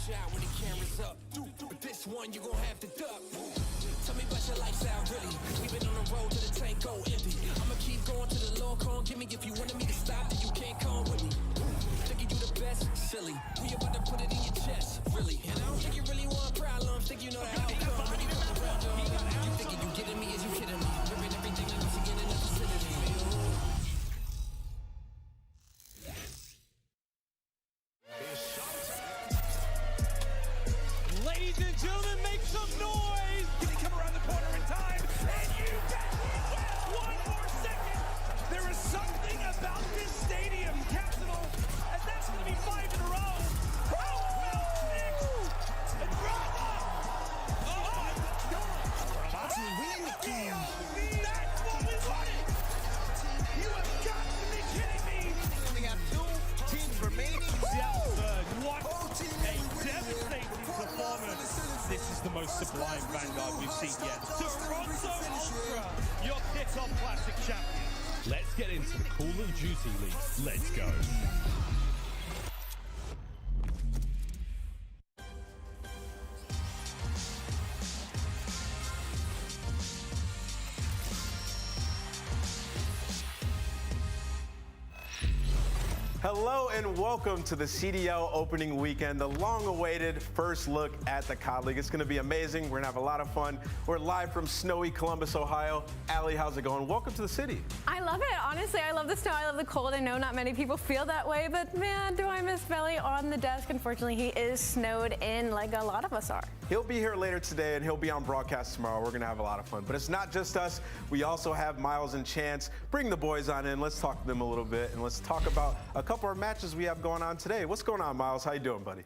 shot when the camera's up. But this one you gon' have to duck. Tell me about your lifestyle, really. We've been on the road to the tank go empty. I'ma keep going to the Lord, come give me. If you wanted me to stop, then you can't come with me. Thinking you the best, silly. We about to put it in your chest, really. And I don't think you really want problems. Think you know the outcome when you come around, you thinking you getting me? Is you kidding me? Ripping everything that was again in the vicinity. Ladies and gentlemen, make some noise! Can he come around the corner in time? And you bet he will! 1 more second! There is something about this stadium, Capsidal, and that's going to be 5 in a row. Oh, well, 6! And Drazah! That's what we wanted! You have got to be kidding me! We have 2 teams remaining. What a devastating performance! This is the most sublime Vanguard we've seen yet. Toronto Ultra, your kickoff classic champion. Let's get into the Call of Duty League. Let's go. Hello and welcome to the CDL opening weekend, the long-awaited first look at the COD League. It's going to be amazing. We're going to have a lot of fun. We're live from snowy Columbus, Ohio. aLLeY, how's it going? Welcome to the city. I love it. Honestly, I love the snow. I love the cold. I know not many people feel that way, but man, do I miss Belly on the desk. Unfortunately, he is snowed in like a lot of us are. He'll be here later today, and he'll be on broadcast tomorrow. We're going to have a lot of fun. But it's not just us. We also have Miles and Chance. Bring the boys on in. Let's talk to them a little bit, and let's talk about a couple of matches we have going on today. What's going on, Miles? How you doing, buddy?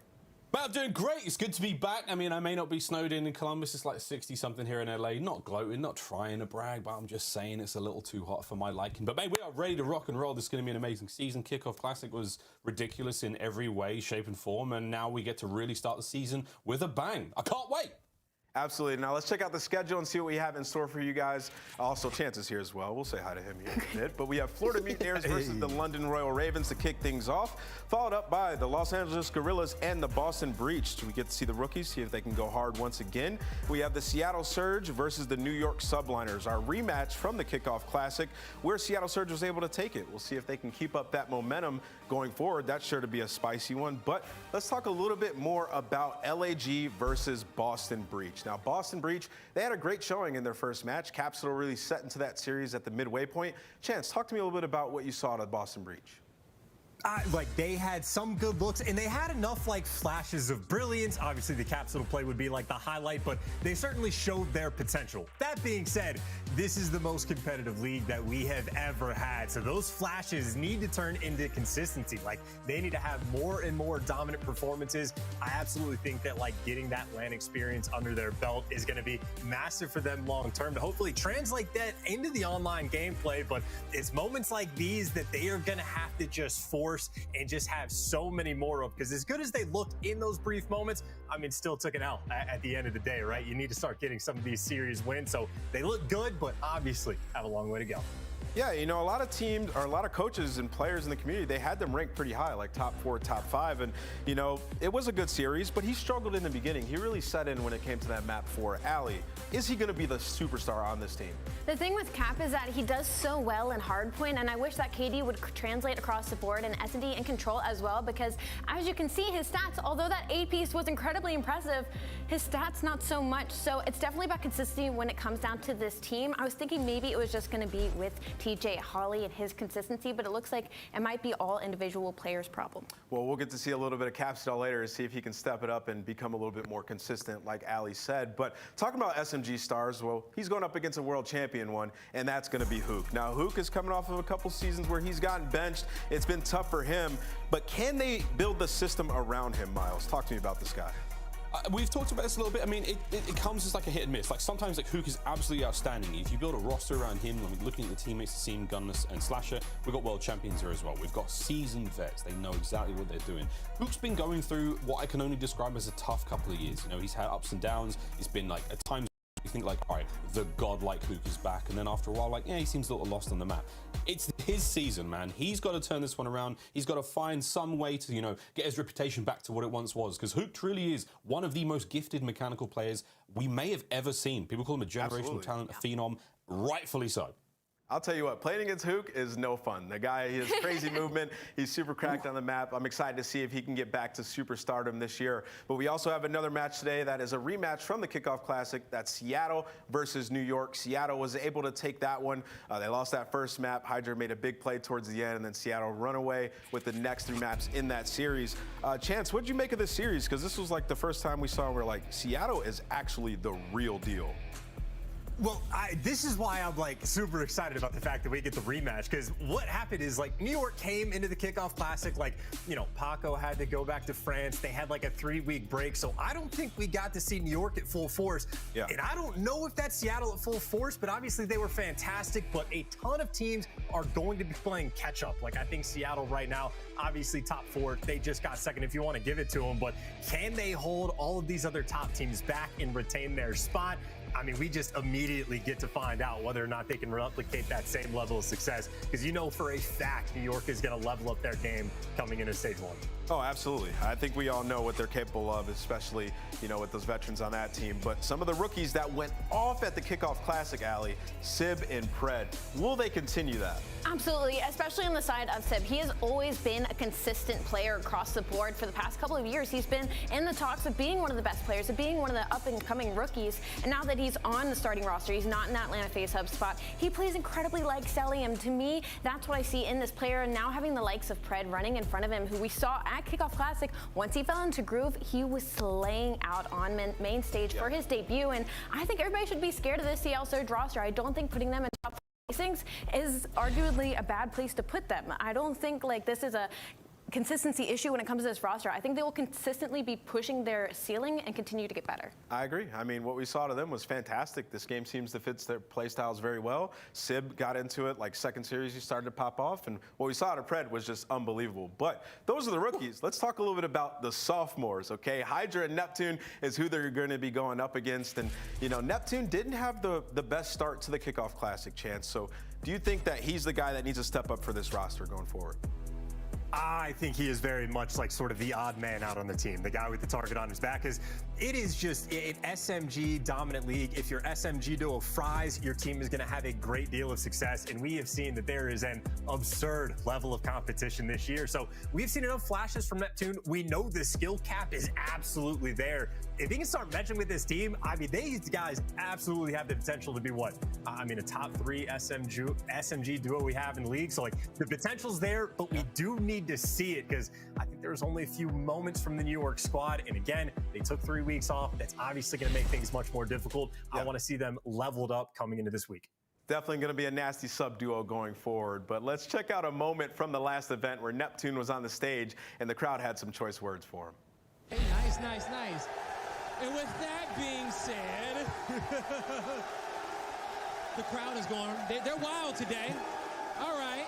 Well, I'm doing great. It's good to be back. I mean, I may not be snowed in Columbus. It's like 60-something here in LA. Not gloating, not trying to brag, but I'm just saying it's a little too hot for my liking. But, mate, we are ready to rock and roll. This is going to be an amazing season. Kickoff Classic was ridiculous in every way, shape, and form. And now we get to really start the season with a bang. I can't wait. Absolutely. Now let's check out the schedule and see what we have in store for you guys. Also, Chance is here as well. We'll say hi to him here in a bit. But we have Florida Mutineers versus the London Royal Ravens to kick things off, followed up by the Los Angeles Guerrillas and the Boston Breach. We get to see the rookies, see if they can go hard once again. We have the Seattle Surge versus the New York Subliners, our rematch from the Kickoff Classic, where Seattle Surge was able to take it. We'll see if they can keep up that momentum going forward. That's sure to be a spicy one. But let's talk a little bit more about LAG versus Boston Breach. Now, Boston Breach, they had a great showing in their first match. Capsidal really set into that series at the midway point. Chance, talk to me a little bit about what you saw at Boston Breach. Like, they had some good looks, and they had enough, like, flashes of brilliance. Obviously, the Capsidal play would be, like, the highlight, but they certainly showed their potential. That being said, this is the most competitive league that we have ever had, so those flashes need to turn into consistency. Like, they need to have more and more dominant performances. I absolutely think that, like, getting that LAN experience under their belt is going to be massive for them long-term to hopefully translate that into the online gameplay, but it's moments like these that they are going to have to just force and just have so many more of, because as good as they looked in those brief moments, I mean, still took an L at the end of the day, right? You need to start getting some of these series wins. So they look good, but obviously have a long way to go. Yeah, you know, a lot of teams or a lot of coaches and players in the community, they had them ranked pretty high, like top 4, top 5. And, you know, it was a good series, but he struggled in the beginning. He really set in when it came to that map for aLLeY. Is he going to be the superstar on this team? The thing with Cap is that he does so well in hardpoint, and I wish that KD would translate across the board in S&D and control as well, because as you can see, his stats, although that A piece was incredibly impressive, his stats not so much. So it's definitely about consistency when it comes down to this team. I was thinking maybe it was just going to be with TJHaly and his consistency, but it looks like it might be all individual players' problem. Well, we'll get to see a little bit of Capsidal later to see if he can step it up and become a little bit more consistent, like aLLeY said. But talking about SMG stars, well, he's going up against a world champion one, and that's going to be Hooq. Now, Hooq is coming off of a couple seasons where he's gotten benched. It's been tough for him, but can they build the system around him, Miles? Talk to me about this guy. We've talked about this a little bit. I mean, it comes as like a hit and miss. Like sometimes like Hooq is absolutely outstanding. If you build a roster around him, I mean, looking at the teammates, Seam, Gunless, and Slasher, we've got world champions here as well. We've got seasoned vets. They know exactly what they're doing. Hooq's been going through what I can only describe as a tough couple of years. You know, he's had ups and downs. It's been like at times you think like, all right, the godlike Hook is back. And then after a while, like, yeah, he seems a little lost on the map. It's his season, man. He's got to turn this one around. He's got to find some way to, you know, get his reputation back to what it once was. Because Hook truly is one of the most gifted mechanical players we may have ever seen. People call him a generational talent, a phenom, rightfully so. I'll tell you what, playing against Hook is no fun. The guy, he has crazy movement. He's super cracked on the map. I'm excited to see if he can get back to superstardom this year. But we also have another match today that is a rematch from the Kickoff Classic. That's Seattle versus New York. Seattle was able to take that one. They lost that first map. Hydra made a big play towards the end, and then Seattle run away with the next 3 maps in that series. Chance, what did you make of this series? Because this was like the first time we saw we're like, Seattle is actually the real deal. Well, this is why I'm like super excited about the fact that we get the rematch, because what happened is like New York came into the Kickoff Classic, like, you know, Paco had to go back to France. They had like a 3-week break. So I don't think we got to see New York at full force. Yeah. And I don't know if that's Seattle at full force, but obviously they were fantastic. But a ton of teams are going to be playing catch up. Like I think Seattle right now, obviously top 4, they just got second if you want to give it to them. But can they hold all of these other top teams back and retain their spot? I mean, we just immediately get to find out whether or not they can replicate that same level of success, because you know for a fact New York is going to level up their game coming into stage 1. Oh, absolutely. I think we all know what they're capable of, especially, you know, with those veterans on that team. But some of the rookies that went off at the Kickoff Classic, aLLeY, Sib and Pred, will they continue that? Absolutely, especially on the side of Sib. He has always been a consistent player across the board for the past couple of years. He's been in the talks of being one of the best players, of being one of the up-and-coming rookies. And now that he's on the starting roster, he's not in that Atlanta FaZe hub spot. He plays incredibly like Cellium. To me, that's what I see in this player. And now having the likes of Pred running in front of him, who we saw at Kickoff Classic, once he fell into groove, he was slaying out on main stage for his debut. And I think everybody should be scared of this CL Surge roster. I don't think putting them in top placings is arguably a bad place to put them. I don't think like this is a consistency issue when it comes to this roster. I think they will consistently be pushing their ceiling and continue to get better. I agree. I mean, what we saw to them was fantastic. This game seems to fit their play styles very well. Sib got into it, like second series, he started to pop off, and what we saw to Pred was just unbelievable. But those are the rookies. Let's talk a little bit about the sophomores, okay? Hydra and Neptune is who they're going to be going up against, and you know, Neptune didn't have the best start to the Kickoff Classic, Chance. So do you think that he's the guy that needs to step up for this roster going forward? I think he is very much like sort of the odd man out on the team, the guy with the target on his back, because it is just an SMG dominant league. If your SMG duo fries, your team is going to have a great deal of success, and we have seen that there is an absurd level of competition this year. So we've seen enough flashes from Neptune. We know the skill cap is absolutely there. If he can start matching with this team, I mean, these guys absolutely have the potential to be what? I mean, a top 3 SMG duo we have in the league. So like the potential's there, but we do need to see it, because I think there's only a few moments from the New York squad. And again, they took 3 weeks off. That's obviously going to make things much more difficult. I want to see them leveled up coming into this week. Definitely going to be a nasty sub duo going forward. But let's check out a moment from the last event where Neptune was on the stage and the crowd had some choice words for him. Hey, nice. And with that being said, the crowd is going, they're wild today. All right.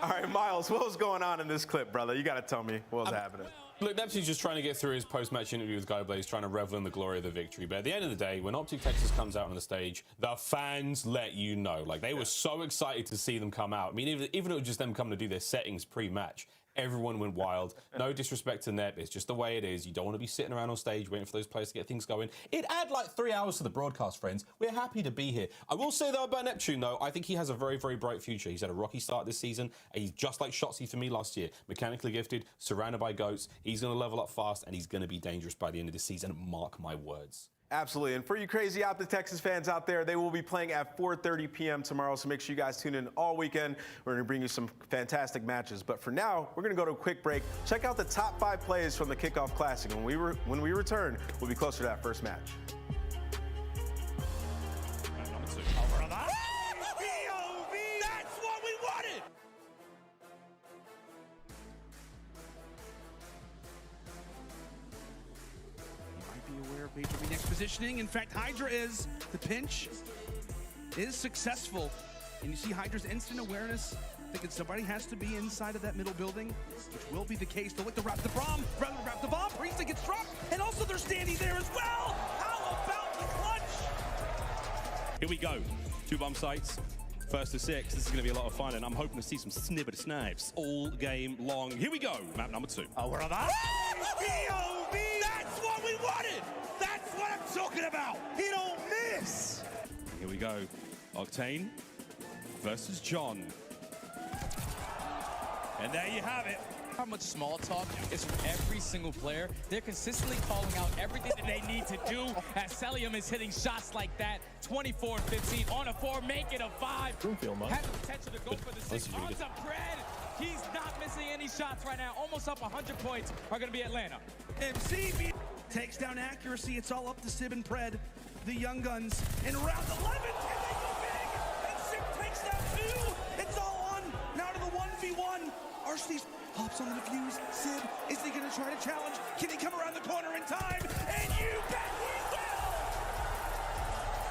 All right, Miles, what was going on in this clip, brother? You got to tell me what was happening. Look, Neptune's just trying to get through his post-match interview with GuyBlaze, trying to revel in the glory of the victory. But at the end of the day, when OpTic Texas comes out on the stage, the fans let you know. Like, they were so excited to see them come out. I mean, even if it was just them coming to do their settings pre-match, everyone went wild. No disrespect to Nep, it's just the way it is. You don't want to be sitting around on stage waiting for those players to get things going. It add like 3 hours to the broadcast, friends. We're happy to be here. I will say though about Neptune though, I think he has a very, very bright future. He's had a rocky start this season. He's just like Shotzzy for me last year. Mechanically gifted, surrounded by goats. He's going to level up fast and he's going to be dangerous by the end of the season. Mark my words. Absolutely. And for you crazy OpTic Texas fans out there, they will be playing at 4:30 p.m. tomorrow. So make sure you guys tune in all weekend. We're going to bring you some fantastic matches. But for now, we're going to go to a quick break. Check out the top 5 plays from the Kickoff Classic. And when we return, we'll be closer to that first match. That's what we wanted! Be aware of MajorManiak's positioning. In fact, Hydra is the pinch is successful, and you see Hydra's instant awareness, thinking somebody has to be inside of that middle building, which will be the case. They'll look to wrap the bomb. Priestahh gets struck, and also there's Standy there as well. How about the clutch? Here we go. 2 bomb sites. First to 6. This is going to be a lot of fun, and I'm hoping to see some snippet snipes all game long. Here we go. Map number 2. Oh, we're on that. That's what we wanted. That's what I'm talking about. He don't miss. Here we go. Octane versus John. And there you have it. How much small talk is from every single player. They're consistently calling out everything that they need to do as Cellium is hitting shots like that. 24-15 on a 4, make it a 5. Has the potential to go for the 6. On some bread. He's not missing any shots right now. Almost up 100 points are going to be Atlanta. MC takes down accuracy. It's all up to Sib and Pred, the young guns. In round 11, can they go big? And Simp takes down 2. It's all on. Now to the 1v1. Arcitys hops on the defuse. Sib, is he going to try to challenge? Can he come around the corner in time? And you bet he will!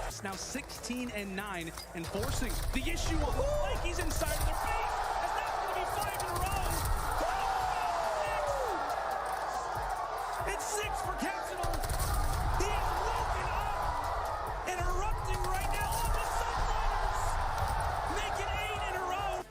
It's now 16-9, enforcing the issue of like he's inside of their face. And that's going to be 5 in a row. Oh, 6! It's 6 for Capsidal. He is woken up and erupting right now on the Subliners. Make it 8 in a row.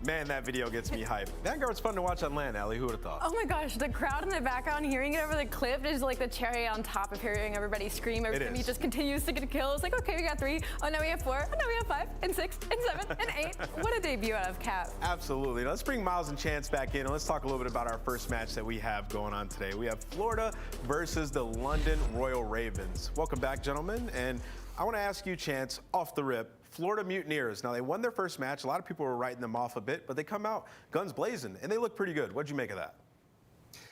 Man, that video gets me hyped. Vanguard's fun to watch on LAN, aLLeY. Who would have thought? Oh my gosh, the crowd in the background, hearing it over the clip is like the cherry on top of hearing everybody scream every time he just continues to get kills. Like, okay, we got 3. Oh, now we have 4. Oh, now we have 5 and 6 and 7 and 8. What a debut out of Cap. Absolutely. Now, let's bring Miles and Chance back in, and let's talk a little bit about our first match that we have going on today. We have Florida versus the London Royal Ravens. Welcome back, gentlemen. And I want to ask you, Chance, off the rip, Florida Mutineers. Now, they won their first match. A lot of people were writing them off a bit, but they come out guns blazing, and they look pretty good. What'd you make of that?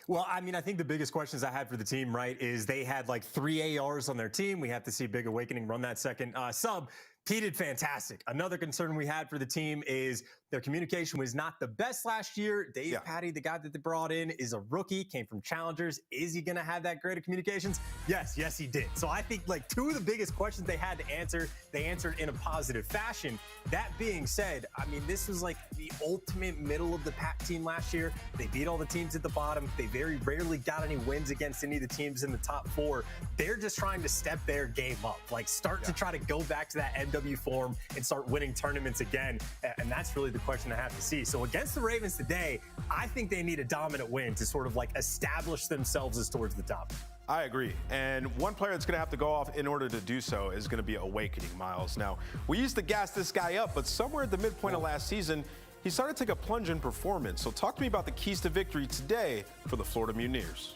Well, I mean, I think the biggest questions I had for the team, right, is they had like 3 ARs on their team. We have to see Big Awakening run that second sub. He did fantastic. Another concern we had for the team is their communication was not the best last year. TJHaly, the guy that they brought in, is a rookie, came from Challengers. Is he going to have that great of communications? Yes, he did. So I think like 2 of the biggest questions they had to answer, they answered in a positive fashion. That being said, I mean, this was like the ultimate middle of the pack team last year. They beat all the teams at the bottom. They very rarely got any wins against any of the teams in the top 4. They're just trying to step their game up, like start to try to go back to that MW form and start winning tournaments again. And that's really the question I have to see. So against the Ravens today, I think they need a dominant win to sort of like establish themselves as towards the top. I agree. And one player that's going to have to go off in order to do so is going to be Awakening, Miles. Now, we used to gas this guy up, but somewhere at the midpoint of last season, he started to take a plunge in performance. So talk to me about the keys to victory today for the Florida Mutineers.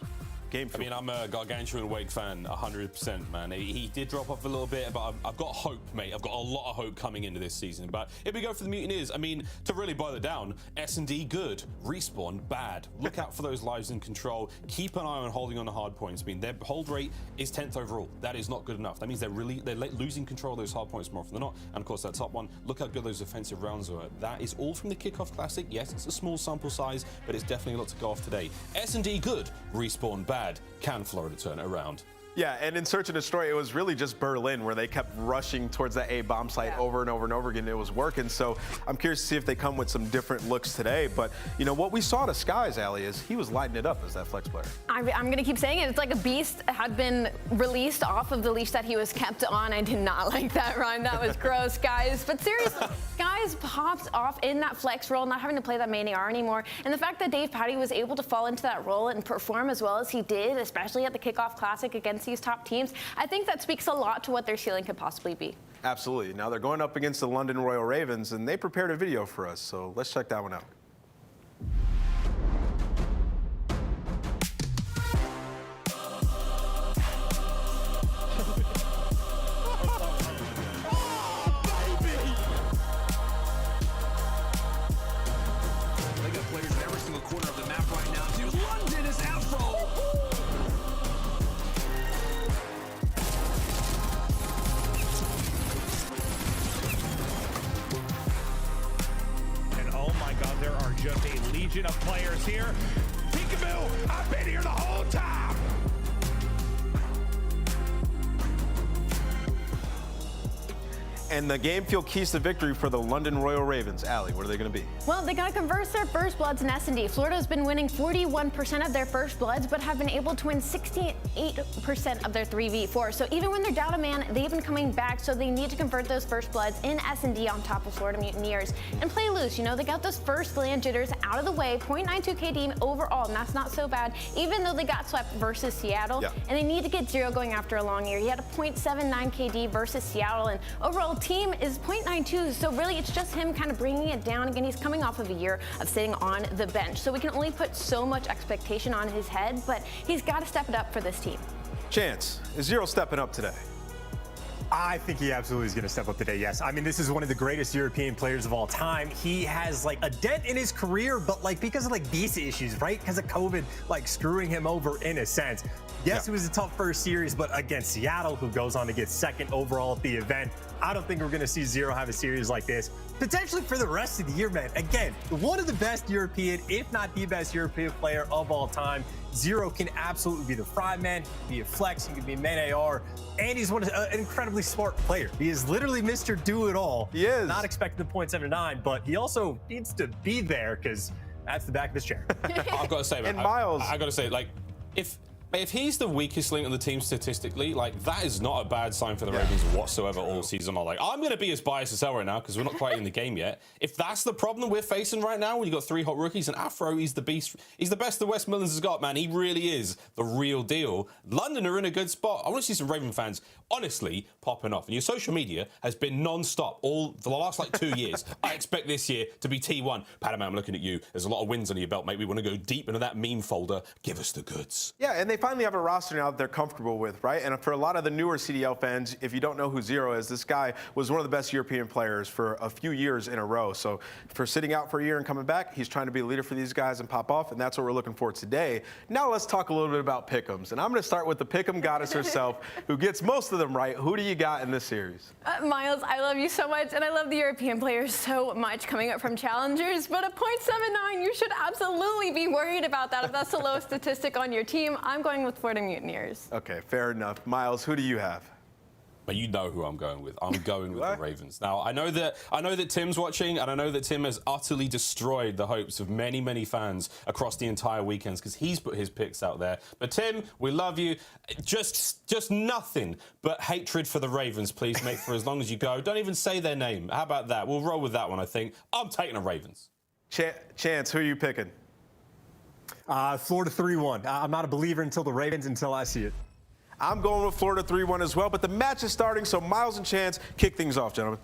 I mean, I'm a gargantuan Wake fan, 100%, man. He did drop off a little bit, but I've got hope, mate. I've got a lot of hope coming into this season. But if we go for the Mutineers, I mean, to really boil it down, S&D good, Respawn bad. Look out for those lives in control. Keep an eye on holding on the hard points. I mean, their hold rate is 10th overall. That is not good enough. That means they're losing control of those hard points more often than not. And of course, that top one, look how good those offensive rounds were. That is all from the Kickoff Classic. Yes, it's a small sample size, but it's definitely a lot to go off today. S&D good, Respawn bad. Can Florida turn it around? Yeah, and in Search and Destroy, it was really just Berlin where they kept rushing towards that A bomb site over and over and over again. It was working. So I'm curious to see if they come with some different looks today. But, you know, what we saw to Skies, aLLeY, is he was lighting it up as that flex player. I'm going to keep saying it. It's like a beast had been released off of the leash that he was kept on. I did not like that rhyme. That was gross, guys. But seriously, Skies popped off in that flex role, not having to play that main AR anymore. And the fact that TJHaly was able to fall into that role and perform as well as he did, especially at the Kickoff Classic against these top teams, I think that speaks a lot to what their ceiling could possibly be. Absolutely. Now they're going up against the London Royal Ravens, and they prepared a video for us, so let's check that one out. They got players in every single corner of the map right now, too. London is Afro. There are just a legion of players here. Peekaboo, I've been here the whole time. And the game fuel keys to victory for the London Royal Ravens. aLLeY, what are they going to be? Well, they got to convert their first bloods in S&D. Florida's been winning 41% of their first bloods, but have been able to win 68% of their 3v4. So even when they're down a man, they've been coming back. So they need to convert those first bloods in S&D on top of Florida Mutineers and play loose. You know, they got those first land jitters out of the way. 0.92 KD overall, and that's not so bad, even though they got swept versus Seattle. Yeah. And they need to get Zero going after a long year. He had a 0.79 KD versus Seattle, and overall team is 0.92. So really, it's just him kind of bringing it down. Again, he's coming off of a year of sitting on the bench. So we can only put so much expectation on his head, but he's got to step it up for this team. Chance, is Zero stepping up today? I think he absolutely is going to step up today, yes. I mean, this is one of the greatest European players of all time. He has, like, a dent in his career, but, like, because of, like, visa issues, right? Because of COVID, like, screwing him over in a sense. Yes, It was a tough first series, but against Seattle, who goes on to get second overall at the event, I don't think we're going to see Zero have a series like this. Potentially for the rest of the year, man. Again, one of the best European, if not the best European player of all time. Zero can absolutely be the fry man, he can be a flex, he can be a main AR, and he's an incredibly smart player. He is literally Mr. Do-It-All. He is. Not expecting the 0.79, but he also needs to be there because that's the back of his chair. I've got to say, man, And Miles. I got to say, like, if he's the weakest link on the team statistically, like, that is not a bad sign for the Ravens whatsoever all season. I'm going to be as biased as hell right now because we're not quite in the game yet. If that's the problem we're facing right now, when you've got 3 hot rookies and Afro, he's the beast. He's the best the West Midlands has got, man. He really is the real deal. London are in a good spot. I want to see some Raven fans honestly popping off. And your social media has been non-stop for the last, like, 2 years. I expect this year to be T1. Padman, I'm looking at you. There's a lot of wins under your belt, mate. We want to go deep into that meme folder. Give us the goods. Yeah, and they finally have a roster now that they're comfortable with, right? And for a lot of the newer CDL fans, if you don't know who Zero is, this guy was one of the best European players for a few years in a row. So for sitting out for a year and coming back, he's trying to be a leader for these guys and pop off, and that's what we're looking for today. Now let's talk a little bit about pick'ems. And I'm going to start with the pick'em goddess herself, who gets most of them right. Who do you got in this series? Miles, I love you so much, and I love the European players so much coming up from challengers, but a 0.79, you should absolutely be worried about that if that's the lowest statistic on your team. I'm going with Florida Mutineers. Okay, fair enough. Miles, who do you have? But you know who I'm going with. I'm going with the Ravens. Now, I know that Tim's watching, and I know that Tim has utterly destroyed the hopes of many, many fans across the entire weekends because he's put his picks out there. But Tim, we love you. Just nothing but hatred for the Ravens, please, mate, for as long as you go. Don't even say their name. How about that? We'll roll with that one, I think. I'm taking the Ravens. Chance, who are you picking? Florida 3-1. I'm not a believer until the Ravens, until I see it. I'm going with Florida 3-1 as well, but the match is starting, so Miles and Chance, kick things off, gentlemen.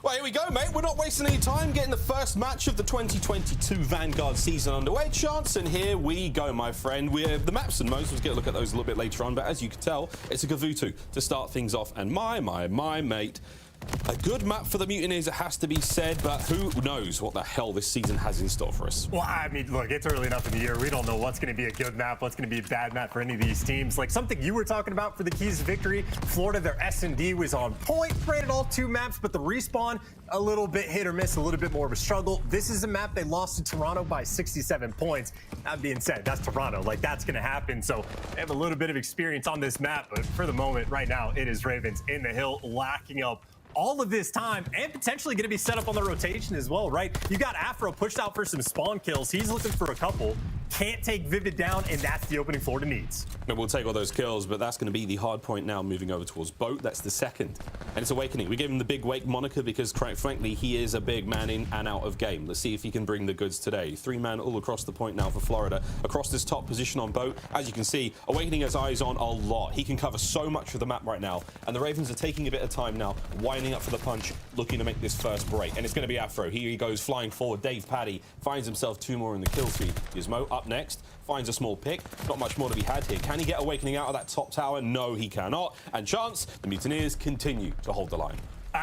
Well, here we go, mate. We're not wasting any time getting the first match of the 2022 Vanguard season underway, Chance, and here we go, my friend. We have the maps and modes. We'll get a look at those a little bit later on, but as you can tell, it's a Kuavo to start things off, and my mate, a good map for the Mutineers, it has to be said, but who knows what the hell this season has in store for us. Well, I mean, look, it's early enough in the year. We don't know what's going to be a good map, what's going to be a bad map for any of these teams. Like something you were talking about for the keys to victory, Florida, their S&D was on point, rated all 2 maps, but the respawn, a little bit hit or miss, a little bit more of a struggle. This is a map they lost to Toronto by 67 points. That being said, that's Toronto. Like, that's going to happen. So they have a little bit of experience on this map, but for the moment, right now, it is Ravens in the hill, lacking up all of this time and potentially going to be set up on the rotation as well, right? You got Afro pushed out for some spawn kills. He's looking for a couple. Can't take Vivid down, and that's the opening Florida needs. And we'll take all those kills, but that's going to be the hard point now moving over towards Boat. That's the second. And it's Awakening. We gave him the Big Wake moniker because, quite frankly, he is a big man in and out of game. Let's see if he can bring the goods today. 3-man all across the point now for Florida. Across this top position on Boat, as you can see, Awakening has eyes on a lot. He can cover so much of the map right now, and the Ravens are taking a bit of time now, winding up for the punch, looking to make this first break. And it's going to be Afro. Here he goes, flying forward. Dave Paddy finds himself 2 more in the kill feed. Gizmo up next, finds a small pick. Not much more to be had here. Can he get Awakening out of that top tower? No, he cannot. And Chance, the Mutineers continue to hold the line.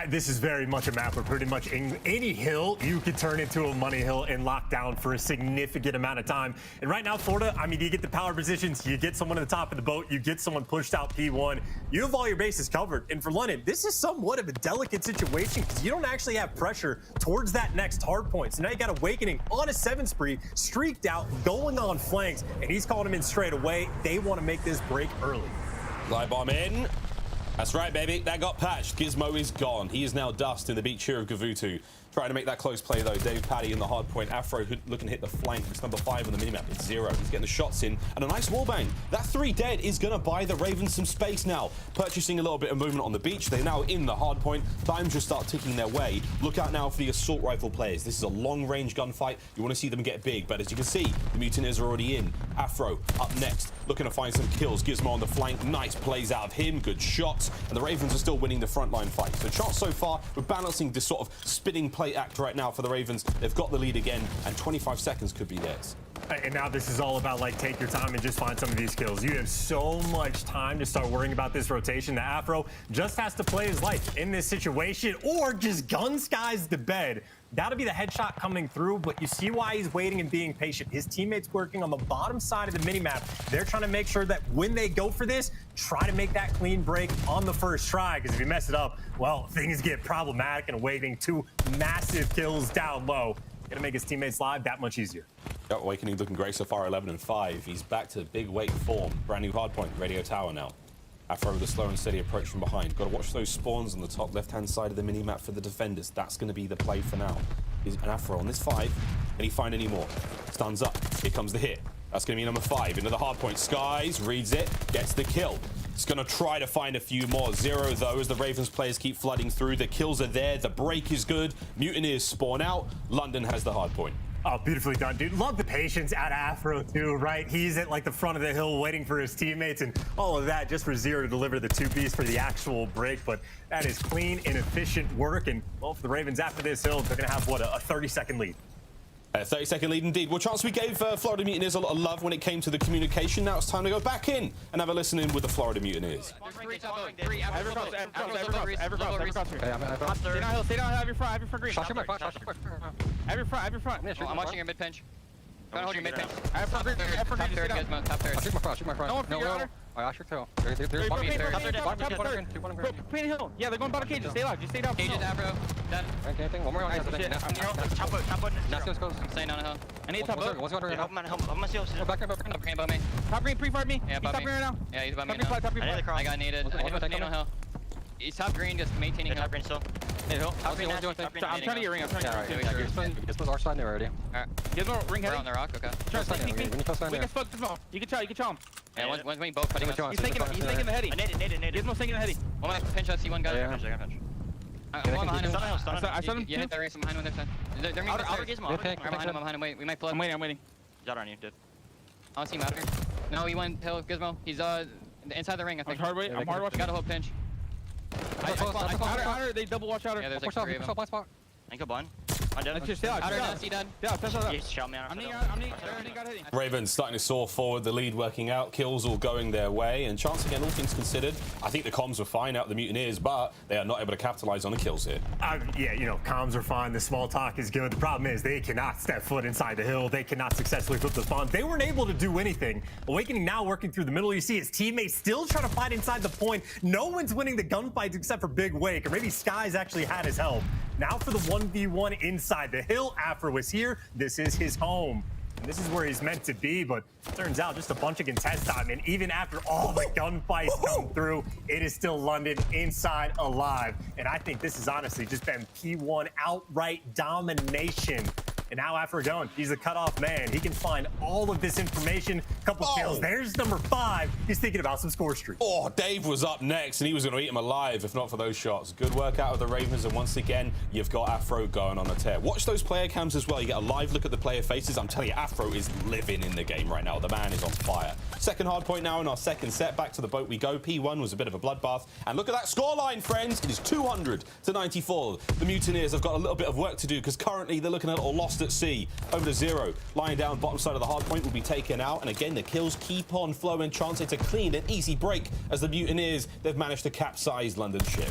This is very much a map where pretty much any hill you could turn into a money hill and lock down for a significant amount of time. And right now, Florida, I mean, you get the power positions, you get someone at the top of the boat, you get someone pushed out P1, you have all your bases covered. And for London, this is somewhat of a delicate situation because you don't actually have pressure towards that next hard point. So now you got Awakening on a 7 spree, streaked out, going on flanks, and he's calling him in straight away. They want to make this break early. Light bomb in. That's right, baby. That got patched. Gizmo is gone. He is now dust in the beach here of Gavutu. Trying to make that close play, though. Dave Paddy in the hard point. Afro looking to hit the flank. It's number 5 on the minimap. It's 0. He's getting the shots in. And a nice wallbang. That 3 dead is going to buy the Ravens some space now. Purchasing a little bit of movement on the beach. They're now in the hard point. Time just start ticking their way. Look out now for the assault rifle players. This is a long-range gunfight. You want to see them get big. But as you can see, the Mutineers are already in. Afro up next. Looking to find some kills. Gizmo on the flank. Nice plays out of him. Good shots. And the Ravens are still winning the frontline fight. So chance so far, we're balancing this sort of spinning play act right now for the Ravens. They've got the lead again, and 25 seconds could be theirs. And now this is all about, like, take your time and just find some of these kills. You have so much time to start worrying about this rotation. The Afro just has to play his life in this situation or just gun skies the bed. That'll be the headshot coming through, but you see why he's waiting and being patient. His teammates working on the bottom side of the minimap. They're trying to make sure that when they go for this, try to make that clean break on the first try, because if you mess it up, well, things get problematic, and waiting 2 massive kills down low. Gonna make his teammates' live that much easier. Yep, Awakening looking great so far, 11 and 5. He's back to big wake form. Brand new hardpoint, radio tower now. Afro with a slow and steady approach from behind. Got to watch those spawns on the top left-hand side of the minimap for the defenders. That's going to be the play for now. He's an Afro on this 5. Can he find any more? Stuns up. Here comes the hit. That's going to be number 5. Into the hardpoint. Skies, reads it, gets the kill. It's going to try to find a few more. 0, though, as the Ravens players keep flooding through. The kills are there. The break is good. Mutineers spawn out. London has the hardpoint. Oh, beautifully done, dude. Love the patience out of Afro, too, right? He's at, like, the front of the hill waiting for his teammates and all of that just for 0 to deliver the 2-piece for the actual break. But that is clean and efficient work. And, well, for the Ravens after this hill, they're going to have, what, a 30-second lead. A 30-second lead indeed. Well, chance we gave Florida Mutineers a lot of love when it came to the communication. Now it's time to go back in and have a listen in with the Florida Mutineers. Stay down, have your front green. Have your front. I'm watching your mid pinch. Trying to hold your mid pinch. I have front green. Top third, Gizmo, top third. Shoot my front. No one figure out her. I shoot too. Paint hill. Yeah, they're going bottom cages. Stay alive. Just stay down. Cages, Afro. Done. Anything? One more on top. I'm staying on a hill. I need top boat. What's going on? Back above me. Top green, pre-fired me. Yeah, He's top green right now. Yeah, he's above me Top green, now. I got naded. I hit on hill. He's top green, just maintaining hill. Top green still. Top green, I'm trying to get ring. This was our side there already. Alright. Gizmo, ring We're heavy. on the rock, okay. We can smoke Gizmo. You can tell him. Yeah, one's main both fighting us. He's taking the heady. Gizmo's taking the heady. One of my pinch shots, C1 got it. I'm behind him. I saw him. You hit the race, I'm behind him with their side. They're meeting I'm behind him. Wait, we might pull up. I'm waiting. Shot on you, dude. I don't see him out here. No, he went hill, Gizmo. He's inside the ring, I think. I'm hard watching. Got a whole pinch. Outer, they double watch outer. Yeah, there's like 3 of them. I think one. Just stay out. Outer, Dashy done. Ravens starting to soar forward, the lead working out, kills all going their way, and chance again, all things considered, I think the comms were fine out the Mutineers, but they are not able to capitalize on the kills here. Yeah, you know, comms are fine, the small talk is good. The problem is they cannot step foot inside the hill. They cannot successfully flip the spawn. They weren't able to do anything. Awakening now working through the middle. You see his teammates still trying to fight inside the point. No one's winning the gunfights except for Big Wake, or maybe Skies actually had his help. Now for the 1v1 inside the hill. Afro is here. This is his home. And this is where he's meant to be, but turns out just a bunch of contest time. And even after all the gunfights come through, it is still London inside alive. And I think this has honestly just been P1 outright domination. And now Afro going, he's a cutoff man. He can find all of this information. Couple kills. There's number 5. He's thinking about some score streak. Oh, Dave was up next, and he was going to eat him alive if not for those shots. Good work out of the Ravens, and once again, you've got Afro going on a tear. Watch those player cams as well. You get a live look at the player faces. I'm telling you, Afro is living in the game right now. The man is on fire. Second hard point now in our second set. Back to the boat we go. P1 was a bit of a bloodbath. And look at that scoreline, friends. It is 200 to 94. The Mutineers have got a little bit of work to do because currently they're looking a little lost at sea. Over to 0. Lying down bottom side of the hard point will be taken out. And again, the kills keep on flowing. Chance it's a clean and easy break as the Mutineers, they've managed to capsize London's ship.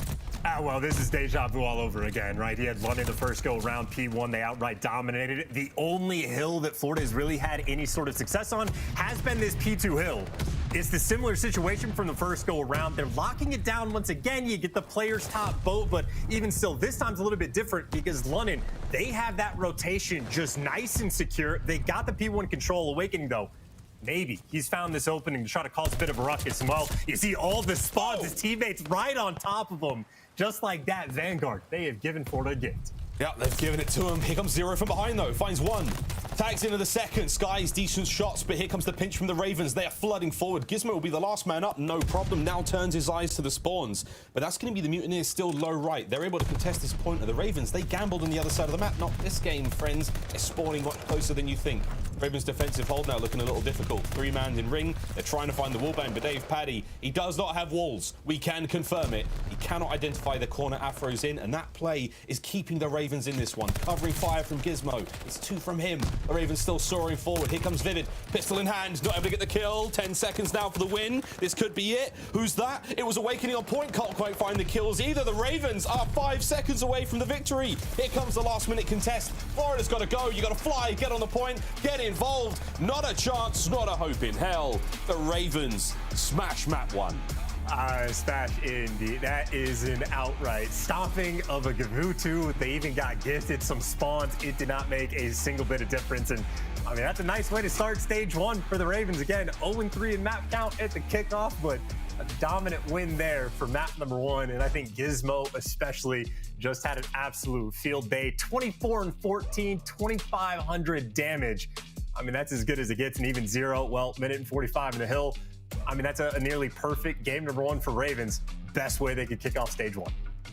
Well, this is deja vu all over again, right? He had London the first go around P1. They outright dominated it. The only hill that Florida has really had any sort of success on has been this P2 hill. It's the similar situation from the first go around. They're locking it down once again. You get the player's top boat, but even still, this time's a little bit different because London, they have that rotation just nice and secure. They got the P1 control. Awakening, though, maybe he's found this opening to try to cause a bit of a ruckus. And well, you see all the spawns, his teammates right on top of him. Just like that, Vanguard, they have given Florida a gift. Yeah, they've given it to him. Here comes Zero from behind, though. Finds one. Tags into the second. Skies decent shots, but here comes the pinch from the Ravens. They are flooding forward. Gizmo will be the last man up. No problem. Now turns his eyes to the spawns. But that's going to be the Mutineers still low right. They're able to contest this point of the Ravens. They gambled on the other side of the map. Not this game, friends. They're spawning much closer than you think. Ravens defensive hold now looking a little difficult. 3-man in ring. They're trying to find the wallbang, but Dave Paddy, he does not have walls. We can confirm it. He cannot identify the corner Afro's in, and that play is keeping the Ravens in this one. Covering fire from Gizmo. It's 2 from him. The Ravens still soaring forward. Here comes Vivid. Pistol in hand. Not able to get the kill. 10 seconds now for the win. This could be it. Who's that? It was Awakening on point. Can't quite find the kills either. The Ravens are 5 seconds away from the victory. Here comes the last minute contest. Florida's got to go. You got to fly. Get on the point. Get involved. Not a chance. Not a hope in hell. The Ravens smash map 1. Smash indeed. That is an outright stomping of a Gavutu. They even got gifted some spawns. It did not make a single bit of difference. And I mean, that's a nice way to start stage 1 for the Ravens. Again, 0-3 in map count at the kickoff, but a dominant win there for map number 1. And I think Gizmo especially just had an absolute field day. 24-14, 2,500 damage. I mean, that's as good as it gets. And even Zero, well, minute and 45 in the hill. I mean, that's a nearly perfect game number 1 for Ravens. Best way they could kick off stage 1.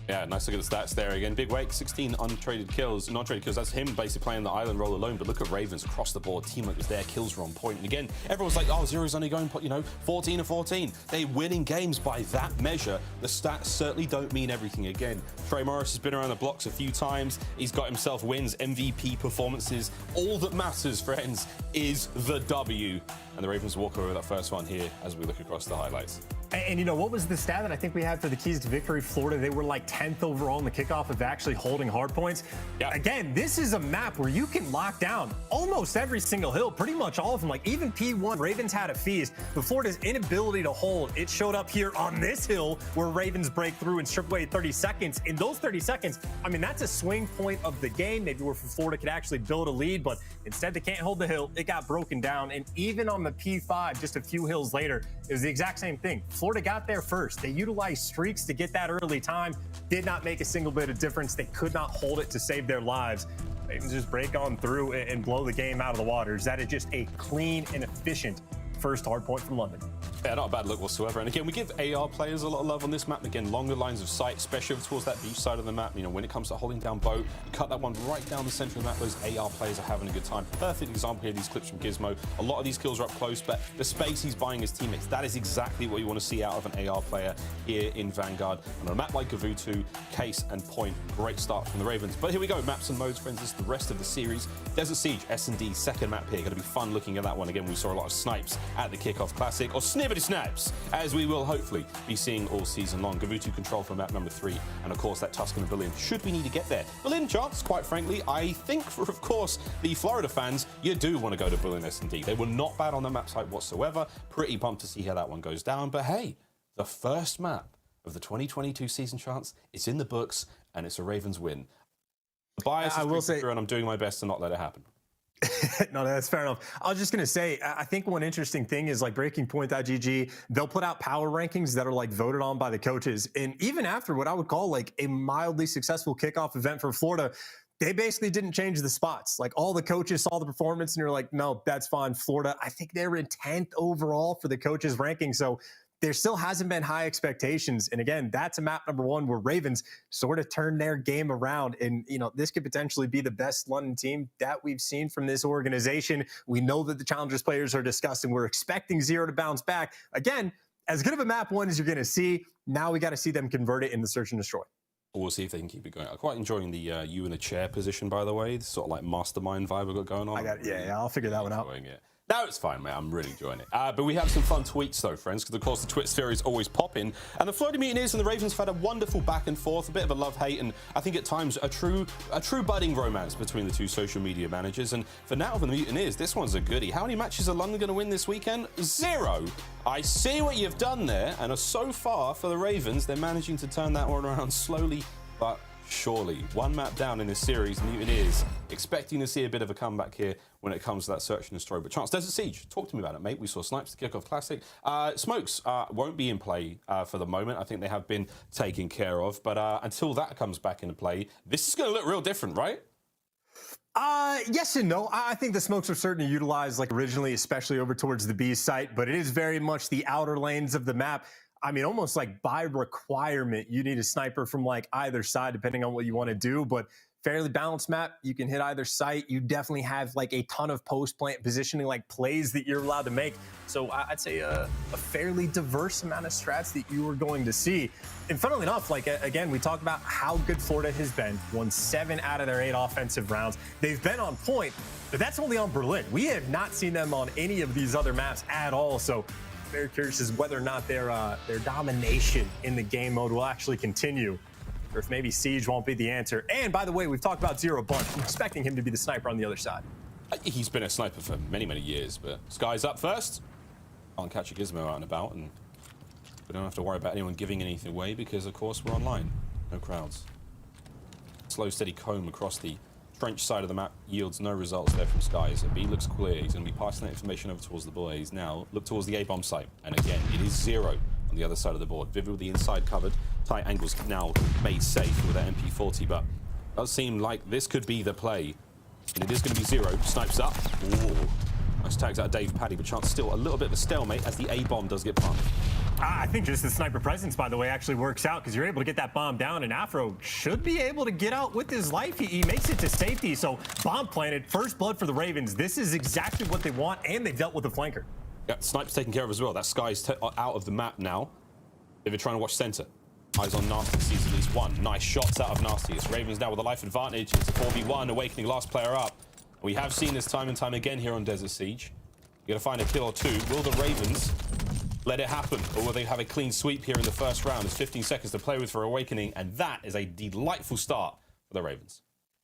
Yeah, nice look at the stats there again. Big Wake, 16 untraded kills, non-traded kills. That's him basically playing the island role alone. But look at Ravens across the board. Teamwork was there, kills were on point. And again, everyone's like, oh, Zero's only going, 14-14. They're winning games by that measure. The stats certainly don't mean everything again. Trey Morris has been around the blocks a few times. He's got himself wins, MVP performances. All that matters, friends, is the W. And the Ravens walk over that first one here as we look across the highlights. And you know, what was the stat that I think we had for the keys to victory? Florida, they were like 10th overall in the kickoff of actually holding hard points. Yeah. Again, this is a map where you can lock down almost every single hill, pretty much all of them. Like even P1, Ravens had a feast, but Florida's inability to hold, it showed up here on this hill where Ravens break through and strip away 30 seconds. In those 30 seconds, I mean, that's a swing point of the game, maybe where Florida could actually build a lead, but instead they can't hold the hill. It got broken down. And even on the P5, just a few hills later, it was the exact same thing. Florida got there first. They utilized streaks to get that early time. Did not make a single bit of difference. They could not hold it to save their lives. They can just break on through and blow the game out of the water. That is just a clean and efficient first hard point from London. Yeah, not a bad look whatsoever. And again, we give AR players a lot of love on this map. Again, longer lines of sight, especially towards that beach side of the map. You know, when it comes to holding down boat, cut that one right down the center of the map. Those AR players are having a good time. Perfect example here, these clips from Gizmo. A lot of these kills are up close, but the space he's buying his teammates, that is exactly what you want to see out of an AR player here in Vanguard. And on a map like Gavutu, Case and Point, great start from the Ravens. But here we go, maps and modes, friends. This is the rest of the series. Desert Siege, S&D, second map here. Going to be fun looking at that one. Again, we saw a lot of snipes at the kickoff classic, or snippety snaps, as we will hopefully be seeing all season long. Gavutu control for map number 3, and of course that Tuscan Pavilion, should we need to get there. Berlin chance, quite frankly, I think for, of course, the Florida fans, you do want to go to Berlin S&D. They were not bad on the map site whatsoever. Pretty pumped to see how that one goes down. But hey, the first map of the 2022 season chance, it's in the books, and it's a Ravens win. The bias I will say, through, and I'm doing my best to not let it happen. No, that's fair enough. I was just going to say, I think one interesting thing is like BreakingPoint.gg, they'll put out power rankings that are like voted on by the coaches. And even after what I would call like a mildly successful kickoff event for Florida, they basically didn't change the spots. Like all the coaches saw the performance and you're like, no, that's fine. Florida, I think they were in 10th overall for the coaches ranking. So there still hasn't been high expectations. And again, that's a map number 1 where Ravens sort of turned their game around. And, you know, this could potentially be the best London team that we've seen from this organization. We know that the Challengers players are disgusting. We're expecting Zero to bounce back. Again, as good of a map 1 as you're going to see. Now we got to see them convert it in the search and destroy. We'll see if they can keep it going. I'm quite enjoying the you in a chair position, by the way. This sort of like mastermind vibe we've got going on. Yeah, I'll figure that one out. No, it's fine, mate. I'm really enjoying it. But we have some fun tweets, though, friends, because, of course, the Twitch sphere is always popping. And the Florida Mutineers and the Ravens have had a wonderful back and forth, a bit of a love-hate, and I think at times a true budding romance between the two social media managers. And for now, for the Mutineers, this one's a goodie. How many matches are London going to win this weekend? 0. I see what you've done there. And so far, for the Ravens, they're managing to turn that one around slowly but surely. One map down in this series, Mutineers expecting to see a bit of a comeback here when it comes to that search and destroy. But Chance, Desert Siege, talk to me about it, mate. We saw Snipes, the Kickoff Classic. Smokes won't be in play for the moment. I think they have been taken care of. But until that comes back into play, this is going to look real different, right? Yes and no. I think the smokes are certainly utilized like originally, especially over towards the B site, but it is very much the outer lanes of the map. I mean, almost like by requirement, you need a sniper from like either side, depending on what you want to do. But fairly balanced map, you can hit either site. You definitely have like a ton of post-plant positioning, like plays that you're allowed to make. So I'd say a fairly diverse amount of strats that you are going to see. And funnily enough, like again, we talked about how good Florida has been. Won 7 out of their 8 offensive rounds. They've been on point, but that's only on Berlin. We have not seen them on any of these other maps at all. So very curious as whether or not their domination in the game mode will actually continue, or if maybe Siege won't be the answer. And by the way, we've talked about Zero a bunch. I'm expecting him to be the sniper on the other side. He's been a sniper for many, many years, but Sky's up first. Can't catch a Gizmo out and about, and we don't have to worry about anyone giving anything away because, of course, we're online. No crowds. Slow, steady comb across the trench side of the map yields no results there from Sky. So B looks clear. He's going to be passing that information over towards the boys. Now, look towards the A-bomb site. And again, it is Zero on the other side of the board. Vivid with the inside covered. Tight angles now made safe with that MP40, but it does seem like this could be the play. And it is going to be Zero. Snipes up. Ooh. Nice tags out of DavePaddy, but Chance still a little bit of a stalemate as the A-bomb does get pumped. I think just the sniper presence, by the way, actually works out because you're able to get that bomb down, and Afro should be able to get out with his life. He makes it to safety, so bomb planted, first blood for the Ravens. This is exactly what they want, and they've dealt with the flanker. Yeah, Snipe's taken care of as well. That Sky's out of the map now. If you're trying to watch center. Eyes on Nasty, sees at least one. Nice shots out of Nasty. It's Ravens now with a life advantage. It's a 4v1, Awakening last player up. We have seen this time and time again here on Desert Siege. You gotta find a kill or two. Will the Ravens let it happen, or will they have a clean sweep here in the first round? There's 15 seconds to play with for Awakening, and that is a delightful start for the Ravens.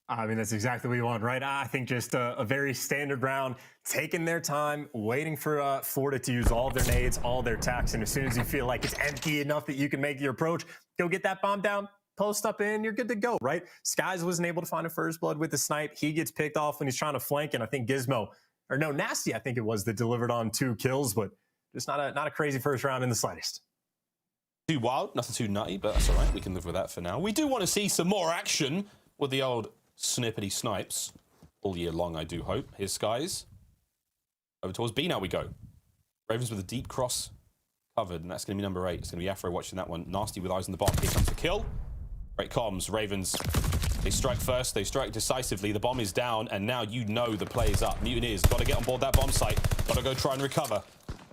I mean, that's exactly what you want, right? I think just a very standard round, taking their time, waiting for Florida to use all their nades, all their tacks, and as soon as you feel like it's empty enough that you can make your approach, go get that bomb down, post up in, you're good to go, right? Skies wasn't able to find a first blood with the snipe. He gets picked off when he's trying to flank, and I think Gizmo, or no, Nasty, I think it was, that delivered on 2 kills, but just not a crazy first round in the slightest. Too wild, nothing too nutty, but that's all right. We can live with that for now. We do want to see some more action with the old snippety snipes all year long, I do hope. Here's Skies. Over towards B now we go. Ravens with a deep cross covered, and that's going to be number 8. It's going to be Afro watching that one. Nasty with eyes on the bomb. Here comes the kill. Great comms. Ravens, they strike first. They strike decisively. The bomb is down, and now you know the play is up. Mutineers got to get on board that bomb site. Got to go try and recover.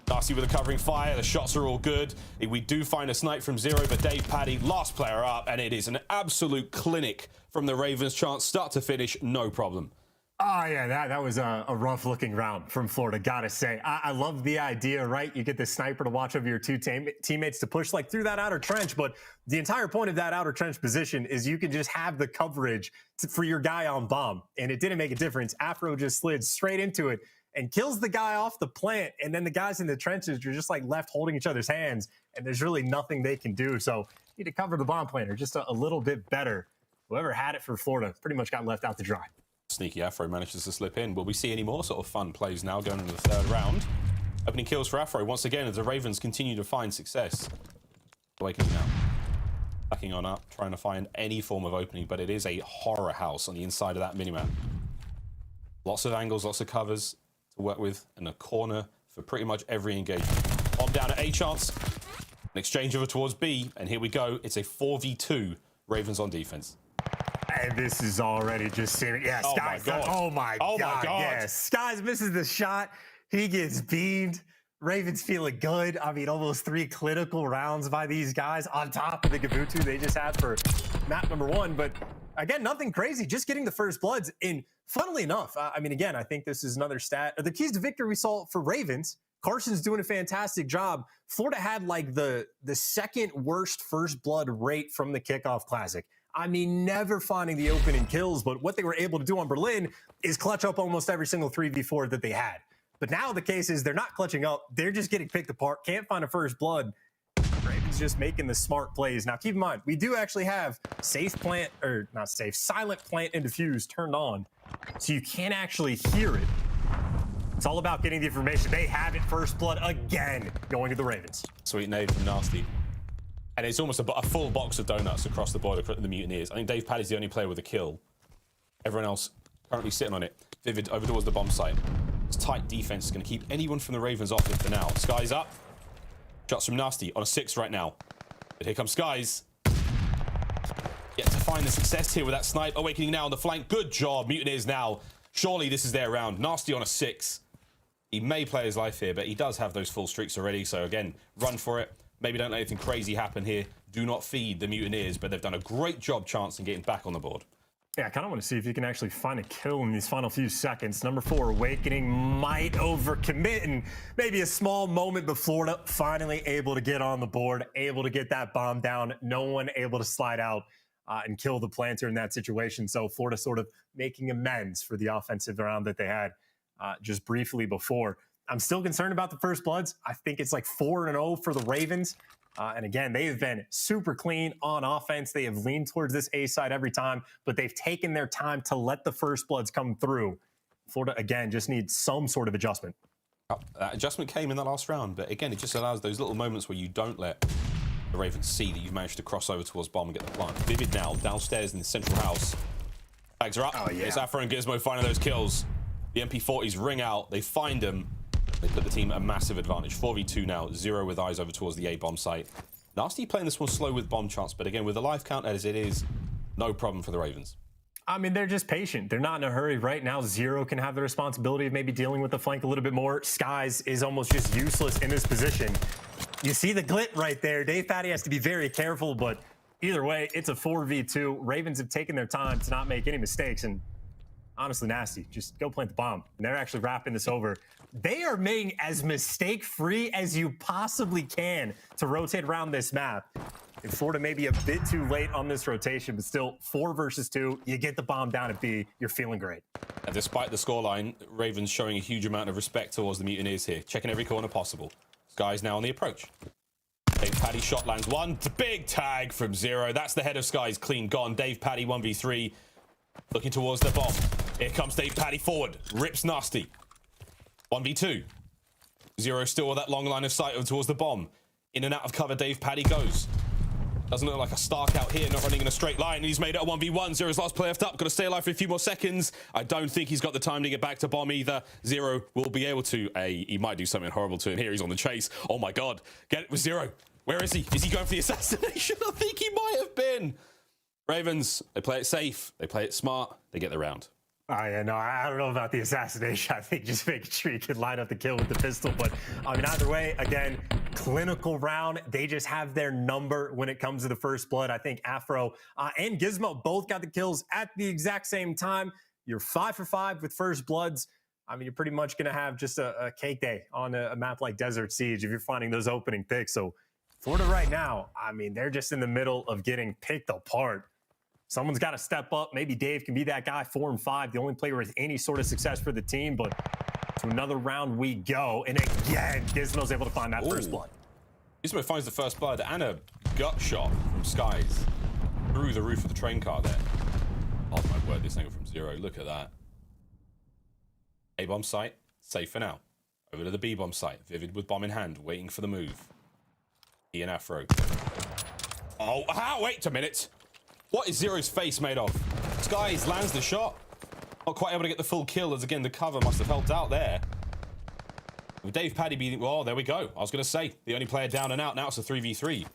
Darcy with a covering fire. The shots are all good. We do find a snipe from Zero, but DavePaddy, last player up, and it is an absolute clinic from the Ravens. Chance start to finish, no problem. Oh, yeah, that was a rough-looking round from Florida, gotta say. I love the idea, right? You get the sniper to watch over your 2 teammates to push like through that outer trench, but the entire point of that outer trench position is you can just have the coverage for your guy on bomb, and it didn't make a difference. Afro just slid straight into it and kills the guy off the plant, and then the guys in the trenches are just like left holding each other's hands, and there's really nothing they can do, so you need to cover the bomb planter just a little bit better. Whoever had it for Florida pretty much got left out to dry. Sneaky Afro manages to slip in. Will we see any more sort of fun plays now going into the 3rd round? Opening kills for Afro once again as the Ravens continue to find success. Awakening now. Backing on up, trying to find any form of opening, but it is a horror house on the inside of that minimap. Lots of angles, lots of covers to work with, and a corner for pretty much every engagement. Bomb down at A chance. An exchange over towards B, and here we go. It's a 4v2 Ravens on defense. And this is already just serious. Yeah, Skies. Oh my God. Yeah, Skies misses the shot. He gets beamed. Ravens feeling good. I mean, almost 3 clinical rounds by these guys on top of the Gabutu they just had for map number 1. But again, nothing crazy. Just getting the first bloods. And funnily enough, I mean, again, I think this is another stat. The keys to victory we saw for Ravens. Carson's doing a fantastic job. Florida had like the 2nd worst first blood rate from the kickoff classic. I mean, never finding the opening kills, but what they were able to do on Berlin is clutch up almost every single 3v4 that they had. But now the case is they're not clutching up. They're just getting picked apart. Can't find a first blood. Ravens Thieves just making the smart plays. Now, keep in mind, we do actually have silent plant and defuse turned on, so you can't actually hear it. It's all about getting the information. They have it, first blood again, going to the Ravens. Sweet nade from Nasty. And it's almost a full box of donuts across the board across the Mutineers. I think DavePaddy's the only player with a kill. Everyone else currently sitting on it. Vivid over towards the bomb site. This tight defense is going to keep anyone from the Ravens off it for now. Sky's up. Shots from Nasty on a 6 right now. But here comes Skies. Yet to find the success here with that snipe. Awakening now on the flank. Good job. Mutineers now. Surely this is their round. Nasty on a 6. He may play his life here, but he does have those full streaks already. So again, run for it. Maybe don't let anything crazy happen here. Do not feed the Mutineers, but they've done a great job chancing getting back on the board. Yeah, I kind of want to see if you can actually find a kill in these final few seconds. Number 4, Awakening might overcommit, and maybe a small moment, but Florida finally able to get on the board, able to get that bomb down. No one able to slide out and kill the planter in that situation. So Florida sort of making amends for the offensive round that they had just briefly before. I'm still concerned about the first bloods. I think it's like 4-0 for the Ravens. And again, they've been super clean on offense. They have leaned towards this A side every time, but they've taken their time to let the first bloods come through. Florida, again, just needs some sort of adjustment. That adjustment came in the last round, but again, it just allows those little moments where you don't let the Ravens see that you've managed to cross over towards bomb and get the plant. Vivid now, downstairs in the central house. Bags are up. Oh, yeah. It's Afro and Gizmo finding those kills. The MP40s ring out. They find them. They put the team at a massive advantage. 4v2 now. 0 with eyes over towards the A bomb site. Nasty playing this one slow with bomb chance, but again, with the life count as it is, no problem for the Ravens. I mean, they're just patient. They're not in a hurry. Right now, 0 can have the responsibility of maybe dealing with the flank a little bit more. Skies is almost just useless in this position. You see the glit right there. DavePaddy has to be very careful, but either way, it's a 4v2. Ravens have taken their time to not make any mistakes, and honestly, Nasty, just go plant the bomb. And they're actually wrapping this over. They are making as mistake-free as you possibly can to rotate around this map. And Florida may be a bit too late on this rotation, but still 4 versus 2. You get the bomb down at B, you're feeling great. And despite the scoreline, Ravens showing a huge amount of respect towards the Mutineers here, checking every corner possible. Sky's now on the approach. DavePaddy shot lands 1. The big tag from 0. That's the head of Sky's clean gone. DavePaddy 1v3, looking towards the bomb. Here comes DavePaddy forward, rips Nasty. 1v2. 0 still with that long line of sight over towards the bomb. In and out of cover, DavePaddy goes. Doesn't look like a Stark out here, not running in a straight line. He's made it a 1v1. 0's last play left up. Got to stay alive for a few more seconds. I don't think he's got the time to get back to bomb either. 0 will be able to. He might do something horrible to him here. He's on the chase. Oh my God. Get it with 0. Where is he? Is he going for the assassination? I think he might have been. Ravens, they play it safe. They play it smart. They get the round. Yeah, no, I don't know about the assassination. I think just making sure you can line up the kill with the pistol. But I mean, either way, again, clinical round. They just have their number when it comes to the first blood. I think Afro and Gizmo both got the kills at the exact same time. You're 5 for 5 with first bloods. I mean, you're pretty much going to have just a cake day on a map like Desert Siege if you're finding those opening picks. So Florida right now, I mean, they're just in the middle of getting picked apart. Someone's got to step up. Maybe Dave can be that guy. 4 and 5, the only player with any sort of success for the team. But to another round we go. And again, Gizmo's able to find that first blood. Gizmo finds the first blood and a gut shot from Skies through the roof of the train car there. Oh my word, this angle from 0. Look at that. A bomb site, safe for now. Over to the B bomb site. Vivid with bomb in hand, waiting for the move. He and Afro. Oh, wait a minute. What is 0's face made of? Skies lands the shot. Not quite able to get the full kill, as again the cover must have helped out there. With DavePaddy being, well, there we go. I was going to say, the only player down and out. Now it's a 3v3.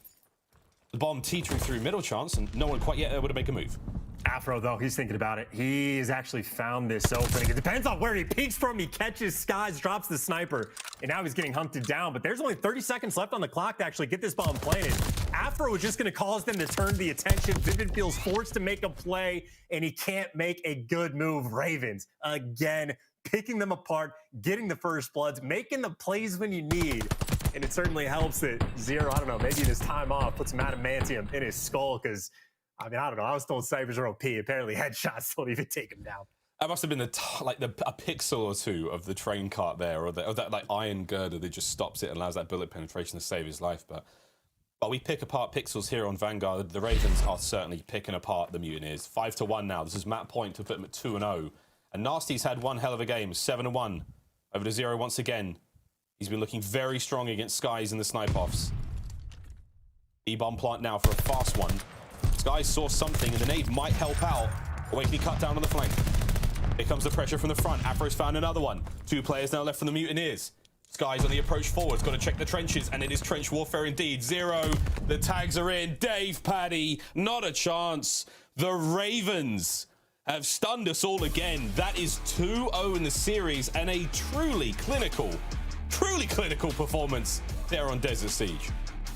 The bomb teetering through middle chance, and no one quite yet able to make a move. Afro, though, he's thinking about it. He's actually found this opening. It depends on where he peeks from. He catches Skies, drops the sniper, and now he's getting hunted down. But there's only 30 seconds left on the clock to actually get this bomb planted. Afro is just going to cause them to turn the attention. Vivid feels forced to make a play, and he can't make a good move. Ravens, again, picking them apart, getting the first bloods, making the plays when you need. And it certainly helps that 0, I don't know, maybe in his time off, put some adamantium in his skull, because I mean, I don't know. I was told Cyphers are OP. Apparently, headshots don't even take him down. That must have been a pixel or 2 of the train cart there, or that like iron girder that just stops it and allows that bullet penetration to save his life. But While we pick apart pixels here on Vanguard, the Ravens are certainly picking apart the Mutineers. 5-1 now. This is Matt Point to put them at 2-0. And Nasty's had one hell of a game, 7-1. Over to 0 once again. He's been looking very strong against Skies in the snipe-offs. B-bomb plant now for a fast one. Skies saw something, and the nade might help out. Awakening cut down on the flank. Here comes the pressure from the front. Afro's found another one. 2 players now left from the Mutineers. Skies on the approach forwards. Got to check the trenches, and it is trench warfare indeed. 0. The tags are in. Dave, Paddy, not a chance. The Ravens have stunned us all again. That is 2-0 in the series, and a truly clinical performance there on Desert Siege.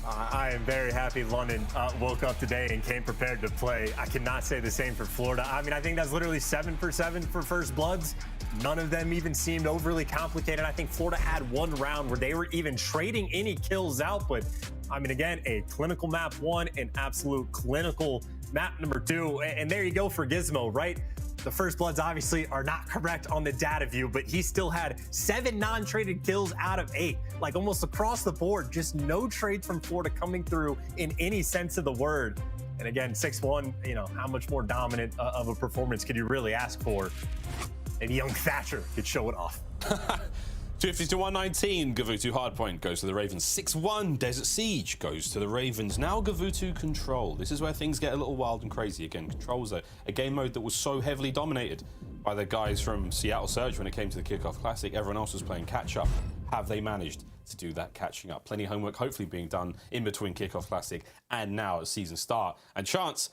I am very happy London woke up today and came prepared to play. I cannot say the same for Florida. I mean, I think that's literally 7 for 7 for First Bloods. None of them even seemed overly complicated. I think Florida had one round where they were even trading any kills out. But, I mean, again, a clinical map 1, an absolute clinical map number 2. And there you go for Gizmo, right? The First Bloods obviously are not correct on the data view, but he still had 7 non-traded kills out of 8, like almost across the board. Just no trades from Florida coming through in any sense of the word. And again, 6-1, you know, how much more dominant of a performance could you really ask for? Maybe young Thatcher could show it off. 250-119, Gavutu hardpoint goes to the Ravens. 6-1, Desert Siege goes to the Ravens. Now Gavutu Control. This is where things get a little wild and crazy again. Control's a game mode that was so heavily dominated by the guys from Seattle Surge when it came to the Kickoff Classic. Everyone else was playing catch-up. Have they managed to do that catching up? Plenty of homework hopefully being done in between Kickoff Classic and now at season start. And chance,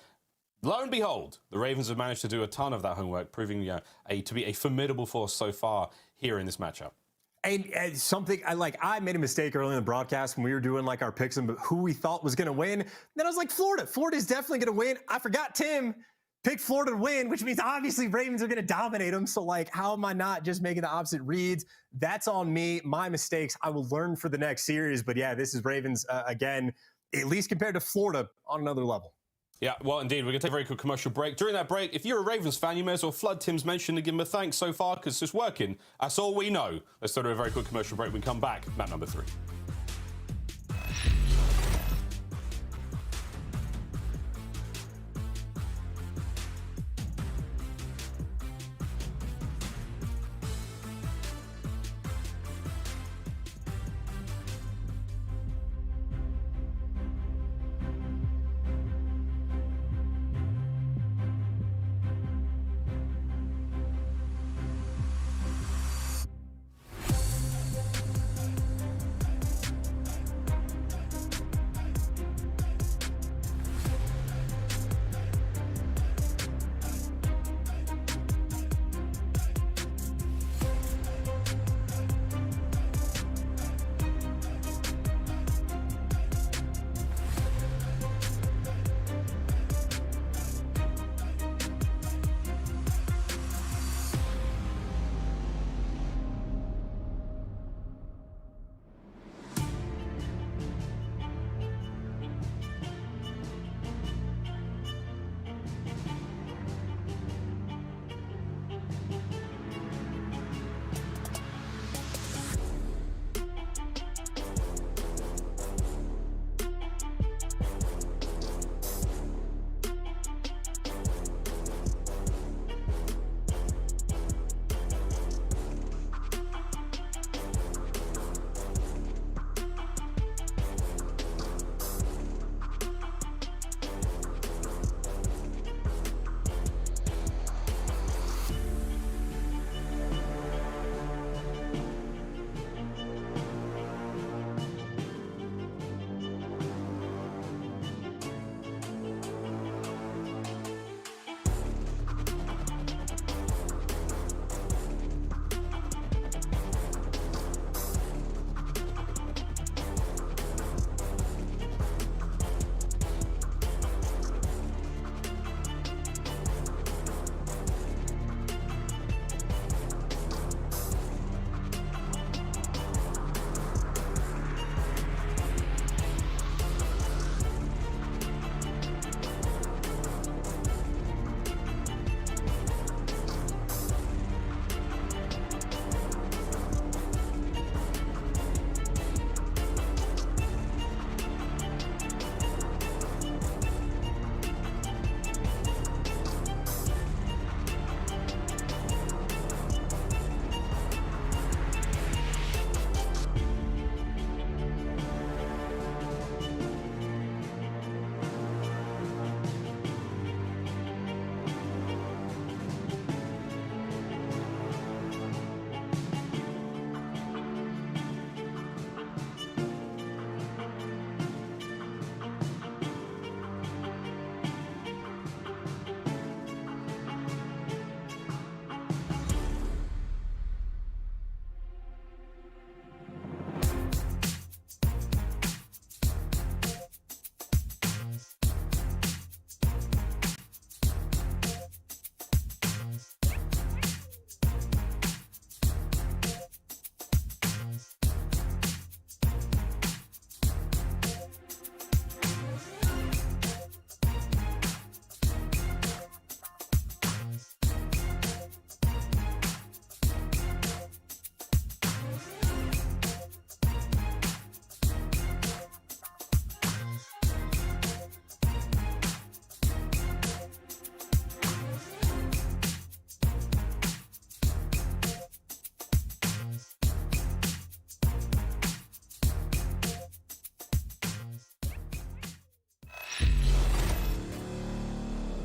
lo and behold, the Ravens have managed to do a ton of that homework, proving to be a formidable force so far here in this matchup. And something I made a mistake early in the broadcast when we were doing like our picks and who we thought was going to win. Then I was like, Florida's definitely going to win. I forgot Tim picked Florida to win, which means obviously Ravens are going to dominate them. So like, how am I not just making the opposite reads? That's on me. My mistakes. I will learn for the next series. But yeah, this is Ravens again, at least compared to Florida, on another level. Yeah, well, indeed. We're going to take a very quick commercial break. During that break, if you're a Ravens fan, you may as well flood Tim's mention and give him a thanks so far because it's working. That's all we know. Let's do a very quick commercial break. When we come back, map number 3.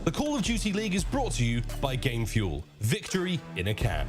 The Call of Duty League is brought to you by Game Fuel. Victory in a can.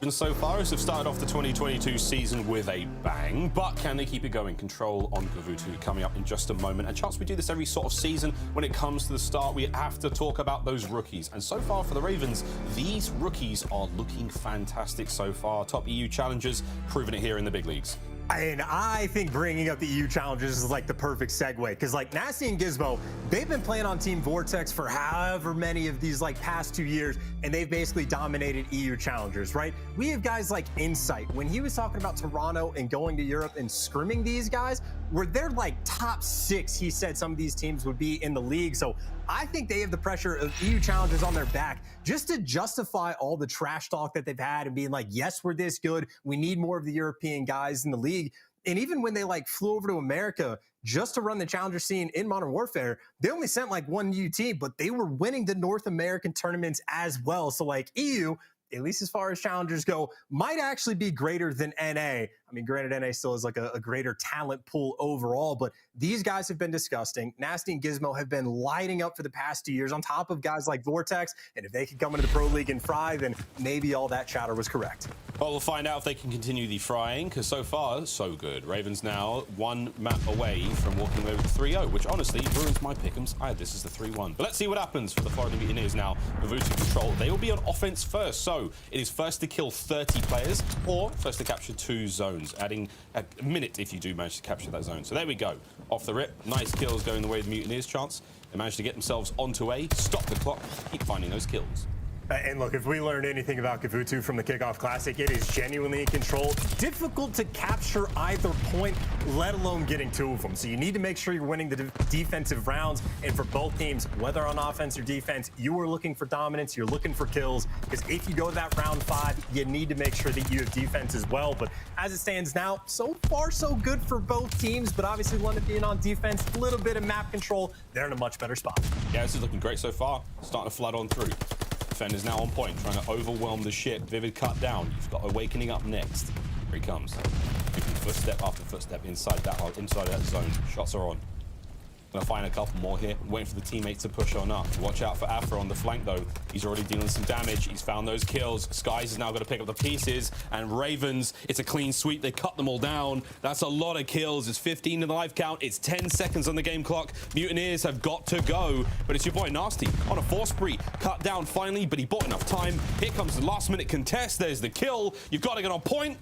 And so far as have started off the 2022 season with a bang, but can they keep it going? Control on Kuavo coming up in just a moment. And chance we do this every sort of season. When it comes to the start, we have to talk about those rookies. And so far for the Ravens, these rookies are looking fantastic so far. Top EU challengers, proving it here in the big leagues. And I think bringing up the EU challenges is like the perfect segue, because like Nasty and Gizmo, they've been playing on Team Vortex for however many of these like past 2 years, and they've basically dominated EU challengers, right? We have guys like Insight. When he was talking about Toronto and going to Europe and scrimming these guys, where they're like top 6, he said some of these teams would be in the league. So I think they have the pressure of EU challengers on their back just to justify all the trash talk that they've had and being like, yes, we're this good. We need more of the European guys in the league. And even when they like flew over to America just to run the challenger scene in Modern Warfare, they only sent like one new team, but they were winning the North American tournaments as well. So like EU, at least as far as challengers go, might actually be greater than NA. I mean, granted, NA still is like a greater talent pool overall, but these guys have been disgusting. Nasty and Gizmo have been lighting up for the past 2 years on top of guys like Vortex. And if they could come into the Pro League and fry, then maybe all that chatter was correct. Well, we'll find out if they can continue the frying, because so far, so good. Ravens now 1 map away from walking away with 3-0, which honestly ruins my pick'ems. I had this as the 3-1. But let's see what happens for the Florida Mutineers now. Kuavo control. They will be on offense first. So it is first to kill 30 players or first to capture 2 zones, adding a minute if you do manage to capture that zone. So there we go. Off the rip. Nice kills going the way of the Mutineers. Chance. They managed to get themselves onto A, stop the clock, keep finding those kills. And look, if we learned anything about Kuavo from the Kickoff Classic, it is genuinely in control. Difficult to capture either point, let alone getting 2 of them. So you need to make sure you're winning the defensive rounds. And for both teams, whether on offense or defense, you are looking for dominance, you're looking for kills. Because if you go to that round 5, you need to make sure that you have defense as well. But as it stands now, so far so good for both teams. But obviously London being on defense, a little bit of map control, they're in a much better spot. Yeah, this is looking great so far. Starting to flood on through. Defender's now on point, trying to overwhelm the ship. Vivid cut down. You've got Awakening up next. Here he comes. Moving footstep after footstep inside that zone. Shots are on. Gonna find a couple more here. Waiting for the teammates to push on up. Watch out for Afro on the flank though. He's already dealing some damage. He's found those kills. Skies is now going to pick up the pieces. And Ravens, it's a clean sweep. They cut them all down. That's a lot of kills. It's 15 in the life count. It's 10 seconds on the game clock. Mutineers have got to go. But it's your boy Nasty on a 4 spree. Cut down finally, but he bought enough time. Here comes the last minute contest. There's the kill. You've got to get on point.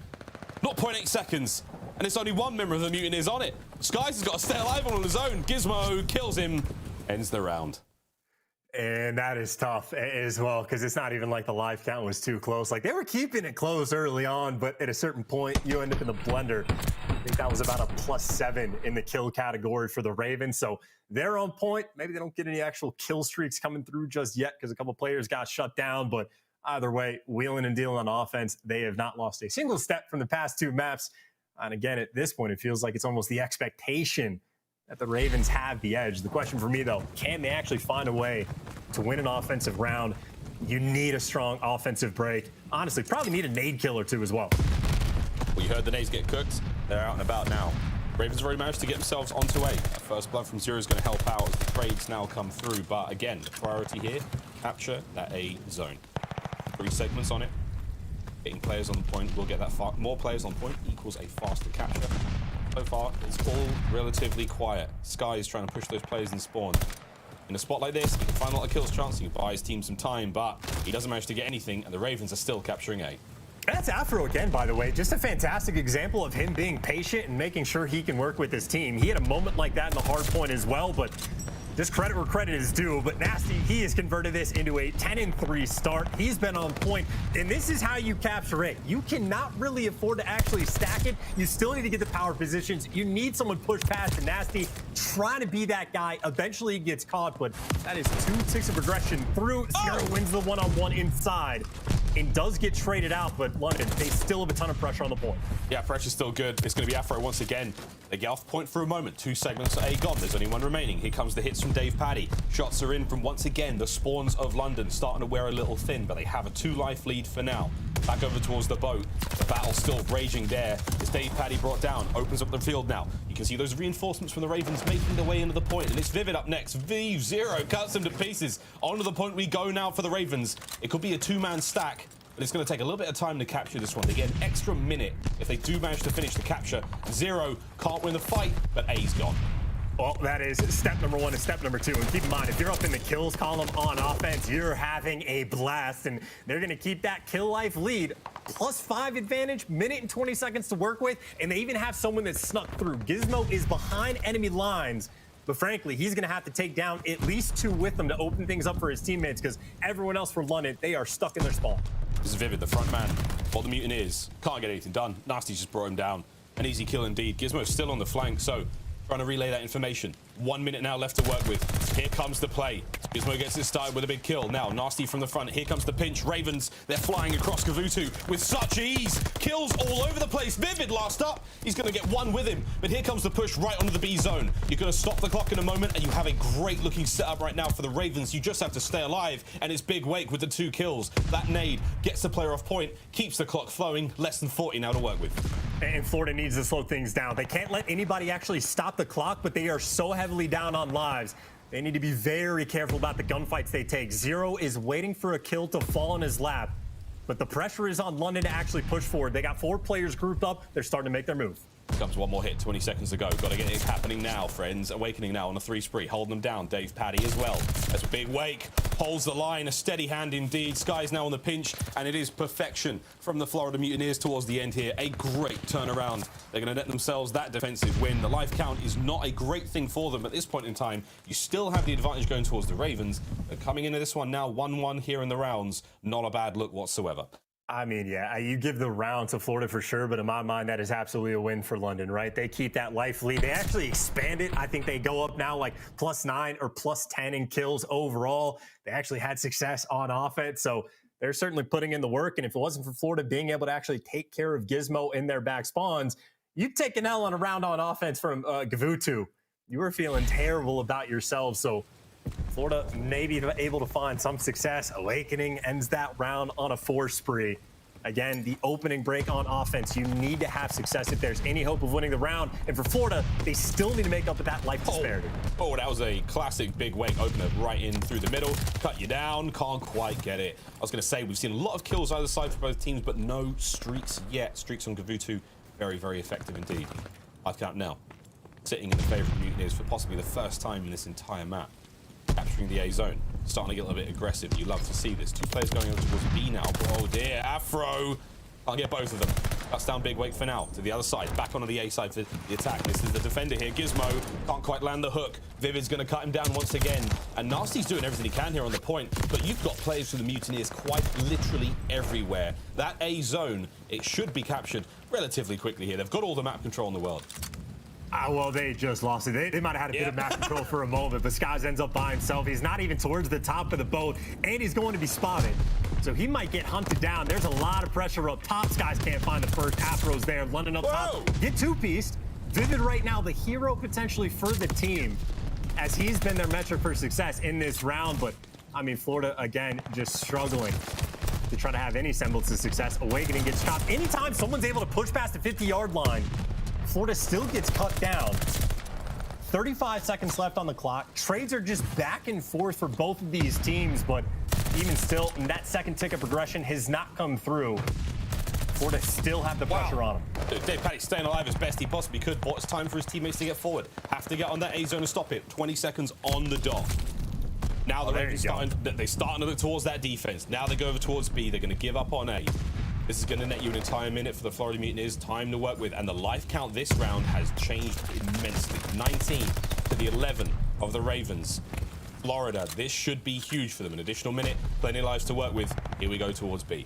0.8 seconds. And it's only 1 member of the Mutineers on it. Skies has got to stay alive on his own. Gizmo kills him, ends the round. And that is tough as well, because it's not even like the life count was too close. Like, they were keeping it close early on, but at a certain point, you end up in the blender. I think that was about a +7 in the kill category for the Ravens. So they're on point. Maybe they don't get any actual kill streaks coming through just yet because a couple players got shut down. But either way, wheeling and dealing on offense, they have not lost a single step from the past 2 maps. And again, at this point, it feels like it's almost the expectation that the Ravens have the edge. The question for me, though, can they actually find a way to win an offensive round? You need a strong offensive break. Honestly, probably need a nade kill or 2 as well. We heard the nades get cooked. They're out and about now. Ravens have already managed to get themselves onto A. That first blood from Zero is going to help out as the trades now come through. But again, the priority here, capture that A zone. 3 segments on it. Getting players on the point will get that far. More players on point equals a faster capture. So far, it's all relatively quiet. Sky is trying to push those players in spawn. In a spot like this, he can find a lot of kills. Chance he can buy his team some time, but he doesn't manage to get anything, and the Ravens are still capturing A. That's Afro again, by the way. Just a fantastic example of him being patient and making sure he can work with his team. He had a moment like that in the hard point as well, but just credit where credit is due. But Nasty, he has converted this into a 10-3 start. He's been on point, and this is how you capture it. You cannot really afford to actually stack it. You still need to get the power positions. You need someone push past the Nasty, trying to be that guy. Eventually he gets caught, but that is 2 ticks of regression through. Zero wins the one-on-one inside and does get traded out, but London, they still have a ton of pressure on the point. Yeah, pressure's still good. It's going to be Afro once again. They get off point for a moment. 2 segments are A gone. There's only 1 remaining. Here comes the hits from DavePaddy. Shots are in from, once again, the spawns of London, starting to wear a little thin, but they have a 2-life lead for now. Back over towards the boat. The battle's still raging there. As DavePaddy brought down, opens up the field now. You can see those reinforcements from the Ravens making their way into the point, and it's Vivid up next. V0 cuts them to pieces. Onto the point we go now for the Ravens. It could be a 2-man stack, but it's going to take a little bit of time to capture this one. They get an extra minute if they do manage to finish the capture. 0 can't win the fight, but A's gone. Well, that is step number 1 and step number 2. And keep in mind, if you're up in the kills column on offense, you're having a blast. And they're going to keep that kill life lead. +5 advantage, minute and 20 seconds to work with. And they even have someone that's snuck through. Gizmo is behind enemy lines. But frankly, he's going to have to take down at least 2 with them to open things up for his teammates, because everyone else from London, they are stuck in their spawn. This is Vivid, the front man. What the Mutineers can't get anything done. Nasty just brought him down. An easy kill indeed. Gizmo's still on the flank, so trying to relay that information. 1 minute now left to work with. Here comes the play. Gizmo gets it started with a big kill. Now, Nasty from the front. Here comes the pinch. Ravens, they're flying across Kuavo with such ease. Kills all over the place. Vivid last up. He's going to get 1 with him. But here comes the push right onto the B zone. You're going to stop the clock in a moment, and you have a great looking setup right now for the Ravens. You just have to stay alive, and it's Big Wake with the 2 kills. That nade gets the player off point, keeps the clock flowing. Less than 40 now to work with. And Florida needs to slow things down. They can't let anybody actually stop the clock, but they are so heavily down on lives. They need to be very careful about the gunfights they take. 0 is waiting for a kill to fall in his lap, but the pressure is on London to actually push forward. They got 4 players grouped up. They're starting to make their move. Comes 1 more hit, 20 seconds to go. Got to get it happening now, friends. Awakening now on a 3 spree, holding them down. DavePaddy as well. That's a Big Wake. Holds the line, a steady hand indeed. Sky's now on the pinch, and it is perfection from the Florida Mutineers towards the end here. A great turnaround. They're going to net themselves that defensive win. The life count is not a great thing for them at this point in time. You still have the advantage going towards the Ravens, but coming into this one now, 1-1 here in the rounds. Not a bad look whatsoever. I mean, yeah, you give the round to Florida for sure, but in my mind, that is absolutely a win for London, right? They keep that life lead. They actually expand it. I think they go up now like +9 or +10 in kills overall. They actually had success on offense, so they're certainly putting in the work. And if it wasn't for Florida being able to actually take care of Gizmo in their back spawns, you'd take an L on a round on offense from Kuavo. You were feeling terrible about yourselves, so Florida may be able to find some success. Awakening ends that round on a 4 spree. Again, the opening break on offense. You need to have success if there's any hope of winning the round. And for Florida, they still need to make up for that life disparity. Oh, that was a classic Big Wake opener right in through the middle. Cut you down, can't quite get it. I was going to say, we've seen a lot of kills either side for both teams, but no streaks yet. Streaks on Kuavo, very, very effective indeed. Life count now sitting in the favor of the Mutineers for possibly the first time in this entire map. Capturing the A zone, starting to get a little bit aggressive. You love to see this. 2 players going over towards B now. Oh dear, Afro. Can't get both of them. Cuts down Big Wake for now. To the other side, back onto the A side for the attack. This is the defender here. Gizmo can't quite land the hook. Vivid's going to cut him down once again. And Nasty's doing everything he can here on the point. But you've got players for the Mutineers quite literally everywhere. That A zone, it should be captured relatively quickly here. They've got all the map control in the world. Well, they just lost it. They might have had a bit of map control for a moment, but Skies ends up by himself. He's not even towards the top of the boat, and he's going to be spotted. So he might get hunted down. There's a lot of pressure up top. Skies can't find the first. Afro's there. London up top. Get 2-pieced. Vivid right now, the hero potentially for the team, as he's been their metric for success in this round. But, I mean, Florida, again, just struggling to try to have any semblance of success. Awakening gets chopped. Anytime someone's able to push past the 50-yard line, Florida still gets cut down. 35 seconds left on the clock. Trades are just back and forth for both of these teams, but even still, that second tick of progression has not come through. Florida still have the pressure on him. DavePaddy staying alive as best he possibly could, but it's time for his teammates to get forward. Have to get on that A zone and stop it. 20 seconds on the dot. Now they're starting to look towards that defense. Now they go over towards B. They're going to give up on A. This is going to net you an entire minute for the Florida Mutineers. Time to work with. And the life count this round has changed immensely. 19 to the 11 of the Ravens. Florida, this should be huge for them. An additional minute, plenty of lives to work with. Here we go towards B.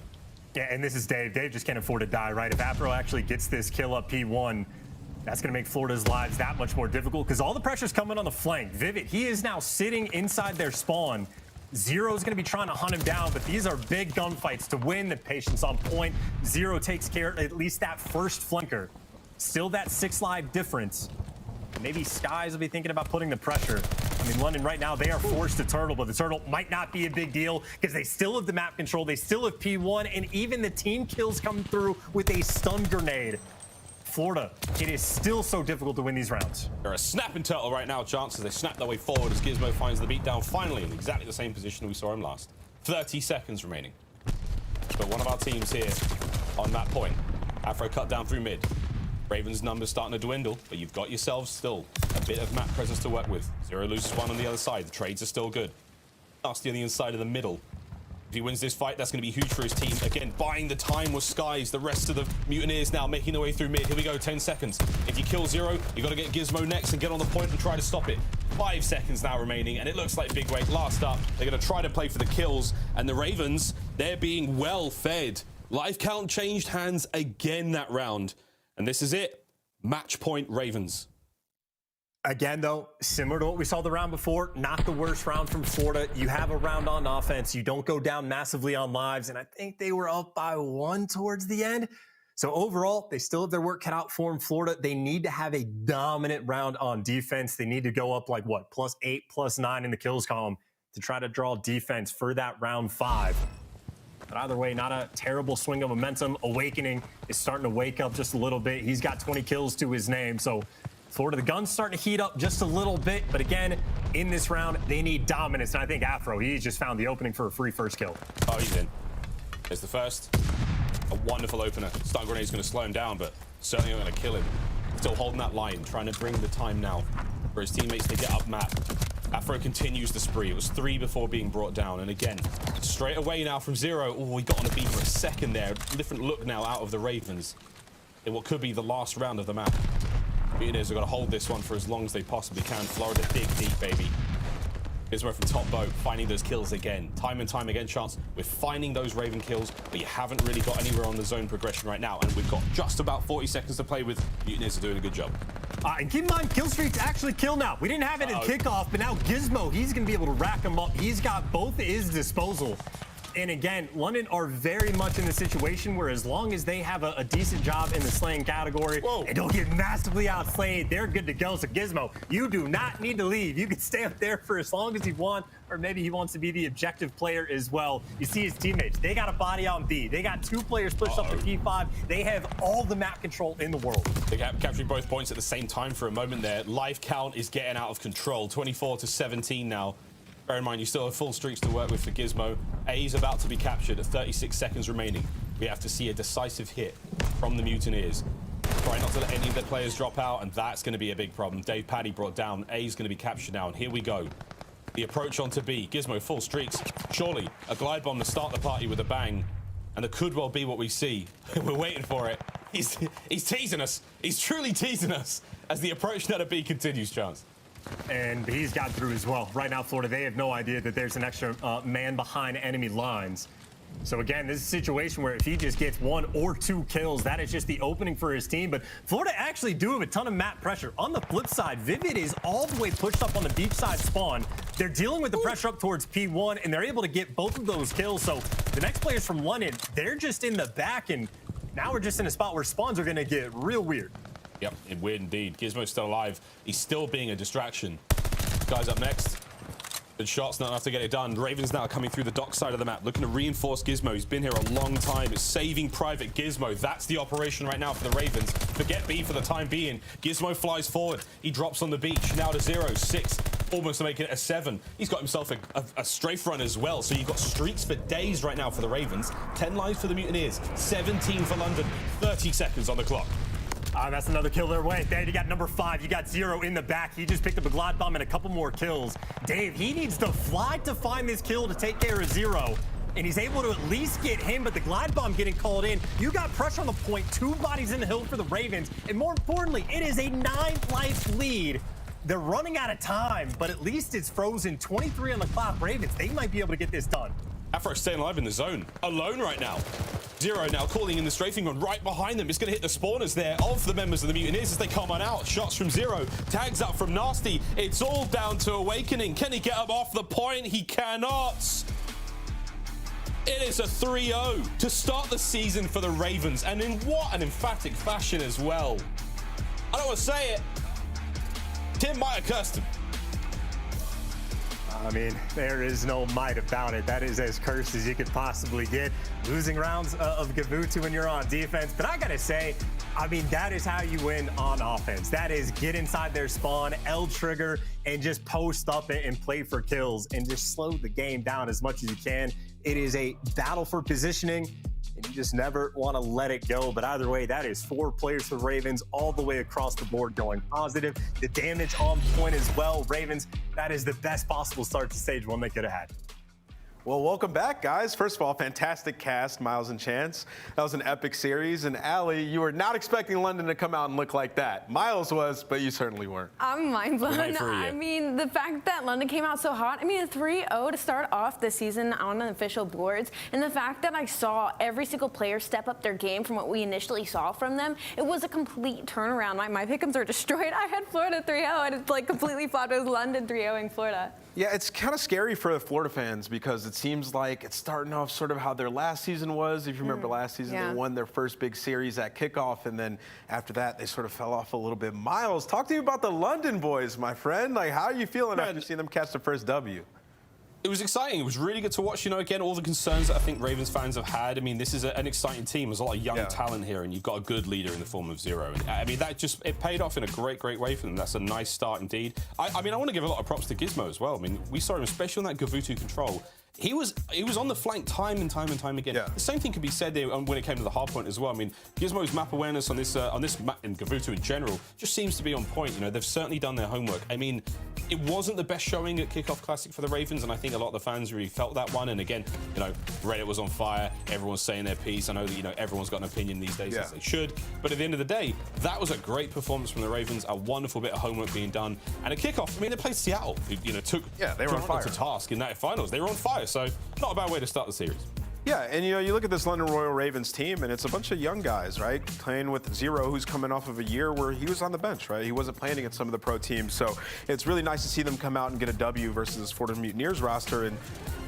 Yeah, and this is Dave. Dave just can't afford to die, right? If Afro actually gets this kill up P1, that's going to make Florida's lives that much more difficult because all the pressure's coming on the flank. Vivid, he is now sitting inside their spawn. Zero's going to be trying to hunt him down, but these are big gunfights to win. The patience on point. 0 takes care of at least that first flanker. Still that 6 live difference. Maybe Skies will be thinking about putting the pressure. I mean, London right now, they are forced to turtle, but the turtle might not be a big deal because they still have the map control. They still have P1, and even the team kills come through with a stun grenade. Florida, it is still so difficult to win these rounds. They're a snapping turtle right now, chances. They snap their way forward as gizMo finds the beatdown finally in exactly the same position we saw him last. 30 seconds remaining. But one of our teams here on that point. Afro cut down through mid. Ravens' numbers starting to dwindle, but you've got yourselves still a bit of map presence to work with. Zero loses one on the other side. The trades are still good. Nasty on the inside of the middle. If he wins this fight, that's going to be huge for his team. Again, buying the time with Skies. The rest of the Mutineers now making their way through mid. Here we go, 10 seconds. If you kill Zero, you got to get gizMo next and get on the point and try to stop it. 5 seconds now remaining, and it looks like Big Wait last up. They're going to try to play for the kills, and the Ravens, they're being well fed. Life count changed hands again that round, and this is it. Match point Ravens. Again, though, similar to what we saw the round before, not the worst round from Florida. You have a round on offense. You don't go down massively on lives, and I think they were up by 1 towards the end. So overall, they still have their work cut out for them. Florida, they need to have a dominant round on defense. They need to go up like, what, +8, +9 in the kills column to try to draw defense for that round 5. But either way, not a terrible swing of momentum. Awakening is starting to wake up just a little bit. He's got 20 kills to his name, so Florida, the gun's starting to heat up just a little bit, but again, in this round, they need dominance, and I think Afro, he just found the opening for a free first kill. Oh, he's in. There's the first. A wonderful opener. Stun grenade's going to slow him down, but certainly not going to kill him. Still holding that line, trying to bring the time now for his teammates to get up map. Afro continues the spree. It was 3 before being brought down, and again, straight away now from Zero. Oh, he got on a beat for a second there. Different look now out of the Ravens in what could be the last round of the map. Mutineers have got to hold this one for as long as they possibly can. Florida dig deep, baby. gizMo from top boat, finding those kills again. Time and time again, chance. We're finding those Raven kills, but you haven't really got anywhere on the zone progression right now, and we've got just about 40 seconds to play with. Mutineers are doing a good job. And keep in mind, kill streaks actually kill now. We didn't have it in kickoff, but now gizMo, he's going to be able to rack them up. He's got both at his disposal. And again, London are very much in the situation where as long as they have a decent job in the slaying category and don't get massively outslayed, they're good to go. So gizMo, you do not need to leave. You can stay up there for as long as you want, or maybe he wants to be the objective player as well. You see his teammates, they got a body out in B. They got 2 players pushed up to P5. They have all the map control in the world. They capturing both points at the same time for a moment there. Life count is getting out of control. 24-17 now. Bear in mind, you still have full streaks to work with for gizMo. A's about to be captured at 36 seconds remaining. We have to see a decisive hit from the Mutineers. Try not to let any of their players drop out, and that's going to be a big problem. Dave Paddy brought down. A's going to be captured now, and here we go. The approach onto B. gizMo, full streaks. Surely, a glide bomb to start the party with a bang. And it could well be what we see. We're waiting for it. He's teasing us. He's truly teasing us as the approach to B continues, Chance. And he's got through as well. Right now, Florida, they have no idea that there's an extra man behind enemy lines. So again, this is a situation where if he just gets 1 or 2 kills, that is just the opening for his team. But Florida actually do have a ton of map pressure. On the flip side, Vivid is all the way pushed up on the beach side spawn. They're dealing with the pressure up towards P1, and they're able to get both of those kills. So the next players from London, they're just in the back, and now we're just in a spot where spawns are going to get real weird. Yep, weird indeed. gizMo's still alive. He's still being a distraction. Guy's up next. Good shots, not enough to get it done. Ravens now coming through the dock side of the map, looking to reinforce gizMo. He's been here a long time. It's saving Private gizMo. That's the operation right now for the Ravens. Forget B for the time being. gizMo flies forward. He drops on the beach. Now to 0, 6, almost to make it a 7. He's got himself a strafe run as well. So you've got streaks for days right now for the Ravens. 10 lives for the Mutineers. 17 for London. 30 seconds on the clock. That's another kill their way. There you got number 5. You got 0 in the back. He just picked up a glide bomb and a couple more kills. Dave, he needs to fly to find this kill to take care of 0. And he's able to at least get him, but the glide bomb getting called in. You got pressure on the point. 2 bodies in the hill for the Ravens. And more importantly, it is a 9-life lead. They're running out of time, but at least it's frozen. 23 on the clock. Ravens, they might be able to get this done. Afro staying alive in the zone. Alone right now. 0 now calling in the strafing run right behind them. It's going to hit the spawners there of the members of the Mutineers as they come on out. Shots from 0. Tags up from Nasty. It's all down to Awakening. Can he get up off the point? He cannot. It is a 3-0 to start the season for the Ravens. And in what an emphatic fashion as well. I don't want to say it, Tim Meyer custom. I mean, there is no might about it. That is as cursed as you could possibly get. Losing rounds of GVOOTU when you're on defense. But I gotta say, I mean, that is how you win on offense. That is get inside their spawn, L trigger, and just post up and play for kills and just slow the game down as much as you can. It is a battle for positioning, and you just never want to let it go. But either way, that is 4 players for Ravens all the way across the board going positive. The damage on point as well. Ravens, that is the best possible start to stage 1 they could have had. Well, welcome back, guys. First of all, fantastic cast, Miles and Chance. That was an epic series. And aLLeY, you were not expecting London to come out and look like that. Miles was, but you certainly weren't. I'm mind blown. I mean, the fact that London came out so hot. I mean, a 3-0 to start off the season on the official boards. And the fact that I saw every single player step up their game from what we initially saw from them, it was a complete turnaround. My pick'ems are destroyed. I had Florida 3-0, and it's like completely flopped. It was London 3-0ing Florida. Yeah, it's kind of scary for the Florida fans because it seems like it's starting off sort of how their last season was. If you remember last season, they won their first big series at kickoff, and then after that, they sort of fell off a little bit. Miles, talk to me about the London boys, my friend. Like, how are you feeling after seeing them catch the first W? It was exciting. It was really good to watch. You know, again, all the concerns that I think Ravens fans have had. I mean, this is an exciting team. There's a lot of young talent here, and you've got a good leader in the form of Zero. And I mean, that just, it paid off in a great, great way for them. That's a nice start indeed. I mean, I want to give a lot of props to Gizmo as well. I mean, we saw him, especially on that GVOOTU control. He was on the flank time and time and time again. The same thing can be said there when it came to the hard point as well. I mean, Gizmo's map awareness on this map in GVOOTU in general just seems to be on point. You know, they've certainly done their homework. I mean, it wasn't the best showing at Kickoff Classic for the Ravens, and I think a lot of the fans really felt that one. And again, you know, Reddit was on fire. Everyone's saying their piece. I know that, you know, everyone's got an opinion these days, as they should. But at the end of the day, that was a great performance from the Ravens. A wonderful bit of homework being done. And a kickoff. I mean, they played Seattle, who, you know, took they were on fire to task in that finals. They were on fire, so not a bad way to start the series. Yeah, and you know, you look at this London Royal Ravens team, and it's a bunch of young guys, right? Playing with Zero, who's coming off of a year where he was on the bench, right? He wasn't playing against some of the pro teams, so it's really nice to see them come out and get a W versus this Florida Mutineers roster, and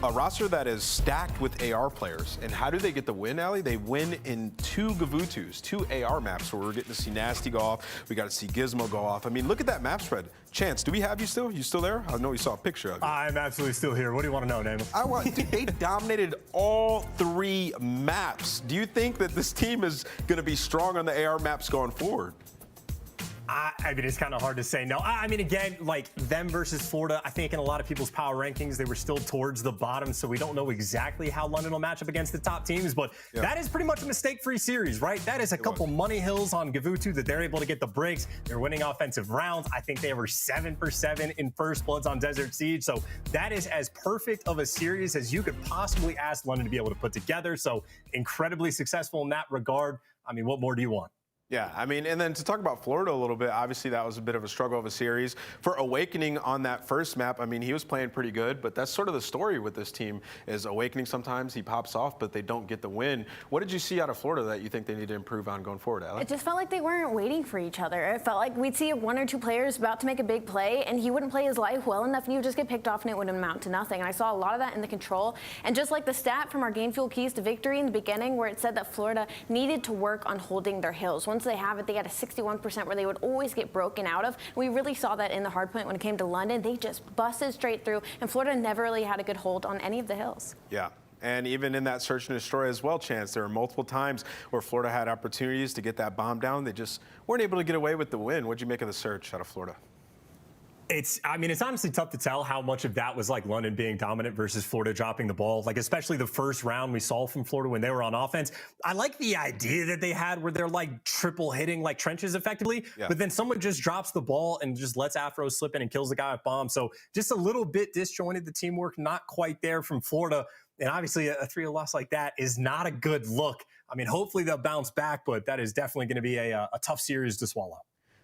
a roster that is stacked with AR players. And how do they get the win, aLLeY? They win in 2 GVOOTUs, 2 AR maps, where we're getting to see Nasty go off. We got to see Gizmo go off. I mean, look at that map spread. Chance, do we have you still? You still there? I know we saw a picture of you. I'm absolutely still here. What do you want to know, Nemo? Dude, they dominated all 3 maps. Do you think that this team is going to be strong on the AR maps going forward? I mean, it's kind of hard to say no. I mean, again, like them versus Florida, I think in a lot of people's power rankings, they were still towards the bottom, so we don't know exactly how London will match up against the top teams, but that is pretty much a mistake-free series, right? That is a couple money hills on GVOOTU that they're able to get the breaks. They're winning offensive rounds. I think they were 7 for 7 in first bloods on Desert Siege, so that is as perfect of a series as you could possibly ask London to be able to put together, so incredibly successful in that regard. I mean, what more do you want? Yeah, I mean, and then to talk about Florida a little bit, obviously that was a bit of a struggle of a series. For Awakening on that first map, I mean, he was playing pretty good, but that's sort of the story with this team is Awakening sometimes he pops off, but they don't get the win. What did you see out of Florida that you think they need to improve on going forward, aLLeY? It just felt like they weren't waiting for each other. It felt like we'd see 1 or 2 players about to make a big play, and he wouldn't play his life well enough, and he would just get picked off, and it would amount to nothing. And I saw a lot of that in the control. And just like the stat from our Game Fuel Keys to Victory in the beginning, where it said that Florida needed to work on holding their hills. Once they have it, they had a 61% where they would always get broken out of. We really saw that in the hardpoint when it came to London. They just busted straight through, and Florida never really had a good hold on any of the hills. Yeah. And even in that search and destroy as well, Chance, there were multiple times where Florida had opportunities to get that bomb down. They just weren't able to get away with the win. What'd you make of the search out of Florida? I mean, it's honestly tough to tell how much of that was like London being dominant versus Florida dropping the ball. Like, especially the first round we saw from Florida when they were on offense. I like the idea that they had where they're like triple hitting like trenches effectively, but then someone just drops the ball and just lets Afro slip in and kills the guy with bomb. So just a little bit disjointed, the teamwork, not quite there from Florida. And obviously a 3-0 loss like that is not a good look. I mean, hopefully they'll bounce back, but that is definitely going to be a tough series to swallow.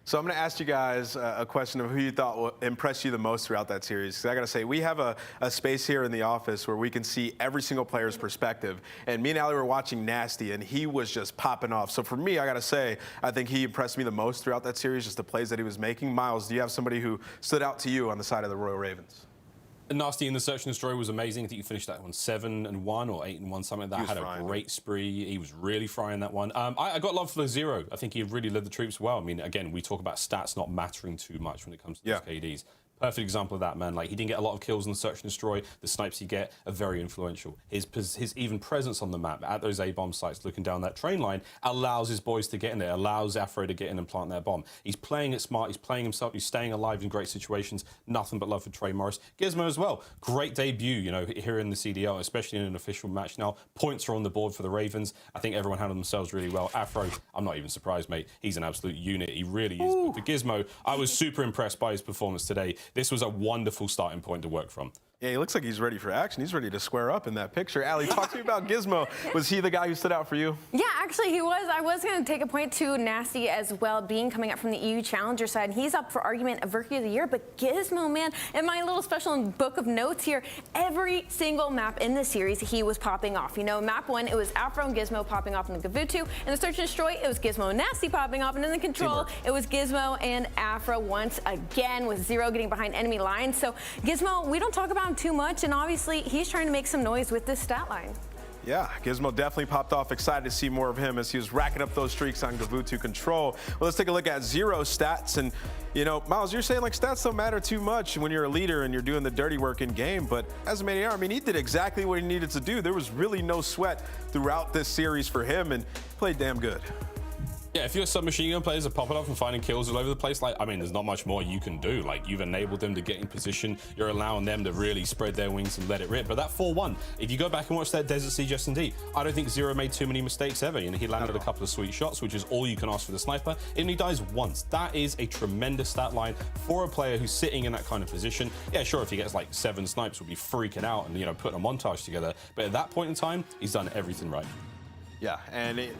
So I'm going to ask you guys a question of who you thought will impress you the most throughout that series. Because I got to say, we have a space here in the office where we can see every single player's perspective. And me and aLLeY were watching Nasty, and he was just popping off. So for me, I got to say, I think he impressed me the most throughout that series, just the plays that he was making. Miles, do you have somebody who stood out to you on the side of the Royal Ravens? Nasty in the Search and Destroy was amazing. I think you finished that one 7-1 or 8-1, something like that. Had a great spree. He was really frying that one. I got love for Zero. I think he really led the troops well. I mean, again, we talk about stats not mattering too much when it comes to these KDs. Perfect example of that, man. Like, he didn't get a lot of kills in the Search and Destroy. The snipes he get are very influential. His even presence on the map at those A-bomb sites, looking down that train line, allows his boys to get in there, allows Afro to get in and plant their bomb. He's playing it smart. He's playing himself. He's staying alive in great situations. Nothing but love for Trey Morris. Gizmo as well. Great debut, you know, here in the CDL, especially in an official match now. Points are on the board for the Ravens. I think everyone handled themselves really well. Afro, I'm not even surprised, mate. He's an absolute unit. He really is. But for Gizmo, I was super impressed by his performance today. This was a wonderful starting point to work from. Yeah, he looks like he's ready for action. He's ready to square up in that picture. aLLeY, talk to me about Gizmo. Was he the guy who stood out for you? Yeah, actually he was. I was going to take a point to Nasty as well, being coming up from the EU Challenger side. He's up for argument of Rookie of the Year, but Gizmo, man, in my little special book of notes here, every single map in the series he was popping off. You know, map 1, it was Afro and Gizmo popping off in the Gavutu. In the Search and Destroy, it was Gizmo and Nasty popping off. And in the Control, it was Gizmo and Afro once again, with Zero getting behind enemy lines. So Gizmo, we don't talk about him too much, and obviously he's trying to make some noise with this stat line. Yeah, Gizmo definitely popped off. Excited to see more of him as he was racking up those streaks on Gavutu Control. Well, let's take a look at Zero stats. And, you know, Miles, you're saying, like, stats don't matter too much when you're a leader and you're doing the dirty work in game. But as a Maniac, I mean, he did exactly what he needed to do. There was really no sweat throughout this series for him, and played damn good. Yeah, if your submachine gun players are popping off and finding kills all over the place, like, I mean, there's not much more you can do. Like, you've enabled them to get in position. You're allowing them to really spread their wings and let it rip. But that 4-1, if you go back and watch that Desert Siege S&D, I don't think Zero made too many mistakes ever. You know, he landed a couple of sweet shots, which is all you can ask for the sniper, and he dies once. That is a tremendous stat line for a player who's sitting in that kind of position. Yeah, sure, if he gets like 7 snipes, we'll be freaking out and, you know, putting a montage together. But at that point in time, he's done everything right. Yeah, and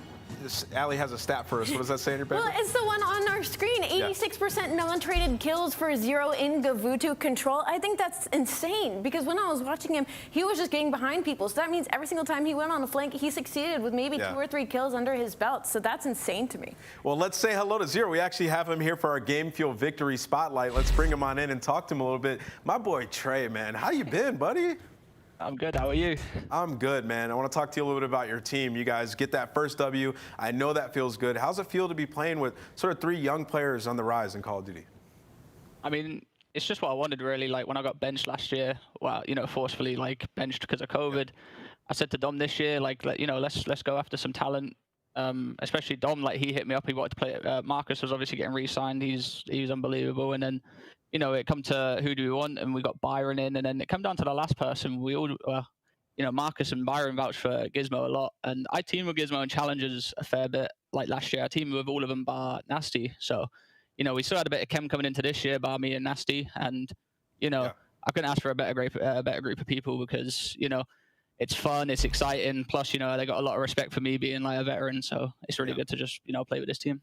aLLeY has a stat for us. What does that say in your paper? Well, it's the one on our screen. 86% non-traded kills for Zero in Gavutu Control. I think that's insane, because when I was watching him, he was just getting behind people. So that means every single time he went on a flank, he succeeded with maybe 2 or 3 kills under his belt. So that's insane to me. Well, let's say hello to Zero. We actually have him here for our Game Fuel Victory Spotlight. Let's bring him on in and talk to him a little bit. My boy Trey, man, how you been, buddy? I'm good. How are you? I'm good, man. I want to talk to you a little bit about your team. You guys get that first W. I know that feels good. How's it feel to be playing with sort of 3 young players on the rise in Call of Duty? I mean, it's just what I wanted, really. Like, when I got benched last year, well, you know, forcefully, like, benched because of COVID, I said to Dom this year, like, you know, let's go after some talent. Especially Dom, like, he hit me up. He wanted to play. Marcus was obviously getting re-signed. He's unbelievable. And then, you know, it come to who do we want, and we got Byron in, and then it come down to the last person. We all, you know, Marcus and Byron vouched for Gizmo a lot, and I teamed with Gizmo in challenges a fair bit. Like last year, I teamed with all of them bar Nasty. So, you know, we still had a bit of chem coming into this year, bar me and Nasty, and you know, I couldn't ask for a better group of people, because you know, it's fun, it's exciting. Plus, you know, they got a lot of respect for me being like a veteran, so it's really good to just, you know, play with this team.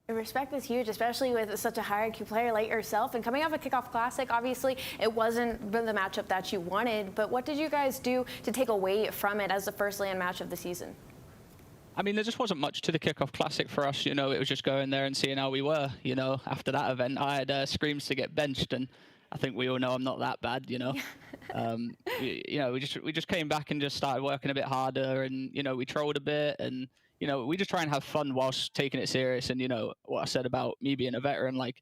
The respect is huge, especially with such a high IQ player like yourself. And coming off a Kickoff Classic, obviously, it wasn't the matchup that you wanted. But what did you guys do to take away from it as the first LAN match of the season? I mean, there just wasn't much to the Kickoff Classic for us. You know, it was just going there and seeing how we were. You know, after that event, I had screams to get benched, and I think we all know I'm not that bad. You know, you know, we just came back and just started working a bit harder, and you know, we trolled a bit, and you know, we just try and have fun whilst taking it serious. And, you know, what I said about me being a veteran, like,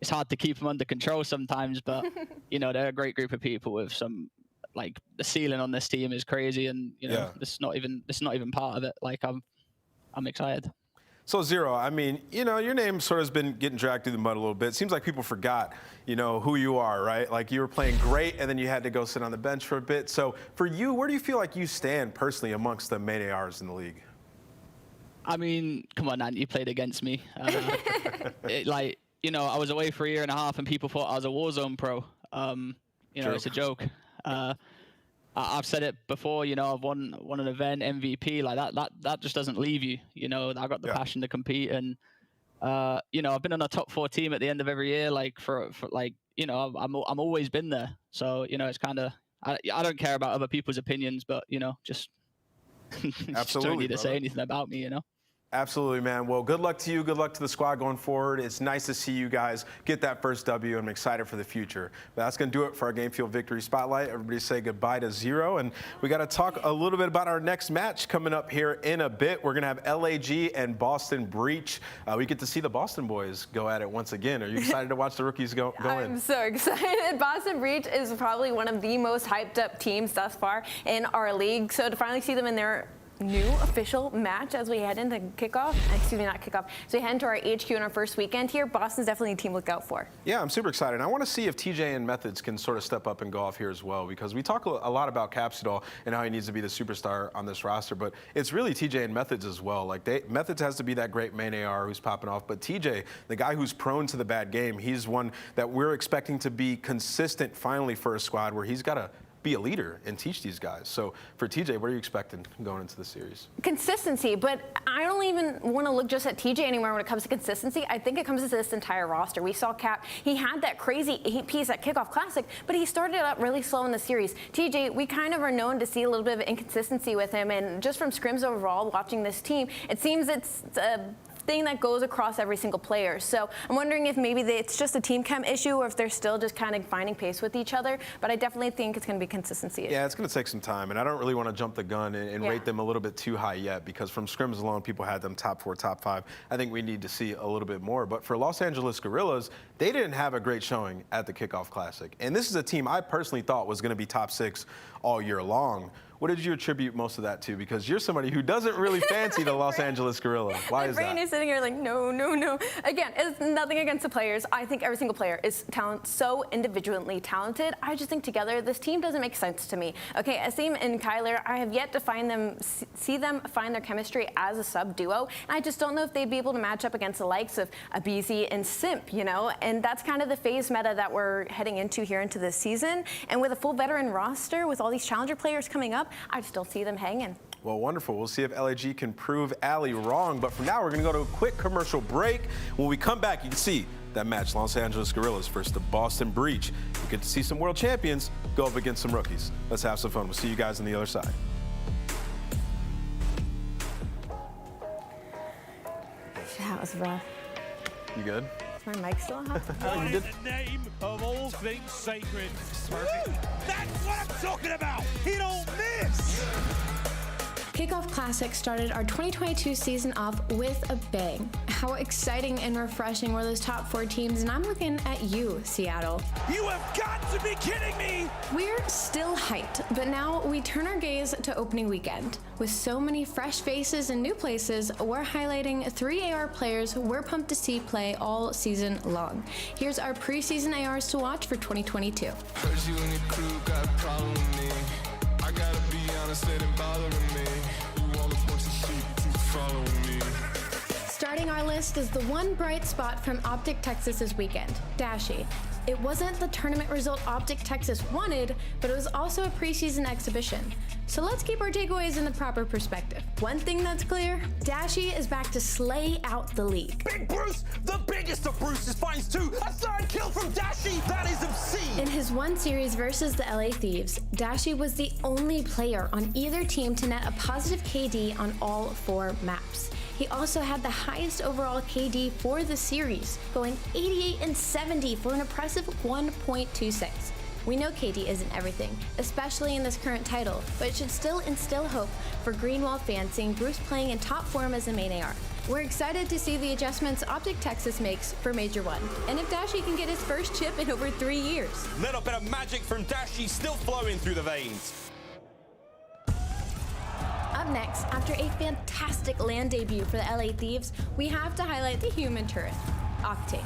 it's hard to keep them under control sometimes, but, you know, they're a great group of people with some, like, the ceiling on this team is crazy. And, you know, this is not even part of it. Like, I'm excited. So, Zero, I mean, you know, your name sort of has been getting dragged through the mud a little bit. It seems like people forgot, you know, who you are, right? Like, you were playing great, and then you had to go sit on the bench for a bit. So, for you, where do you feel like you stand personally amongst the main ARs in the league? I mean, come on, Ant, you played against me. Like, you know, I was away for a year and a half, and people thought I was a Warzone pro. You know, it's a joke. I've said it before. You know, I've won an event MVP. Like that just doesn't leave you. You know, I got the passion to compete, and you know, I've been on a top 4 team at the end of every year. Like for like, you know, I'm always been there. So you know, it's kind of I don't care about other people's opinions, but you know, just. Absolutely, just don't need to say anything about me, you know. Absolutely, man. Well, good luck to you. Good luck to the squad going forward. It's nice to see you guys get that first W. I'm excited for the future. But that's going to do it for our Game Field Victory Spotlight. Everybody say goodbye to Zero. And we got to talk a little bit about our next match coming up here in a bit. We're going to have LAG and Boston Breach. We get to see the Boston boys go at it once again. Are you excited to watch the rookies go in? I'm so excited. Boston Breach is probably one of the most hyped up teams thus far in our league. So to finally see them in their new official match as we head into kickoff, excuse me, not kickoff, so we head into our HQ in our first weekend here, Boston's definitely a team to look out for. Yeah, I'm super excited. I want to see if TJ and Methodz can sort of step up and go off here as well, because we talk a lot about Capsidal and how he needs to be the superstar on this roster, but it's really TJ and Methodz as well. Like, Methodz has to be that great main AR who's popping off, but TJ, the guy who's prone to the bad game, he's one that we're expecting to be consistent finally for a squad where he's got to be a leader and teach these guys. So for TJ, what are you expecting going into the series? Consistency, but I don't even want to look just at TJ anymore when it comes to consistency. I think it comes to this entire roster. We saw Cap, he had that crazy 8-piece at Kickoff Classic, but he started out really slow in the series. TJ, we kind of are known to see a little bit of inconsistency with him, and just from scrims overall, watching this team, it seems it's a thing that goes across every single player. So I'm wondering if maybe it's just a team chem issue or if they're still just kind of finding pace with each other. But I definitely think it's going to be consistency issue. Yeah, it's going to take some time. And I don't really want to jump the gun and rate them a little bit too high yet, because from scrims alone, people had them top 4, top 5. I think we need to see a little bit more. But for Los Angeles Guerrillas, they didn't have a great showing at the Kickoff Classic. And this is a team I personally thought was going to be top 6 all year long. What did you attribute most of that to? Because you're somebody who doesn't really fancy the Los Angeles Guerrillas. Why is that? My brain is sitting here like, no, no, no. Again, it's nothing against the players. I think every single player is so individually talented. I just think together, this team doesn't make sense to me. Okay, Asim and Kyler, I have yet to see them find their chemistry as a sub duo. And I just don't know if they'd be able to match up against the likes of aBeZy and Simp, you know? And that's kind of the FaZe meta that we're heading into here into this season. And with a full veteran roster, with all these challenger players coming up, I still see them hanging. Well, wonderful. We'll see if LAG can prove aLLeY wrong. But for now, we're going to go to a quick commercial break. When we come back, you can see that match, Los Angeles Guerrillas versus the Boston Breach. You get to see some world champions go up against some rookies. Let's have some fun. We'll see you guys on the other side. That was rough. You good? Is my mic still hot? In the name of all things sacred. That's what I'm talking about. He don't miss. Kickoff Classic started our 2022 season off with a bang. How exciting and refreshing were those top 4 teams, and I'm looking at you, Seattle. You have got to be kidding me! We're still hyped, but now we turn our gaze to opening weekend. With so many fresh faces and new places, we're highlighting 3 AR players we're pumped to see play all season long. Here's our preseason ARs to watch for 2022. Heard you and your crew got a problem with me. I gotta be honest, they didn't bother with me. You all a bunch of sheep to follow me. Starting our list is the one bright spot from OpTic Texas this weekend, Dashy. It wasn't the tournament result OpTic Texas wanted, but it was also a preseason exhibition. So let's keep our takeaways in the proper perspective. One thing that's clear, Dashy is back to slay out the league. Big Bruce, the biggest of Bruce's finds 2. A third kill from Dashy, that is obscene. In his one series versus the LA Thieves, Dashy was the only player on either team to net a positive KD on all 4 maps. He also had the highest overall KD for the series, going 88 and 70 for an impressive 1.26. We know KD isn't everything, especially in this current title, but it should still instill hope for Greenwall fans seeing Bruce playing in top form as a main AR. We're excited to see the adjustments OpTic Texas makes for Major 1, and if Dashy can get his first chip in over 3 years. Little bit of magic from Dashy still flowing through the veins. Up next, after a fantastic land debut for the LA Thieves, we have to highlight the human turret, Octane.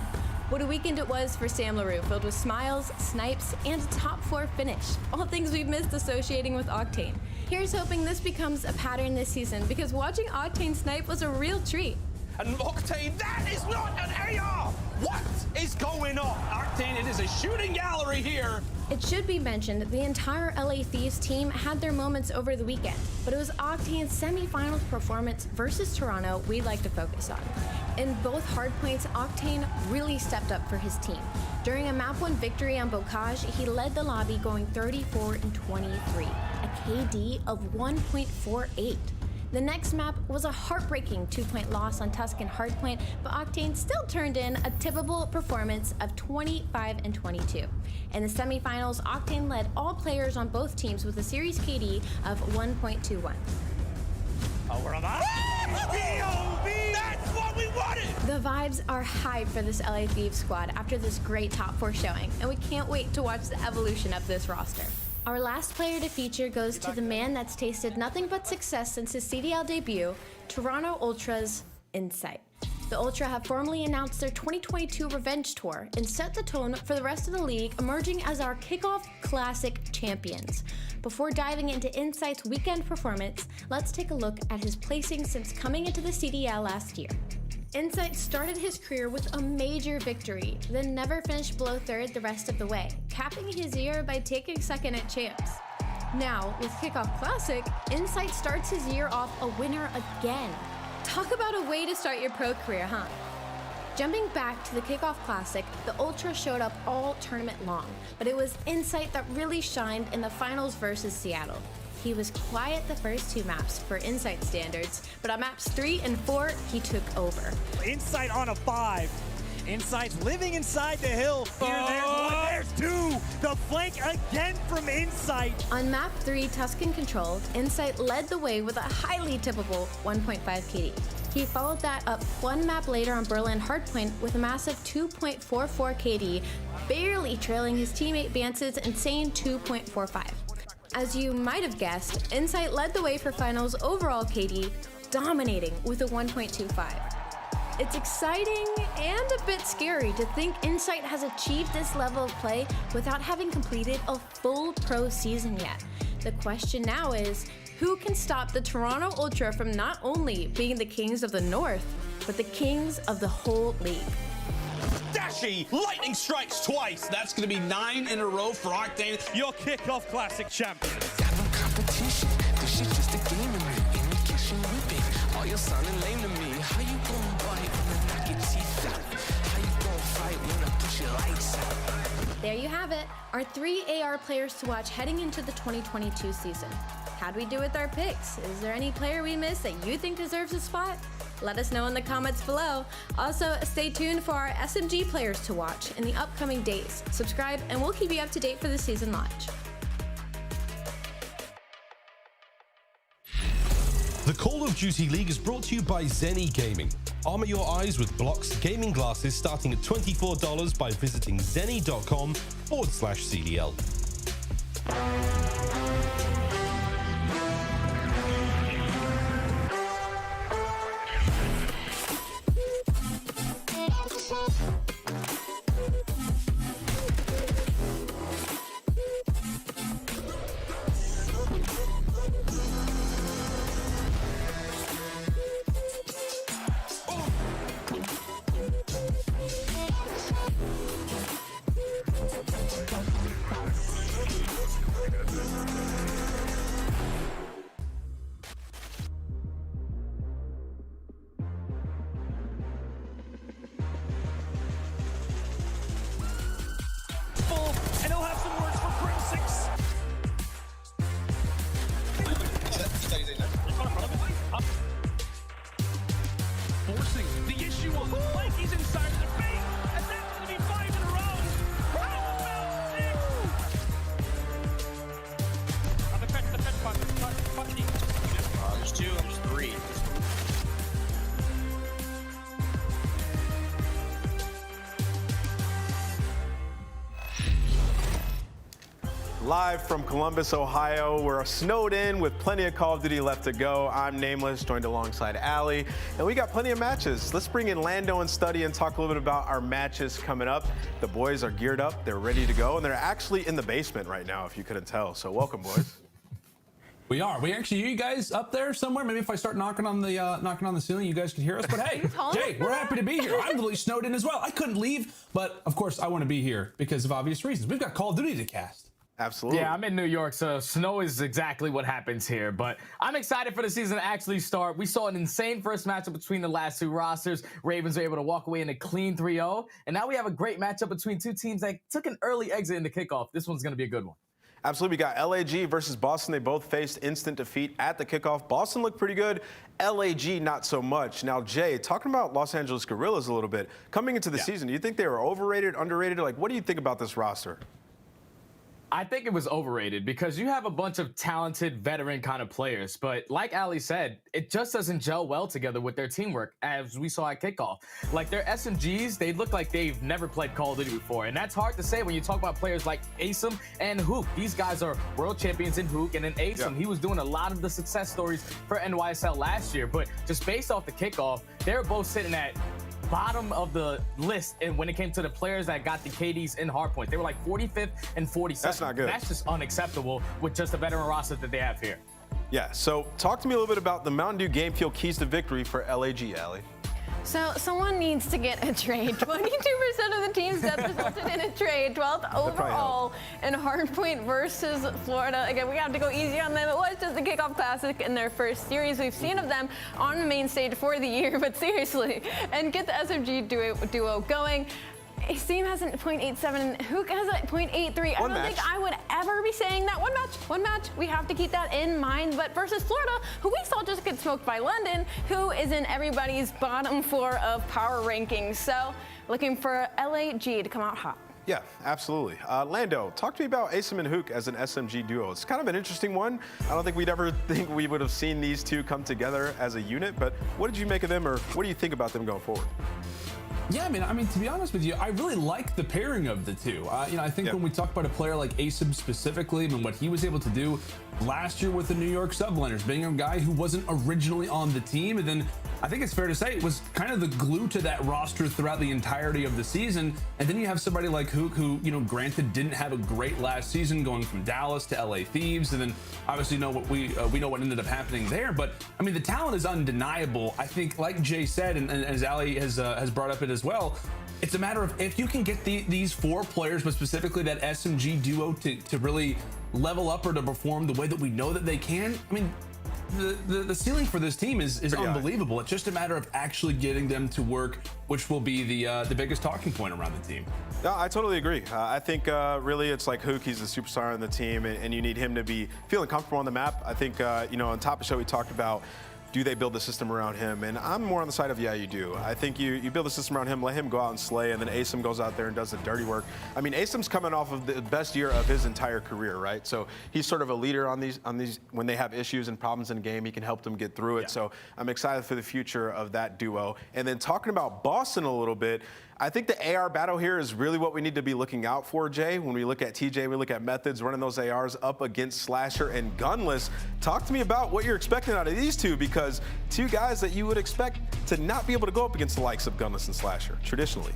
What a weekend it was for Sam LaRue, filled with smiles, snipes, and a top 4 finish. All things we've missed associating with Octane. Here's hoping this becomes a pattern this season, because watching Octane snipe was a real treat. And Octane, that is not an AR! What is going on? Octane, it is a shooting gallery here. It should be mentioned that the entire LA Thieves team had their moments over the weekend, but it was Octane's semifinals performance versus Toronto we'd like to focus on. In both hardpoints, Octane really stepped up for his team. During a map 1 victory on Bocage, he led the lobby going 34 and 23, a KD of 1.48. The next map was a heartbreaking 2-point loss on Tuscan Hardpoint, but Octane still turned in a tippable performance of 25 and 22. In the semifinals, Octane led all players on both teams with a series KD of 1.21. Oh, we're on the POV! That's what we wanted! The vibes are high for this LA Thieves squad after this great top 4 showing, and we can't wait to watch the evolution of this roster. Our last player to feature goes to the man that's tasted nothing but success since his CDL debut, Toronto Ultra's Insight. The Ultra have formally announced their 2022 Revenge Tour and set the tone for the rest of the league, emerging as our Kickoff Classic champions. Before diving into Insight's weekend performance, let's take a look at his placing since coming into the CDL last year. Insight started his career with a major victory, then never finished below 3rd the rest of the way, capping his year by taking 2nd at Champs. Now, with Kickoff Classic, Insight starts his year off a winner again. Talk about a way to start your pro career, huh? Jumping back to the Kickoff Classic, the Ultra showed up all tournament long, but it was Insight that really shined in the finals versus Seattle. He was quiet the first 2 maps for Insight standards, but on maps 3 and 4, he took over. Insight on a 5. Insight's living inside the hill. Here, there's 1, there's 2. The flank again from Insight. On map 3, Tuscan Control, Insight led the way with a highly tippable 1.5 KD. He followed that up 1 map later on Berlin Hardpoint with a massive 2.44 KD, barely trailing his teammate Vance's insane 2.45. As you might have guessed, Insight led the way for finals overall KD, dominating with a 1.25. It's exciting and a bit scary to think Insight has achieved this level of play without having completed a full pro season yet. The question now is, who can stop the Toronto Ultra from not only being the kings of the North, but the kings of the whole league? Dashy, lightning strikes twice. That's going to be 9 in a row for Octane. Your Kickoff Classic champion. Got no competition. This shit just a game to me. In the cash and whipping. All your sounding lame to me. How you gon' bite when I knock your teeth out? How you gon' fight when I push your lights out? There you have it, our 3 AR players to watch heading into the 2022 season. How'd we do with our picks? Is there any player we missed that you think deserves a spot? Let us know in the comments below. Also, stay tuned for our SMG players to watch in the upcoming days. Subscribe and we'll keep you up to date for the season launch. The Call of Duty League is brought to you by Zenny Gaming. Armor your eyes with Block's gaming glasses starting at $24 by visiting zenny.com/CDL. And he'll have some words for Crimsix. Forcing the issue on the flank. He's inside of the bait, and that's going to be 5 in a row. How about 6? On the fetch, There's 2, I'm just 3. Live from Columbus, Ohio, we're snowed in with plenty of Call of Duty left to go. I'm Nameless, joined alongside aLLeY, and we got plenty of matches. Let's bring in Lando and Studdy and talk a little bit about our matches coming up. The boys are geared up, they're ready to go, and they're actually in the basement right now, if you couldn't tell. So welcome, boys. We are. We actually, you guys up there somewhere? Maybe if I start knocking on the ceiling, you guys can hear us. But hey, Jay, we're happy to be here. I'm literally snowed in as well. I couldn't leave, but of course I want to be here because of obvious reasons. We've got Call of Duty to cast. Absolutely. Yeah, I'm in New York, so snow is exactly what happens here. But I'm excited for the season to actually start. We saw an insane first matchup between the last 2 rosters. Ravens were able to walk away in a clean 3-0. And now we have a great matchup between 2 teams that took an early exit in the kickoff. This one's going to be a good one. Absolutely. We got LAG versus Boston. They both faced instant defeat at the kickoff. Boston looked pretty good. LAG not so much. Now, Jay, talking about Los Angeles Guerrillas a little bit, coming into the season, do you think they were overrated, underrated? Like, what do you think about this roster? I think it was overrated because you have a bunch of talented veteran kind of players, but like aLLeY said, it just doesn't gel well together with their teamwork, as we saw at kickoff. Like their SMGs, they look like they've never played Call of Duty before, and that's hard to say when you talk about players like aBeZy and Hook. These guys are world champions in Hook, and in aBeZy, he was doing a lot of the success stories for NYSL last year, but just based off the kickoff, they're both sitting at bottom of the list, and when it came to the players that got the KDs in hardpoint, they were like 45th and 47th. That's not good. That's just unacceptable with just the veteran roster that they have here. Yeah, so talk to me a little bit about the Mountain Dew Game Fuel keys to victory for LAG, aLLeY. So someone needs to get a trade. 22% of the teams that resulted in a trade. 12th overall in hardpoint versus Florida. Again, we have to go easy on them. It was just the kickoff classic in their first series we've seen of them on the main stage for the year, but seriously. And get the SMG duo going. His team has a .87, Hook has a .83. I don't think I would ever be saying that. One match. We have to keep that in mind. But versus Florida, who we saw just get smoked by London, who is in everybody's bottom floor of power rankings. So looking for LAG to come out hot. Yeah, absolutely. Lando, talk to me about aBeZy and Hook as an SMG duo. It's kind of an interesting one. I don't think we'd ever think we would have seen these two come together as a unit, but what did you make of them, or what do you think about them going forward? Yeah, I mean, to be honest with you, I really like the pairing of the two. I think when we talk about a player like aBeZy specifically, and what he was able to do last year with the New York Subliners, being a guy who wasn't originally on the team, and then I think it's fair to say it was kind of the glue to that roster throughout the entirety of the season. And then you have somebody like Hook, who, granted didn't have a great last season, going from Dallas to LA Thieves, and then obviously we know what ended up happening there. But I mean, the talent is undeniable. I think, like Jay said, and as aLLeY has brought up it as well, it's a matter of if you can get these four players, but specifically that SMG duo, to really level up or to perform the way that we know that they can. I mean, the ceiling for this team is unbelievable. It's just a matter of actually getting them to work, which will be the biggest talking point around the team. No, I totally agree. I think really it's like Hook, he's the superstar on the team, and you need him to be feeling comfortable on the map. I think, on top of the show, we talked about, do they build the system around him? And I'm more on the side of, yeah, you do. I think you build the system around him, let him go out and slay, and then aBeZy goes out there and does the dirty work. I mean, aBeZy's coming off of the best year of his entire career, right? So he's sort of a leader on these when they have issues and problems in the game, he can help them get through it. Yeah. So I'm excited for the future of that duo. And then talking about Boston a little bit, I think the AR battle here is really what we need to be looking out for, Jay. When we look at TJ, we look at Methodz running those ARs up against Slasher and Gunless. Talk to me about what you're expecting out of these two, because two guys that you would expect to not be able to go up against the likes of Gunless and Slasher, traditionally.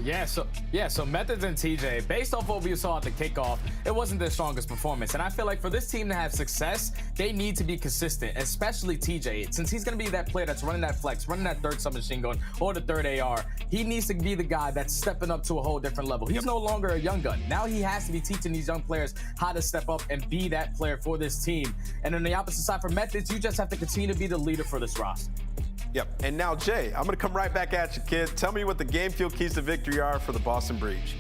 Yeah, so Methodz and TJ, based off what we saw at the kickoff, it wasn't their strongest performance. And I feel like for this team to have success, they need to be consistent, especially TJ. Since he's going to be that player that's running that flex, running that third submachine gun, or the third AR, he needs to be the guy that's stepping up to a whole different level. He's no longer a young gun. Now he has to be teaching these young players how to step up and be that player for this team. And on the opposite side for Methodz, you just have to continue to be the leader for this roster. Yep, and now Jay, I'm gonna come right back at you, kid. Tell me what the game fuel keys to victory are for the Boston Breach.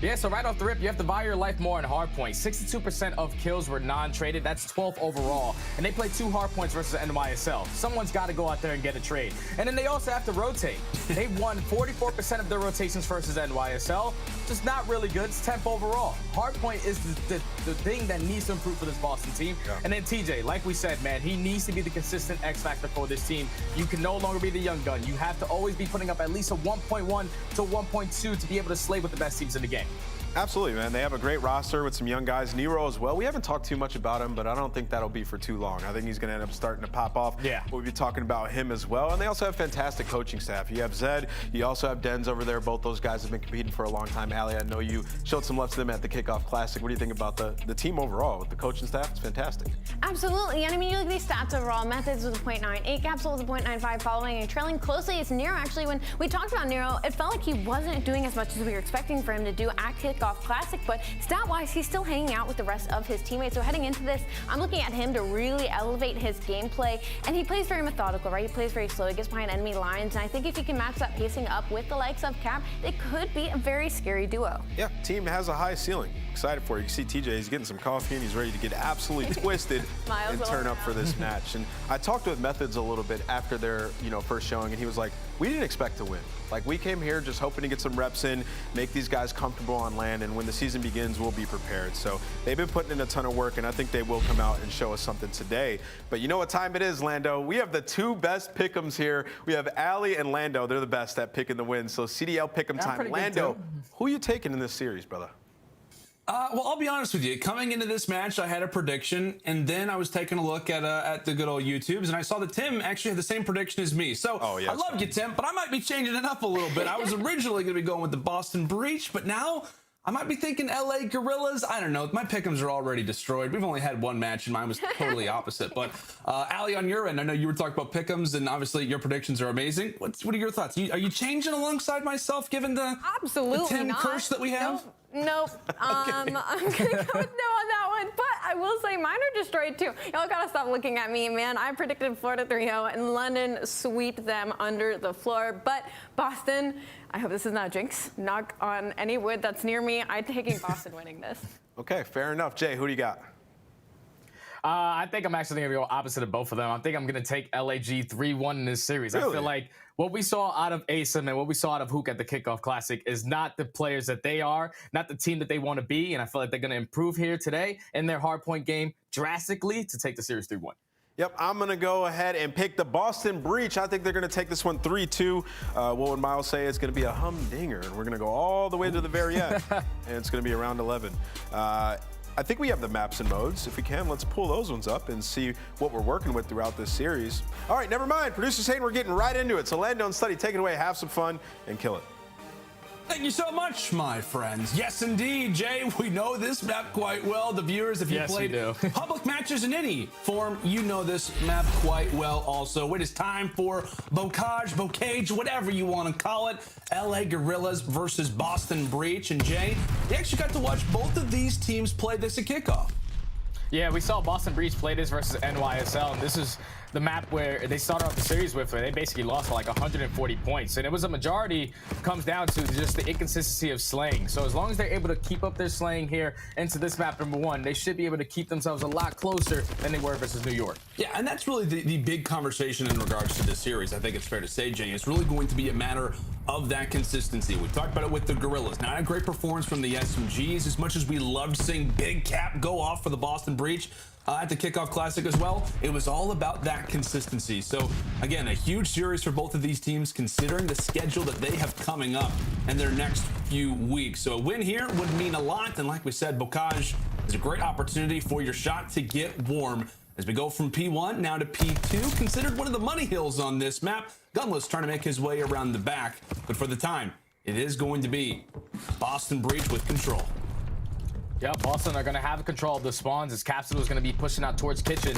Yeah, so right off the rip, you have to value your life more in hardpoint. 62% of kills were non-traded. That's 12th overall. And they played 2 hardpoints versus NYSL. Someone's got to go out there and get a trade. And then they also have to rotate. They won 44% of their rotations versus NYSL. Just not really good. It's 10th overall. Hardpoint is the thing that needs to improve for this Boston team. Yeah. And then TJ, like we said, man, he needs to be the consistent X factor for this team. You can no longer be the young gun. You have to always be putting up at least a 1.1 to 1.2 to be able to slay with the best teams in the game. Absolutely, man. They have a great roster with some young guys. Nero as well. We haven't talked too much about him, but I don't think that'll be for too long. I think he's going to end up starting to pop off. Yeah. We'll be talking about him as well. And they also have fantastic coaching staff. You have Zed. You also have Denz over there. Both those guys have been competing for a long time. aLLeY, I know you showed some love to them at the Kickoff Classic. What do you think about the team overall? With the coaching staff, it's fantastic. Absolutely. And I mean, you look at these stats overall. Methodz was a .98. Capsidal was a .95, following and trailing closely is Nero. Actually, when we talked about Nero, it felt like he wasn't doing as much as we were expecting for him to do at Kickoff Classic, but stat-wise, he's still hanging out with the rest of his teammates. So heading into this, I'm looking at him to really elevate his gameplay, and he plays very methodical, right? He plays very slow, he gets behind enemy lines, and I think if he can match that pacing up with the likes of Cap, it could be a very scary duo. Yeah, team has a high ceiling. Excited for it. You can see TJ, he's getting some coffee and he's ready to get absolutely twisted and turn up for this match. And I talked with Methodz a little bit after their first showing, and he was like, we didn't expect to win. Like, we came here just hoping to get some reps in, make these guys comfortable on land, and when the season begins, we'll be prepared. So they've been putting in a ton of work, and I think they will come out and show us something today. But you know what time it is, Lando? We have the two best pick'ems here. We have aLLeY and Lando. They're the best at picking the wins. So CDL pick'em time. Lando, who are you taking in this series, brother? Well, I'll be honest with you. Coming into this match, I had a prediction, and then I was taking a look at the good old YouTubes, and I saw that Tim actually had the same prediction as me. So I love you, Tim, but I might be changing it up a little bit. I was originally going to be going with the Boston Breach, but now I might be thinking LA Guerrillas. I don't know. My pick'ems are already destroyed. We've only had one match, and mine was totally opposite. But aLLeY, on your end, I know you were talking about pick'ems, and obviously your predictions are amazing. What are your thoughts? Are you changing alongside myself, given the Tim curse that we have? Nope. I'm gonna go with no on that one, but I will say mine are destroyed too. Y'all gotta stop looking at me, man. I predicted Florida 3-0 and London sweep them under the floor, but Boston, I hope this is not a jinx. Knock on any wood that's near me. I'm taking Boston winning this. Okay, fair enough. Jay, who do you got? I think I'm actually going to go opposite of both of them. I think I'm going to take LAG 3-1 in this series. Really? I feel like what we saw out of Asym and what we saw out of Hook at the Kickoff Classic is not the players that they are, not the team that they want to be, and I feel like they're going to improve here today in their hardpoint game drastically to take the series 3-1. Yep, I'm going to go ahead and pick the Boston Breach. I think they're going to take this one 3-2. What would Miles say? It's going to be a humdinger, and we're going to go all the way to the very end, and it's going to be around 11. I think we have the maps and modes. If we can, let's pull those ones up and see what we're working with throughout this series. All right, never mind. Producer saying we're getting right into it. So Lando and Study, take it away, have some fun, and kill it. Thank you so much, my friends. Yes, indeed, Jay, we know this map quite well. The viewers, if you played public matches in any form, you know this map quite well also. It is time for Bocage, whatever you want to call it. LA Guerrillas versus Boston Breach. And Jay, you actually got to watch both of these teams play this at kickoff. Yeah, we saw Boston Breach play this versus NYSL, and this is the map where they started off the series with, where they basically lost by like 140 points. And it was a majority comes down to just the inconsistency of slaying. So as long as they're able to keep up their slaying here into this map number one, they should be able to keep themselves a lot closer than they were versus New York. Yeah, and that's really the big conversation in regards to this series. I think it's fair to say, Jay, it's really going to be a matter of that consistency. We talked about it with the Guerrillas. Not a great performance from the SMGs, as much as we loved seeing Big Cap go off for the Boston Breach at the Kickoff Classic as well. It was all about that consistency. So again, a huge series for both of these teams, considering the schedule that they have coming up in their next few weeks. So a win here would mean a lot. And like we said, Bocage is a great opportunity for your shot to get warm as we go from P1 now to P2, considered one of the money hills on this map. Gunless trying to make his way around the back, but for the time, it is going to be Boston Breach with control. Yeah, Boston are going to have control of the spawns as Capsidal is going to be pushing out towards Kitchen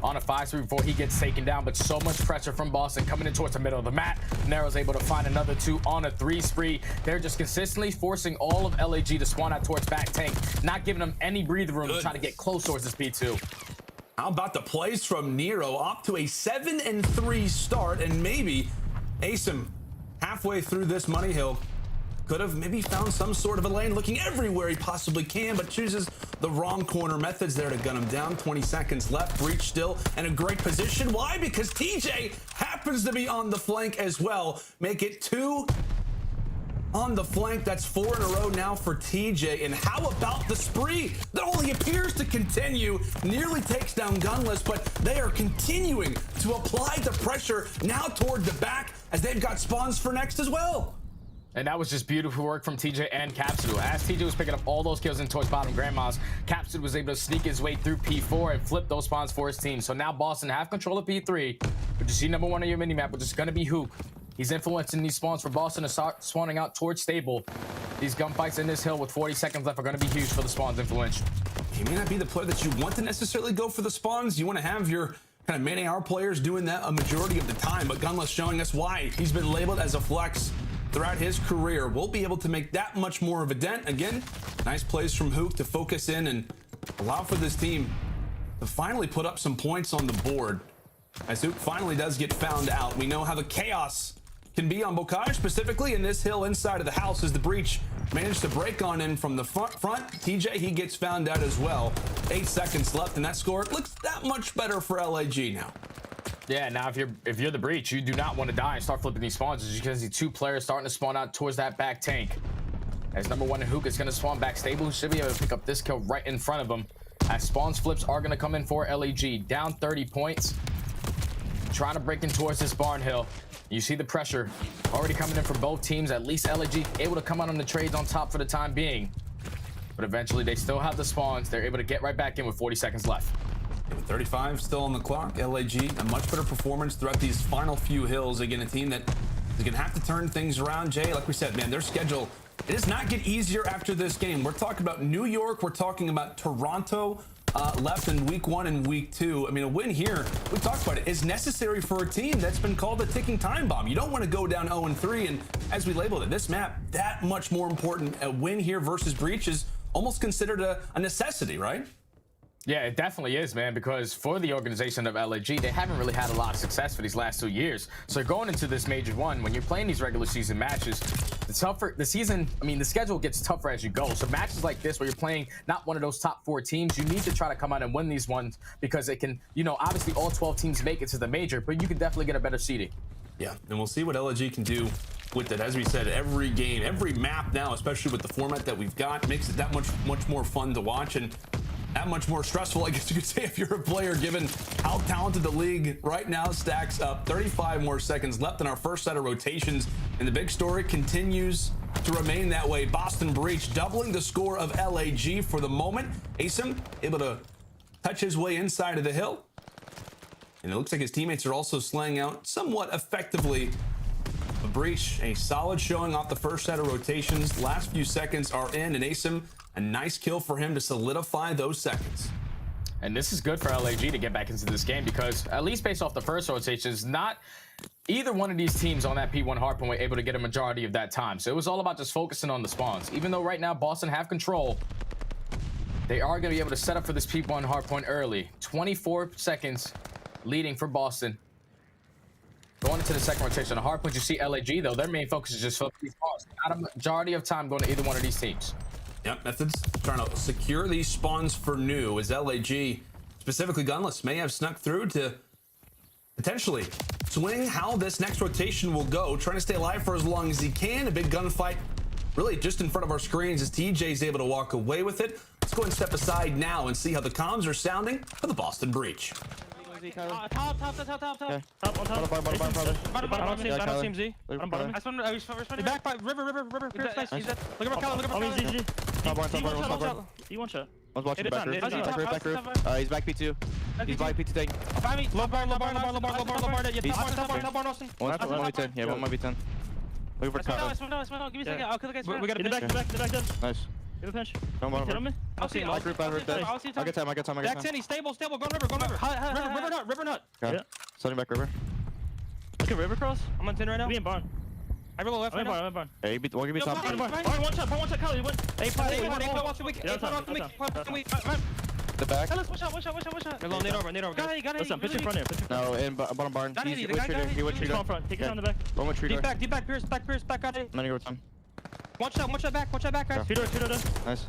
on a 5-3 before he gets taken down, but so much pressure from Boston coming in towards the middle of the map. Nero's able to find another 2 on a 3 spree. They're just consistently forcing all of LAG to spawn out towards back tank, not giving them any breather room to try to get close towards this P2. How about the plays from Nero, up to a 7-3 start, and maybe Asym halfway through this money hill could have maybe found some sort of a lane, looking everywhere he possibly can, but chooses the wrong corner. Methodz there to gun him down. 20 seconds left. Breach still in a great position. Why? Because TJ happens to be on the flank as well. Make it 2 on the flank. That's 4 in a row now for TJ. And how about the spree that only appears to continue? Nearly takes down Gunless, but they are continuing to apply the pressure now toward the back as they've got spawns for next as well. And that was just beautiful work from TJ and Capsidal. As TJ was picking up all those kills in towards bottom grandmas, Capsidal was able to sneak his way through P4 and flip those spawns for his team. So now Boston have control of P3, but you see number 1 on your minimap, which is going to be Hook. He's influencing these spawns for Boston to start spawning out towards stable. These gunfights in this hill with 40 seconds left are going to be huge for the spawns influence. He may not be the player that you want to necessarily go for the spawns. You want to have your kind of main AR players doing that a majority of the time, but Gunless showing us why he's been labeled as a flex throughout his career will be able to make that much more of a dent. Again, nice plays from Hook to focus in and allow for this team to finally put up some points on the board. As Hook finally does get found out, we know how the chaos can be on Bocage, specifically in this hill inside of the house, as the breach managed to break on in from the front. TJ, he gets found out as well. 8 seconds left, and that score looks that much better for LAG now. Yeah, now if you're the breach, you do not want to die and start flipping these spawns, as you can see 2 players starting to spawn out towards that back tank. As number 1 Hook is going to spawn back stable, should be able to pick up this kill right in front of him. As spawns flips are going to come in for LAG, down 30 points, trying to break in towards this barn hill. You see the pressure already coming in from both teams. At least LAG able to come out on the trades on top for the time being. But eventually they still have the spawns. They're able to get right back in with 40 seconds left. With 35 still on the clock, LAG, a much better performance throughout these final few hills. Again, a team that is going to have to turn things around. Jay, like we said, man, their schedule, it does not get easier after this game. We're talking about New York. We're talking about Toronto. Left in week 1 and week 2. I mean, a win here, we talked about it, is necessary for a team that's been called a ticking time bomb. You don't want to go down 0-3, and as we labeled it, this map, that much more important. A win here versus Breach is almost considered a necessity, right? Yeah, it definitely is, man, because for the organization of LAG, they haven't really had a lot of success for these last 2 years. So going into this major one, when you're playing these regular season matches, the schedule gets tougher as you go. So matches like this, where you're playing not one of those top 4 teams, you need to try to come out and win these ones, because it can, obviously all 12 teams make it to the major, but you can definitely get a better seeding. Yeah, and we'll see what LAG can do with it. As we said, every game, every map now, especially with the format that we've got, makes it that much more fun to watch, and that much more stressful, I guess you could say, if you're a player, given how talented the league right now stacks up. 35 more seconds left in our first set of rotations, and the big story continues to remain that way. Boston Breach doubling the score of LAG for the moment. aBeZy able to touch his way inside of the hill, and it looks like his teammates are also slaying out somewhat effectively. A Breach, a solid showing off the first set of rotations. Last few seconds are in, and aBeZy, a nice kill for him to solidify those seconds. And this is good for LAG to get back into this game, because at least based off the first rotations, not either one of these teams on that P1 hardpoint were able to get a majority of that time. So it was all about just focusing on the spawns. Even though right now Boston have control, they are going to be able to set up for this P1 hardpoint early. 24 seconds leading for Boston. Going into the second rotation on the hardpoint, you see LAG, though, their main focus is just focus these spawns. Not a majority of time going to either one of these teams. Yep, Methodz trying to secure these spawns for new, as LAG, specifically Gunless, may have snuck through to potentially swing how this next rotation will go, trying to stay alive for as long as he can. A big gunfight really just in front of our screens as TJ's able to walk away with it. Let's go and step aside now and see how the comms are sounding for the Boston Breach. Top. Top on top. Bottom team Z. I spawned back by River. Look at Røkkr. He one shot. I was watching back roof. He's back P2. He's by P2 tank. Low barn. One might be 10. Yeah, one might be 10. Looking for cover. I spawned out. Give me a second. I'll kill the guy. We got a pinch. Nice. Give a pinch. Don't bottom roof. I'll see him. Back roof. I got time. Back 10. He's stable. Go River nut. Okay. Starting back River. Look at River cross. I'm on 10 right now. We in barn. I roll left right now. I'm in barn. Hey, one give me top. Barn, one shot, Kali, win. The back. One shot. Nero. Got it. Listen, pitch in front here. No, in bottom barn. He went tree door. Take it on the back. One with tree door. Deep back, Pierce, got it. I'm gonna go with time. One shot back, guys. Tree door. Nice.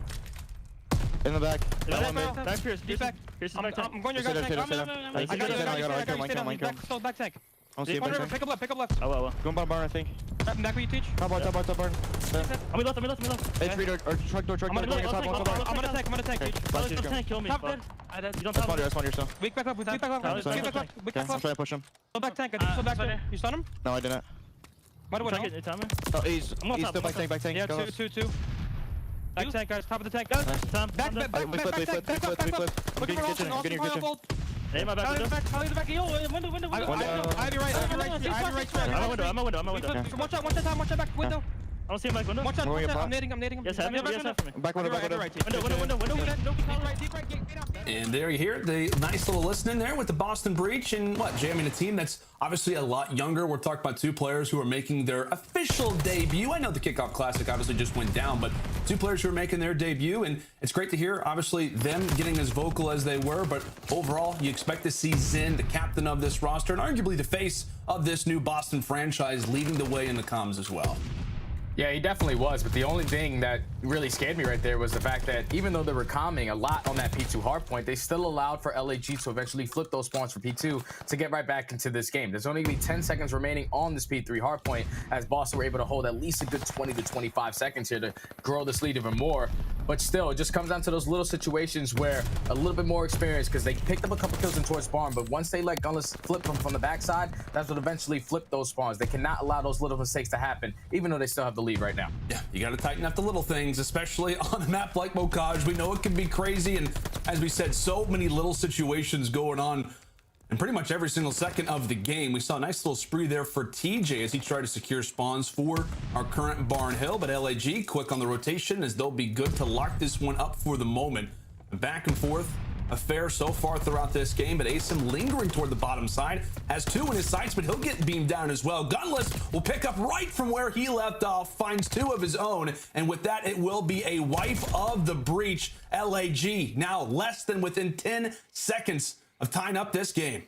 In the back. Back Pierce, deep back. I'm going your guys tank. I got it. Back tank. I don't see him. Pick up left. Go bottom barn, I think. Back where you teach. Top barn. I'm left. Hey, tree door, or truck door. I'm gonna tank. Tank, kill me. Top dead. I spawned yourself. Weak back up. I'm trying to push him. Go back tank. I back there. You stun him? No, I didn't. What do I know? Oh, he's still back tank. Yeah, two. Back tank, guys. Top of the tank. Back. We flip. Looking for Austin. Getting your kitchen. Hey, my back. Kali the back. Yo, window. I have you right. I'm a window. Watch out, top. Watch out back. Window. I don't see him back window. Watch out, watch out. I'm nading him. Yes, have me. Yes, have me. Back window, back window. Window. And there you hear it, the nice little listening there with the Boston Breach and what, jamming a team that's obviously a lot younger. We're talking about two players who are making their official debut. I know the Kickoff Classic obviously just went down, but two players who are making their debut, and it's great to hear, obviously, them getting as vocal as they were, but overall, you expect to see Zen, the captain of this roster, and arguably the face of this new Boston franchise, leading the way in the comms as well. Yeah, he definitely was, but the only thing that really scared me right there was the fact that even though they were calming a lot on that P2 hardpoint, they still allowed for LAG to eventually flip those spawns for P2 to get right back into this game. There's only going to be 10 seconds remaining on this P3 hardpoint, as Boston were able to hold at least a good 20 to 25 seconds here to grow this lead even more. But still, it just comes down to those little situations where a little bit more experience, because they picked up a couple kills in towards spawn, but once they let Gunless flip them from the backside, that's what eventually flipped those spawns. They cannot allow those little mistakes to happen, even though they still have the lead right now. Yeah, you got to tighten up the little things, especially on a map like Mokaj. We know it can be crazy, and as we said, so many little situations going on in pretty much every single second of the game. We saw a nice little spree there for TJ as he tried to secure spawns for our current Barn Hill, but LAG quick on the rotation as they'll be good to lock this one up for the moment. Back and forth affair so far throughout this game, but aBeZy lingering toward the bottom side, has two in his sights, but he'll get beamed down as well. Gunless will pick up right from where he left off, finds two of his own, and with that, it will be a wipe of the Breach. LAG now less than within 10 seconds of tying up this game.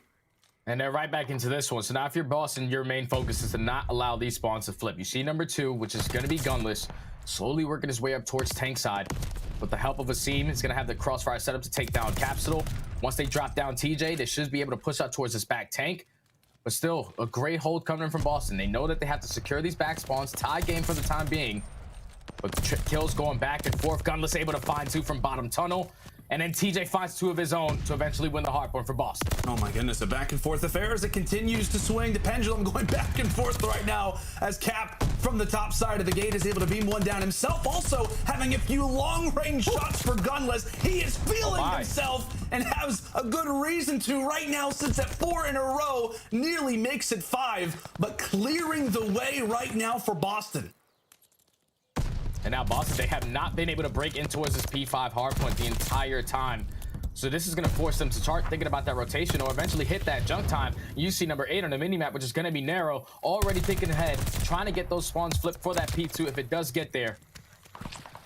And they're right back into this one. So now if you're Boston, your main focus is to not allow these spawns to flip. You see number 2, which is going to be Gunless, slowly working his way up towards tank side. With the help of aBeZy, he's going to have the crossfire set up to take down Capsidal. Once they drop down TJ, they should be able to push out towards this back tank. But still, a great hold coming in from Boston. They know that they have to secure these back spawns, tie game for the time being. But the kills going back and forth. Gunless able to find two from bottom tunnel. And then TJ finds two of his own to eventually win the hardpoint for Boston. Oh my goodness, a back and forth affair as it continues to swing. The pendulum going back and forth right now as Cap from the top side of the gate is able to beam one down himself. Also having a few long range shots for Gunless. He is feeling himself and has a good reason to right now, since at 4 in a row, nearly makes it 5, but clearing the way right now for Boston. And now Boston, they have not been able to break in towards this P5 hardpoint the entire time. So this is going to force them to start thinking about that rotation or eventually hit that jump time. You see number 8 on the minimap, which is going to be Nero, already thinking ahead, trying to get those spawns flipped for that P2 if it does get there.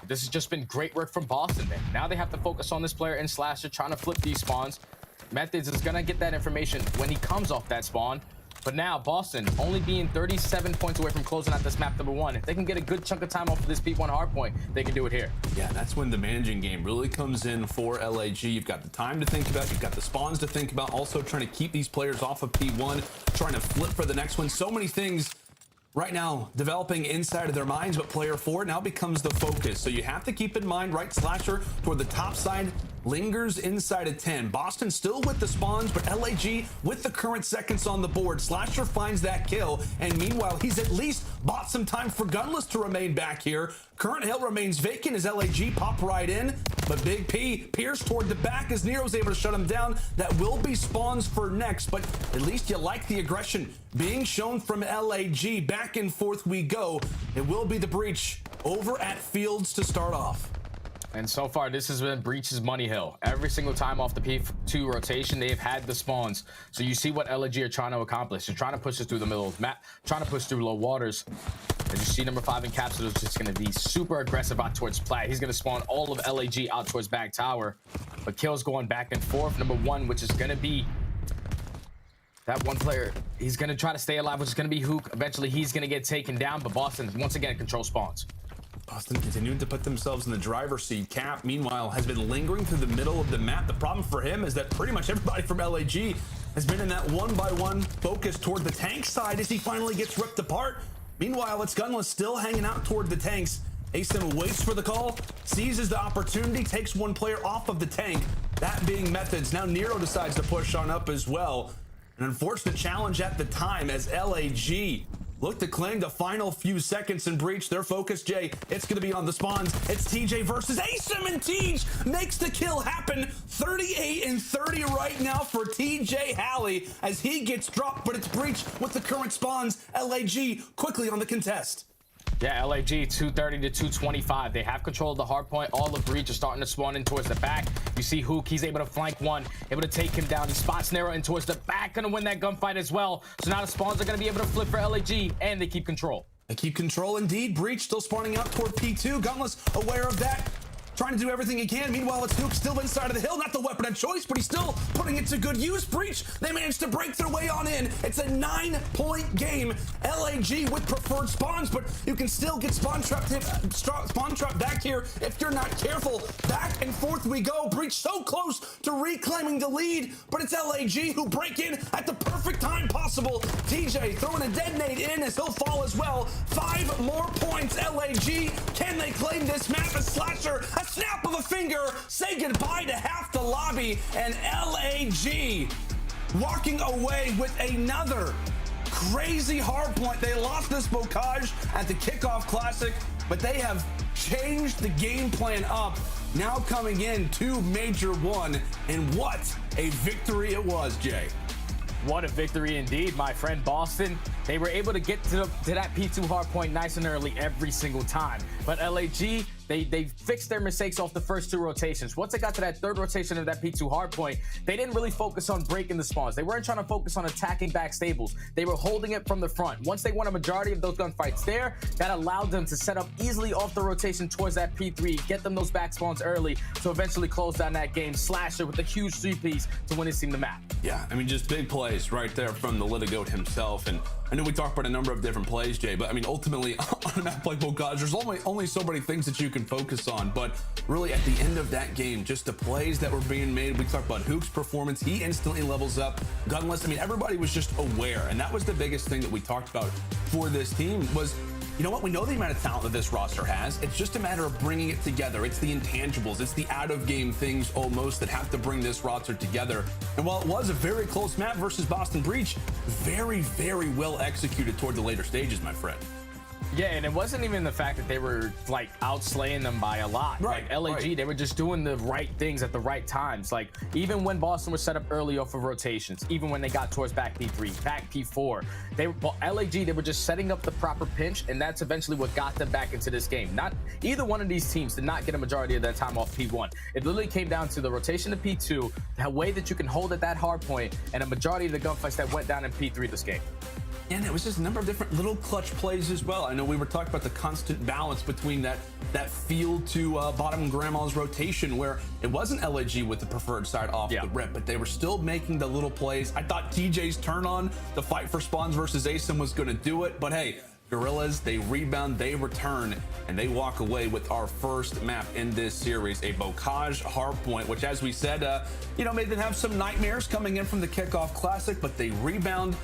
This has just been great work from Boston, man. Now they have to focus on this player in Slasher, trying to flip these spawns. Methodz is going to get that information when he comes off that spawn. But now Boston only being 37 points away from closing out this map number 1. If they can get a good chunk of time off of this P1 hardpoint, they can do it here. Yeah, that's when the managing game really comes in for LAG. You've got the time to think about, you've got the spawns to think about, also trying to keep these players off of P1, trying to flip for the next one. So many things right now developing inside of their minds, but player 4 now becomes the focus. So you have to keep in mind, right, Slasher toward the top side lingers inside of 10. Boston still with the spawns, but LAG with the current seconds on the board. Slasher finds that kill, and meanwhile, he's at least bought some time for Gunless to remain back here. Current hill remains vacant as LAG pop right in, but Big P pierced toward the back as Nero's able to shut him down. That will be spawns for next, but at least you like the aggression being shown from LAG. Back and forth we go. It will be the Breach over at Fields to start off. And so far, this has been Breach's money hill. Every single time off the P2 rotation, they've had the spawns. So you see what LAG are trying to accomplish. They're trying to push this through the middle of the map, trying to push through low waters. As you see, number 5 in Capsidal is just going to be super aggressive out towards Plat. He's going to spawn all of LAG out towards back tower. But kills going back and forth. Number 1, which is going to be that one player. He's going to try to stay alive, which is going to be Hook. Eventually, he's going to get taken down. But Boston, once again, control spawns. Boston continuing to put themselves in the driver's seat. Cap, meanwhile, has been lingering through the middle of the map. The problem for him is that pretty much everybody from LAG has been in that one-by-one focus toward the tank side as he finally gets ripped apart. Meanwhile, it's Gunless still hanging out toward the tanks. aBeZy waits for the call, seizes the opportunity, takes one player off of the tank, that being Methodz. Now Nero decides to push on up as well. An unfortunate challenge at the time as LAG look to claim the final few seconds in Breach. Their focus, Jay, it's going to be on the spawns. It's TJ versus aBeZy, and TJ makes the kill happen. 38 and 30 right now for TJHaly as he gets dropped, but it's Breach with the current spawns. LAG quickly on the contest. Yeah, LAG 230 to 225. They have control of the hard point. All the breach are starting to spawn in towards the back. You see Hook, he's able to flank one, able to take him down. He spots Nero in towards the back, gonna win that gunfight as well. So now the spawns are gonna be able to flip for LAG, and they keep control. They keep control indeed. Breach still spawning out toward P2. Gunless aware of that, trying to do everything he can. Meanwhile, it's Hook still inside of the hill. Not the weapon of choice, but he's still putting it to good use. Breach, they managed to break their way on in. It's a 9-point game. LAG with preferred spawns, but you can still get spawn trap back here if you're not careful. Back and forth we go. Breach so close to reclaiming the lead, but it's LAG who break in at the perfect time possible. TJ throwing a detonate in as he'll fall as well. 5 more points. LAG, can they claim this map as Slasher? A snap of a finger, say goodbye to half the lobby, and LAG walking away with another crazy hard point. They lost this bocage at the kickoff classic, but they have changed the game plan up. Now coming in to Major 1, and what a victory it was, Jay. What a victory indeed, my friend. Boston, they were able to get to that P2 hard point nice and early every single time. But LAG, they fixed their mistakes off the first 2 rotations. Once they got to that 3rd rotation of that P2 hard point, they didn't really focus on breaking the spawns. They weren't trying to focus on attacking back stables. They were holding it from the front. Once they won a majority of those gunfights there, that allowed them to set up easily off the rotation towards that P3, get them those back spawns early to eventually close down that game. Slasher with a huge 3-piece to win his team the map. Yeah, I mean, just big plays right there from the Litigoat himself. And I know we talked about a number of different plays, Jay, but I mean, ultimately on a map like Bocage, there's only so many things that you can focus on. But really at the end of that game, just the plays that were being made, we talked about Hook's performance. He instantly levels up. Gunless, I mean, everybody was just aware. And that was the biggest thing that we talked about for this team was, you know what? We know the amount of talent that this roster has. It's just a matter of bringing it together. It's the intangibles. It's the out-of-game things almost that have to bring this roster together. And while it was a very close map versus Boston Breach, very, very well executed toward the later stages, my friend. Yeah, and it wasn't even the fact that they were like outslaying them by a lot. Right, like LAG, right. They were just doing the right things at the right times. Like even when Boston was set up early off of rotations, even when they got towards back P3, back P4, LAG, they were just setting up the proper pinch, and that's eventually what got them back into this game. Not either one of these teams did not get a majority of their time off P1. It literally came down to the rotation to P2, the way that you can hold at that hard point, and a majority of the gunfights that went down in P3 this game. And it was just a number of different little clutch plays as well. I know we were talking about the constant balance between that field to bottom grandma's rotation, where it wasn't LAG with the preferred side off the rip, but they were still making the little plays. I thought TJ's turn on the fight for spawns versus Asim was going to do it, but hey, Guerrillas, they rebound, they return, and they walk away with our first map in this series, a Bocage hardpoint, which, as we said, you know, made them have some nightmares coming in from the kickoff classic, but they rebound.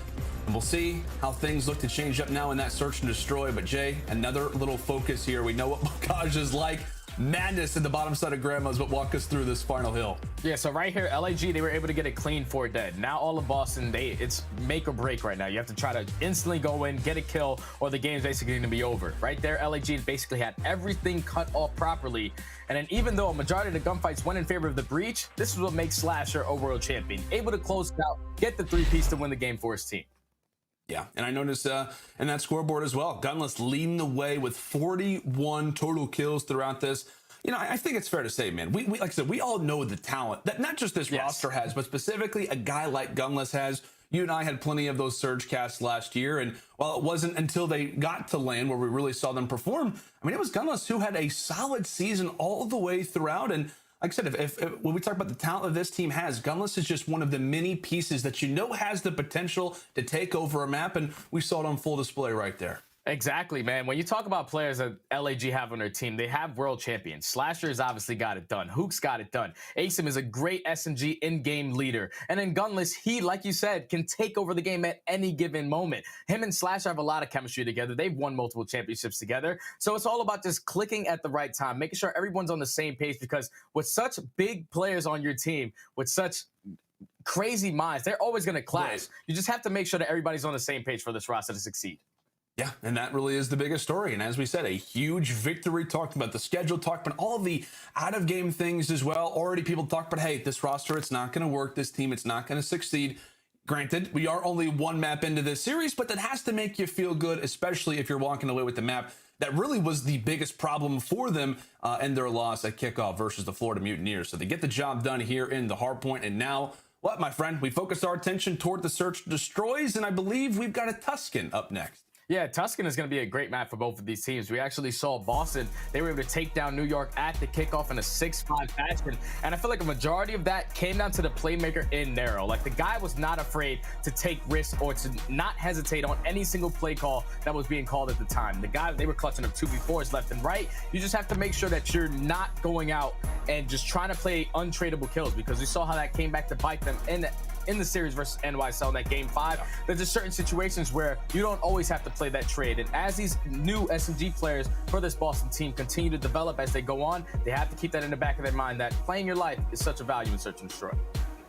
And we'll see how things look to change up now in that search and destroy. But Jay, another little focus here. We know what Bocage is like. Madness in the bottom side of Grandma's, but walk us through this final hill. Yeah, so right here, LAG, they were able to get it clean for dead. Now all of Boston, it's make or break right now. You have to try to instantly go in, get a kill, or the game's basically going to be over. Right there, LAG basically had everything cut off properly. And then even though a majority of the gunfights went in favor of the Breach, this is what makes Slasher a world champion. Able to close it out, get the 3-piece to win the game for his team. Yeah, and I noticed in that scoreboard as well, Gunless leading the way with 41 total kills throughout this. You know, I think it's fair to say, man, we like I said, we all know the talent that not just this roster has, but specifically a guy like Gunless has. You and I had plenty of those surge casts last year, and while it wasn't until they got to LAN where we really saw them perform, I mean, it was Gunless who had a solid season all the way throughout. And like I said, if when we talk about the talent that this team has, Gunless is just one of the many pieces that you know has the potential to take over a map, and we saw it on full display right there. Exactly, man. When you talk about players that LAG have on their team, they have world champions. Slasher's obviously got it done. Hook's got it done. Asim is a great SMG in-game leader. And then Gunless, he, like you said, can take over the game at any given moment. Him and Slasher have a lot of chemistry together. They've won multiple championships together. So it's all about just clicking at the right time, making sure everyone's on the same page, because with such big players on your team, with such crazy minds, they're always going to clash. Right. You just have to make sure that everybody's on the same page for this roster to succeed. Yeah, and that really is the biggest story. And as we said, a huge victory, talked about the schedule, talked about all of the out-of-game things as well. Already people talked about, hey, this roster, it's not going to work. This team, it's not going to succeed. Granted, we are only one map into this series, but that has to make you feel good, especially if you're walking away with the map that really was the biggest problem for them and their loss at kickoff versus the Florida Mutineers. So they get the job done here in the hardpoint, and now what, my friend? We focus our attention toward the search destroys, and I believe we've got a Tuscan up next. Yeah, Tuscan is going to be a great map for both of these teams. We actually saw Boston. They were able to take down New York at the kickoff in a 6-5 fashion. And I feel like a majority of that came down to the playmaker in Nero. Like, the guy was not afraid to take risks or to not hesitate on any single play call that was being called at the time. The guy, they were clutching up 2v4s left and right. You just have to make sure that you're not going out and just trying to play untradeable kills, because we saw how that came back to bite them in the series versus NYSL in that game 5. There's just certain situations where you don't always have to play that trade. And as these new SMG players for this Boston team continue to develop as they go on, they have to keep that in the back of their mind that playing your life is such a value in Search and Destroy.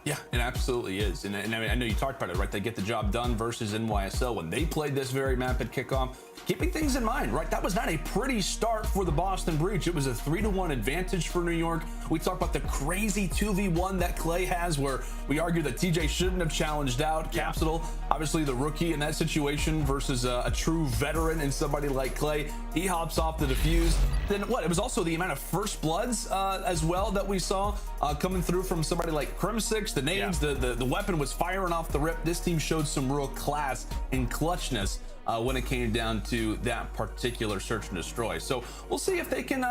Yeah, it absolutely is. And I mean, I know you talked about it, right? They get the job done versus NYSL when they played this very map at kickoff. Keeping things in mind, right? That was not a pretty start for the Boston Breach. It was a 3-1 advantage for New York. We talk about the crazy 2v1 that Clay has, where we argue that TJ shouldn't have challenged out. Capsidal, obviously the rookie in that situation versus a true veteran and somebody like Clay. He hops off the defuse. Then what? It was also the amount of first bloods as well that we saw coming through from somebody like Crimsix. The nades, the weapon was firing off the rip. This team showed some real class and clutchness when it came down to that particular search and destroy. So we'll see if they can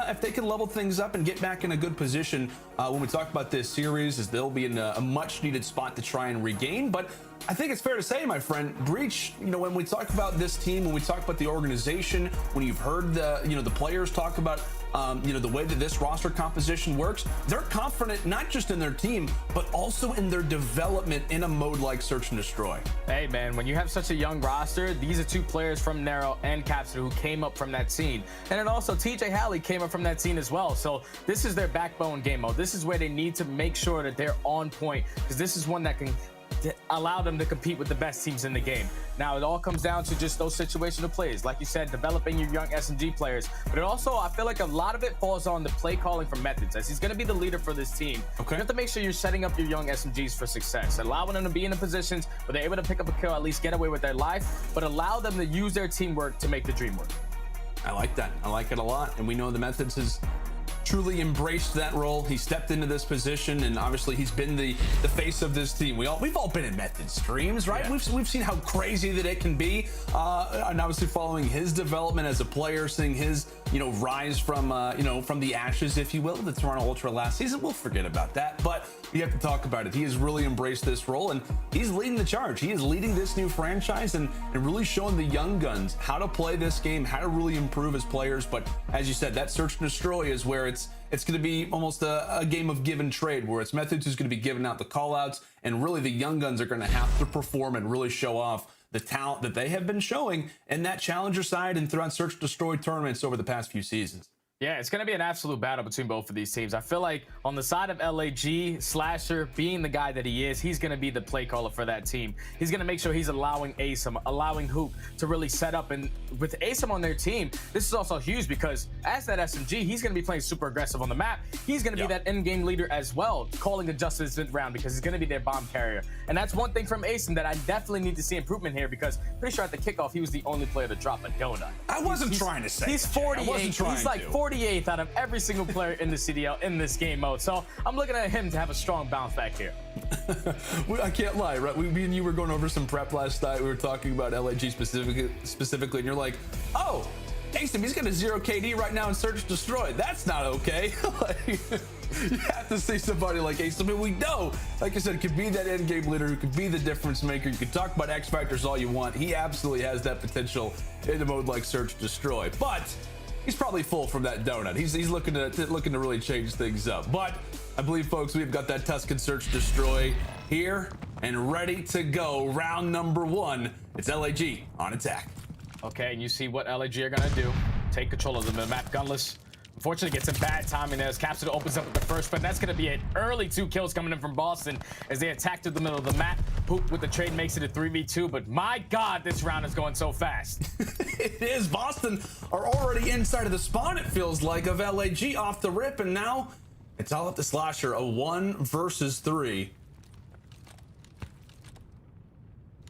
level things up and get back in a good position when we talk about this series, as they'll be in a much needed spot to try and regain. But I think it's fair to say, my friend, Breach, you know, when we talk about this team, when we talk about the organization, when you've heard the players talk about the way that this roster composition works, they're confident not just in their team, but also in their development in a mode like Search and Destroy. Hey man, when you have such a young roster, these are two players from Nero and Capsidal who came up from that scene. And then also TJHaly came up from that scene as well. So this is their backbone game mode. This is where they need to make sure that they're on point, because this is one that can allow them to compete with the best teams in the game. Now, it all comes down to just those situational plays. Like you said, developing your young SMG players. But it also, I feel like a lot of it falls on the play calling from Methodz, as he's going to be the leader for this team. Okay. You have to make sure you're setting up your young SMGs for success, allowing them to be in the positions where they're able to pick up a kill, at least get away with their life, but allow them to use their teamwork to make the dream work. I like that. I like it a lot. And we know the Methodz has truly embraced that role. He stepped into this position, and obviously he's been the face of this team. We've all been in Methodz streams, right? Yeah. We've seen how crazy that it can be, and obviously following his development as a player, seeing his rise from from the ashes, if you will, the Toronto Ultra last season. We'll forget about that, but we have to talk about it. He has really embraced this role, and he's leading the charge. He is leading this new franchise and really showing the young guns how to play this game, how to really improve as players. But as you said, that Search and Destroy is where it's going to be almost a game of give and trade, where it's Methodz who's going to be giving out the call outs, and really the young guns are going to have to perform and really show off the talent that they have been showing in that challenger side and throughout Search and Destroy tournaments over the past few seasons. Yeah, it's going to be an absolute battle between both of these teams. I feel like on the side of LAG, Slasher being the guy that he is, he's going to be the play caller for that team. He's going to make sure he's allowing aSim, allowing Hoop to really set up. And with aSim on their team, this is also huge, because as that SMG, he's going to be playing super aggressive on the map. He's going to be that in-game leader as well, calling the Justice round, because he's going to be their bomb carrier. And that's one thing from aSim that I definitely need to see improvement here, because pretty sure at the kickoff, he was the only player to drop a donut. I wasn't trying to say he's 48. He's like 48th out of every single player in the CDL in this game mode. So I'm looking at him to have a strong bounce back here. I can't lie, right? Me and you were going over some prep last night. We were talking about LAG specifically, and you're like, oh, aSim, he's got a 0 KD right now in Search and Destroy. That's not okay. You have to see somebody like aSim, and we know, like I said, could be that end-game leader, who could be the difference maker. You can talk about X Factors all you want. He absolutely has that potential in a mode like Search and Destroy. But he's probably full from that donut. He's looking to really change things up. But I believe, folks, we've got that Tuscan Search Destroy here and ready to go. Round number 1. It's LAG on attack. Okay, and you see what LAG are gonna do. Take control of the map gunless. Unfortunately, gets some bad timing there as Capsidal opens up with the first, but that's going to be an early 2 kills coming in from Boston as they attack to the middle of the map. Hoop with the trade makes it a 3v2, but my God, this round is going so fast. It is. Boston are already inside of the spawn, it feels like, of LAG off the rip, and now it's all up to Slasher, a 1 versus 3.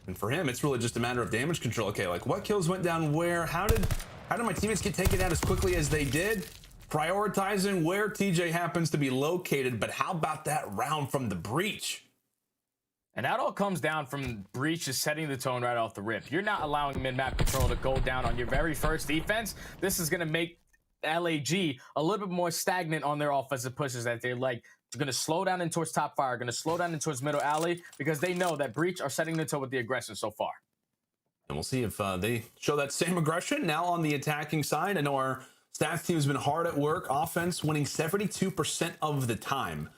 And for him, it's really just a matter of damage control. Okay, like what kills went down where? How did How did my teammates get taken out as quickly as they did? Prioritizing where TJ happens to be located, but how about that round from the breach? And that all comes down from Breach just setting the tone right off the rip. You're not allowing mid-map control to go down on your very first defense. This is going to make LAG a little bit more stagnant on their offensive pushes, that they're like going to slow down in towards top fire, going to slow down in towards middle alley, because they know that Breach are setting the tone with the aggression so far. And we'll see if they show that same aggression now on the attacking side. I know our stats team has been hard at work. Offense winning 72% of the time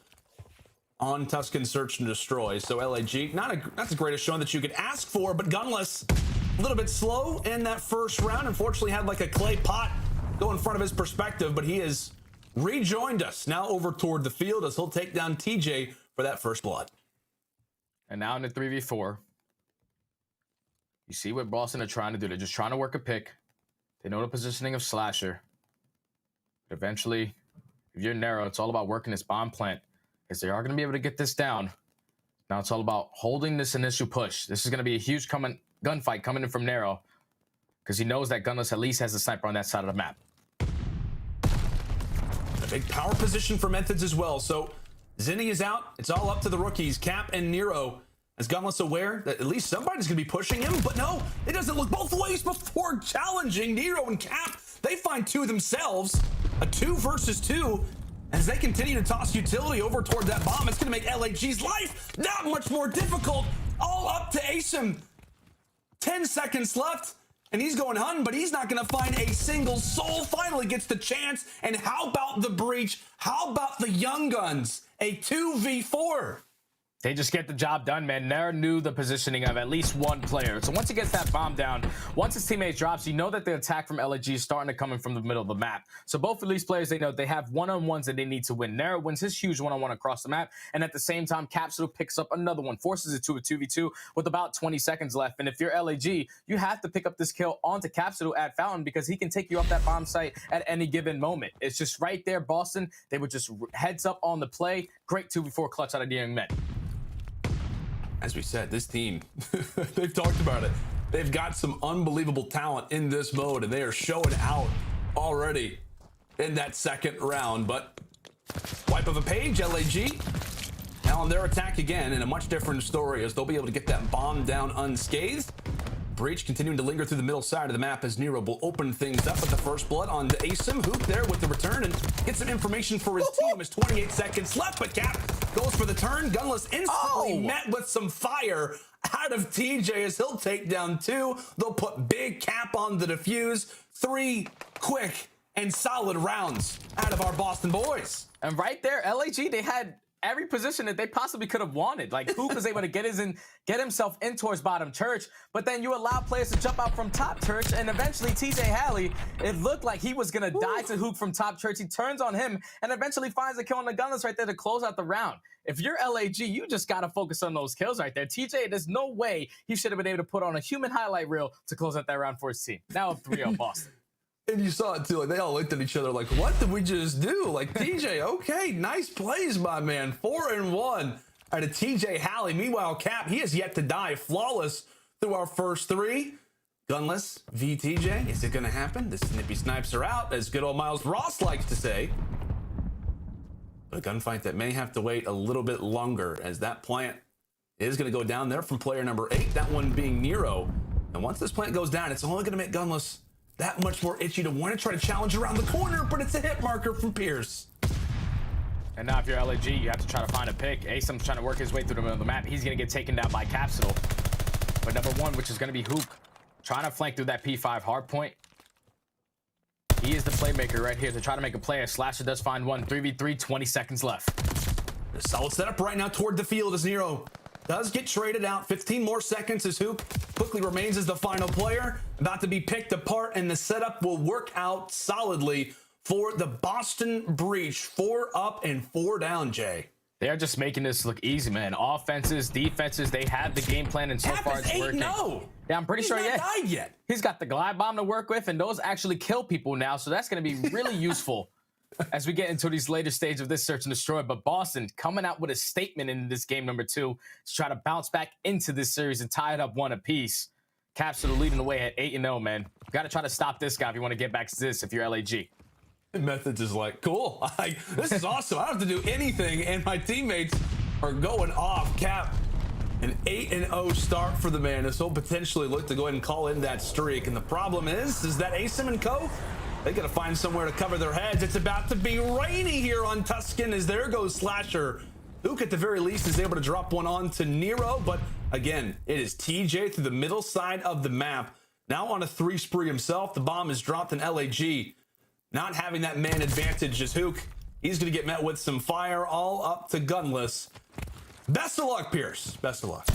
on Tuscan Search and Destroy. So LAG, not the greatest showing that you could ask for, but Gunless a little bit slow in that first round. Unfortunately had like a clay pot go in front of his perspective, but he has rejoined us now over toward the field as he'll take down TJ for that first blood. And now in the 3v4, you see what Boston are trying to do. They're just trying to work a pick. They know the positioning of Slasher. But eventually, if you're Nero, it's all about working this bomb plant, because they are going to be able to get this down. Now it's all about holding this initial push. This is going to be a huge gunfight coming in from Nero, because he knows that Gunless at least has a sniper on that side of the map. A big power position for Methodz as well. So Zinni is out. It's all up to the rookies, Cap and Nero. Is Gunless aware that at least somebody's going to be pushing him? But no, it doesn't look both ways before challenging Nero and Cap. They find two themselves, a 2 versus 2. As they continue to toss utility over toward that bomb, it's going to make LAG's life that much more difficult. All up to aBeZy. 10 seconds left, and he's going hunting, but he's not going to find a single soul. Finally gets the chance. And how about the breach? How about the young guns? A 2v4. They just get the job done, man. Nero knew the positioning of at least one player. So once he gets that bomb down, once his teammate drops, you know that the attack from LAG is starting to come in from the middle of the map. So both of these players, they know they have one-on-ones that they need to win. Nero wins his huge one-on-one across the map, and at the same time, Capsidal picks up another one, forces it to a 2v2 with about 20 seconds left. And if you're LAG, you have to pick up this kill onto Capsidal at Fountain, because he can take you off that bomb site at any given moment. It's just right there, Boston. They were just heads up on the play. Great 2v4 clutch out of the young men. As we said, this team, they've talked about it. They've got some unbelievable talent in this mode, and they are showing out already in that second round. But wipe of a page, LAG now on their attack again in a much different story, as they'll be able to get that bomb down unscathed. Breach continuing to linger through the middle side of the map as Nero will open things up with the first blood on the aBeZy. Hoop there with the return and get some information for his team. As 28 seconds left, but Cap goes for the turn. Gunless instantly met with some fire out of TJ as he'll take down 2. They'll put big Cap on the defuse. 3 quick and solid rounds out of our Boston boys. And right there, LAG, they had every position that they possibly could have wanted. Like, Hoop was able to get himself in towards bottom church, but then you allow players to jump out from top church, and eventually TJHaly, it looked like he was gonna die to Hoop from top church. He turns on him and eventually finds a kill on the Gunless right there to close out the round. If you're LAG, you just gotta focus on those kills right there. TJ, there's no way he should have been able to put on a human highlight reel to close out that round for his team. Now 3-0 Boston. And you saw it too, like they all looked at each other like, what did we just do? Like, TJ, okay, nice plays, my man. 4-1 out of TJHaly. Meanwhile, Cap, he has yet to die. Flawless through our first 3. Gunless v TJ. Is it gonna happen? The snippy snipes are out, as good old Miles Ross likes to say. But a gunfight that may have to wait a little bit longer, as that plant is gonna go down there from player number 8, that one being Nero. And once this plant goes down, it's only gonna make Gunless that much more itchy to want to try to challenge around the corner, but it's a hit marker from Pierce. And now if you're LAG, you have to try to find a pick. aBeZy's trying to work his way through the middle of the map. He's going to get taken down by Capsidal. But number 1, which is going to be Hoop, trying to flank through that P5 hard point. He is the playmaker right here to try to make a play. Slasher does find one. 3v3, 20 seconds left. A solid setup right now toward the field as Nero does get traded out. 15 more seconds as Hoop quickly remains as the final player. About to be picked apart, and the setup will work out solidly for the Boston Breach. 4 up and 4 down, Jay. They are just making this look easy, man. Offenses, defenses, they have the game plan, and so far it's working. Yeah, I'm pretty sure, He's not died yet. He's got the glide bomb to work with, and those actually kill people now, so that's going to be really useful as we get into these later stages of this search and destroy. But Boston coming out with a statement in this game number 2 to try to bounce back into this series and tie it up 1 apiece. Capsidal leading the way at 8-0, man. Got to try to stop this guy if you want to get back to this if you're LAG. Methodz is like, cool. This is awesome. I don't have to do anything, and my teammates are going off. Cap, an 8-0 start for the man. This will potentially look to go ahead and call in that streak. And the problem is that aSim and co, they got to find somewhere to cover their heads. It's about to be rainy here on Tuscan as there goes Slasher. Luke, at the very least, is able to drop one on to Nero. But again, it is TJ through the middle side of the map. Now on a 3 spree himself. The bomb is dropped in LAG. Not having that man advantage is Hook. He's going to get met with some fire, all up to Gunless. Best of luck, Pierce. Best of luck.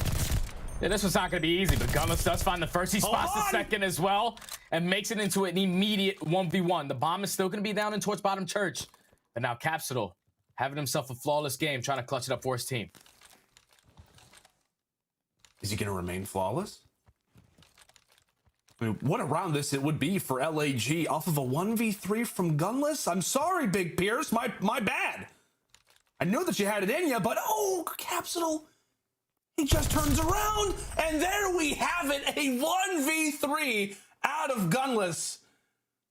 Yeah, this was not going to be easy, but Gunless does find the first. He spots the second as well and makes it into an immediate 1v1. The bomb is still going to be down in towards bottom church. But now Capsidal having himself a flawless game, trying to clutch it up for his team. Is he going to remain flawless? I mean, what a round this it would be for LAG off of a 1v3 from Gunless. I'm sorry, Big Pierce. My bad. I know that you had it in you, but oh, Capsidal. He just turns around, and there we have it. A 1v3 out of Gunless.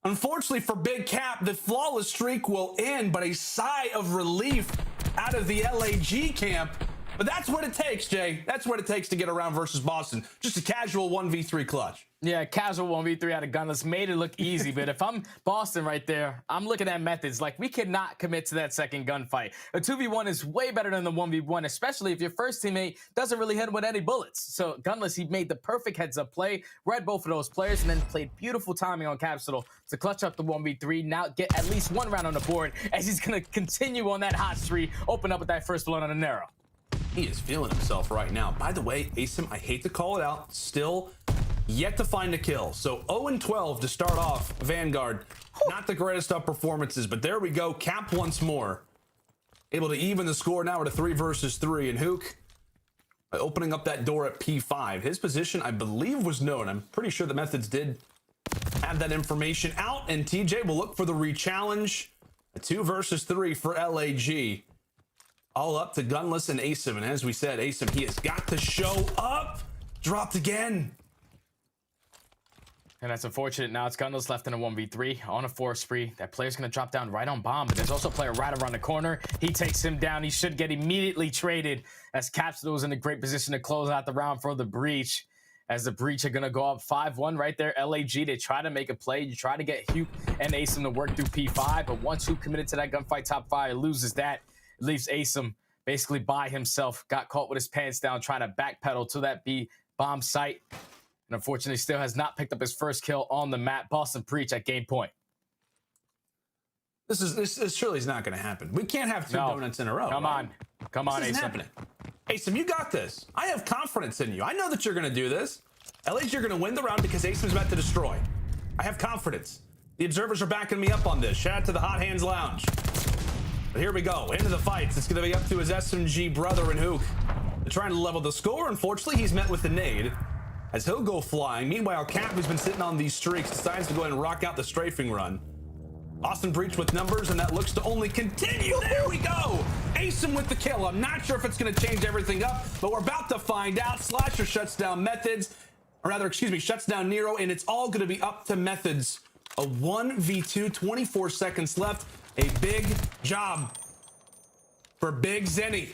Unfortunately for Big Cap, the flawless streak will end, but a sigh of relief out of the LAG camp. But that's what it takes, Jay. That's what it takes to get around versus Boston. Just a casual 1v3 clutch. Yeah, casual 1v3 out of Gunless made it look easy, but if I'm Boston right there, I'm looking at Methodz. Like, we cannot commit to that second gunfight. A 2v1 is way better than the 1v1, especially if your first teammate doesn't really hit with any bullets. So Gunless, he made the perfect heads-up play, read both of those players, and then played beautiful timing on Capsidal to clutch up the 1v3, now get at least one round on the board, as he's going to continue on that hot streak, open up with that first blood on the Nero. He is feeling himself right now. By the way, aSim, I hate to call it out, still yet to find a kill. So 0-12 to start off Vanguard. Not the greatest of performances, but there we go. Cap once more. Able to even the score now at a 3 versus 3. And Hook opening up that door at P5. His position, I believe, was known. I'm pretty sure the Methodz did have that information out. And TJ will look for the re-challenge. A 2 versus 3 for LAG. All up to Gunless and aSim. And as we said, aSim, he has got to show up. Dropped again. And that's unfortunate. Now it's Gunless left in a 1v3 on a 4 spree. That player's going to drop down right on bomb, but there's also a player right around the corner. He takes him down. He should get immediately traded as Capsidal is in a great position to close out the round for the Breach. As the Breach are going to go up 5-1 right there. LAG, they try to make a play. You try to get Hook and aSim to work through P5, but once Hook committed to that gunfight top 5, loses that. It leaves aSim basically by himself. Got caught with his pants down, trying to backpedal to that B bomb site. And unfortunately, still has not picked up his first kill on the map. Boston Breach at game point. This surely is not going to happen. We can't have 2 donuts in a row. Come on, this isn't happening. aSim, you got this. I have confidence in you. I know that you're going to do this. At least you're going to win the round because aSim's about to destroy. I have confidence. The observers are backing me up on this. Shout out to the Hot Hands Lounge. But here we go, into the fights. It's going to be up to his SMG brother and Hook. They're trying to level the score. Unfortunately, he's met with the nade as he'll go flying. Meanwhile, Cap, who's been sitting on these streaks, decides to go ahead and rock out the strafing run. Boston Breach with numbers, and that looks to only continue. There we go. aSim with the kill. I'm not sure if it's going to change everything up, but we're about to find out. Slasher shuts down Methodz, or rather, excuse me, shuts down Nero, and it's all going to be up to Methodz. A 1v2, 24 seconds left. A big job for Big Zenny.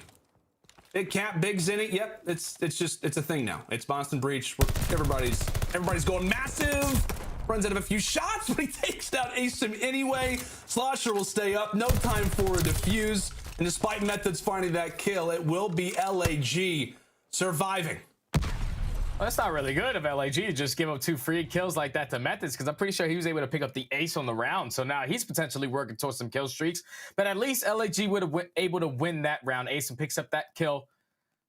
Big Cap, Big Zenny. Yep, it's a thing now. It's Boston Breach. Everybody's going massive. Runs out of a few shots, but he takes down aSim anyway. Slasher will stay up. No time for a defuse. And despite Methodz finding that kill, it will be LAG surviving. Well, that's not really good of LAG to just give up 2 free kills like that to Methodz, because I'm pretty sure he was able to pick up the ace on the round. So now he's potentially working towards some kill streaks. But at least LAG would have been able to win that round. aSim picks up that kill,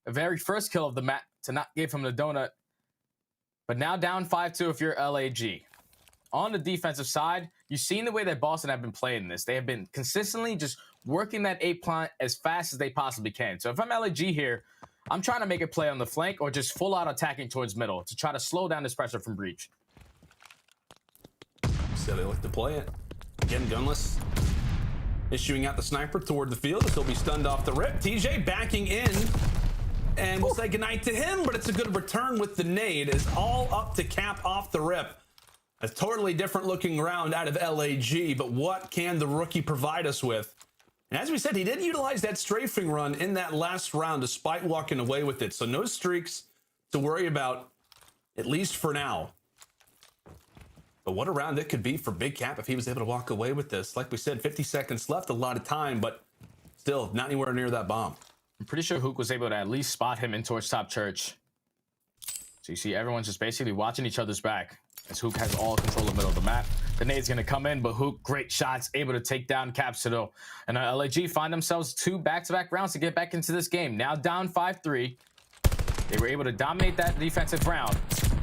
the very first kill of the map, to not give him the donut. But now down 5-2 if you're LAG. On the defensive side, you've seen the way that Boston have been playing this. They have been consistently just working that A plant as fast as they possibly can. So if I'm LAG here, I'm trying to make a play on the flank or just full out attacking towards middle to try to slow down this pressure from Breach. So they look to play it. Again, Gunless issuing out the sniper toward the field. He'll be stunned off the rip. TJ backing in. And we'll say goodnight to him, but it's a good return with the nade. It's all up to Cap off the rip. A totally different looking round out of LAG, but what can the rookie provide us with? And as we said, he did utilize that strafing run in that last round despite walking away with it. So no streaks to worry about, at least for now. But what a round it could be for Big Cap if he was able to walk away with this. Like we said, 50 seconds left, a lot of time, but still not anywhere near that bomb. I'm pretty sure Hook was able to at least spot him in towards top church. So you see everyone's just basically watching each other's back as Hook has all control of the middle of the map. The nade's going to come in, but Hook, great shots, able to take down Capsidal. And LAG find themselves 2 back-to-back rounds to get back into this game. Now down 5-3. They were able to dominate that defensive round.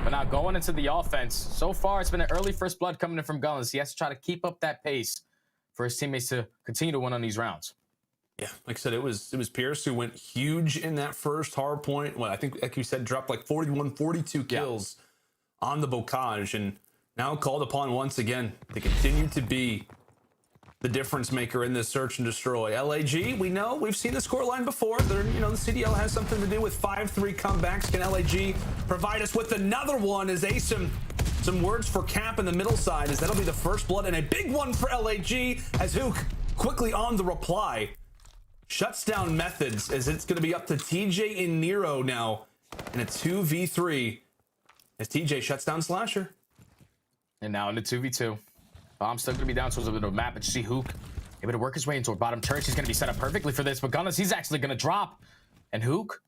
But now going into the offense, so far it's been an early first blood coming in from Gullens. He has to try to keep up that pace for his teammates to continue to win on these rounds. Yeah, like I said, it was Pierce who went huge in that first hard point. Well, I think, like you said, dropped like 41, 42 kills on the Bocage, and now called upon once again to continue to be the difference maker in this search and destroy. LAG, we know, we've seen the scoreline before. They're, the CDL has something to do with 5-3 comebacks. Can LAG provide us with another one? As some words for Cap in the middle side, as that'll be the first blood, and a big one for LAG as Hook quickly on the reply. Shuts down Methodz, as it's going to be up to TJ and Nero now in a 2v3 as TJ shuts down Slasher. And now in the 2v2. Bomb's still going to be down towards a bit of a map, but you see Hook able to work his way into a bottom church. He's going to be set up perfectly for this, but Gullens, he's actually going to drop. And Hook,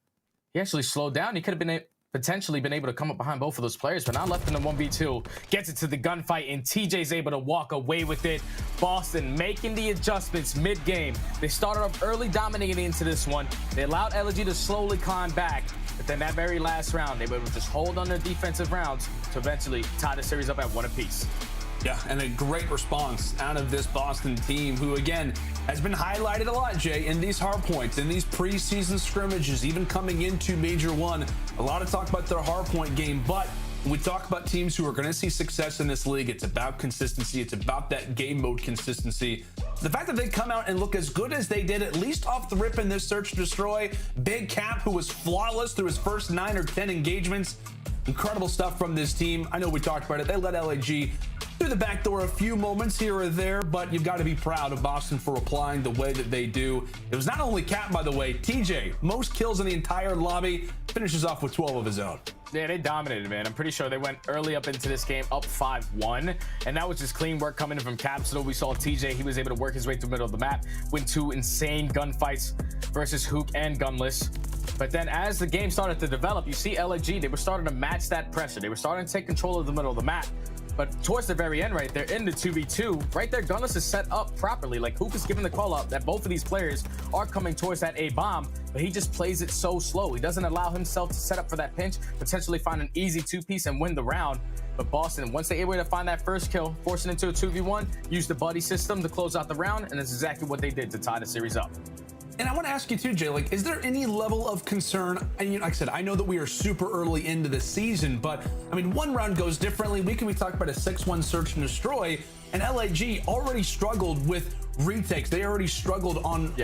he actually slowed down. He could have been potentially been able to come up behind both of those players, but now left in the 1v2. Gets it to the gunfight, and TJ's able to walk away with it. Boston making the adjustments mid-game. They started off early dominating into this one. They allowed LAG to slowly climb back, but then that very last round, they were able to just hold on their defensive rounds to eventually tie the series up at 1 apiece. Yeah, and a great response out of this Boston team, who again has been highlighted a lot, Jay, in these hard points, in these preseason scrimmages, even coming into Major 1. A lot of talk about their hard point game, but when we talk about teams who are going to see success in this league, it's about consistency. It's about that game mode consistency. The fact that they come out and look as good as they did, at least off the rip in this search and destroy. Big Cap, who was flawless through his first 9 or 10 engagements. Incredible stuff from this team. I know we talked about it. They let LAG through the back door a few moments here or there, but you've got to be proud of Boston for applying the way that they do. It was not only Cap, by the way, TJ, most kills in the entire lobby, finishes off with 12 of his own. Yeah, they dominated, man. I'm pretty sure they went early up into this game, up 5-1, and that was just clean work coming in from Capsidal. We saw TJ, he was able to work his way through the middle of the map, win 2 insane gunfights versus Hook and Gunless. But then as the game started to develop, you see LAG, they were starting to match that pressure. They were starting to take control of the middle of the map. But towards the very end right there, in the 2v2, right there, Gunless is set up properly. Like, Hook is giving the call out that both of these players are coming towards that A-bomb, but he just plays it so slow. He doesn't allow himself to set up for that pinch, potentially find an easy 2-piece and win the round. But Boston, once they're able to find that first kill, force it into a 2v1, use the buddy system to close out the round, and that's exactly what they did to tie the series up. And I want to ask you too, Jay, like, is there any level of concern? And like I said, I know that we are super early into the season, but I mean, one round goes differently. We talk about a 6-1 search and destroy, and LAG already struggled with retakes. They already struggled on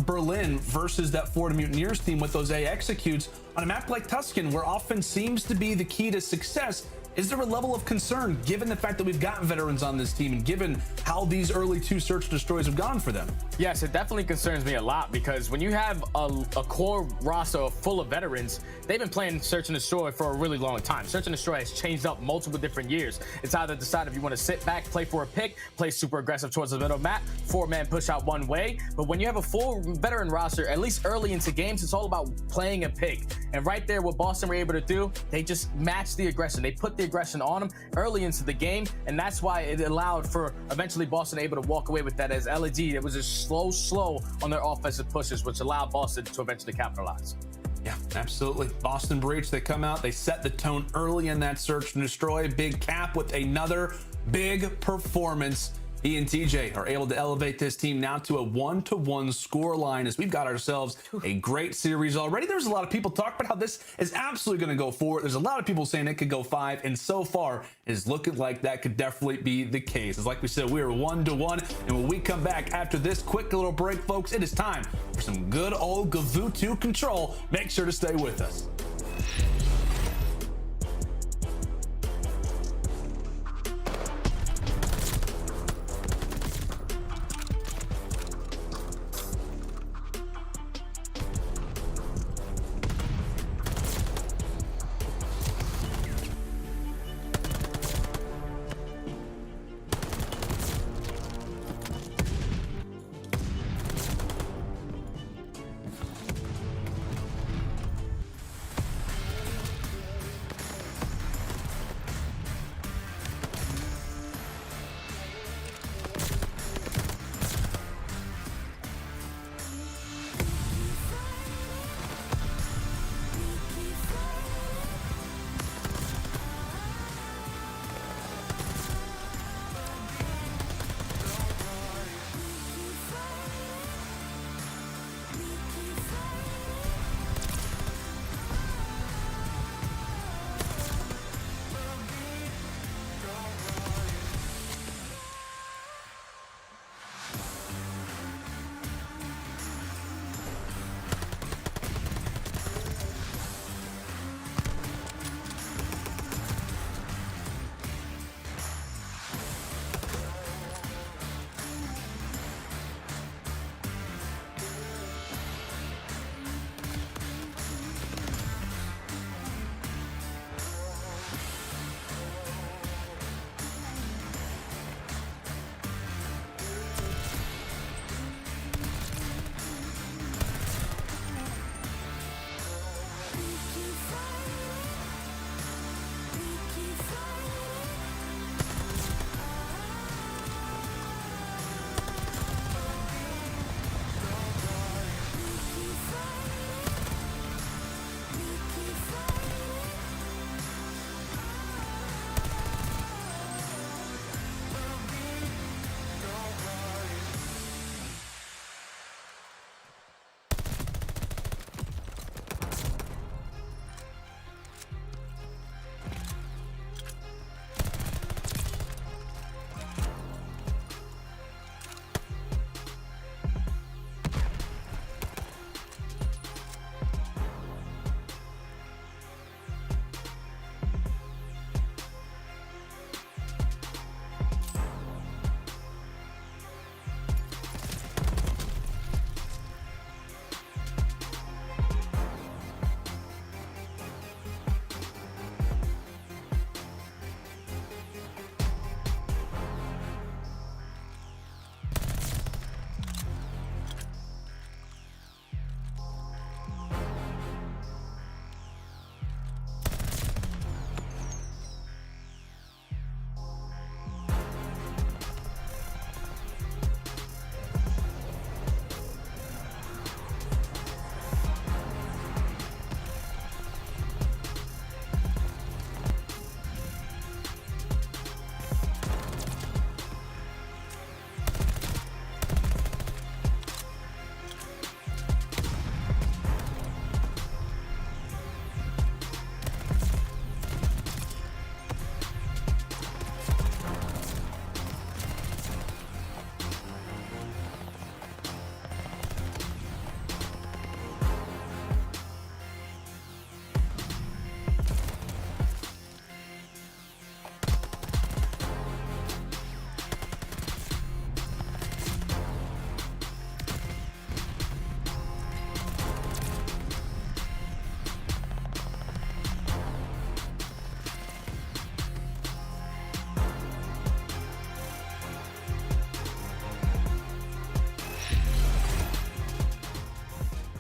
Berlin versus that Florida Mutineers team with those A executes on a map like Tuscan, where offense seems to be the key to success. Is there a level of concern given the fact that we've got veterans on this team and given how these early 2 search destroys have gone for them? Yes, it definitely concerns me a lot, because when you have a core roster full of veterans, they've been playing search and destroy for a really long time. Search and destroy has changed up multiple different years. It's either decide if you want to sit back, play for a pick, play super aggressive towards the middle map, 4-man push out one way. But when you have a full veteran roster, at least early into games, it's all about playing a pick. And right there, what Boston were able to do, they just matched the aggression. They put the aggression on them early into the game, and that's why it allowed for eventually Boston able to walk away with that, as LAG, it was just slow on their offensive pushes, which allowed Boston to eventually capitalize. Yeah, absolutely. Boston Breach, they come out, they set the tone early in that search and destroy. Big Cap with another big performance. He and TJ are able to elevate this team now to a 1-1 score line, as we've got ourselves a great series already. There's a lot of people talking about how this is absolutely going to go forward. There's a lot of people saying it could go 5, and so far is looking like that could definitely be the case. As like we said, we are 1-1, and when we come back after this quick little break, folks, it is time for some good old Gavutu control. Make sure to stay with us.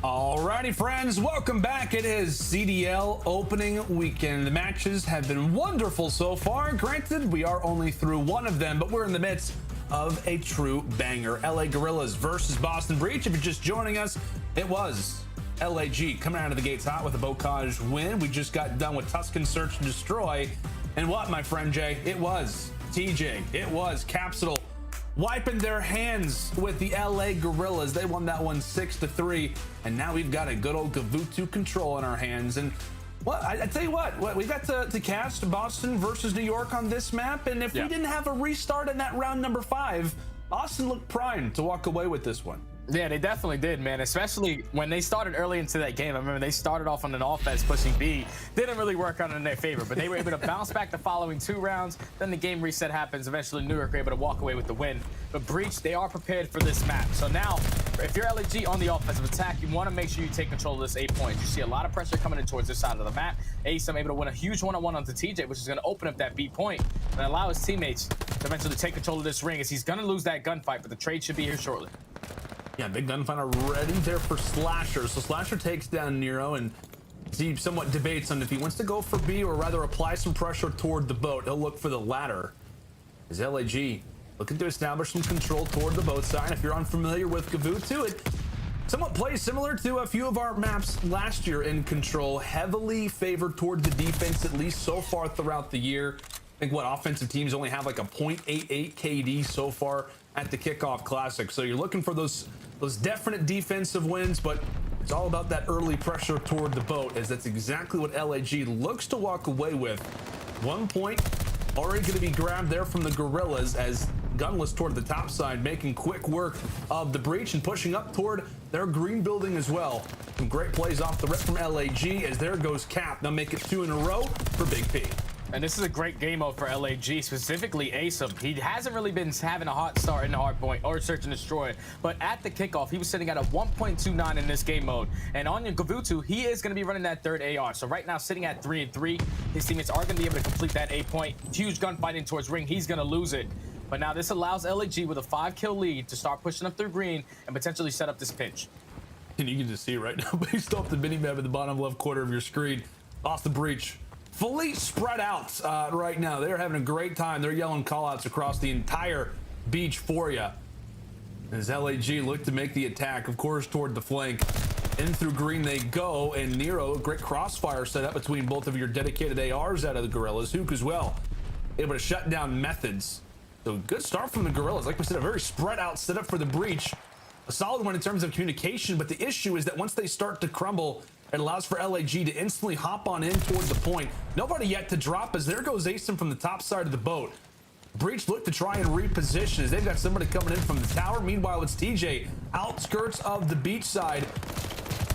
Alrighty, friends, welcome back. It is CDL opening weekend. The matches have been wonderful so far. Granted, we are only through one of them, but we're in the midst of a true banger. LA Guerrillas versus Boston Breach. If you're just joining us, it was LAG coming out of the gates hot with a Bocage win. We just got done with Tuscan Search and Destroy. And what, my friend Jay? It was TJ. It was Capsidal wiping their hands with the LA Guerrillas. They won that one 6-3. And now we've got a good old Gavutu control in our hands. And well, I tell you what, we got to cast Boston versus New York on this map. And if we didn't have a restart in that round number 5, Boston looked primed to walk away with this one. Yeah, they definitely did, man, especially when they started early into that game. I remember they started off on an offense pushing B. Didn't really work out in their favor, but they were able to bounce back the following 2 rounds. Then the game reset happens. Eventually, New York were able to walk away with the win. But Breach, they are prepared for this map. So now, if you're LAG on the offensive attack, you want to make sure you take control of this 8 points. You see a lot of pressure coming in towards this side of the map. aBeZy able to win a huge one-on-one onto TJ, which is going to open up that B point and allow his teammates to eventually take control of this ring, as he's going to lose that gunfight, but the trade should be here shortly. Yeah, big gunfight already there for Slasher. So Slasher takes down Nero, and he somewhat debates on if he wants to go for B or rather apply some pressure toward the boat. He'll look for the latter. As LAG looking to establish some control toward the boat side. If you're unfamiliar with Gavutu, it somewhat plays similar to a few of our maps last year in Control. Heavily favored toward the defense, at least so far throughout the year. I think what offensive teams only have like a 0.88 KD so far at the Kickoff Classic. So you're looking for those definite defensive wins, but it's all about that early pressure toward the boat, as that's exactly what LAG looks to walk away with. 1 point already going to be grabbed there from the Guerrillas, as Gunless toward the top side, making quick work of the Breach and pushing up toward their green building as well. Some great plays off the rip from LAG, as there goes Cap. They'll make it 2 in a row for Big P. And this is a great game mode for LAG, specifically aBeZy. He hasn't really been having a hot start in the hard point or search and destroy, but at the kickoff, he was sitting at a 1.29 in this game mode. And on your Gavutu, he is going to be running that 3rd AR. So right now, sitting at 3-3, his teammates are going to be able to complete that 8 point. Huge gunfighting towards ring. He's going to lose it. But now this allows LAG with a 5-kill lead to start pushing up through green and potentially set up this pinch. And you can just see right now, based off the mini-map at the bottom left corner of your screen, off the Breach. Fully spread out right now. They're having a great time. They're yelling call-outs across the entire beach for you. As LAG look to make the attack, of course, toward the flank. In through green they go, and Nero, a great crossfire set up between both of your dedicated ARs out of the Guerrillas. Hook as well, able to shut down Methodz. So good start from the Guerrillas. Like we said, a very spread out setup for the Breach. A solid one in terms of communication, but the issue is that once they start to crumble, it allows for LAG to instantly hop on in toward the point. Nobody yet to drop, as there goes aBeZy from the top side of the boat. Breach look to try and reposition, as they've got somebody coming in from the tower. Meanwhile, it's TJ outskirts of the beach side.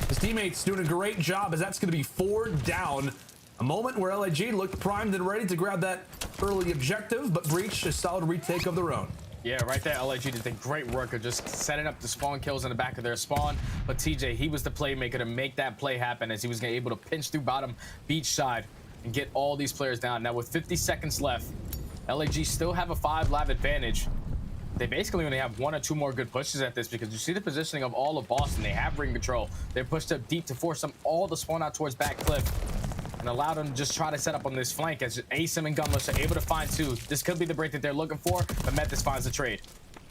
His teammates doing a great job, as that's going to be 4 down. A moment where LAG looked primed and ready to grab that early objective, but Breach a solid retake of their own. Yeah, right there, LAG did a great work of just setting up the spawn kills in the back of their spawn. But TJ, he was the playmaker to make that play happen, as he was able to pinch through bottom beach side and get all these players down. Now, with 50 seconds left, LAG still have a 5-lab advantage. They basically only have 1 or 2 more good pushes at this, because you see the positioning of all of Boston. They have ring control. They're pushed up deep to force them all to spawn out towards back cliff and allow them to just try to set up on this flank, as aBeZy and Gunless are able to find 2. This could be the break that they're looking for, but Methodz finds the trade.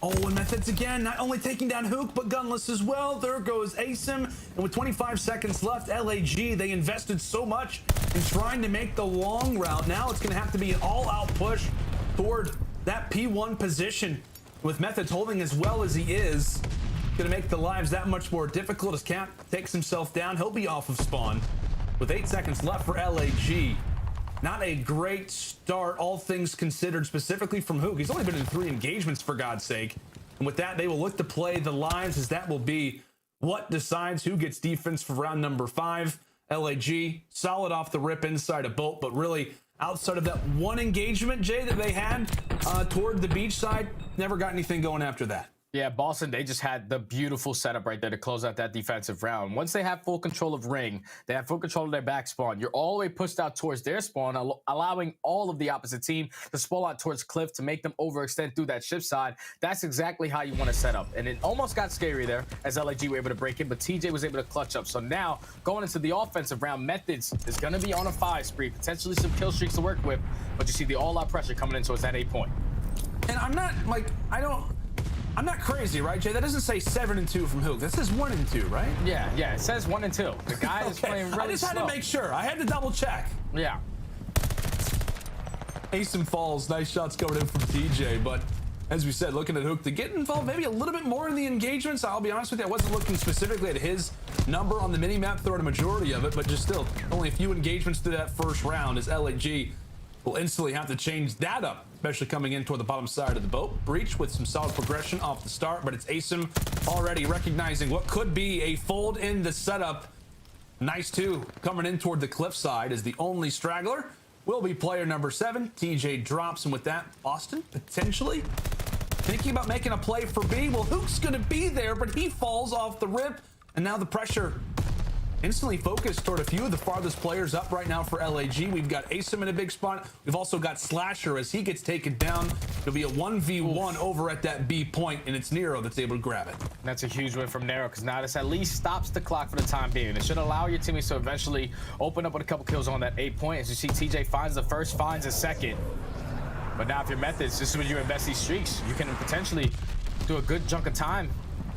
Oh, and Methodz again, not only taking down Hook, but Gunless as well. There goes aBeZy, and with 25 seconds left, LAG, they invested so much in trying to make the long route. Now it's going to have to be an all-out push toward that P1 position, with Methodz holding as well as he is. Going to make the lives that much more difficult, as Cap takes himself down. He'll be off of spawn. With 8 seconds left for LAG. Not a great start, all things considered, specifically from Hook. He's only been in 3 engagements, for God's sake. And with that, they will look to play the lines, as that will be what decides who gets defense for round number 5. LAG, solid off the rip inside a boat, but really outside of that 1 engagement, Jay, that they had toward the beach side, never got anything going after that. Yeah, Boston, they just had the beautiful setup right there to close out that defensive round. Once they have full control of ring, they have full control of their back spawn. You're all the way pushed out towards their spawn, allowing all of the opposite team to spawn out towards cliff to make them overextend through that ship side. That's exactly how you want to set up. And it almost got scary there as LAG were able to break in, but TJ was able to clutch up. So now, going into the offensive round, Methodz is going to be on a 5 spree, potentially some kill streaks to work with, but you see the all-out pressure coming in towards that 8 point. And I'm not, like, I'm not crazy, right, Jay? That doesn't say 7-2 from Hook. That says 1-2, right? Yeah, it says 1 and 2. The guy is playing really I just had slow. to make sure. I had to double check. Yeah. Ace falls. Nice shots coming in from TJ, but as we said, looking at Hook to get involved maybe a little bit more in the engagements. I'll be honest with you, I wasn't looking specifically at his number on the mini-map throughout a majority of it, but just still, only a few engagements through that first round as LAG will instantly have to change that up, especially coming in toward the bottom side of the boat. Breach with some solid progression off the start, but it's aSim already recognizing what could be a fold in the setup. Nice too, coming in toward the cliff side as the only straggler will be player number 7. TJ drops, and with that, Boston potentially thinking about making a play for B. Well, Hook's gonna be there, but he falls off the rip, and now the pressure instantly focused toward a few of the farthest players up right now for LAG. We've got aSim in a big spot. We've also got Slasher as he gets taken down. It'll be a 1v1 over at that B point, and it's Nero that's able to grab it. That's a huge win from Nero, because now this at least stops the clock for the time being. It should allow your teammates to eventually open up with a couple kills on that 8 point. As you see, TJ finds the first, finds a second. But now if your Methodz, this is when you invest these streaks. You can potentially do a good chunk of time,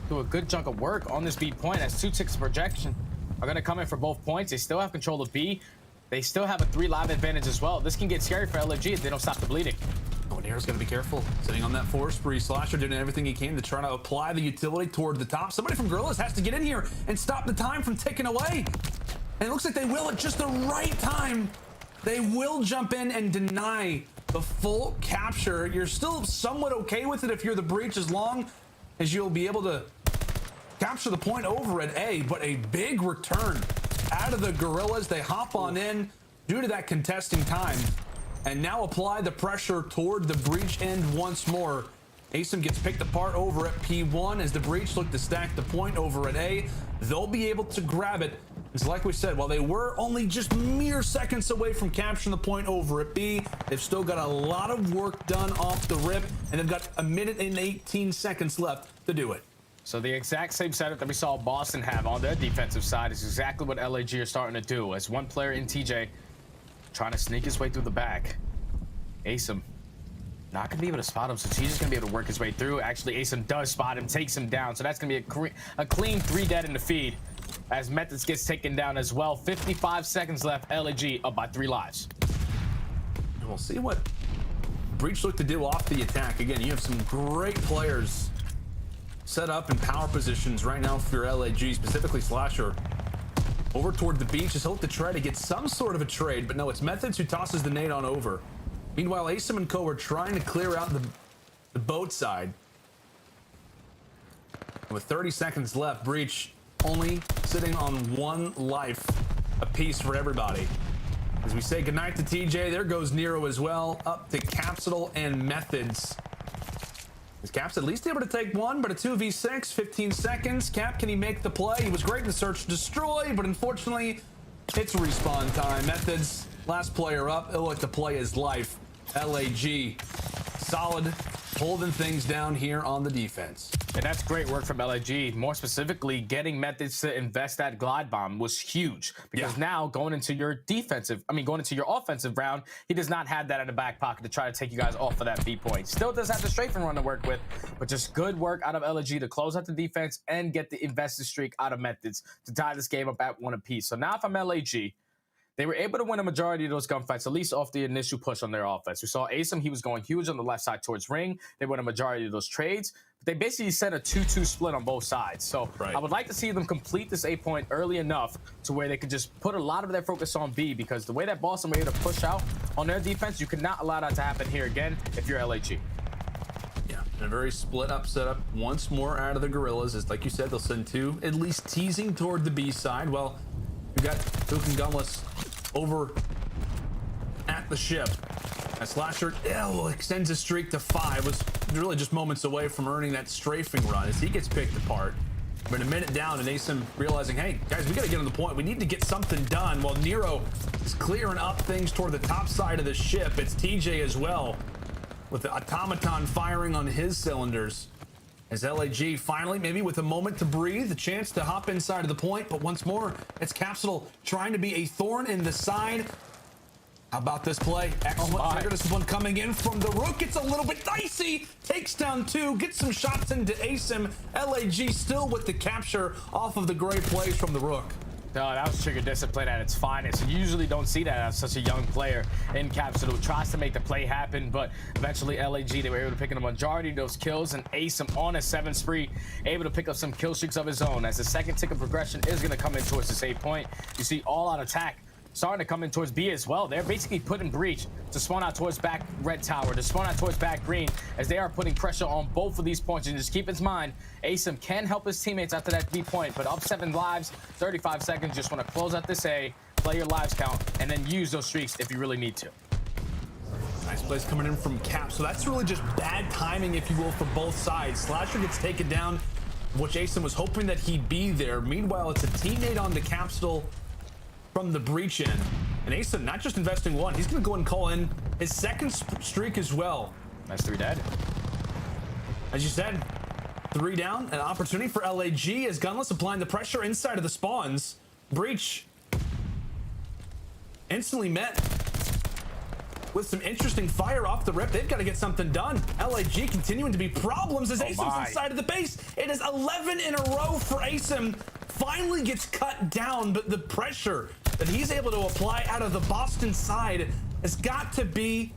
do a good chunk of work on this B point. That's 2 ticks of projection are going to come in for both points. They still have control of B. They still have a 3 live advantage as well. This can get scary for LAG if they don't stop the bleeding. Oh, Nero's got to be careful. Sitting on that 4 spree. Slasher doing everything he can to try to apply the utility toward the top. Somebody from Guerrillas has to get in here and stop the time from ticking away. And it looks like they will at just the right time. They will jump in and deny the full capture. You're still somewhat okay with it if you're the Breach, as long as you'll be able to capture the point over at A, but a big return out of the Guerrillas. They hop on in due to that contesting time and now apply the pressure toward the Breach end once more. aSim gets picked apart over at P1 as the Breach look to stack the point over at A. They'll be able to grab it. It's like we said, while they were only just mere seconds away from capturing the point over at B, they've still got a lot of work done off the rip, and they've got 1 minute and 18 seconds left to do it. So the exact same setup that we saw Boston have on their defensive side is exactly what LAG are starting to do, as one player in TJ trying to sneak his way through the back. aSim not gonna be able to spot him, so TJ's gonna be able to work his way through. Actually, aSim does spot him, takes him down, so that's gonna be a clean 3 dead in the feed as Methodz gets taken down as well. 55 seconds left, LAG up by 3 lives. And we'll see what Breach look to do off the attack. Again, you have some great players set up in power positions right now for your LAG, specifically Slasher. Over toward the beach, just hope to try to get some sort of a trade, but no, it's Methodz who tosses the nade on over. Meanwhile, aSim and co are trying to clear out the boat side. And with 30 seconds left, Breach only sitting on 1 life apiece for everybody. As we say goodnight to TJ, there goes Nero as well, up to Capsidal and Methodz. Is Cap's at least able to take 1, but a 2v6, 15 seconds. Cap, can he make the play? He was great in the search destroy, but unfortunately, it's respawn time. Methodz, last player up. He'll look to play his life. LAG, solid, holding things down here on the defense. And that's great work from LAG. More specifically, getting Methodz to invest that glide bomb was huge, because now going into your offensive round, he does not have that in the back pocket to try to take you guys off of that B point. Still does have the strafing run to work with, but just good work out of LAG to close out the defense and get the invested streak out of Methodz to tie this game up at 1 apiece. So now if I'm LAG, they were able to win a majority of those gunfights, at least off the initial push on their offense. We saw aSim, he was going huge on the left side towards ring. They won a majority of those trades. But they basically set a 2-2 split on both sides. So I would like to see them complete this 8 point early enough to where they could just put a lot of their focus on B, because the way that Boston were able to push out on their defense, you could not allow that to happen here again if you're LAG. Yeah, and a very split up setup once more out of the Guerrillas. As like you said, they'll send 2 at least teasing toward the B side. Well, you got Hook and Gunless over at the ship. Slasher extends his streak to 5. Was really just moments away from earning that strafing run as he gets picked apart. But a minute down, and aBeZy realizing, hey, guys, we got to get on the point. We need to get something done. While Nero is clearing up things toward the top side of the ship, it's TJ as well, with the automaton firing on his cylinders. As LAG finally, maybe with a moment to breathe, a chance to hop inside of the point. But once more, it's Capsidal trying to be a thorn in the side. How about this play? Excellent trigger. This one coming in from the Røkkr. It's a little bit dicey. Takes down 2. Gets some shots into aBeZy. LAG still with the capture off of the great plays from the Røkkr. No, that was trigger discipline at its finest. You usually don't see that as such a young player in Capsidal. Tries to make the play happen, but eventually LAG, they were able to pick up a majority of those kills, and aBeZy on a 7 spree, able to pick up some kill streaks of his own. As the second tick of progression is going to come in towards the save point. You see all out attack starting to come in towards B as well. They're basically putting breach to spawn out towards back red tower, to spawn out towards back green, as they are putting pressure on both of these points. And just keep in mind, aBeZy can help his teammates after that B point, but up 7 lives, 35 seconds. Just want to close out this A, play your lives count, and then use those streaks if you really need to. Nice plays coming in from Cap. So that's really just bad timing, if you will, for both sides. Slasher gets taken down, which aBeZy was hoping that he'd be there. Meanwhile, it's a teammate on the Capsidal from the breach in, and aBeZy not just investing 1, he's gonna go and call in his second streak as well. That's 3 dead. As you said, 3 down, an opportunity for LAG as Gunless applying the pressure inside of the spawns. Breach instantly met with some interesting fire off the rip. They've got to get something done. LAG continuing to be problems as aBeZy's inside of the base. It is 11 in a row for aBeZy. Finally gets cut down, but the pressure that he's able to apply out of the Boston side has got to be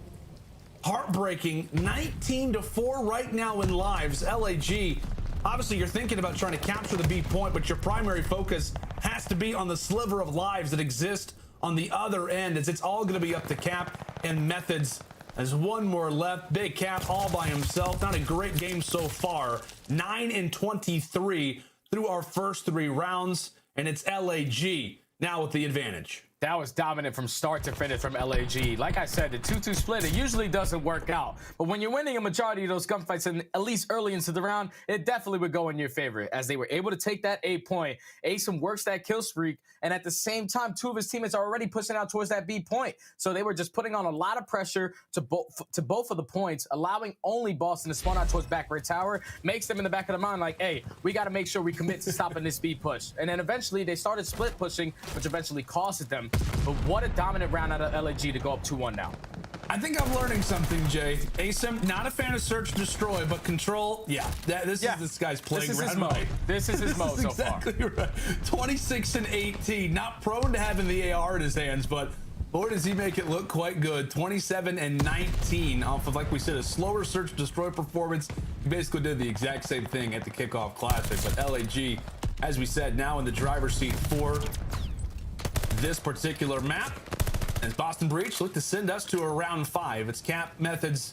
heartbreaking. 19-4 right now in lives. LAG, obviously you're thinking about trying to capture the B point, but your primary focus has to be on the sliver of lives that exist on the other end, as it's all going to be up to Cap and Methodz. There's 1 more left. Big Cap all by himself. Not a great game so far. 9-23 through our first 3 rounds, and it's LAG now with the advantage. That was dominant from start to finish from LAG. Like I said, the 2-2 split, it usually doesn't work out. But when you're winning a majority of those gunfights, and at least early into the round, it definitely would go in your favor, as they were able to take that A point. aBeZy works that kill streak, and at the same time, 2 of his teammates are already pushing out towards that B point. So they were just putting on a lot of pressure to both of the points, allowing only Boston to spawn out towards back red tower, makes them in the back of the mind like, hey, we got to make sure we commit to stopping this B push. And then eventually they started split pushing, which eventually costed them. But what a dominant round out of LAG to go up 2-1 now. I think I'm learning something, Jay. aBeZy, not a fan of search and destroy, but control, this is this guy's playing. This is his mode. This is his mode so far. Exactly right. 26-18, not prone to having the AR in his hands, but boy, does he make it look quite good. 27-19 off of, like we said, a slower search and destroy performance. He basically did the exact same thing at the kickoff classic, but LAG, as we said, now in the driver's seat for this particular map, as Boston Breach look to send us to a round 5. It's Cap, Methodz,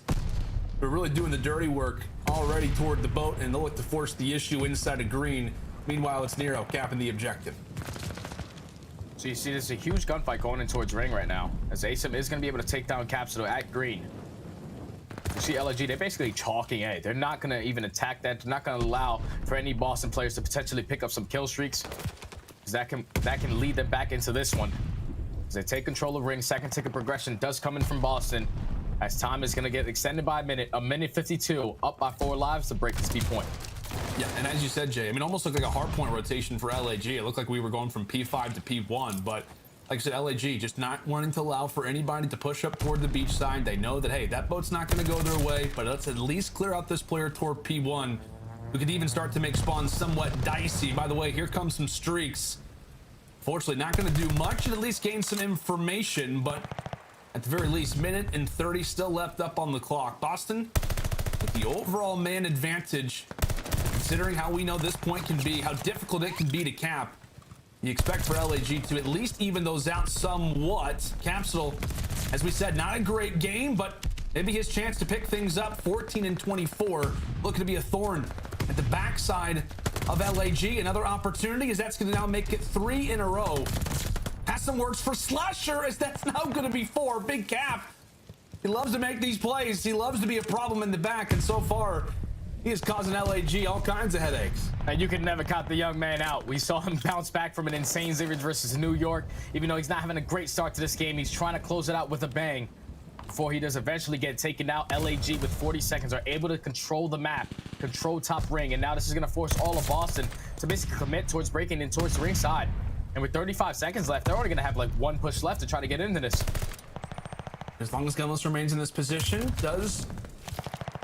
who are really doing the dirty work already toward the boat, and they'll look to force the issue inside of green. Meanwhile, it's Nero capping the objective. So you see, there's a huge gunfight going in towards ring right now, as aBeZy is going to be able to take down Capsidal at green. You see LAG, they're basically chalking A. They're not going to even attack that. They're not going to allow for any Boston players to potentially pick up some kill streaks. That can lead them back into this one. As they take control of ring, second ticket progression does come in from Boston, as time is going to get extended by a minute 52, up by 4 lives to break this B point. Yeah, and as you said, Jay, I mean, almost looked like a hard point rotation for LAG. It looked like we were going from P5 to P1, but like I said, LAG just not wanting to allow for anybody to push up toward the beach side. They know that, hey, that boat's not going to go their way, but let's at least clear out this player toward P1. We could even start to make spawns somewhat dicey. By the way, here comes some streaks. Fortunately, not going to do much, and at least gain some information, but at the very least, minute and 30 still left up on the clock. Boston, with the overall man advantage, considering how we know this point can be, how difficult it can be to cap, you expect for LAG to at least even those out somewhat. Capsidal, as we said, not a great game, but maybe his chance to pick things up. 14-24, looking to be a thorn at the backside of LAG. Another opportunity, as that's going to now make it 3 in a row. Has some words for Slasher, as that's now going to be 4. Big Cap He loves to make these plays. He loves to be a problem in the back, and so far, he is causing LAG all kinds of headaches. And you can never count the young man out. We saw him bounce back from an insane series versus New York. Even though he's not having a great start to this game, he's trying to close it out with a bang before he does eventually get taken out. LAG with 40 seconds are able to control the map, control top ring, and now this is going to force all of Boston to basically commit towards breaking in towards the ring side. And with 35 seconds left, they're only going to have like one push left to try to get into this. As long as Gunless remains in this position, does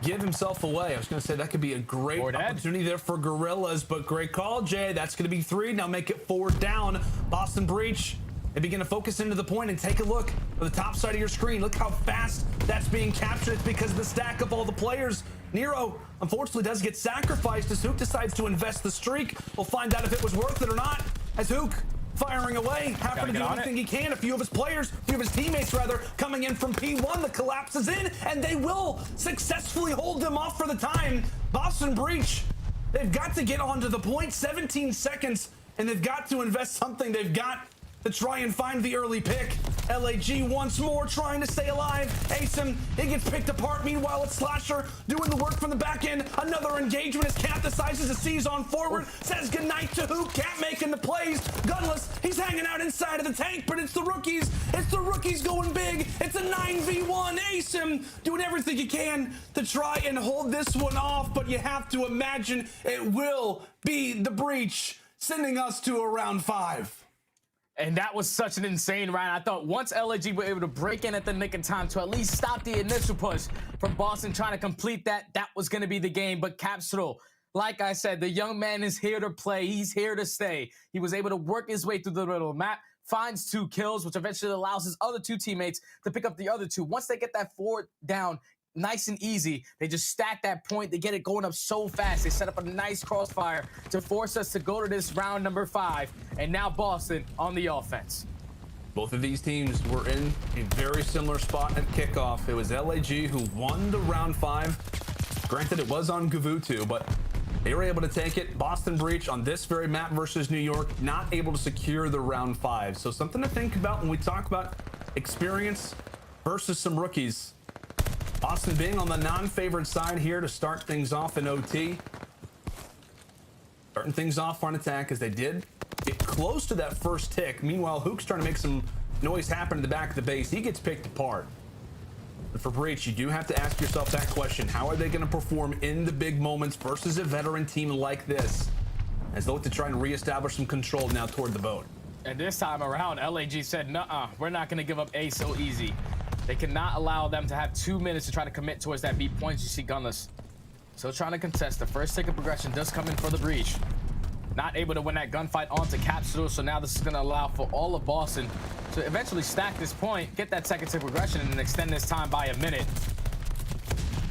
give himself away. I was going to say that could be a great opportunity there for Guerrillas, but great call, Jay. That's going to be 3. Now make it 4 down. Boston Breach, they begin to focus into the point and take a look at the top side of your screen. Look how fast that's being captured. It's because of the stack of all the players. Nero, unfortunately, does get sacrificed as Hook decides to invest the streak. We'll find out if it was worth it or not as Hook firing away, having to do anything he can. A few of his teammates rather, coming in from P1. The collapse is in, and they will successfully hold them off for the time. Boston Breach, they've got to get onto the point. 17 seconds, and they've got to invest something. They've got to try and find the early pick. LAG once more trying to stay alive. aBeZy, he gets picked apart. Meanwhile, it's Slasher doing the work from the back end. Another engagement as Cat decides to seize on forward. Says goodnight to Hook. Cat making the plays. Gunless, he's hanging out inside of the tank, but it's the rookies. It's the rookies going big. It's a 9v1. aBeZy doing everything he can to try and hold this one off, but you have to imagine it will be the Breach sending us to a round 5. And that was such an insane round. I thought once LAG were able to break in at the nick of time to at least stop the initial push from Boston trying to complete that was going to be the game. But Capsidal, like I said, the young man is here to play. He's here to stay. He was able to work his way through the middle of the map, finds 2 kills, which eventually allows his other 2 teammates to pick up the other 2. Once they get that 4 down, nice and easy, they just stack that point. They get it going up so fast. They set up a nice crossfire to force us to go to this round number 5. And now Boston on the offense. Both of these teams were in a very similar spot at kickoff. It was LAG who won the round 5. Granted, it was on Gavutu, but they were able to take it. Boston Breach on this very map versus New York, not able to secure the round 5. So something to think about when we talk about experience versus some rookies. Boston being on the non-favored side here to start things off in OT. Starting things off on attack as they did get close to that first tick. Meanwhile, Hook's trying to make some noise happen in the back of the base. He gets picked apart. But for Breach, you do have to ask yourself that question. How are they going to perform in the big moments versus a veteran team like this? As they look to try and reestablish some control now toward the boat. And this time around, LAG said, nuh-uh, we're not going to give up A so easy. They cannot allow them to have 2 minutes to try to commit towards that B point. You see Gunless still trying to contest. The first tick of progression does come in for the Breach. Not able to win that gunfight onto Capsidal, so now this is going to allow for all of Boston to eventually stack this point, get that second tick progression, and then extend this time by a minute.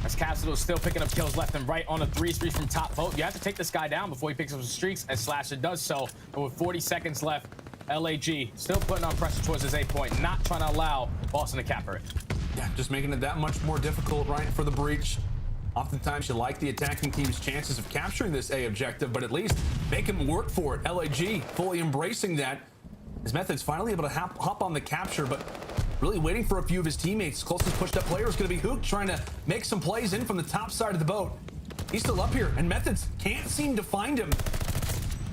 As Capsidal is still picking up kills left and right on a 3-3 from top vote. You have to take this guy down before he picks up some streaks, as Slasher does so. But with 40 seconds left, LAG still putting on pressure towards his A point, not trying to allow Boston to capture it. Yeah, just making it that much more difficult, right, for the Breach. Oftentimes you like the attacking team's chances of capturing this A objective, but at least make him work for it. LAG fully embracing that. His Method's finally able to hop on the capture, but really waiting for a few of his teammates. Closest pushed up player is going to be Hook, trying to make some plays in from the top side of the boat. He's still up here, and Methodz can't seem to find him.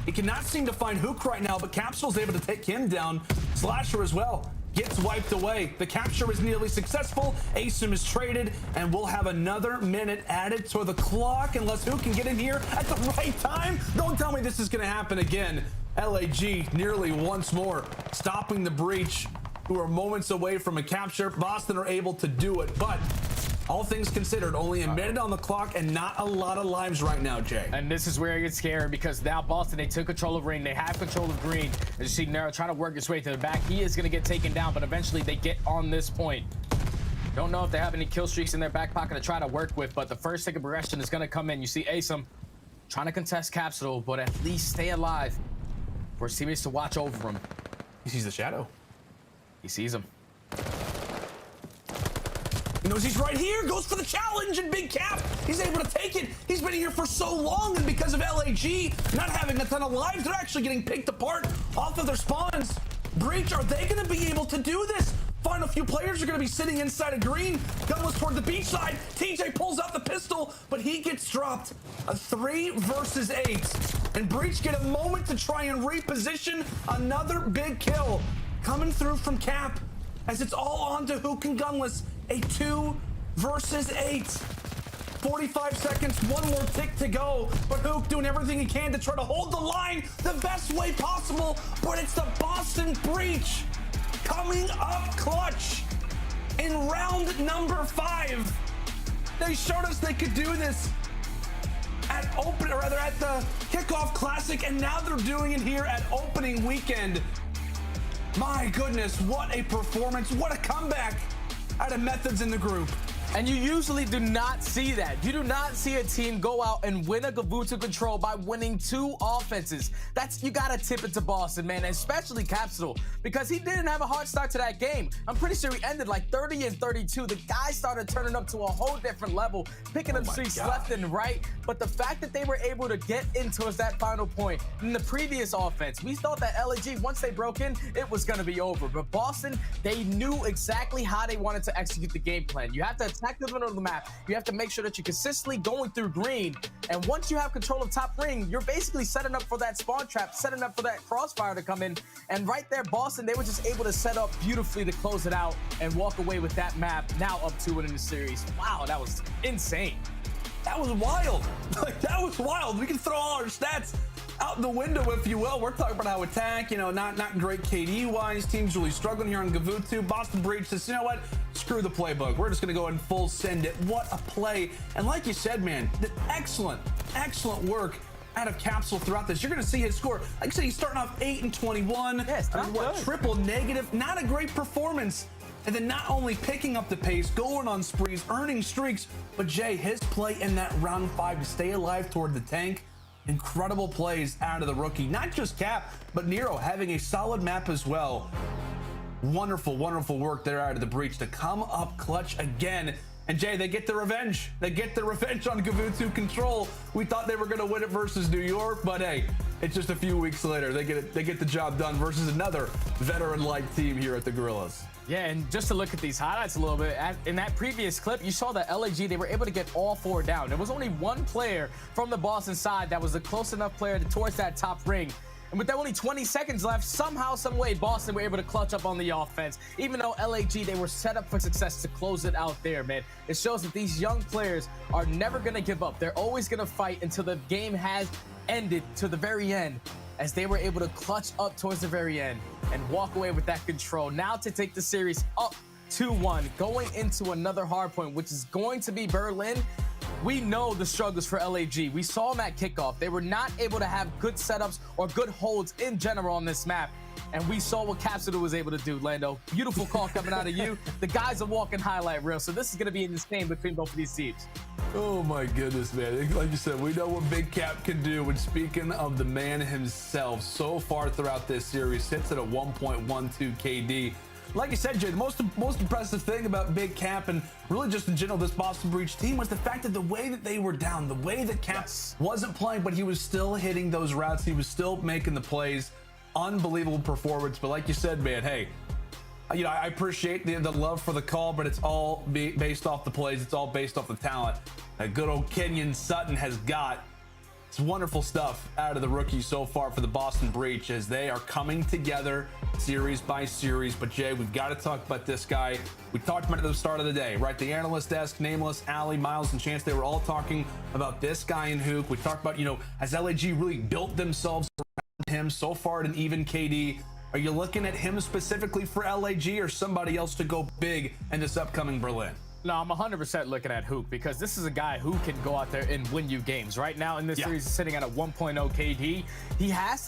He cannot seem to find Hook right now, but Capsidal's able to take him down. Slasher as well gets wiped away. The capture is nearly successful. aBeZy is traded, and we'll have another minute added to the clock unless Hook can get in here at the right time. Don't tell me this is going to happen again. LAG nearly once more stopping the Breach, who are moments away from a capture. Boston are able to do it, but all things considered, only a minute on the clock and not a lot of lives right now, Jay. And this is where it gets scary because now Boston, they took control of ring. They have control of green. As you see Nero trying to work his way to the back. He is going to get taken down, but eventually they get on this point. Don't know if they have any kill streaks in their back pocket to try to work with, but the first tick of progression is going to come in. You see aBeZy trying to contest Capsidal, but at least stay alive for his teammates to watch over him. He sees the shadow. He sees him. He knows he's right here, goes for the challenge, and Big Cap, he's able to take it. He's been here for so long, and because of LAG not having a ton of lives, they're actually getting picked apart off of their spawns. Breach, are they going to be able to do this? final few players are going to be sitting inside of green. Gunless toward the beach side. TJ pulls out the pistol, but he gets dropped. A 3 versus 8. And Breach get a moment to try and reposition. Another big kill coming through from Cap, as it's all on to Hook and Gunless. A 2 versus 8. 45 seconds, one more tick to go, but Hook doing everything he can to try to hold the line the best way possible, but it's the Boston Breach coming up clutch in round number 5. They showed us they could do this at the Kickoff Classic, and now they're doing it here at opening weekend. My goodness, what a performance, what a comeback out of Methodz in the group. And you usually do not see that. You do not see a team go out and win a Gavutu control by winning 2 offenses. You gotta tip it to Boston, man, especially Capsidal, because he didn't have a hard start to that game. I'm pretty sure he ended like 30 and 32. The guy started turning up to a whole different level, picking up streaks left and right. But the fact that they were able to get into that final point in the previous offense, we thought that LAG, once they broke in, it was gonna be over. But Boston, they knew exactly how they wanted to execute the game plan. You have to attack the middle of the map. You have to make sure that you're consistently going through green. And once you have control of top ring, you're basically setting up for that spawn trap, setting up for that crossfire to come in. And right there, Boston, they were just able to set up beautifully to close it out and walk away with that map, now up 2-1 in the series. Wow, that was insane. That was wild. Like, that was wild. We can throw all our stats out the window, if you will. We're talking about how attack, not great KD-wise. Team's really struggling here on Gavutu. Boston Breach says, you know what? Screw the playbook. We're just going to go and full send it. What a play. And like you said, man, the excellent work out of Capsule throughout this. You're going to see his score. Like I said, he's starting off 8 and 21. Yes, triple negative. Not a great performance. And then not only picking up the pace, going on sprees, earning streaks, but Jay, his play in that round 5 to stay alive toward the tank. Incredible plays out of the rookie. Not just Cap, but Nero having a solid map as well. Wonderful work there out of the Breach to come up clutch again. And Jay, they get the revenge. They get the revenge on Gavutu control. We thought they were going to win it versus New York, but hey, it's just a few weeks later. They get the job done versus another veteran-like team here at the Guerrillas. Yeah, and just to look at these highlights a little bit, in that previous clip, you saw that LAG, they were able to get all 4 down. There was only one player from the Boston side that was the close enough player towards that top ring. And with only 20 seconds left, somehow, some way, Boston were able to clutch up on the offense. Even though LAG, they were set up for success to close it out there, man. It shows that these young players are never going to give up. They're always going to fight until the game has ended to the very end, as they were able to clutch up towards the very end and walk away with that control. Now to take the series up 2-1, going into another hard point, which is going to be Berlin. We know the struggles for LAG. We saw them at kickoff. They were not able to have good setups or good holds in general on this map. And we saw what Capsidal was able to do, Lando. Beautiful call coming out of you. The guy's a walking highlight reel, so this is going to be insane between both of these teams. Oh my goodness, man. Like you said, we know what Big Cap can do. And speaking of the man himself, so far throughout this series, sits at a 1.12 KD. Like I said, Jay, the most impressive thing about Big Cap and really just in general this Boston Breach team was the fact that the way that they were down, the way that Cap wasn't playing, but he was still hitting those routes. He was still making the plays. Unbelievable performance. But like you said, man, hey, I appreciate the love for the call, but it's all based off the plays. It's all based off the talent that good old Kenyon Sutton has got. It's wonderful stuff out of the rookies so far for the Boston Breach as they are coming together series by series. But Jay, we've got to talk about this guy. We talked about it at the start of the day, right? The analyst desk, Nameless, aLLeY, Miles, and Chance, they were all talking about this guy in Hook. We talked about, has LAG really built themselves around him so far at an even KD? Are you looking at him specifically for LAG or somebody else to go big in this upcoming Berlin? No, I'm 100% looking at Hook because this is a guy who can go out there and win you games. Right now in this series, he's sitting at a 1.0 KD. He has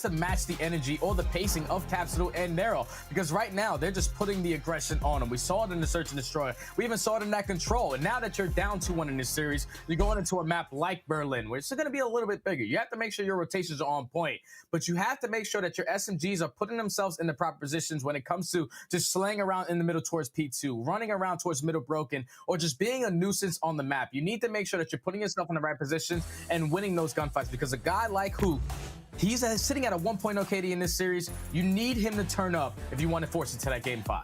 to match the energy or the pacing of Capsidal and Nero because right now they're just putting the aggression on him. We saw it in the Search and Destroy. We even saw it in that Control. And now that you're down 2-1 in this series, you're going into a map like Berlin, which is going to be a little bit bigger. You have to make sure your rotations are on point, but you have to make sure that your SMGs are putting themselves in the proper positions when it comes to just slaying around in the middle towards P2, running around towards middle broken, or just being a nuisance on the map. You need to make sure that you're putting yourself in the right positions and winning those gunfights because a guy like Hook, He's sitting at a 1.0 KD in this series. You need him to turn up if you want to force it to that game 5.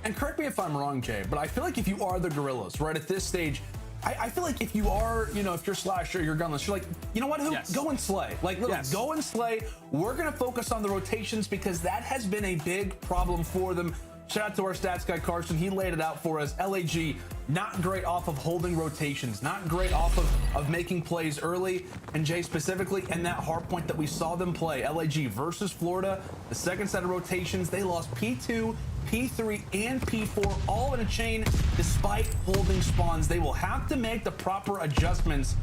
And correct me if I'm wrong, Jay, but I feel like if you are the Guerrillas, right, at this stage, I feel like if you are, you know, if you're Slasher, you're Gunless, you're like, you know what, Hoop, go and slay. Like, literally, go and slay. We're going to focus on the rotations because that has been a big problem for them. Shout out to our stats guy, Carson. He laid it out for us. LAG, not great off of holding rotations, not great off of making plays early. And Jay, specifically, in that hard point that we saw them play, LAG versus Florida, the second set of rotations, they lost P2, P3, and P4 all in a chain despite holding spawns. They will have to make the proper adjustments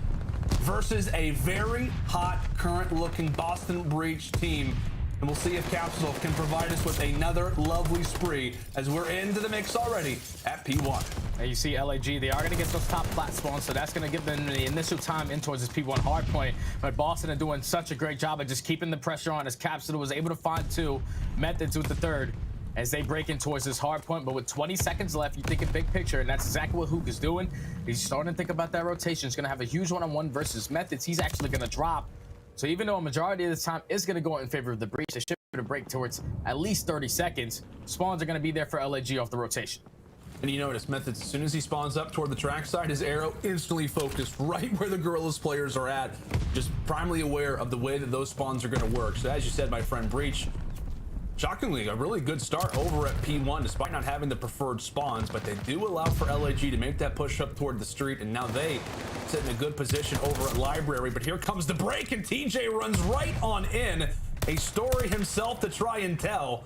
versus a very hot, current-looking Boston Breach team. And we'll see if Capsidal can provide us with another lovely spree as we're into the mix already at P1. And you see LAG, they are going to get those top plat spawns, so that's going to give them the initial time in towards this P1 hard point. But Boston are doing such a great job of just keeping the pressure on as Capsidal was able to find 2, Methodz with the 3rd, as they break in towards this hard point. But with 20 seconds left, you think a big picture, and that's exactly what Hook is doing. He's starting to think about that rotation. He's going to have a huge one-on-one versus Methodz. He's actually going to drop. So even though a majority of the time is going to go in favor of the Breach, they should be able to break towards at least 30 seconds. Spawns are going to be there for LAG off the rotation. And you notice Methodz, as soon as he spawns up toward the track side, his arrow instantly focused right where the Guerrillas players are at, just primarily aware of the way that those spawns are going to work. So as you said, my friend, Breach, shockingly, a really good start over at P1 despite not having the preferred spawns, but they do allow for LAG to make that push up toward the street, and now they sit in a good position over at Library. But here comes the break, and TJ runs right on in. A story himself to try and tell.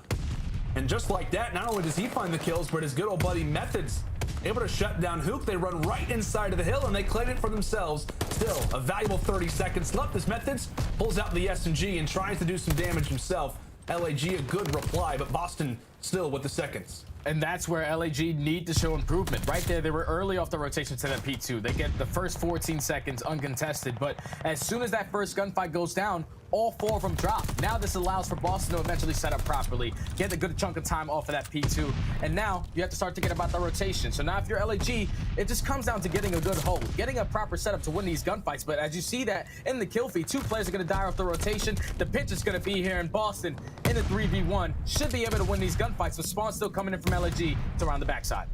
And just like that, not only does he find the kills, but his good old buddy Methodz able to shut down Hook. They run right inside of the hill, and they claim it for themselves. Still, a valuable 30 seconds left as Methodz pulls out the SMG and tries to do some damage himself. LAG a good reply, but Boston still with the seconds. And that's where LAG need to show improvement. Right there, they were early off the rotation to that P2. They get the first 14 seconds uncontested, but as soon as that first gunfight goes down, all 4 of them drop. Now this allows for Boston to eventually set up properly, get a good chunk of time off of that P2, and now you have to start thinking about the rotation. So now if you're LAG, it just comes down to getting a good hold, getting a proper setup to win these gunfights. But as you see that in the kill feed, 2 players are going to die off the rotation. The pitch is going to be here in Boston in the 3v1. Should be able to win these gunfights, with Spawn still coming in from LAG to around the backside.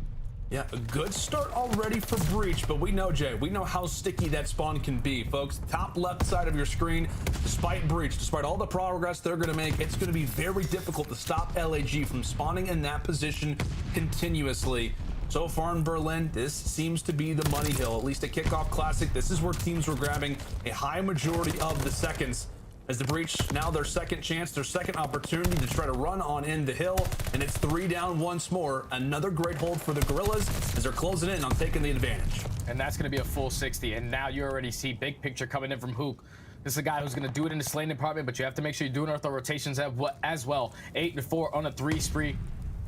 Yeah, a good start already for Breach, but we know, Jay, we know how sticky that spawn can be, folks. Top left side of your screen, despite Breach, despite all the progress they're going to make, it's going to be very difficult to stop LAG from spawning in that position continuously. So far in Berlin, this seems to be the money hill, at least at Kickoff Classic. This is where teams were grabbing a high majority of the seconds. As the Breach, now their second chance, their second opportunity to try to run on in the hill, and it's 3 down once more. Another great hold for the Guerrillas as they're closing in on taking the advantage. And that's going to be a full 60, and now you already see big picture coming in from Hook. This is a guy who's going to do it in the slaying department, but you have to make sure you're doing ortho rotations as well. 8-4 on a 3 spree,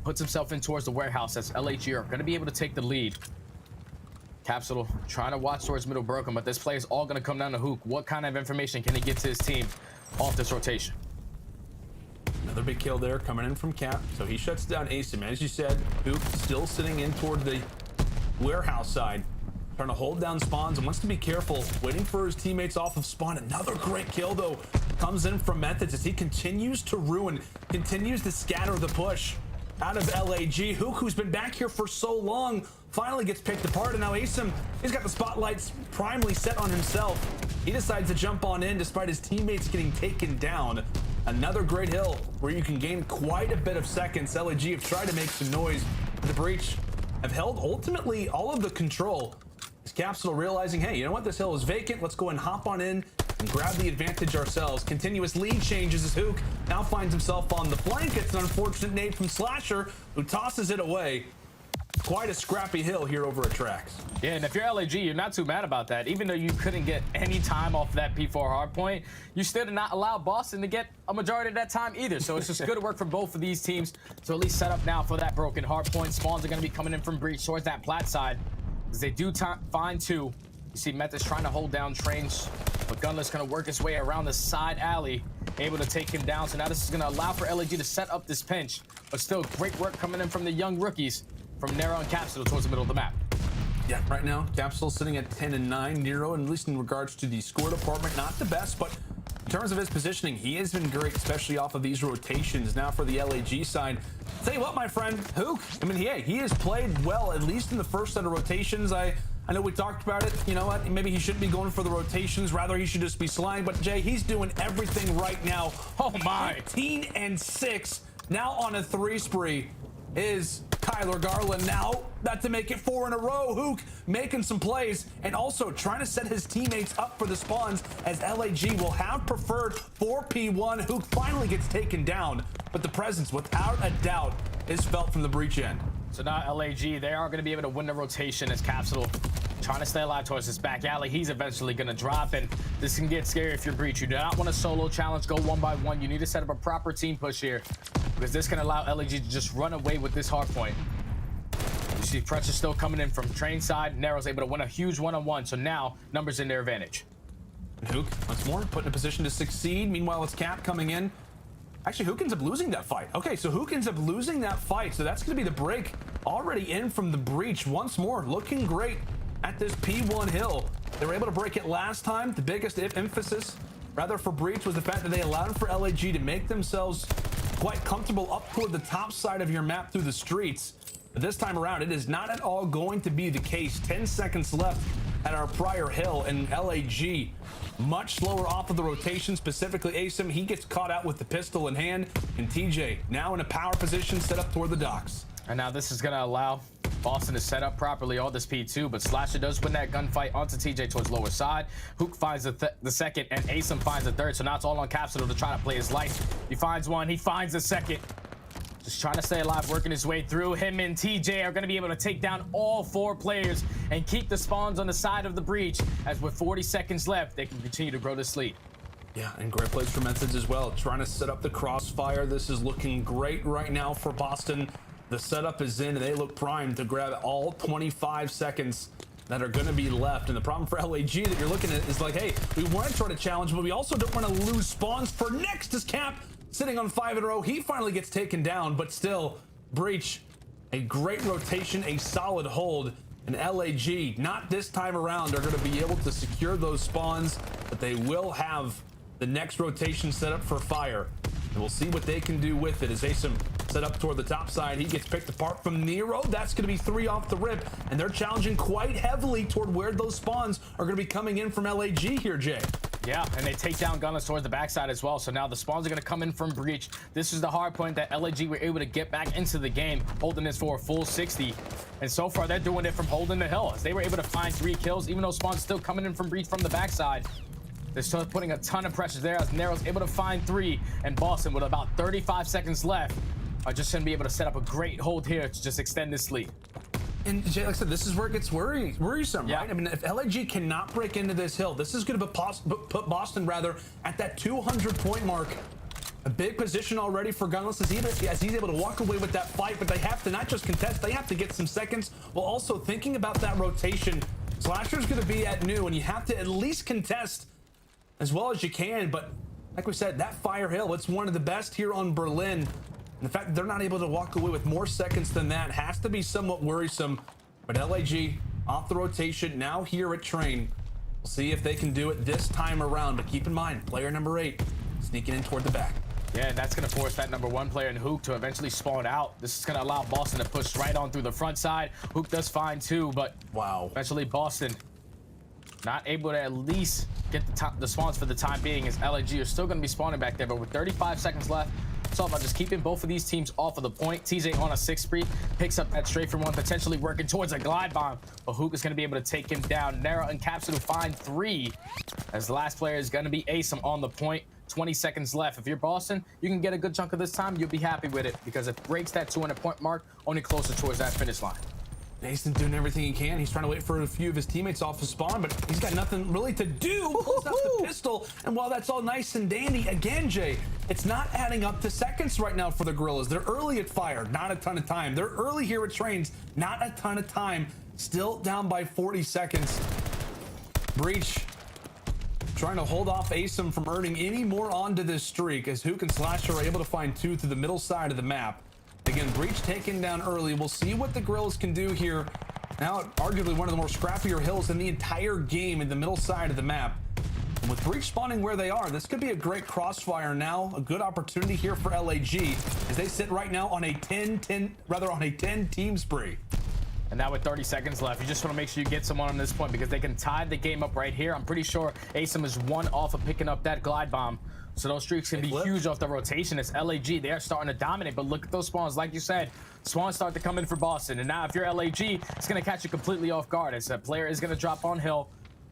puts himself in towards the warehouse as LAG are going to be able to take the lead. Capsidal trying to watch towards middle broken, but this play is all going to come down to Hook. What kind of information can he get to his team off this rotation? Another big kill there coming in from Cap. So he shuts down aSim. As you said, Hook still sitting in toward the warehouse side, trying to hold down spawns and wants to be careful, waiting for his teammates off of spawn. Another great kill, though, comes in from Methodz as he continues to ruin, continues to scatter the push out of LAG. Hook, who's been back here for so long, finally gets picked apart, and now aSim, he's got the spotlights primarily set on himself. He decides to jump on in despite his teammates getting taken down. Another great hill where you can gain quite a bit of seconds. LAG have tried to make some noise. The Breach have held ultimately all of the control. As Capsidal realizing, hey, you know what? This hill is vacant. Let's go and hop on in and grab the advantage ourselves. Continuous lead changes as Hook now finds himself on the flank. It's an unfortunate nade from Slasher, who tosses it away. Quite a scrappy hill here over at Tracks. Yeah, and if you're LAG, you're not too mad about that. Even though you couldn't get any time off that P4 hardpoint, you still did not allow Boston to get a majority of that time either. So it's just good work for both of these teams to at least set up now for that broken hardpoint. Spawns are going to be coming in from Breach towards that plat side, as they do find 2. You see Methodz trying to hold down Trains, but Gunless going to work his way around the side alley, able to take him down. So now this is going to allow for LAG to set up this pinch, but still great work coming in from the young rookies from Nero and Capsidal towards the middle of the map. Yeah, right now, Capsidal sitting at 10-9. Nero, at least in regards to the score department, not the best, but In terms of his positioning, he has been great, especially off of these rotations. Now for the LAG side, tell you what, my friend, Hook, I mean, he has played well, at least in the first set of rotations. I know we talked about it. You know what? Maybe he shouldn't be going for the rotations. Rather, he should just be sliding. But Jay, he's doing everything right now. Oh my! 15-6. Now on a 3 spree is Kyler Garland. Now that to make it 4 in a row. Hook making some plays and also trying to set his teammates up for the spawns, as LAG will have preferred 4P1. Hook finally gets taken down, but the presence, without a doubt, is felt from the breach end. So now LAG, they are going to be able to win the rotation as Capsidal trying to stay alive towards this back alley. He's eventually going to drop, and this can get scary if you're breach. You do not want to solo challenge, go 1 by 1. You need to set up a proper team push here, because this can allow LAG to just run away with this hard point. You see pressure still coming in from train side. Nero's able to win a huge 1-on-1, so now numbers in their advantage. And Hook, once more, put in a position to succeed. Meanwhile, it's Cap coming in. Actually, Hook ends up losing that fight. Okay, so Hook ends up losing that fight. So that's going to be the break already in from the breach. Once more, looking great at this P1 hill. They were able to break it last time. The biggest emphasis, rather, for breach was the fact that they allowed for LAG to make themselves quite comfortable up toward the top side of your map through the streets. But this time around, it is not at all going to be the case. 10 seconds left at our prior hill, and LAG much slower off of the rotation, specifically aSimp. He gets caught out with the pistol in hand, and TJ now in a power position set up toward the docks. And now this is going to allow Boston to set up properly all this P2, but Slasher does win that gunfight onto TJ towards lower side. Hook finds the second, and aSimp finds the third, so now it's all on Capsidal to try to play his life. He finds one, he finds the second. Just trying to stay alive, working his way through. Him and TJ are going to be able to take down all 4 players and keep the spawns on the side of the breach, as with 40 seconds left, they can continue to grow this lead. Yeah, and great plays for Methodz as well, trying to set up the crossfire. This is looking great right now for Boston. The setup is in, and they look primed to grab all 25 seconds that are going to be left. And the problem for LAG that you're looking at is like, hey, we want to try to challenge, but we also don't want to lose spawns. For next is Cap, sitting on 5 in a row. He finally gets taken down, but still, breach, a great rotation, a solid hold. And LAG, not this time around, are going to be able to secure those spawns, but they will have the next rotation set up for fire. And we'll see what they can do with it as aSimp set up toward the top side. He gets picked apart from Nero. That's going to be 3 off the rip, and they're challenging quite heavily toward where those spawns are going to be coming in from LAG here, Jay. Yeah, and they take down Gunless towards the backside as well. So now the spawns are going to come in from breach. This is the hard point that LAG were able to get back into the game, holding this for a full 60. And so far, they're doing it from holding the hill, as they were able to find 3 kills, even though spawns still coming in from breach from the backside. They're still putting a ton of pressure there, as Nero's able to find 3, and Boston, with about 35 seconds left, are just going to be able to set up a great hold here to just extend this lead. And Jay, like I said, this is where it gets worrisome, right? I mean, if LAG cannot break into this hill, this is going to put Boston, rather, at that 200-point mark. A big position already for Gunless as he's able to walk away with that fight, but they have to not just contest, they have to get some seconds, while also thinking about that rotation. Slasher's going to be at new, and you have to at least contest as well as you can, but like we said, that fire hill, it's one of the best here on Berlin. And the fact that they're not able to walk away with more seconds than that has to be somewhat worrisome. But LAG off the rotation, now here at train. We'll see if they can do it this time around, but keep in mind, player number 8 sneaking in toward the back. Yeah, that's going to force that number 1 player in Hook to eventually spawn out. This is going to allow Boston to push right on through the front side. Hook does find 2, but wow, eventually Boston not able to at least get the spawns for the time being, as LAG are still going to be spawning back there. But with 35 seconds left, it's all about just keeping both of these teams off of the point. TJ on a 6 spree, picks up that straight from 1, potentially working towards a glide bomb, but Hook is going to be able to take him down. Nero and Capsidal find 3, as the last player is going to be aSimp on the point. 20 seconds left. If you're Boston, you can get a good chunk of this time. You'll be happy with it, because it breaks that 200-point mark, only closer towards that finish line. Nathan doing everything he can. He's trying to wait for a few of his teammates off the spawn, but he's got nothing really to do. Pulls out the pistol, and while that's all nice and dandy, again, Jay, it's not adding up to seconds right now for the Guerrillas. They're early at fire, not a ton of time. They're early here at trains, not a ton of time. Still down by 40 seconds. Breach trying to hold off aSimp from earning any more onto this streak, as Hook and Slasher are able to find 2 through the middle side of the map. Again, breach taken down early. We'll see what the Guerrillas can do here. Now, arguably one of the more scrappier hills in the entire game in the middle side of the map. And with respawning where they are, this could be a great crossfire now. A good opportunity here for LAG as they sit right now on a 10 team spree. And now with 30 seconds left, you just want to make sure you get someone on this point because they can tie the game up right here. I'm pretty sure aBeZy is one off of picking up that glide bomb. So those streaks can be huge off the rotation. It's LAG. They are starting to dominate, but look at those spawns. Like you said, spawns start to come in for Boston. And now if you're LAG, it's going to catch you completely off guard. As a player is going to drop on hill,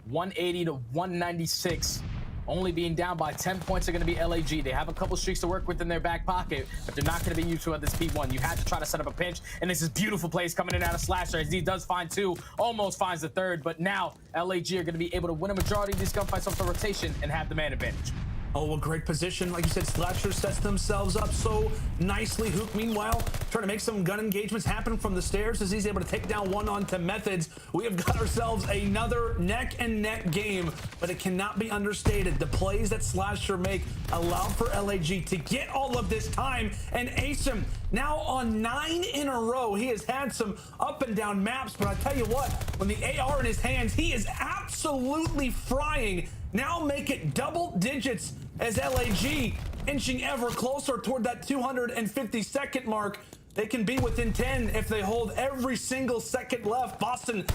180 to 196. Only being down by 10 points are going to be LAG. They have a couple streaks to work with in their back pocket, but they're not going to be used to at this P1. You had to try to set up a pinch, and this is beautiful plays coming in out of Slasher as he does find two, almost finds the third, but now LAG are going to be able to win a majority of these gunfights off the rotation and have the man advantage. Oh, a great position. Like you said, Slasher sets themselves up so nicely. Hook, meanwhile, trying to make some gun engagements happen from the stairs as he's able to take down one onto Methodz. We have got ourselves another neck-and-neck game, but it cannot be understated. The plays that Slasher make allow for LAG to get all of this time, and aBeZy now on 9 in a row. He has had some up and down maps, but I tell you what, when the AR in his hands, he is absolutely frying. Now make it double digits as LAG inching ever closer toward that 250-second mark. They can be within 10 if they hold every single second left. Boston,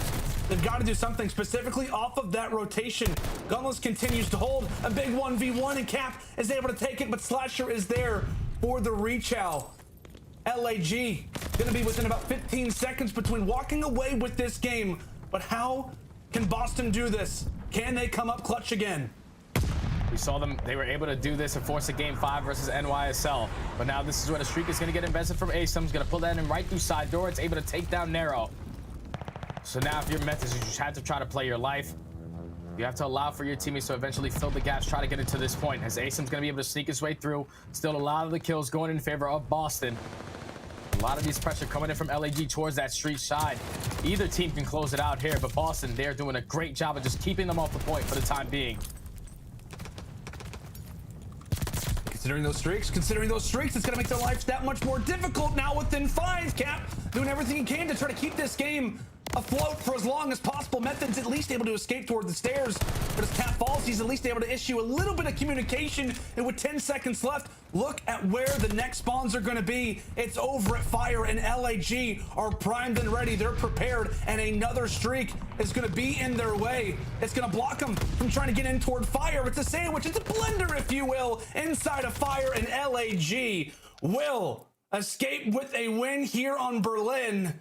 they've got to do something specifically off of that rotation. Gunless continues to hold a big 1v1 and Cap is able to take it, but Slasher is there for the reach out. LAG gonna be within about 15 seconds between walking away with this game, but how can Boston do this? Can they come up clutch again? We saw them, they were able to do this and force a game 5 versus NYSL. But now this is where the streak is going to get invested from aBeZy. He's going to pull that in right through side door. It's able to take down Nero. So now if you're Methodz, you just have to try to play your life. You have to allow for your teammates to eventually fill the gaps, try to get it to this point. As aBeZy's going to be able to sneak his way through. Still a lot of the kills going in favor of Boston. A lot of these pressure coming in from LAG towards that street side. Either team can close it out here, but Boston, they're doing a great job of just keeping them off the point for the time being. Considering those streaks, it's gonna make their lives that much more difficult now within 5. Cap doing everything he can to try to keep this game afloat for as long as possible. Method's at least able to escape toward the stairs, but as Cap falls, he's at least able to issue a little bit of communication. And with 10 seconds left, look at where the next spawns are going to be. It's over at Fire, and LAG are primed and ready. They're prepared, and another streak is going to be in their way. It's going to block them from trying to get in toward Fire. It's a sandwich, it's a blender, if you will, inside of Fire, and LAG will escape with a win here on Berlin.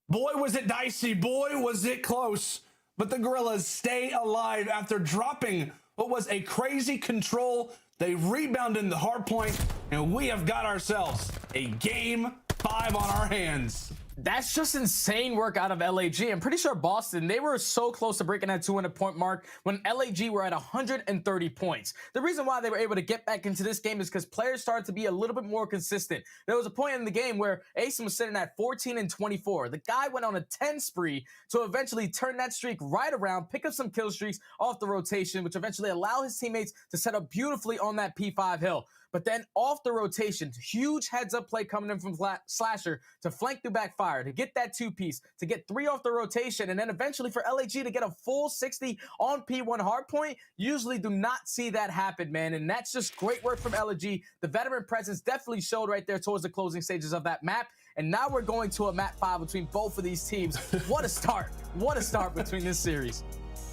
Boy, was it dicey. Boy, was it close. But the Guerrillas stay alive after dropping what was a crazy control. They rebound in the hard point, and we have got ourselves a game 5 on our hands. That's just insane work out of LAG. I'm pretty sure Boston, they were so close to breaking that 200-point mark when LAG were at 130 points. The reason why they were able to get back into this game is because players started to be a little bit more consistent. There was a point in the game where aBeZy was sitting at 14 and 24. The guy went on a 10 spree to eventually turn that streak right around, pick up some kill streaks off the rotation, which eventually allow his teammates to set up beautifully on that P5 hill. But then off the rotation, huge heads-up play coming in from Slasher to flank through backfire, to get that 2-piece, to get 3 off the rotation, and then eventually for LAG to get a full 60 on P1 hardpoint. Usually do not see that happen, man, and that's just great work from LAG. The veteran presence definitely showed right there towards the closing stages of that map, and now we're going to a map 5 between both of these teams. What a start. What a start between this series.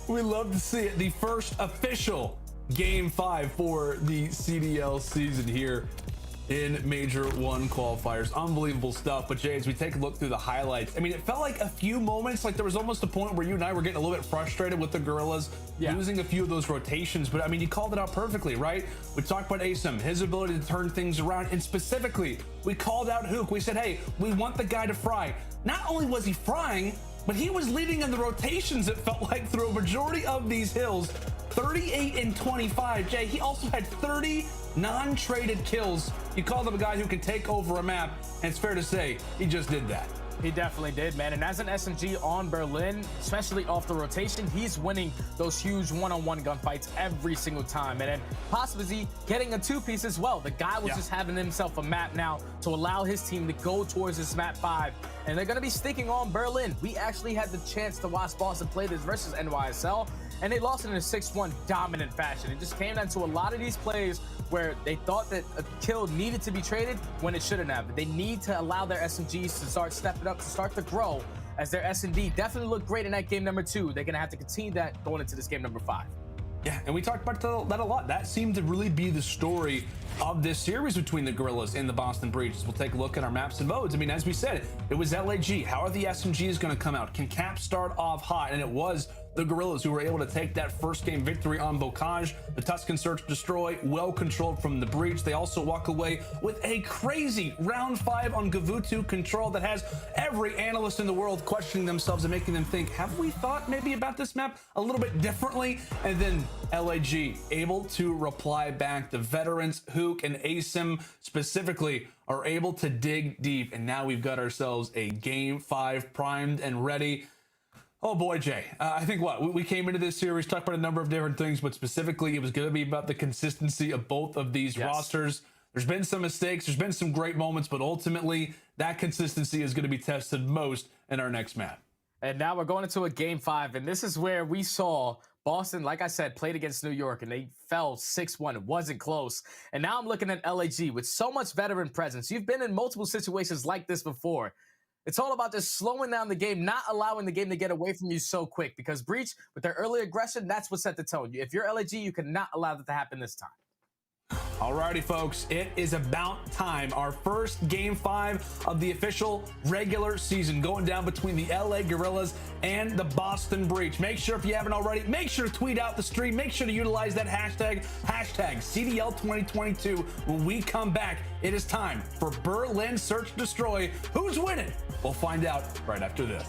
We love to see it. The first official Game 5 for the CDL season here in Major 1 qualifiers. Unbelievable stuff. But Jay, as we take a look through the highlights, I mean, it felt like a few moments, like there was almost a point where you and I were getting a little bit frustrated with the Guerrillas losing a few of those rotations. But I mean, you called it out perfectly, right? We talked about aBeZy, his ability to turn things around, and specifically, we called out Hook. We said, hey, we want the guy to fry. Not only was he frying, but he was leading in the rotations, it felt like, through a majority of these hills. 38 and 25. Jay, he also had 30 non-traded kills. You call him a guy who can take over a map, and it's fair to say he just did that. He definitely did, man. And as an SMG on Berlin, especially off the rotation, he's winning those huge one-on-one gunfights every single time. And then possibly getting a two-piece as well. The guy was just having himself a map now to allow his team to go towards this map 5. And they're going to be sticking on Berlin. We actually had the chance to watch Boston play this versus NYSL, and they lost it in a 6-1 dominant fashion. It just came down to a lot of these plays where they thought that a kill needed to be traded when it shouldn't have. They need to allow their SMGs to start stepping up, to start to grow, as their S&D definitely looked great in that game number 2. They're going to have to continue that going into this game number 5. Yeah, and we talked about that a lot. That seemed to really be the story of this series between the Guerrillas and the Boston Breach. We'll take a look at our maps and votes. I mean, as we said, it was LAG. How are the SMGs going to come out? Can Cap start off hot? And it was the Guerrillas who were able to take that first game victory on Bocage. The Tuscan Search Destroy, well controlled from the Breach. They also walk away with a crazy round 5 on Gavutu control that has every analyst in the world questioning themselves and making them think, have we thought maybe about this map a little bit differently? And then LAG able to reply back. The veterans, Hook and Asim specifically, are able to dig deep. And now we've got ourselves a game 5 primed and ready. Oh boy, Jay. I think we came into this series, talked about a number of different things, but specifically it was going to be about the consistency of both of these rosters. There's been some mistakes, there's been some great moments, but ultimately that consistency is going to be tested most in our next map. And now we're going into a game 5, and this is where we saw Boston, like I said, played against New York, and they fell 6-1. It wasn't close. And now I'm looking at LAG with so much veteran presence. You've been in multiple situations like this before. It's all about just slowing down the game, not allowing the game to get away from you so quick, because Breach, with their early aggression, that's what set the tone. If you're LAG, you cannot allow that to happen this time. Alrighty, folks, it is about time. Our first game 5 of the official regular season going down between the LA Guerrillas and the Boston Breach. Make sure, if you haven't already, make sure to tweet out the stream. Make sure to utilize that hashtag CDL 2022. When we come back, it is time for Berlin Search Destroy. Who's winning? We'll find out right after this.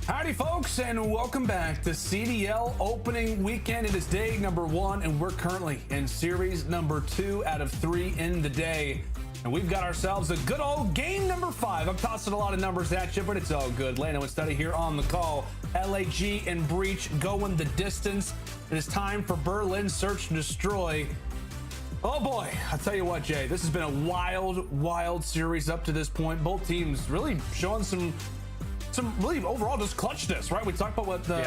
Howdy, folks, and welcome back to CDL opening weekend. It is day number 1, and we're currently in series number 2 out of 3 in the day. And we've got ourselves a good old game number 5. I'm tossing a lot of numbers at you, but it's all good. Lando and Standy here on the call. LAG and Breach going the distance. It is time for Berlin Search and Destroy. Oh boy, I'll tell you what, Jay, this has been a wild series up to this point. Both teams really showing some really overall just clutchness, right? We talked about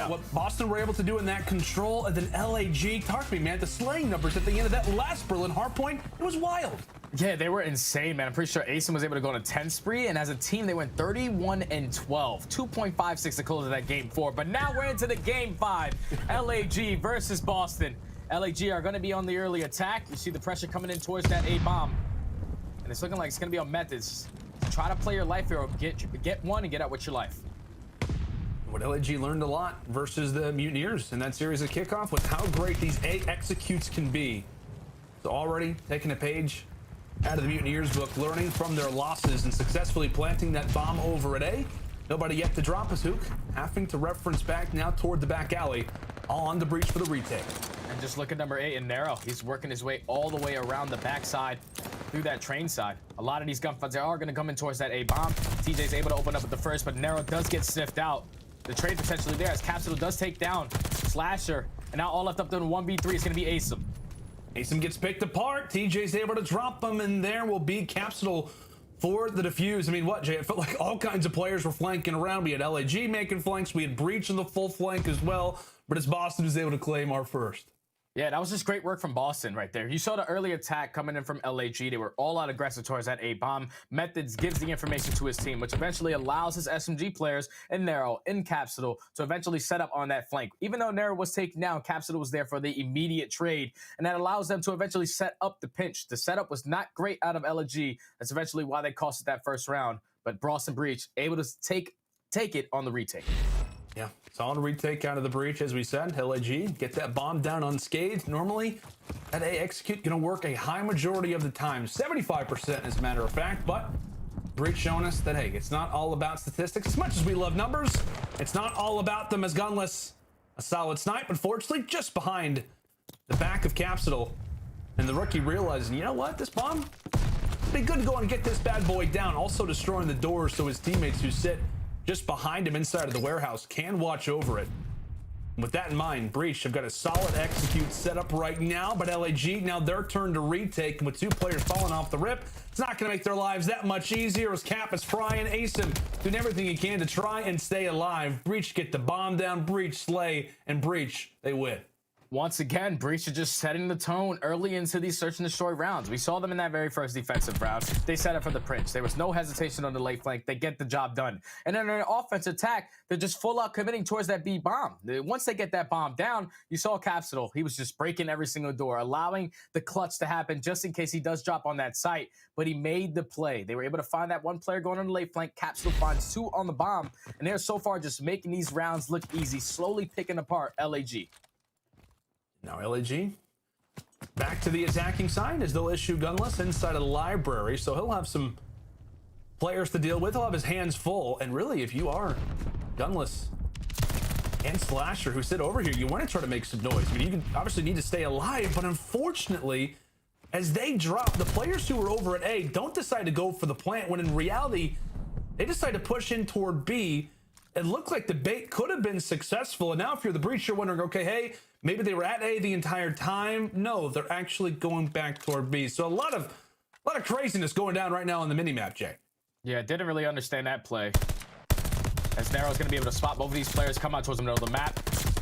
what Boston were able to do in that control, and then LAG. Talk to me, man. The slaying numbers at the end of that last Berlin hardpoint, it was wild. Yeah, they were insane, man. I'm pretty sure aBeZy was able to go on a 10 spree, and as a team, they went 31-12, 2.56 to close of that game 4. But now we're into the game 5, LAG versus Boston. LAG are going to be on the early attack. You see the pressure coming in towards that A bomb, and it's looking like it's going to be on Methodz. Try to play your life here, or get one and get out with your life. What LAG learned a lot versus the Mutineers in that series of kickoff was how great these A executes can be. So already taking a page out of the Mutineers book, learning from their losses and successfully planting that bomb over at A. Nobody yet to drop us, Hook. Having to reference back now toward the back alley. All on the Breach for the retake. And just look at number 8 in Nero. He's working his way all the way around the backside through that train side. A lot of these gunfights are going to come in towards that A bomb. TJ's able to open up at the first, but Nero does get sniffed out. The trade potentially there as Capsidal does take down Slasher. And now all left up to 1v3 is going to be aBeZy. aBeZy gets picked apart. TJ's able to drop him, and there will be Capsidal for the defuse. I mean, what, Jay? It felt like all kinds of players were flanking around. We had LAG making flanks. We had Breach in the full flank as well. But it's Boston who's able to claim our first. Yeah, that was just great work from Boston right there. You saw the early attack coming in from LAG. They were all out aggressive towards that A-bomb. Methodz gives the information to his team, which eventually allows his SMG players in Nero, in Capsidal, to eventually set up on that flank. Even though Nero was taken down, Capsidal was there for the immediate trade, and that allows them to eventually set up the pinch. The setup was not great out of LAG. That's eventually why they cost it that first round. But Boston Breach able to take it on the retake. Yeah, solid retake out of the Breach, as we said. LAG, get that bomb down unscathed. Normally, that A execute gonna work a high majority of the time, 75% as a matter of fact, but Breach showing us that, hey, it's not all about statistics. As much as we love numbers, it's not all about them as gunless. A solid snipe, unfortunately, just behind the back of Capsidal. And the rookie realizing, you know what, this bomb, it'd be good to go and get this bad boy down. Also destroying the doors so his teammates who sit just behind him inside of the warehouse can watch over it. With that in mind, Breach have got a solid execute set up right now, but LAG, now their turn to retake, and with 2 players falling off the rip, it's not going to make their lives that much easier as Cap is frying. aBeZy doing everything he can to try and stay alive. Breach get the bomb down, Breach slay, and Breach, they win. Once again, Breach are just setting the tone early into these search and destroy rounds. We saw them in that very first defensive round. They set up for the Prince. There was no hesitation on the late flank. They get the job done. And then in an offensive attack, they're just full out committing towards that B bomb. Once they get that bomb down, you saw Capsidal. He was just breaking every single door, allowing the clutch to happen just in case he does drop on that site. But he made the play. They were able to find that one player going on the late flank. Capsidal finds 2 on the bomb. And they're so far just making these rounds look easy, slowly picking apart LAG. Now LAG back to the attacking side as they'll issue gunless inside of the library, so he'll have some players to deal with. He'll have his hands full, and really, if you are gunless and Slasher who sit over here, you want to try to make some noise. I mean, you obviously need to stay alive, but unfortunately, as they drop, the players who are over at A don't decide to go for the plant, when in reality, they decide to push in toward B. It looked like the bait could have been successful, and now if you're the Breach, you're wondering, okay, hey, maybe they were at A the entire time. No, they're actually going back toward B. So a lot of craziness going down right now on the minimap, Jay. Yeah, didn't really understand that play. As Nero's going to be able to spot both of these players come out towards the middle of the map.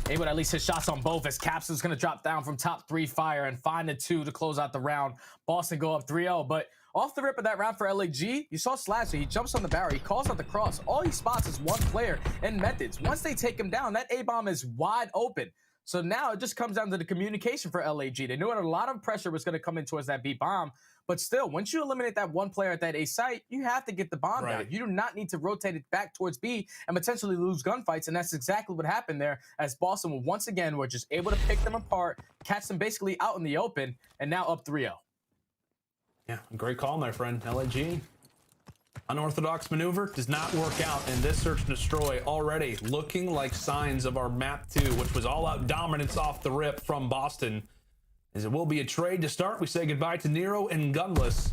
Able to at least hit shots on both, as Capsidal's going to drop down from top 3 fire and find the 2 to close out the round. Boston go up 3-0, but off the rip of that round for LAG, you saw Slasher. He jumps on the barrel. He calls out the cross. All he spots is one player and Methodz. Once they take him down, that A-bomb is wide open. So now it just comes down to the communication for LAG. They knew a lot of pressure was going to come in towards that B-bomb. But still, once you eliminate that one player at that A site, you have to get the bomb down. You do not need to rotate it back towards B and potentially lose gunfights. And that's exactly what happened there, as Boston, once again, were just able to pick them apart, catch them basically out in the open, and now up 3-0. Yeah, great call, my friend. LAG Unorthodox maneuver does not work out in this search and destroy, already looking like signs of our map 2, which was all out dominance off the rip from Boston. As it will be a trade to start, we say goodbye to Nero and Gunless.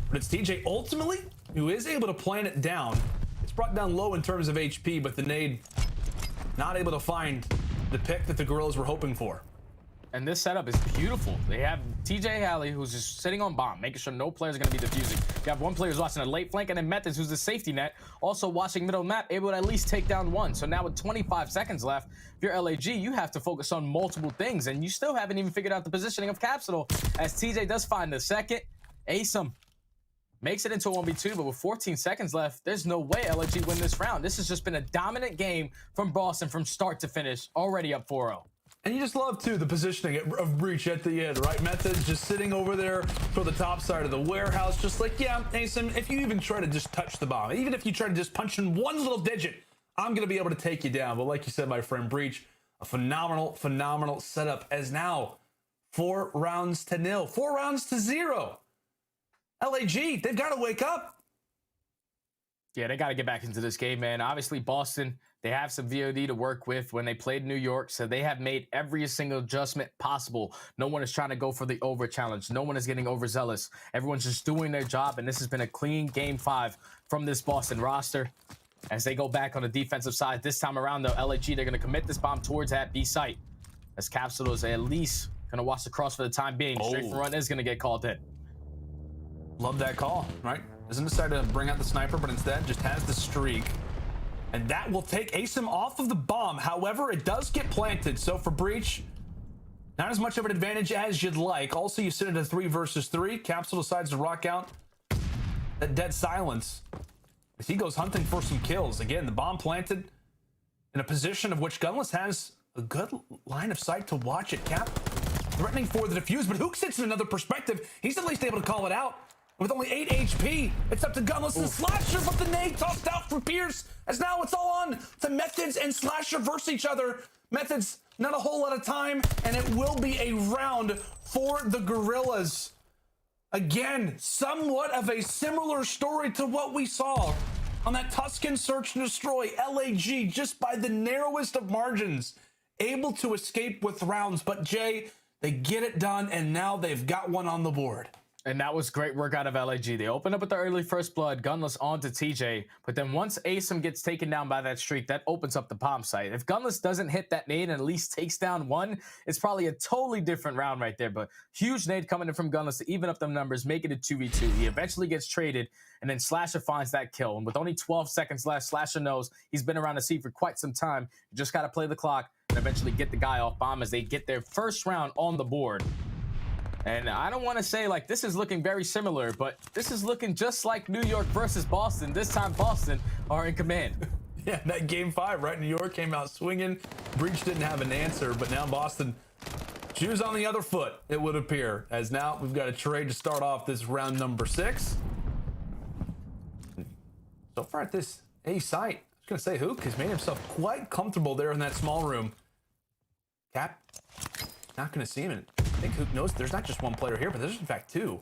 But it's TJ ultimately who is able to plan it down. It's brought down low in terms of HP, but the nade not able to find the pick that the Guerrillas were hoping for. And this setup is beautiful. They have TJHaly, who's just sitting on bomb, making sure no players are going to be defusing. You have one player who's watching a late flank, and then Methodz, who's the safety net, also watching middle map, able to at least take down one. So now with 25 seconds left, if you're LAG, you have to focus on multiple things, and you still haven't even figured out the positioning of Capsidal, as TJ does find the second. aBeZy makes it into a 1v2, but with 14 seconds left, there's no way LAG win this round. This has just been a dominant game from Boston from start to finish, already up 4-0. And you just love, too, the positioning of Breach at the end, right? Methodz just sitting over there for the top side of the warehouse, just like, yeah, aBeZy, if you even try to just touch the bomb, even if you try to just punch in one little digit, I'm going to be able to take you down. But like you said, my friend Breach, a phenomenal, phenomenal setup, as now 4 rounds to 0, 4 rounds to 0. LAG, they've got to wake up. Yeah, they got to get back into this game, man. Obviously, Boston, they have some VOD to work with when they played New York, so they have made every single adjustment possible. No one is trying to go for the over challenge. No one is getting overzealous. Everyone's just doing their job, and this has been a clean game 5 from this Boston roster. As they go back on the defensive side, this time around, though, LAG, they're going to commit this bomb towards that B site. As Capsidal is at least going to watch the cross for the time being. Straight for run is going to get called in. Love that call, right? Doesn't decide to bring out the sniper, but instead just has the streak. And that will take aBeZy off of the bomb. However, it does get planted. So for Breach, not as much of an advantage as you'd like. Also, you sit at a 3 versus 3. Capsidal decides to rock out that dead silence as he goes hunting for some kills. Again, the bomb planted in a position of which Gunless has a good line of sight to watch it. Cap threatening for the defuse, but Hook sits in another perspective. He's at least able to call it out. With only 8 HP, it's up to Gunless and Slasher, but the nade tossed out from Pierce, as now it's all on to Methodz and Slasher versus each other. Methodz, not a whole lot of time, and it will be a round for the Guerrillas. Again, somewhat of a similar story to what we saw on that Tuscan search and destroy. LAG, just by the narrowest of margins, able to escape with rounds, but Jay, they get it done, and now they've got one on the board. And that was great work out of LAG. They opened up with the early first blood, Gunless onto TJ, but then once aBeZy gets taken down by that streak, that opens up the bomb site. If Gunless doesn't hit that nade and at least takes down one, it's probably a totally different round right there, but huge nade coming in from Gunless to even up them numbers, make it a 2v2. He eventually gets traded, and then Slasher finds that kill, and with only 12 seconds left, Slasher knows he's been around the sea for quite some time. You just got to play the clock and eventually get the guy off bomb as they get their first round on the board. And I don't want to say like this is looking very similar, but this is looking just like New York versus Boston. This time Boston are in command. Yeah, that game 5, right? New York came out swinging. Breach didn't have an answer, but now Boston, shoes on the other foot, it would appear. As now we've got a trade to start off this round number 6. So far at this A site, I was going to say Hook has made himself quite comfortable there in that small room. Cap, not going to see him in. I think Hook knows there's not just one player here, but there's in fact 2.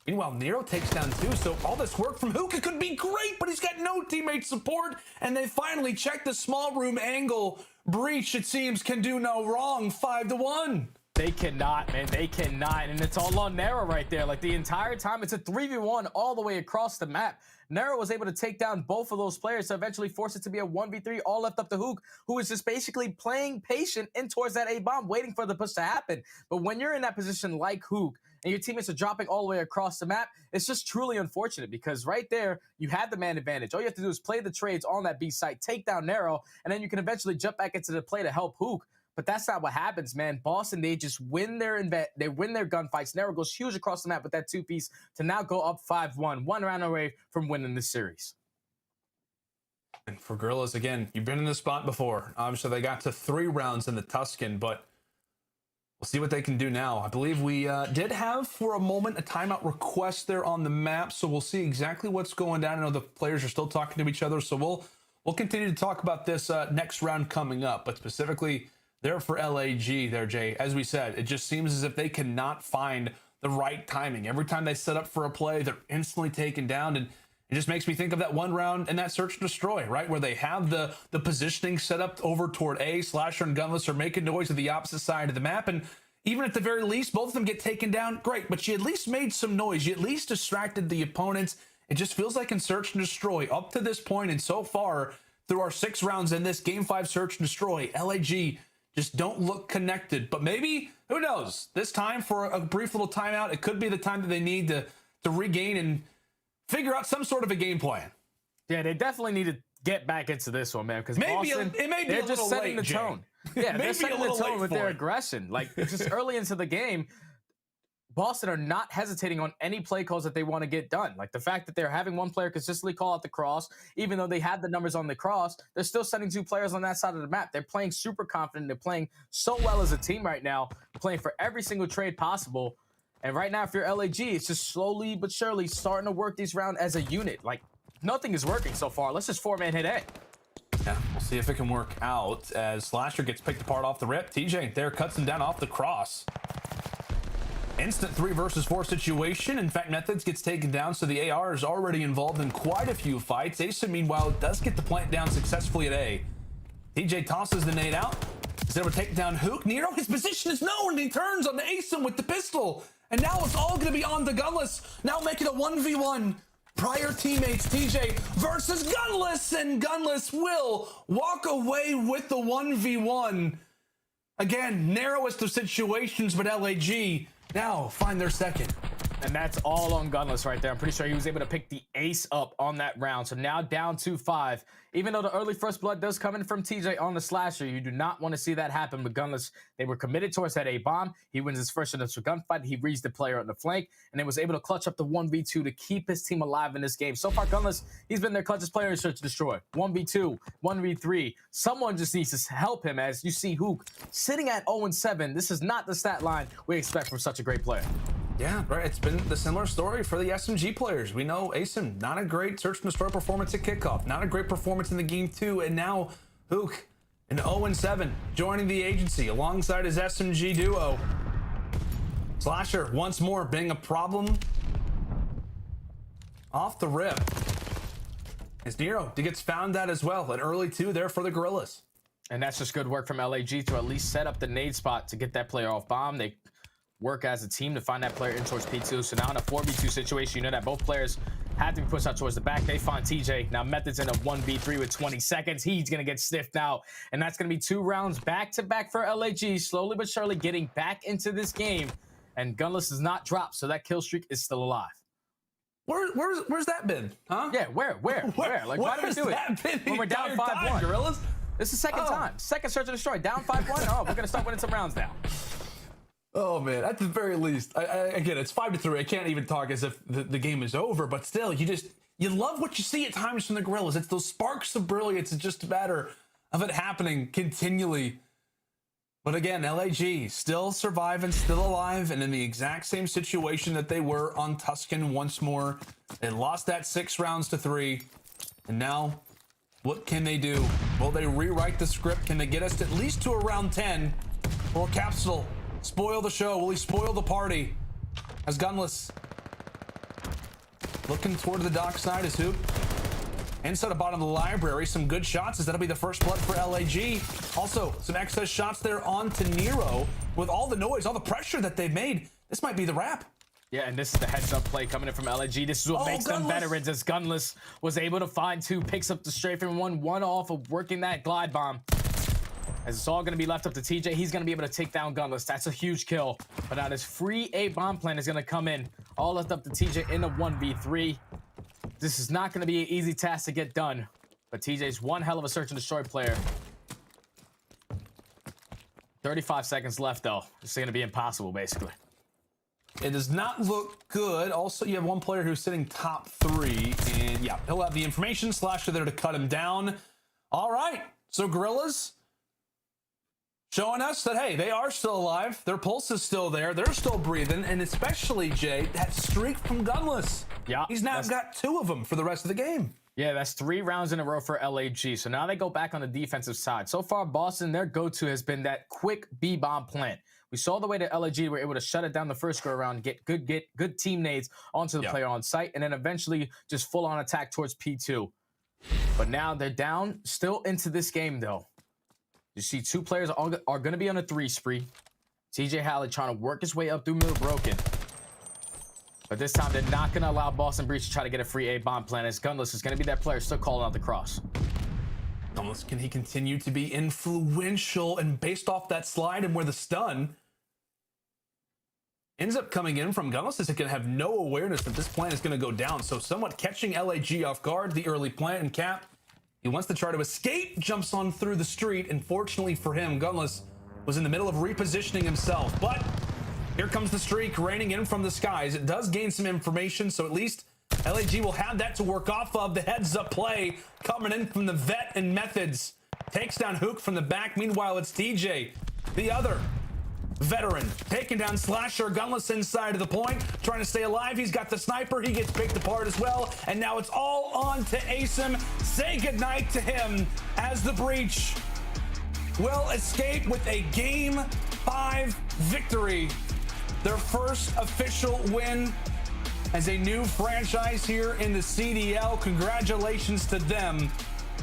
Meanwhile, Nero takes down 2, so all this work from Hook, it could be great, but he's got no teammate support, and they finally check the small room angle. Breach, it seems, can do no wrong. 5-1. They cannot, man. They cannot, and it's all on Nero right there. Like the entire time, it's a 3v1 all the way across the map. Nero was able to take down both of those players to eventually force it to be a 1v3, all left up to Hook, who is just basically playing patient in towards that A-bomb, waiting for the push to happen. But when you're in that position like Hook, and your teammates are dropping all the way across the map, it's just truly unfortunate because right there, you have the man advantage. All you have to do is play the trades on that B site, take down Nero, and then you can eventually jump back into the play to help Hook. But that's not what happens, man. Boston, they just win their gunfights. Nero goes huge across the map with that 2-piece to now go up 5-1, 1 round away from winning this series. And for Guerrillas, again, you've been in this spot before. Obviously, they got to 3 rounds in the Tuscan, but we'll see what they can do now. I believe we did have, for a moment, a timeout request there on the map, so we'll see exactly what's going down. I know the players are still talking to each other, so we'll continue to talk about this next round coming up, but specifically there for LAG there, Jay. As we said, it just seems as if they cannot find the right timing. Every time they set up for a play, they're instantly taken down, and It just makes me think of that one round and that search and destroy, right? Where they have the positioning set up over toward A. Slasher and Gunless are making noise at the opposite side of the map. And even at the very least, both of them get taken down. Great, but you at least made some noise. You at least distracted the opponents. It just feels like in search and destroy, up to this point and so far, through our 6 rounds in this Game 5 search and destroy, LAG just don't look connected. But maybe, who knows, this time for a brief little timeout, it could be the time that they need to regain and figure out some sort of a game plan. Yeah, they definitely need to get back into this one, man, because Boston, it may be they're a just little setting late, the tone. Yeah, they're setting the tone with their aggression. Like, just early into the game, Boston are not hesitating on any play calls that they want to get done. Like the fact that they're having one player consistently call out the cross, even though they had the numbers on the cross, they're still sending 2 players on that side of the map. They're playing super confident. They're playing so well as a team right now, playing for every single trade possible. And right now, if you're LAG, it's just slowly but surely starting to work these rounds as a unit. Like, nothing is working so far. Let's just 4-man hit A. Yeah, we'll see if it can work out as Slasher gets picked apart off the rip. TJ there cuts him down off the cross. Instant 3 versus 4 situation. In fact, Methodz gets taken down, so the AR is already involved in quite a few fights. aBeZy, meanwhile, does get the plant down successfully at A. TJ tosses the nade out. Is able to take down Hook. Nero, his position is known, and he turns on the aBeZy with the pistol. And now it's all going to be on the Gunless. Now making a 1v1. Prior teammates, TJ versus Gunless, and Gunless will walk away with the 1v1. Again, narrowest of situations, but LAG now find their second. And that's all on Gunless right there. I'm pretty sure he was able to pick the ace up on that round. So now down 2-5. Even though the early first blood does come in from TJ on the Slasher, you do not want to see that happen with Gunless. They were committed towards that A bomb. He wins his first initial gunfight. He reads the player on the flank, and then was able to clutch up the 1v2 to keep his team alive in this game. So far, Gunless, he's been their clutchest player in Search and Destroy. 1v2, 1v3. Someone just needs to help him, as you see Hook sitting at 0-7. This is not the stat line we expect from such a great player. Yeah, right. It's been the similar story for the SMG players. We know aBeZy, not a great search and destroy performance at kickoff, not a great performance in the game 2, and now Hook, an 0-7, joining the agency alongside his SMG duo. Slasher once more being a problem off the rip. As Nero gets found out as well, an early 2 there for the Guerrillas. And that's just good work from LAG to at least set up the nade spot to get that player off bomb. They work as a team to find that player in towards P2. So now in a 4v2 situation, you know that both players had to be pushed out towards the back. They find TJ. Now Methodz in a 1v3 with 20 seconds. He's going to get sniffed out. And that's going to be 2 rounds back-to-back for LAG, slowly but surely getting back into this game. And Gunless does not drop, so that kill streak is still alive. Where's that been? Huh? Yeah, where? Like, why do we do it? When we're down 5-1. Guerrillas? This is the second time. Second search and destroy. Down 5-1. Oh, we're going to start winning some rounds now. Oh, man, at the very least, again, it's 5-3. I can't even talk as if the game is over, but still, you love what you see at times from the Guerrillas. It's those sparks of brilliance. It's just a matter of it happening continually. But again, LAG still surviving, still alive, and in the exact same situation that they were on Tuscan once more. They lost that 6 rounds to 3, and now, what can they do? Will they rewrite the script? Can they get us at least to around 10? Or Capsidal spoil the show? Will he spoil the party? As Gunless looking toward the dock side is Hoop. Inside the bottom of the library, some good shots as that'll be the first blood for LAG. Also, some excess shots there onto Nero. With all the noise, all the pressure that they've made, this might be the wrap. Yeah, and this is the heads-up play coming in from LAG. This is what makes them veterans, as Gunless was able to find 2, picks up the strafing one off of working that glide bomb. As it's all going to be left up to TJ, he's going to be able to take down Gunless. That's a huge kill. But now this free A bomb plan is going to come in. All left up to TJ in a 1v3. This is not going to be an easy task to get done. But TJ's one hell of a search and destroy player. 35 seconds left, though. It's going to be impossible, basically. It does not look good. Also, you have one player who's sitting top 3. And yeah, he'll have the information. Slasher there to cut him down. All right. So Guerrillas showing us that, hey, they are still alive. Their pulse is still there. They're still breathing. And especially, Jay, that streak from Gunless. Yeah. He's now got 2 of them for the rest of the game. Yeah, that's 3 rounds in a row for LAG. So now they go back on the defensive side. So far, Boston, their go-to has been that quick B-bomb plant. We saw the way that LAG were able to shut it down the first go-around, get good team nades onto the player on site, and then eventually just full-on attack towards P2. But now they're down, still into this game, though. You see 2 players are going to be on a 3 spree. TJHaly trying to work his way up through middle broken. But this time, they're not going to allow Boston Breach to try to get a free A-bomb plan, as Gunless is going to be that player still calling out the cross. Gunless, can he continue to be influential? And based off that slide and where the stun ends up coming in from Gunless, is it going to have no awareness that this plant is going to go down. So somewhat catching LAG off guard, the early plant and Cap. He wants to try to escape, jumps on through the street. And fortunately for him, Gunless was in the middle of repositioning himself. But here comes the streak raining in from the skies. It does gain some information, so at least LAG will have that to work off of. The heads-up play coming in from the vet and Methodz. Takes down Hook from the back. Meanwhile, it's TJ, the other veteran, taking down Slasher. Gunless inside of the point, trying to stay alive. He's got the sniper. He gets picked apart as well. And now it's all on to aBeZy. Say goodnight to him as the Breach will escape with a Game 5 victory. Their first official win as a new franchise here in the CDL. Congratulations to them.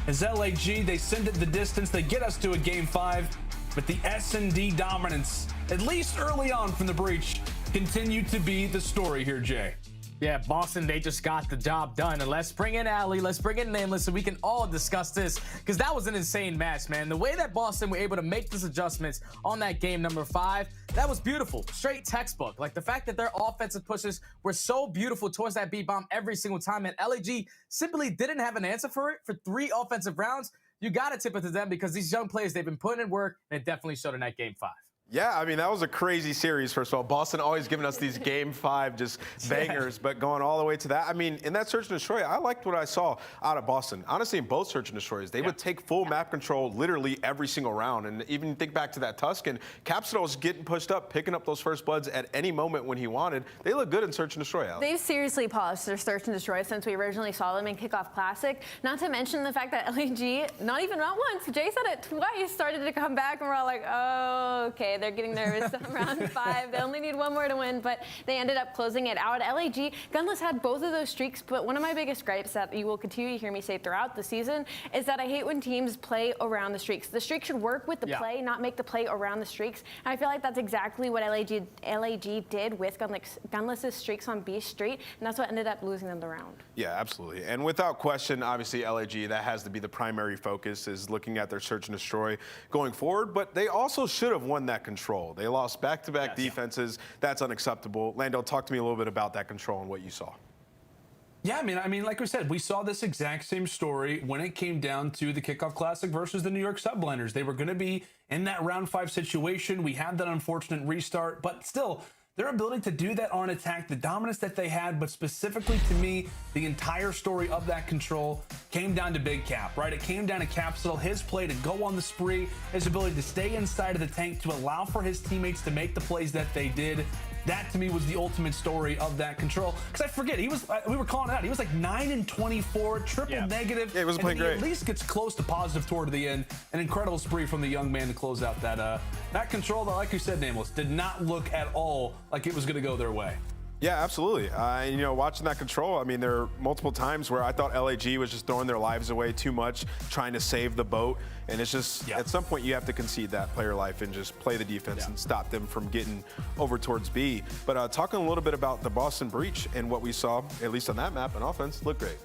As LAG, they send it the distance. They get us to a Game 5. But the S&D dominance, at least early on from the Breach, continued to be the story here, Jay. Yeah, Boston, they just got the job done. And let's bring in aLLeY, let's bring in Nameless, so we can all discuss this, because that was an insane match, man. The way that Boston were able to make these adjustments on that game number 5, that was beautiful. Straight textbook. Like, the fact that their offensive pushes were so beautiful towards that B-bomb every single time, and LAG simply didn't have an answer for it for 3 offensive rounds. You got to tip it to them, because these young players, they've been putting in work, and it definitely showed in that Game 5. Yeah, I mean, that was a crazy series, first of all. Boston always giving us these Game 5 just bangers, but going all the way to that. I mean, in that Search and Destroy, I liked what I saw out of Boston. Honestly, in both Search and Destroys, they would take full map control literally every single round. And even think back to that Tuscan, Capsidal was getting pushed up, picking up those first bloods at any moment when he wanted. They look good in Search and Destroy, aLLeY. They've seriously polished their Search and Destroy since we originally saw them in Kickoff Classic. Not to mention the fact that LAG, not once, Jay said it twice, started to come back, and we're all like, oh, okay, they're getting nervous. Round 5. They only need 1 more to win, but they ended up closing it out. LAG, Gunless had both of those streaks, but one of my biggest gripes that you will continue to hear me say throughout the season is that I hate when teams play around the streaks. The streak should work with the play, not make the play around the streaks. And I feel like that's exactly what LAG did with Gunless's streaks on B Street, and that's what ended up losing them the round. Yeah, absolutely. And without question, obviously, LAG, that has to be the primary focus, is looking at their Search and Destroy going forward, but they also should have won that control. They lost back-to-back defenses. That's unacceptable. Lando, talk to me a little bit about that control and what you saw. Yeah, I mean, like we said, we saw this exact same story when it came down to the Kickoff Classic versus the New York Subliners. They were going to be in that round 5 situation. We had that unfortunate restart, but still, their ability to do that on attack, the dominance that they had, but specifically to me, the entire story of that control came down to Big Cap, right? It came down to Capsidal, his play to go on the spree, his ability to stay inside of the tank to allow for his teammates to make the plays that they did. That to me was the ultimate story of that control. Because I forget, we were calling it out. He was like 9 and 24, triple negative. Yeah, he wasn't playing great. At least gets close to positive toward the end. An incredible spree from the young man to close out that control. That, like you said, Nameless, did not look at all like it was going to go their way. Yeah, absolutely. You know, watching that control, I mean, there are multiple times where I thought LAG was just throwing their lives away too much, trying to save the boat. And it's just, at some point, you have to concede that player life and just play the defense and stop them from getting over towards B. But talking a little bit about the Boston Breach and what we saw, at least on that map, on offense, looked great.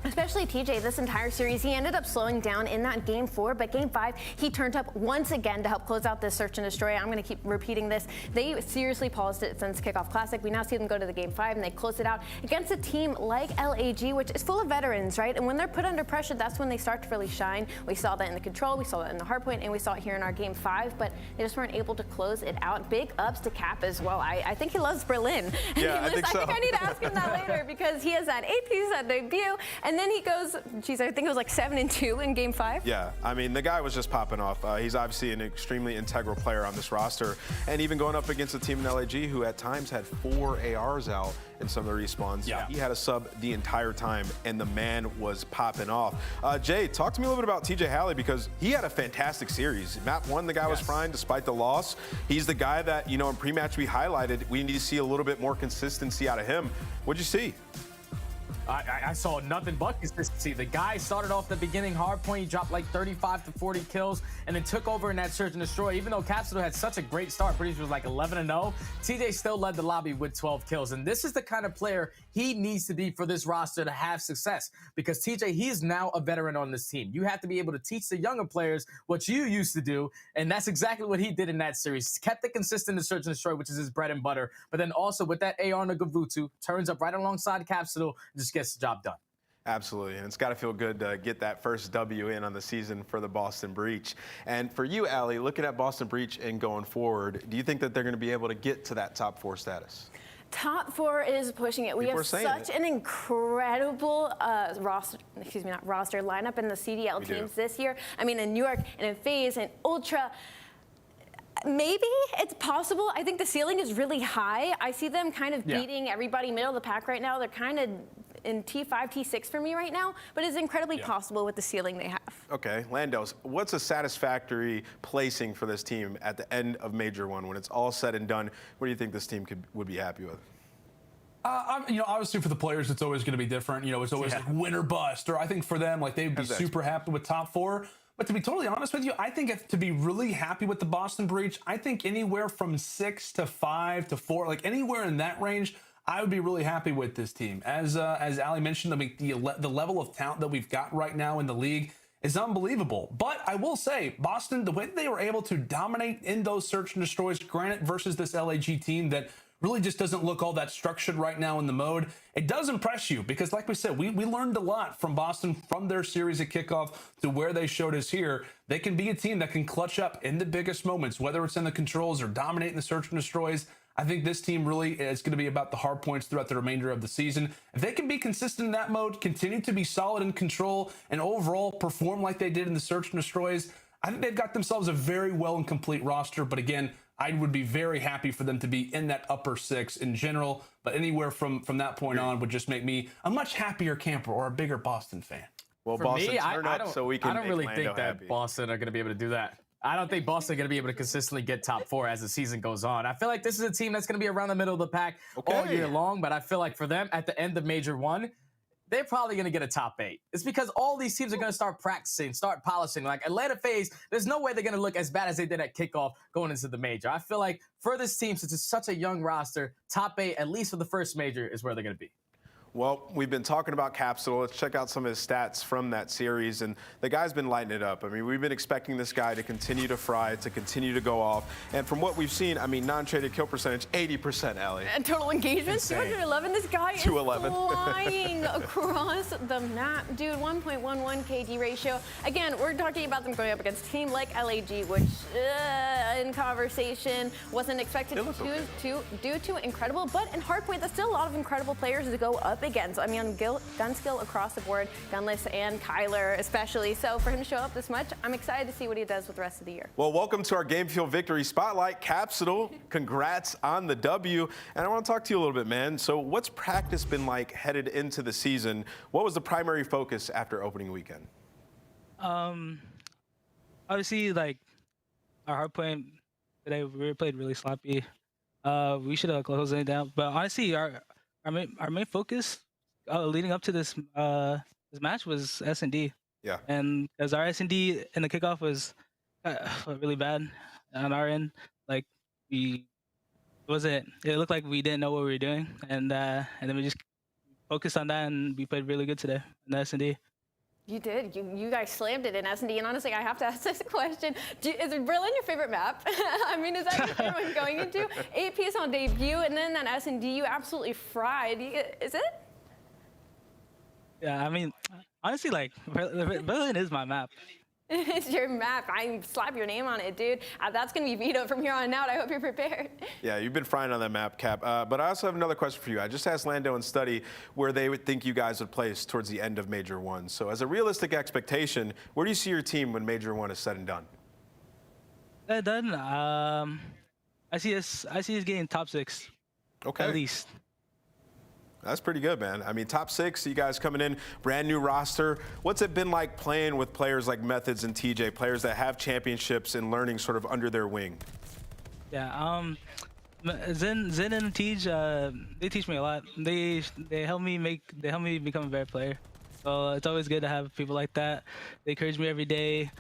Especially TJ, this entire series, he ended up slowing down in that Game 4, but Game 5, he turned up once again to help close out this Search and Destroy. I'm going to keep repeating this. They seriously polished it since Kickoff Classic. We now see them go to the Game 5, and they close it out against a team like LAG, which is full of veterans, right? And when they're put under pressure, that's when they start to really shine. We saw that in the control, we saw that in the hardpoint, and we saw it here in our Game 5, but they just weren't able to close it out. Big ups to Cap as well. I think he loves Berlin. Yeah, I think so. I think I need to ask him that later, because he has that 8 piece at debut, and And then he goes, geez, I think it was like 7-2 in game 5. Yeah, I mean, the guy was just popping off. He's obviously an extremely integral player on this roster. And even going up against a team in LAG who at times had 4 ARs out in some of the respawns. Yeah. He had a sub the entire time, and the man was popping off. Jay, talk to me a little bit about TJHaly, because he had a fantastic series. Map 1, the guy was frying despite the loss. He's the guy that, you know, in pre-match we highlighted, we need to see a little bit more consistency out of him. What'd you see? I saw nothing but consistency. The guy started off the beginning hard point. He dropped like 35 to 40 kills and then took over in that search and destroy. Even though Capsidal had such a great start, Priestahh was like 11-0, TJ still led the lobby with 12 kills. And this is the kind of player he needs to be for this roster to have success, because TJ, he is now a veteran on this team. You have to be able to teach the younger players what you used to do, and that's exactly what he did in that series. Kept it consistent in search and destroy, which is his bread and butter, but then also with that AR on the Gavutu, turns up right alongside Capsidal, just gets the job done. Absolutely, and it's got to feel good to get that first W in on the season for the Boston Breach. And for you, aLLeY, looking at Boston Breach and going forward, do you think that they're going to be able to get to that top 4 status? Top 4 is pushing it. We have such an incredible roster lineup in the CDL teams this year. I mean, in New York and in FaZe and Ultra. Maybe it's possible. I think the ceiling is really high. I see them kind of beating everybody middle of the pack right now. They're kind of in T5, T6 for me right now, but it's incredibly possible with the ceiling they have. Okay, Landos, what's a satisfactory placing for this team at the end of Major 1 when it's all said and done? What do you think this team would be happy with? You know, obviously for the players, it's always going to be different. You know, it's always like win or bust, or I think for them, like they'd be super happy with top 4. But to be totally honest with you, I think to be really happy with the Boston Breach, I think anywhere from 6 to 5 to 4, like anywhere in that range, I would be really happy with this team. As aLLeY mentioned, I mean, the level of talent that we've got right now in the league is unbelievable. But I will say, Boston, the way that they were able to dominate in those search and destroys, granted versus this LAG team that really just doesn't look all that structured right now in the mode, it does impress you, because like we said, we learned a lot from Boston, from their series at kickoff to where they showed us here. They can be a team that can clutch up in the biggest moments, whether it's in the controls or dominating the search and destroys. I think this team really is going to be about the hard points throughout the remainder of the season. If they can be consistent in that mode, continue to be solid in control, and overall perform like they did in the search and destroys, I think they've got themselves a very well and complete roster. But again, I would be very happy for them to be in that upper 6 in general, but anywhere from that point on would just make me a much happier camper or a bigger Boston fan. Well, For Boston, me, turn up so we can I don't make really Lando think that happy. Boston are going to be able to do that. I don't think Boston are going to be able to consistently get top 4 as the season goes on. I feel like this is a team that's going to be around the middle of the pack all year long, but I feel like for them at the end of Major 1, they're probably going to get a top 8. It's because all these teams are going to start practicing, start polishing. Like Atlanta FaZe, there's no way they're going to look as bad as they did at kickoff going into the Major. I feel like for this team, since it's such a young roster, top 8, at least for the first Major, is where they're going to be. Well, we've been talking about Capsidal. Let's check out some of his stats from that series. And the guy's been lighting it up. I mean, we've been expecting this guy to continue to fry, to continue to go off. And from what we've seen, I mean, non-traded kill percentage, 80%, aLLeY. And total engagement, 211. This guy is 211. flying across the map. Dude, 1.11 KD ratio. Again, we're talking about them going up against a team like LAG, which in conversation wasn't expected due to incredible, but in hardpoint, there's still a lot of incredible players to go up against. I mean, gun skill across the board, Gunless and Kyler especially. So for him to show up this much, I'm excited to see what he does with the rest of the year. Well, welcome to our Game Fuel Victory Spotlight. Capsidal, congrats on the W. And I want to talk to you a little bit, man. So what's practice been like headed into the season? What was the primary focus after opening weekend? Obviously, like, our hardpoint today, we played really sloppy. We should have closed it down. But honestly, our main focus leading up to this match was S&D. Yeah. And as our S&D in the kickoff was really bad on our end, like it looked like we didn't know what we were doing, and then we just focused on that, and we played really good today in the S&D. You did. You guys slammed it in S&D, and honestly, I have to ask this question. Is Berlin your favorite map? I mean, is that your favorite one going into? 8 piece on debut, and then that S&D you absolutely fried. Is it? Yeah, I mean, honestly, like, Berlin is my map. It's your map. I slap your name on it, dude. That's going to be vetoed from here on out. I hope you're prepared. Yeah, you've been frying on that map, Cap. But I also have another question for you. I just asked Lando and Study where they would think you guys would place towards the end of Major 1. So as a realistic expectation, where do you see your team when Major 1 is said and done? Done. I see us getting top 6. Okay. At least. That's pretty good, man. I mean, top 6, you guys coming in, brand new roster. What's it been like playing with players like Methodz and TJ, players that have championships and learning sort of under their wing? Yeah, Zen and Tej, they teach me a lot. They help me become a better player. So it's always good to have people like that. They encourage me every day.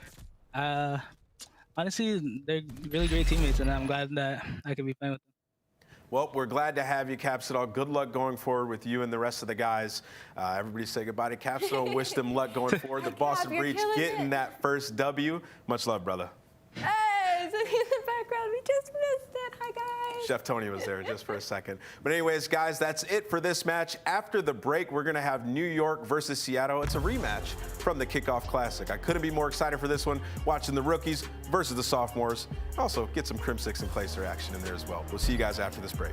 Honestly, they're really great teammates, and I'm glad that I can be playing with them. Well, we're glad to have you, Capsidal. Good luck going forward with you and the rest of the guys. Everybody say goodbye to Capsidal. Wish them luck going forward. The Boston Breach getting that first W. Much love, brother. Hey, so in the background, we just missed it. Hi, guys. Chef Tony was there just for a second. But anyways, guys, that's it for this match. After the break, we're going to have New York versus Seattle. It's a rematch from the Kickoff Classic. I couldn't be more excited for this one, watching the rookies versus the sophomores. Also, get some Crimsix and Clayster action in there as well. We'll see you guys after this break.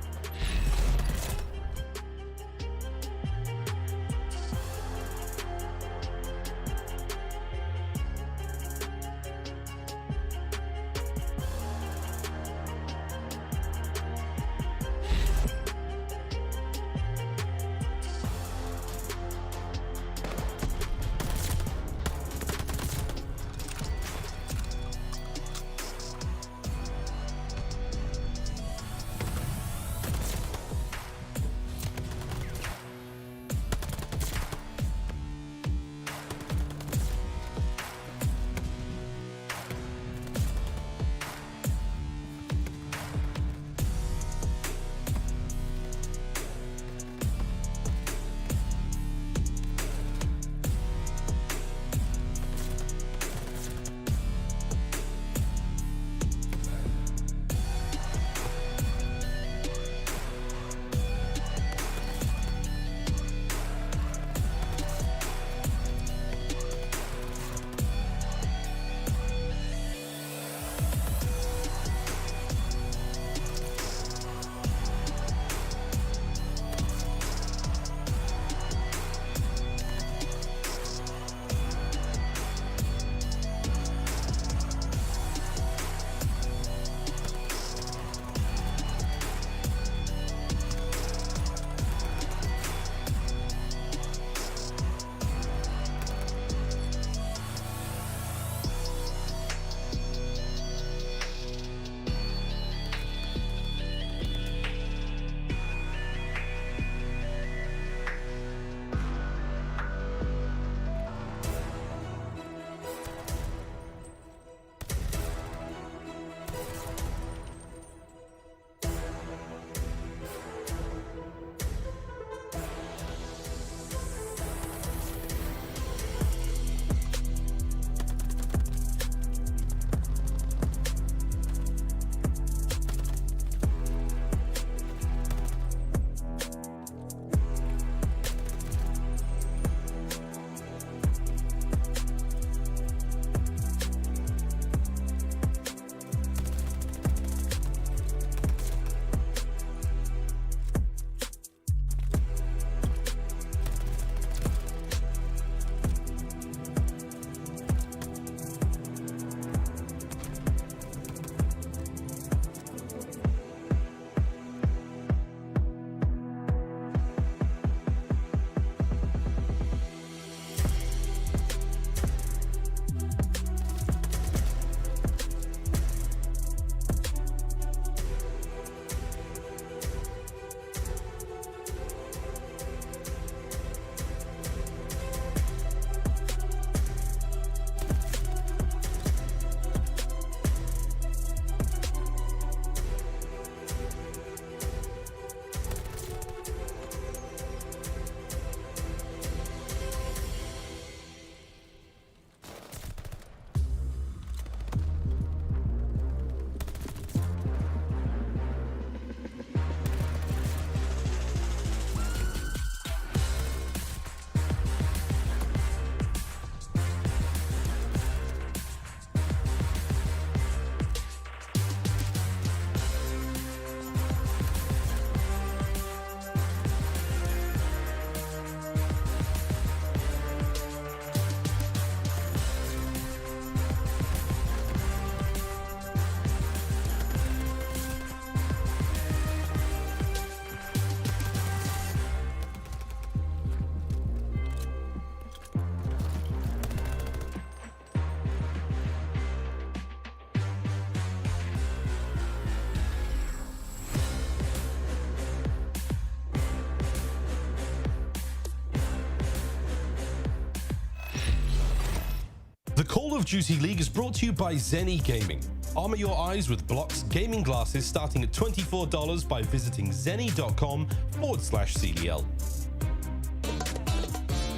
The Call of Duty League is brought to you by Zenny Gaming. Armor your eyes with Block's gaming glasses starting at $24 by visiting zenny.com/CDL.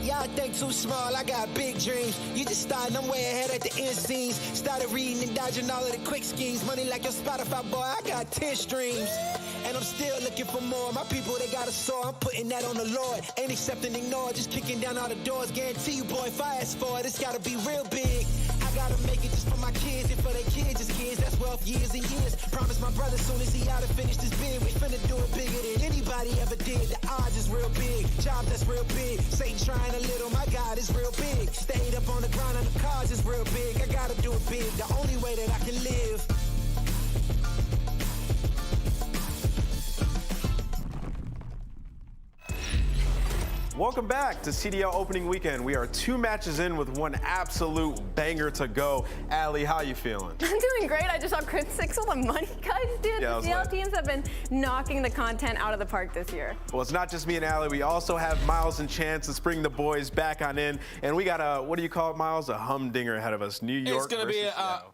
Y'all think too small, I got big dreams. You just starting, I'm way ahead at the end scenes. Started reading and dodging all of the quick schemes. Money like your Spotify, boy, I got 10 streams. And I'm still looking for more. My people, they got a soar. I'm putting that on the Lord. Ain't accepting, ignore, just kicking down all the doors. Guarantee you, boy, if I ask for it, it's gotta be real big. I gotta make it just for my kids and for their kids, just kids. That's wealth, years and years. Promise my brother soon as he out and finish this bid, we finna do it bigger than anybody ever did. The odds is real big, jobs that's real big. Satan trying a little, my God is real big. Stayed up on the grind on the cars is real big. I gotta do it big, the only way that I can live. Welcome back to CDL opening weekend. We are 2 matches in with one absolute banger to go. aLLeY, how you feeling? I'm doing great. I just saw Crimsix with the money, guys, dude. Yeah, the CDL teams have been knocking the content out of the park this year. Well, it's not just me and aLLeY. We also have Miles and Chance. Let's bring the boys back on in. And we got a, what do you call it, Miles? A humdinger ahead of us. New York It's going to be Seattle.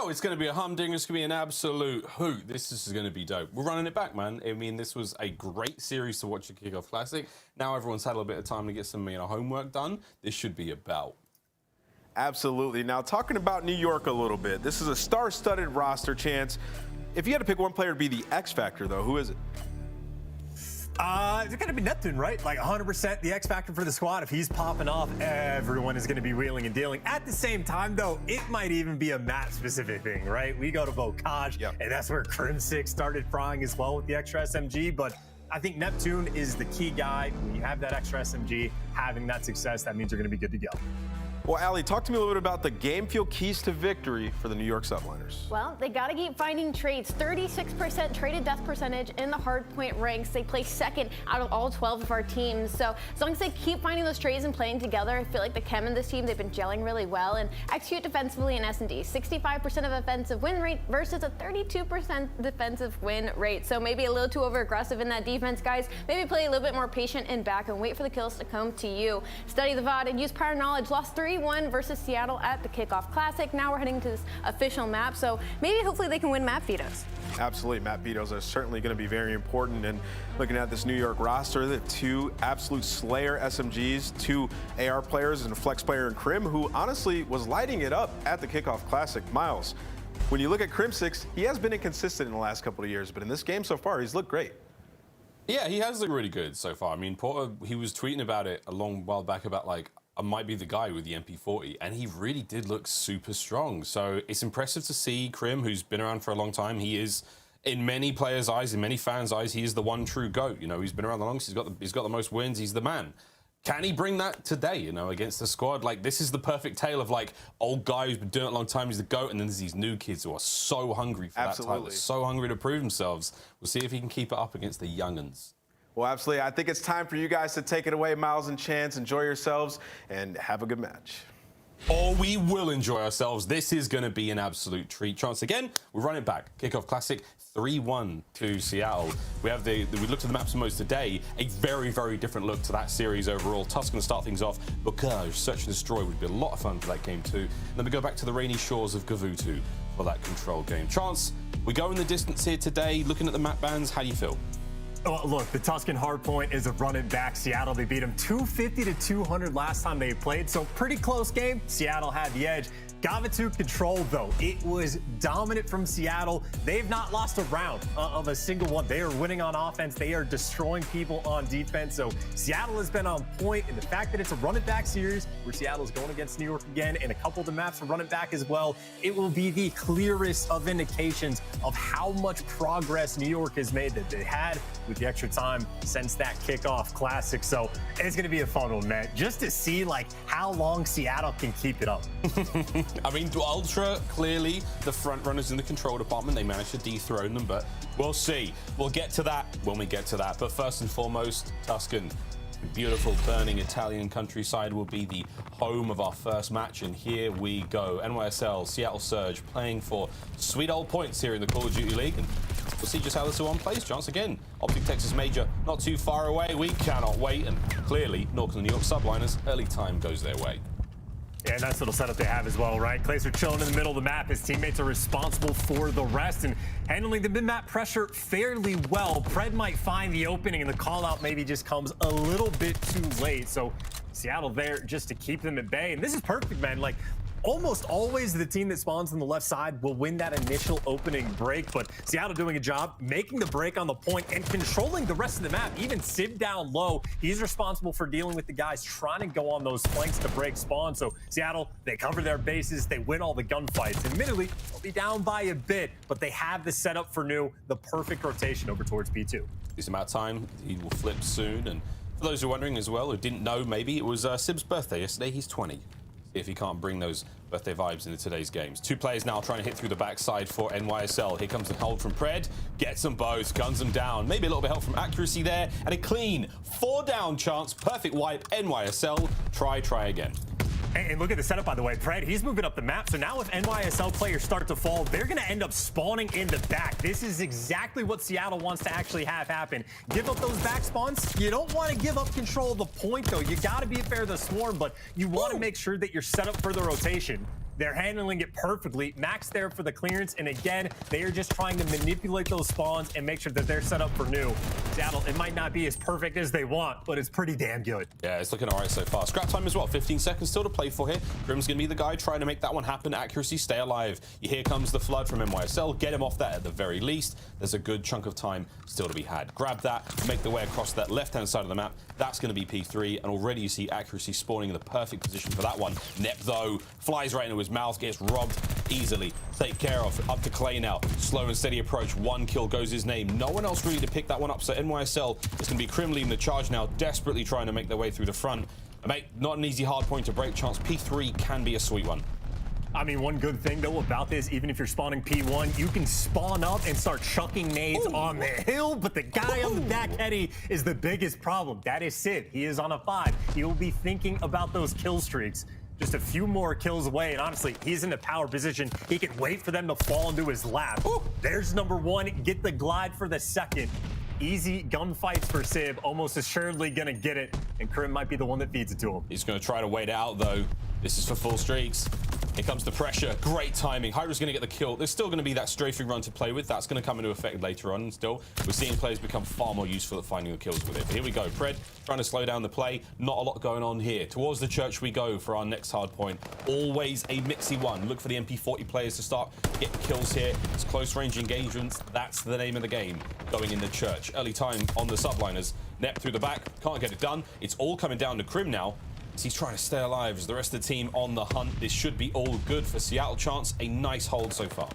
it's going to be a humdinger. It's going to be an absolute hoot. This is going to be dope. We're running it back, man. I mean, this was a great series to watch at Kickoff Classic. Now everyone's had a little bit of time to get some homework done. This should be about. Absolutely. Now, talking about New York a little bit, this is a star-studded roster, Chance. If you had to pick one player to be the X Factor, though, who is it? It's gonna be Neptune, right? Like 100% the X factor for the squad. If he's popping off, everyone is gonna be wheeling and dealing. At the same time, though, it might even be a map-specific thing, right? We go to Bocage, and that's where Crimsix started frying as well with the extra SMG. But I think Neptune is the key guy. When you have that extra SMG, having that success, that means you're gonna be good to go. Well, aLLeY, talk to me a little bit about the game fuel keys to victory for the New York Subliners. Well, they got to keep finding trades. 36% traded death percentage in the hardpoint ranks. They play second out of all 12 of our teams. So as long as they keep finding those trades and playing together, I feel like the chem in this team, they've been gelling really well and execute defensively in S&D. 65% of offensive win rate versus a 32% defensive win rate. So maybe a little too over-aggressive in that defense, guys. Maybe play a little bit more patient in back and wait for the kills to come to you. Study the VOD and use prior knowledge. Lost 3-1 versus Seattle at the Kickoff Classic. Now we're heading to this official map, so maybe hopefully they can win map vetoes. Absolutely, map vetoes are certainly going to be very important. And looking at this New York roster, they have 2 absolute slayer SMGs, 2 AR players, and a flex player in Crim, who honestly was lighting it up at the Kickoff Classic. Miles, when you look at Crimsix, he has been inconsistent in the last couple of years, but in this game so far, he's looked great. Yeah, he has looked really good so far. I mean, Porter, he was tweeting about it a long while back about like, I might be the guy with the MP40, and he really did look super strong. So it's impressive to see Crim, who's been around for a long time. He is, in many players' eyes, in many fans' eyes, he is the one true GOAT. You know, he's been around the longest. He's got the most wins. He's the man. Can he bring that today, you know, against the squad? Like, this is the perfect tale of, like, old guy who's been doing it a long time, he's the GOAT, and then there's these new kids who are so hungry for that title, so hungry to prove themselves. We'll see if he can keep it up against the young'uns. Well, absolutely. I think it's time for you guys to take it away, Miles and Chance. Enjoy yourselves and have a good match. Oh, we will enjoy ourselves. This is going to be an absolute treat. Chance again. We'll run it back. Kickoff Classic 3-1 to Seattle. We looked at the maps modes today. A very, very different look to that series overall. Tusk going to start things off. Bocage, Search and Destroy would be a lot of fun for that game too. And then we go back to the rainy shores of Gavutu for that control game. Chance, we go in the distance here today. Looking at the map bans, how do you feel? Well, look, the Tuscan hardpoint is a running back. Seattle, they beat them 250 to 200 last time they played, so pretty close game. Seattle had the edge. Gavutu control, though. It was dominant from Seattle. They've not lost a round of a single one. They are winning on offense. They are destroying people on defense. So Seattle has been on point, and the fact that it's a running back series where Seattle is going against New York again, and a couple of the maps are running back as well, it will be the clearest of indications of how much progress New York has made that they had with the extra time since that Kickoff Classic. So it's going to be a fun one, man, just to see like how long Seattle can keep it up. I mean, Ultra, clearly the front runners in the control department, they managed to dethrone them, but we'll see. We'll get to that when we get to that. But first and foremost, Tuscan, the beautiful burning Italian countryside will be the home of our first match, and here we go. NYSL, Seattle Surge, playing for sweet old points here in the Call of Duty League. And we'll see just how this one plays. Chance again. OpTic Texas Major, not too far away. We cannot wait, and clearly, New York Subliners, early time goes their way. Yeah, nice little setup they have as well, right? Clayster chilling in the middle of the map. His teammates are responsible for the rest and handling the mid-map pressure fairly well. Pred might find the opening, and the call-out maybe just comes a little bit too late. So Seattle there just to keep them at bay. And this is perfect, man. Like, almost always the team that spawns on the left side will win that initial opening break, but Seattle doing a job making the break on the point and controlling the rest of the map. Even Simp down low, he's responsible for dealing with the guys trying to go on those flanks to break spawn. So Seattle, they cover their bases, they win all the gunfights. Admittedly, they'll be down by a bit, but they have the setup for new, the perfect rotation over towards B2. It's about time. He will flip soon. And for those who are wondering as well, who didn't know, maybe it was Simp's birthday yesterday. He's 20. If he can't bring those birthday vibes into today's games. Two players now trying to hit through the backside for NYSL. Here comes the hold from Pred. Gets them both, guns them down. Maybe a little bit of help from accuracy there. And a clean 4-down chance. Perfect wipe. NYSL. Try again. And look at the setup, by the way. Pred, he's moving up the map. So now if NYSL players start to fall, they're going to end up spawning in the back. This is exactly what Seattle wants to actually have happen. Give up those back spawns. You don't want to give up control of the point, though. You got to be fair to the swarm, but you want to make sure that you're set up for the rotation. They're handling it perfectly. Mack's there for the clearance, and again, they are just trying to manipulate those spawns and make sure that they're set up for new. Seattle, it might not be as perfect as they want, but it's pretty damn good. Yeah, it's looking all right so far. Scrap time as well. 15 seconds still to play for here. Grim's going to be the guy trying to make that one happen. Accuracy, stay alive. Here comes the flood from NYSL. Get him off that at the very least. There's a good chunk of time still to be had. Grab that, make the way across that left-hand side of the map. That's going to be P3, and already you see accuracy spawning in the perfect position for that one. Nep, though, flies right into his mouth, gets robbed easily. Take care of. Up to Clay now. Slow and steady approach. 1 kill goes his name. No one else really to pick that one up. So NYSL is going to be Crim leading the charge now, desperately trying to make their way through the front. Mate, not an easy hard point to break. Chance P3 can be a sweet one. I mean, one good thing, though, about this, even if you're spawning P1, you can spawn up and start chucking nades on the hill, but the guy on the back heady is the biggest problem. That is Sid. He is on a 5. He will be thinking about those kill streaks. Just a few more kills away, and honestly, he's in a power position. He can wait for them to fall into his lap. There's number 1. Get the glide for the second. Easy gunfights for Sib, almost assuredly gonna get it, and Crim might be the one that feeds it to him. He's gonna try to wait out, though. This is for full streaks. Here comes the pressure. Great timing. Hydra's going to get the kill. There's still going to be that strafing run to play with. That's going to come into effect later on. And still, we're seeing players become far more useful at finding the kills with it. But here we go. Pred trying to slow down the play. Not a lot going on here. Towards the church we go for our next hard point. Always a mixy one. Look for the MP40 players to start getting kills here. It's close range engagements. That's the name of the game. Going in the church. Early time on the Subliners. Nep through the back. Can't get it done. It's all coming down to Crim now. He's trying to stay alive as the rest of the team on the hunt. This should be all good for Seattle. Chance, a nice hold so far.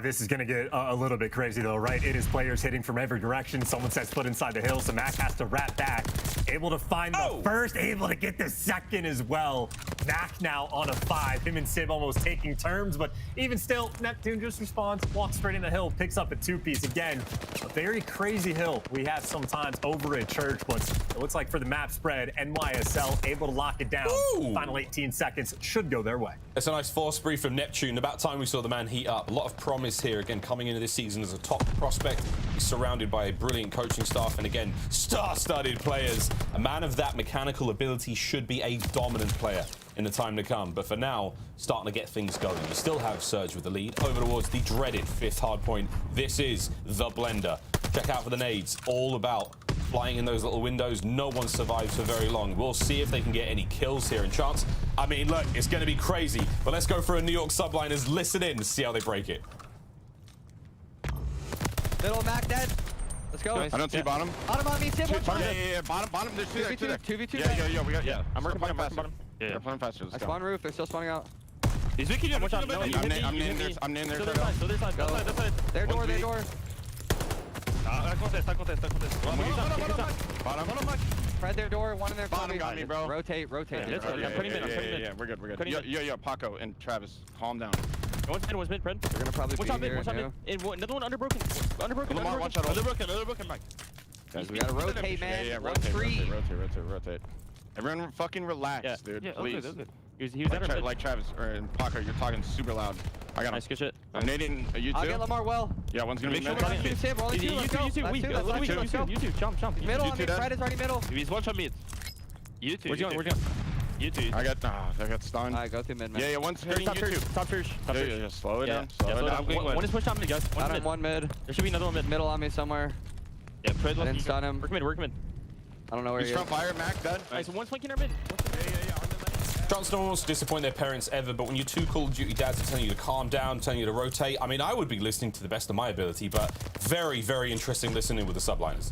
This is going to get a little bit crazy, though, right? It is players hitting from every direction. Someone sets foot inside the hill, so Mack has to wrap back. Able to find the first, able to get the second as well. Mack now on a 5. Him and Sib almost taking turns, but even still, Neptune just responds, walks straight in the hill, picks up a 2-piece. Again, a very crazy hill we have sometimes over at church, but it looks like for the map spread, NYSL able to lock it down. Final 18 seconds should go their way. It's a nice force spree from Neptune. About time we saw the man heat up. A lot of promise here, again, coming into this season as a top prospect. He's surrounded by a brilliant coaching staff and, again, star-studded players. A man of that mechanical ability should be a dominant player in the time to come. But for now, starting to get things going. You still have Surge with the lead over towards the dreaded 5th hard point. This is the blender. Check out for the nades. All about flying in those little windows. No one survives for very long. We'll see if they can get any kills here. And Chance, I mean, look, it's going to be crazy. But let's go for a New York Subliners. Listen in to see how they break it. Middle Mack dead. Let's go. I don't see bottom. Bottom on me, Tim. Yeah. Bottom. There's 2 there. 2v2. Yeah, we got. Yeah. I'm working bottom. Yeah, playing faster. I spawn roof. They're still spawning out. He's making you. I'm in there. To their side. That side. Their door. Bottom. Fred their door. One in their bottom got me, bro. Rotate. I'm putting mid. Yeah, we're good. Yo, Paco and Travis, calm down. One's mid, Fred. They're gonna probably watch be out here. Another one underbroken. Lamar, watch out. Another broken, Mike. Guys, we gotta rotate, man. Yeah, rotate. Everyone fucking relax, dude. Please. Okay. He was like Travis or Paco, you're talking super loud. I got him. Nice, good shit. I'm nading. You too? I'll get Lamar well. Yeah, one's gonna be You two. Jump. Middle on me. Fred is already middle. He's one shot mid. You two. Where's he going? You too. I got stunned. Alright, go through mid. Yeah, one's hitting Top you too. top first. Yeah, slow it down. Slow it down. One is pushed on mid, guys. One mid. There should be another one mid. Middle on me somewhere. Yeah, I didn't stun him. Work mid. I don't know where he He's is. front fire, Mack, dead. Alright, so one's flanking our mid. Chance no one wants to disappoint their parents ever, but when your two Call of Duty dads are telling you to calm down, telling you to rotate, I mean, I would be listening to the best of my ability, but very, very interesting listening with the Subliners.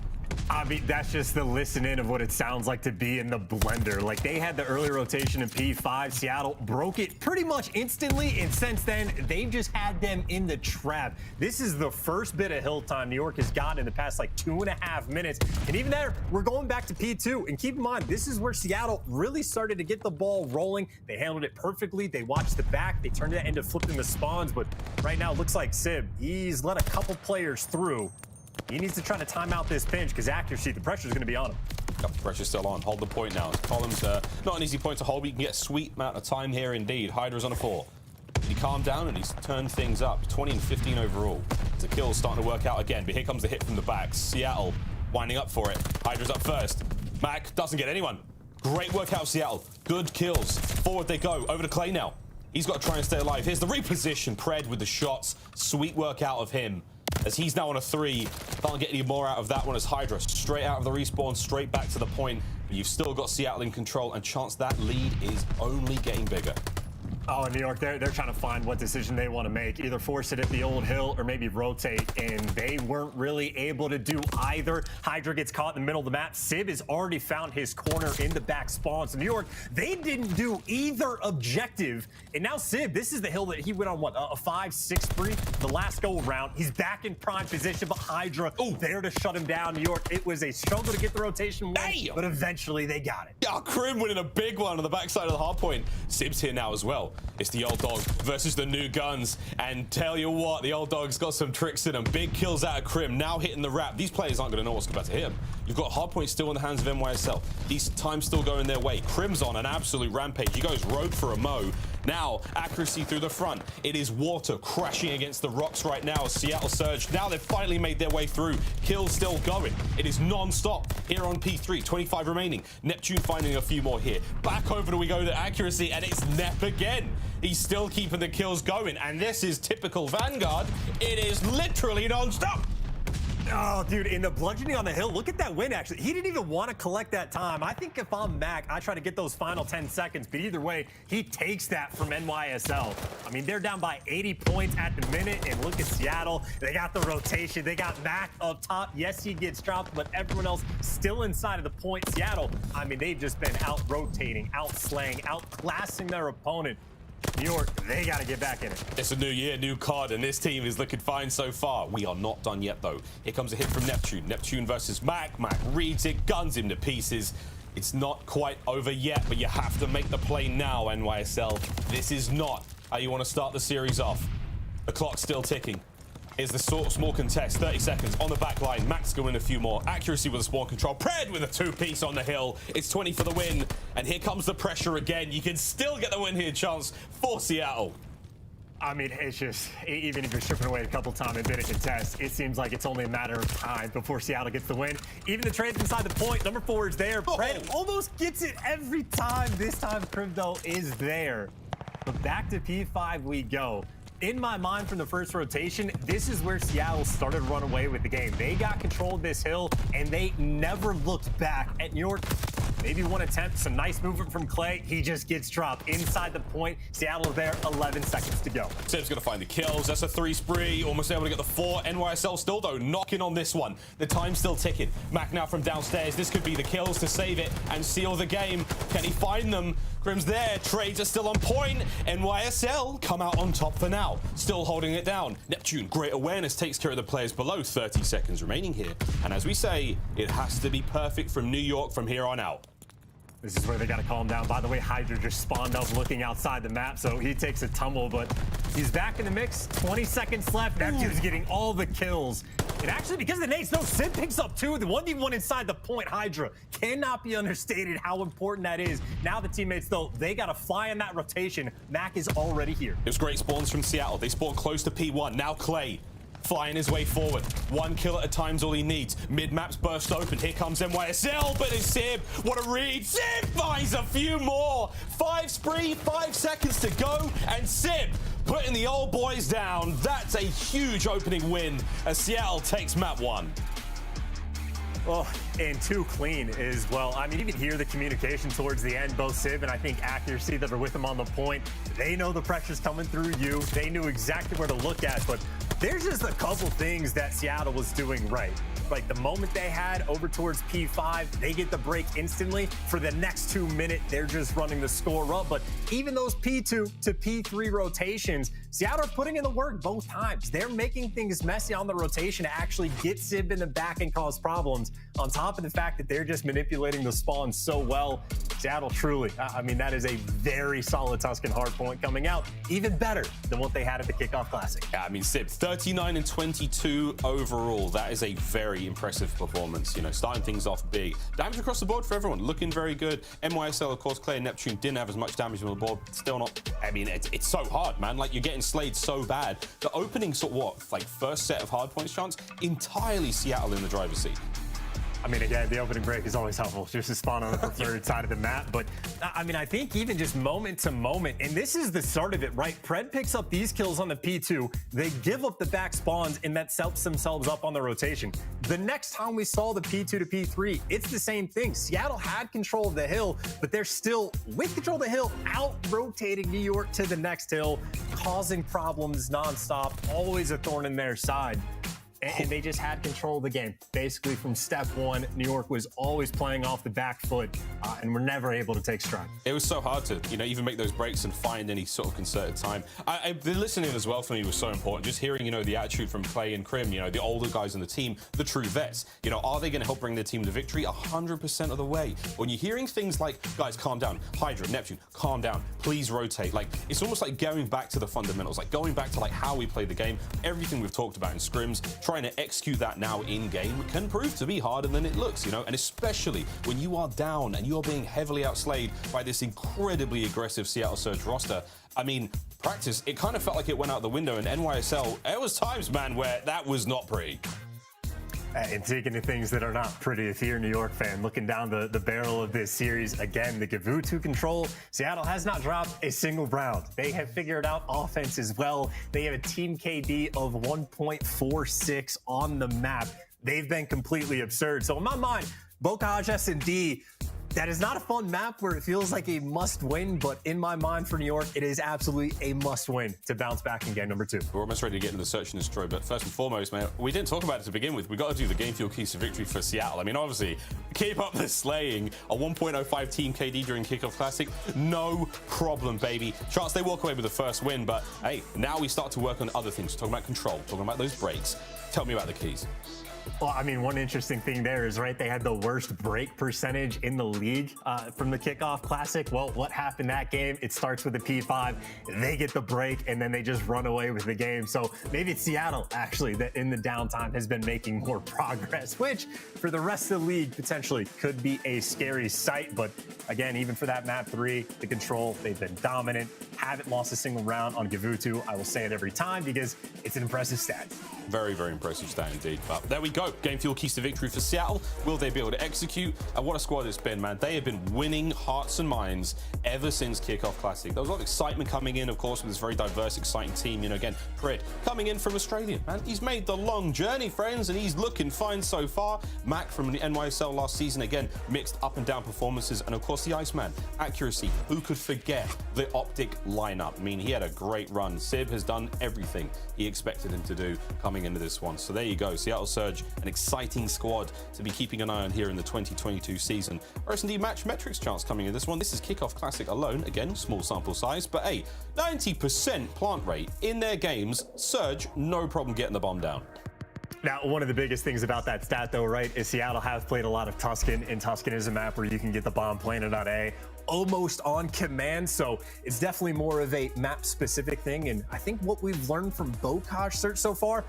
I mean, that's just the listening of what it sounds like to be in the blender. Like, they had the early rotation in P5. Seattle broke it pretty much instantly, and since then, they've just had them in the trap. This is the first bit of hill time New York has gotten in the past, like, 2.5 minutes. And even there, we're going back to P2. And keep in mind, this is where Seattle really started to get the ball rolling. They handled it perfectly. They watched the back. They turned it into flipping the spawns. But right now, it looks like Sib, he's let a couple players through. He needs to try to time out this pinch because accuracy, the pressure is going to be on him. Yep, pressure's still on. Hold the point now. Column's not an easy point to hold, but you can get a sweet amount of time here indeed. Hydra's on a 4. He calmed down and he's turned things up. 20 and 15 overall. The kill's starting to work out again, but here comes the hit from the back. Seattle winding up for it. Hydra's up first. Mack doesn't get anyone. Great work out of Seattle. Good kills. Forward they go. Over to Clay now. He's got to try and stay alive. Here's the reposition. Pred with the shots. Sweet work out of him. As he's now on a 3. Can't get any more out of that one as Hydra straight out of the respawn, straight back to the point. But you've still got Seattle in control, and chance that lead is only getting bigger. Oh, New York, they're trying to find what decision they want to make. Either force it at the old hill or maybe rotate, and they weren't really able to do either. Hydra gets caught in the middle of the map. Sib has already found his corner in the back spawn. So New York, they didn't do either objective. And now Sib, this is the hill that he went on, what, a 5-6 spree the last go around. He's back in prime position, but Hydra there to shut him down. New York, it was a struggle to get the rotation win, but eventually they got it. Yeah, Crim winning a big one on the backside of the hard point. Sib's here now as well. It's the old dog versus the new guns, and tell you what, the old dog's got some tricks in him. Big kills out of Crim, now hitting the wrap. These players aren't going to know what's about to hit him. You've got hardpoint still in the hands of NYSL. These times still going their way. Crim's on an absolute rampage. He goes rogue for a mo. Now, accuracy through the front. It is water crashing against the rocks right now. Seattle surge. Now they've finally made their way through. Kills still going. It is non-stop here on P3. 25 remaining. Neptune finding a few more here. Back over do we go to accuracy, and it's Nep again. He's still keeping the kills going, and this is typical Vanguard. It is literally non-stop. Oh, dude, in the bludgeoning on the hill, look at that win, actually. He didn't even want to collect that time. I think if I'm Mack, I try to get those final 10 seconds, but either way, he takes that from NYSL. I mean, they're down by 80 points at the minute, and look at Seattle. They got the rotation. They got Mack up top. Yes, he gets dropped, but everyone else still inside of the point. Seattle, I mean, they've just been out-rotating, out-slaying, outclassing their opponent. New York, they got to get back in it. It's a new year, new card, and this team is looking fine so far. We are not done yet, though. Here comes a hit from Neptune. Neptune versus Mack. Mack reads it, guns him to pieces. It's not quite over yet, but you have to make the play now, NYSL. This is not how you want to start the series off. The clock's still ticking. Here's the small contest, 30 seconds on the back line. Mack's going a few more. Accuracy with a spawn control. Pred with a 2-piece on the hill. It's 20 for the win. And here comes the pressure again. You can still get the win here, chance for Seattle. I mean, it's just, even if you're stripping away a couple times and bit of contest, it seems like it's only a matter of time before Seattle gets the win. Even the trades inside the point, number 4 is there. Pred almost gets it every time. This time, Crimdo is there. But back to P5 we go. In my mind from the first rotation, this is where Seattle started to run away with the game. They got control of this hill, and they never looked back. At New York, maybe one attempt, some nice movement from Clay. He just gets dropped inside the point. Seattle is there, 11 seconds to go. Sib's going to find the kills. That's a 3 spree. Almost able to get the 4. NYSL still, though, knocking on this one. The time's still ticking. Mack now from downstairs. This could be the kills to save it and seal the game. Can he find them? Crim's there. Trades are still on point. NYSL come out on top for now. Still holding it down. Neptune, great awareness, takes care of the players below. 30 seconds remaining here. And as we say, it has to be perfect from New York from here on out. This is where they got to calm down. By the way, Hydra just spawned up looking outside the map, so he takes a tumble, but he's back in the mix. 20 seconds left. Neptune's getting all the kills. And actually, because of the nades, no, Simp picks up 2. The 1v1 inside the point, Hydra. Cannot be understated how important that is. Now the teammates, though, they got to fly in that rotation. Mack is already here. It was great spawns from Seattle. They spawned close to P1. Now Clay flying his way forward. 1 kill at a time's all he needs. Mid-map's burst open. Here comes NYSL, but it's Simp. What a read. Simp finds a few more. 5 spree, 5 seconds to go, and Simp putting the old boys down. That's a huge opening win as Seattle takes map 1. Oh, and 2 clean as well. I mean, you can hear the communication towards the end, both Sib and I think Accuracy that are with him on the point. They know the pressure's coming through you. They knew exactly where to look at, but there's just a couple things that Seattle was doing right. Like the moment they had over towards P5, they get the break instantly. For the next 2 minutes, they're just running the score up. But even those P2 to P3 rotations, Seattle are putting in the work both times. They're making things messy on the rotation to actually get Sib in the back and cause problems. On top of the fact that they're just manipulating the spawn so well, Seattle truly, I mean, that is a very solid Tuscan hardpoint coming out, even better than what they had at the Kickoff Classic. Yeah, I mean, Sib, 39 and 22 overall. That is a very impressive performance. You know, starting things off big. Damage across the board for everyone, looking very good. NYSL, of course, Clay and Neptune didn't have as much damage on the board. Still not, I mean, it's so hard, man. Like, you're getting slayed so bad. The opening sort of, what, like first set of hardpoints chance, entirely Seattle in the driver's seat. I mean, again, the opening break is always helpful just to spawn on the preferred side of the map. But, I mean, I think even just moment to moment, and this is the start of it, right? Pred picks up these kills on the P2. They give up the back spawns, and that sets themselves up on the rotation. The next time we saw the P2 to P3, it's the same thing. Seattle had control of the hill, but they're still, with control of the hill, out-rotating New York to the next hill, causing problems nonstop, always a thorn in their side. And they just had control of the game. Basically, from step one, New York was always playing off the back foot and were never able to take stride. It was so hard to, you know, even make those breaks and find any sort of concerted time. The listening as well for me was so important. Just hearing, you know, the attitude from Clay and Crim, you know, the older guys on the team, the true vets. You know, are they going to help bring their team to victory? 100% of the way. When you're hearing things like, guys, calm down. Hydra, Neptune, calm down. Please rotate. Like, it's almost like going back to the fundamentals, like going back to like how we play the game, everything we've talked about in scrims, trying to execute that now in game can prove to be harder than it looks, you know, and especially when you are down and you're being heavily outslayed by this incredibly aggressive Seattle Surge roster. I mean, practice, it kind of felt like it went out the window, and NYSL, there was times, man, where that was not pretty. And taking the things that are not pretty, if you're a New York fan, looking down the barrel of this series, again, the Kuavo control, Seattle has not dropped a single round. They have figured out offense as well. They have a team KD of 1.46 on the map. They've been completely absurd. So in my mind, Bocage S&D, that is not a fun map where it feels like a must-win, but in my mind for New York, it is absolutely a must-win to bounce back in game number 2. We're almost ready to get into the search and destroy, but first and foremost, man, we didn't talk about it to begin with. We got to do the game fuel keys to victory for Seattle. I mean, obviously, keep up the slaying. A 1.05 team KD during Kickoff Classic, no problem, baby. Chance they walk away with the first win, but hey, now we start to work on other things. Talking about control, talking about those breaks. Tell me about the keys. Well, I mean, one interesting thing there is, right, they had the worst break percentage in the league from the Kickoff Classic. Well, what happened that game? It starts with a P5. They get the break, and then they just run away with the game. So maybe it's Seattle, actually, that in the downtime has been making more progress, which for the rest of the league potentially could be a scary sight. But again, even for that map 3, the control, they've been dominant. Haven't lost a single round on Kuavo. I will say it every time because it's an impressive stat. Very, very impressive stat indeed. But there we go. Game fuel keys to victory for Seattle. Will they be able to execute? And what a squad it's been, man. They have been winning hearts and minds ever since Kickoff Classic. There was a lot of excitement coming in, of course, with this very diverse, exciting team. You know, again, Pred coming in from Australia, man. He's made the long journey, friends, and he's looking fine so far. Mack from the NYSL last season, again, mixed up and down performances. And of course, the Iceman, Accuracy. Who could forget the OpTic lineup? I mean, he had a great run. Sib has done everything he expected him to do coming into this one. So there you go. Seattle Surge, an exciting squad to be keeping an eye on here in the 2022 season. R&D match metrics chance coming in this one. This is Kickoff Classic alone. Again, small sample size, but hey, 90% plant rate in their games. Surge, no problem getting the bomb down. Now, one of the biggest things about that stat, though, right, is Seattle has played a lot of Tuscan, and Tuscan is a map where you can get the bomb planted on A almost on command, so it's definitely more of a map-specific thing, and I think what we've learned from Bocage search so far,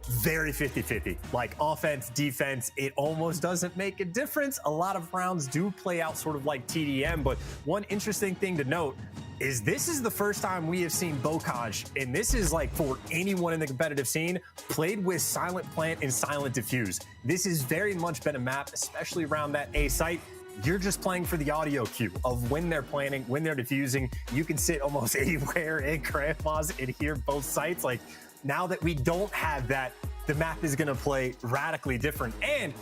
very 50-50. Like offense, defense, it almost doesn't make a difference. A lot of rounds do play out sort of like TDM, but one interesting thing to note is this is the first time we have seen Bocage, and this is like for anyone in the competitive scene, played with Silent Plant and Silent Diffuse. This has very much been a map, especially around that A site. You're just playing for the audio cue of when they're planning, when they're diffusing. You can sit almost anywhere in Grandma's and hear both sites. Like, now that we don't have that, the map is gonna play radically different. And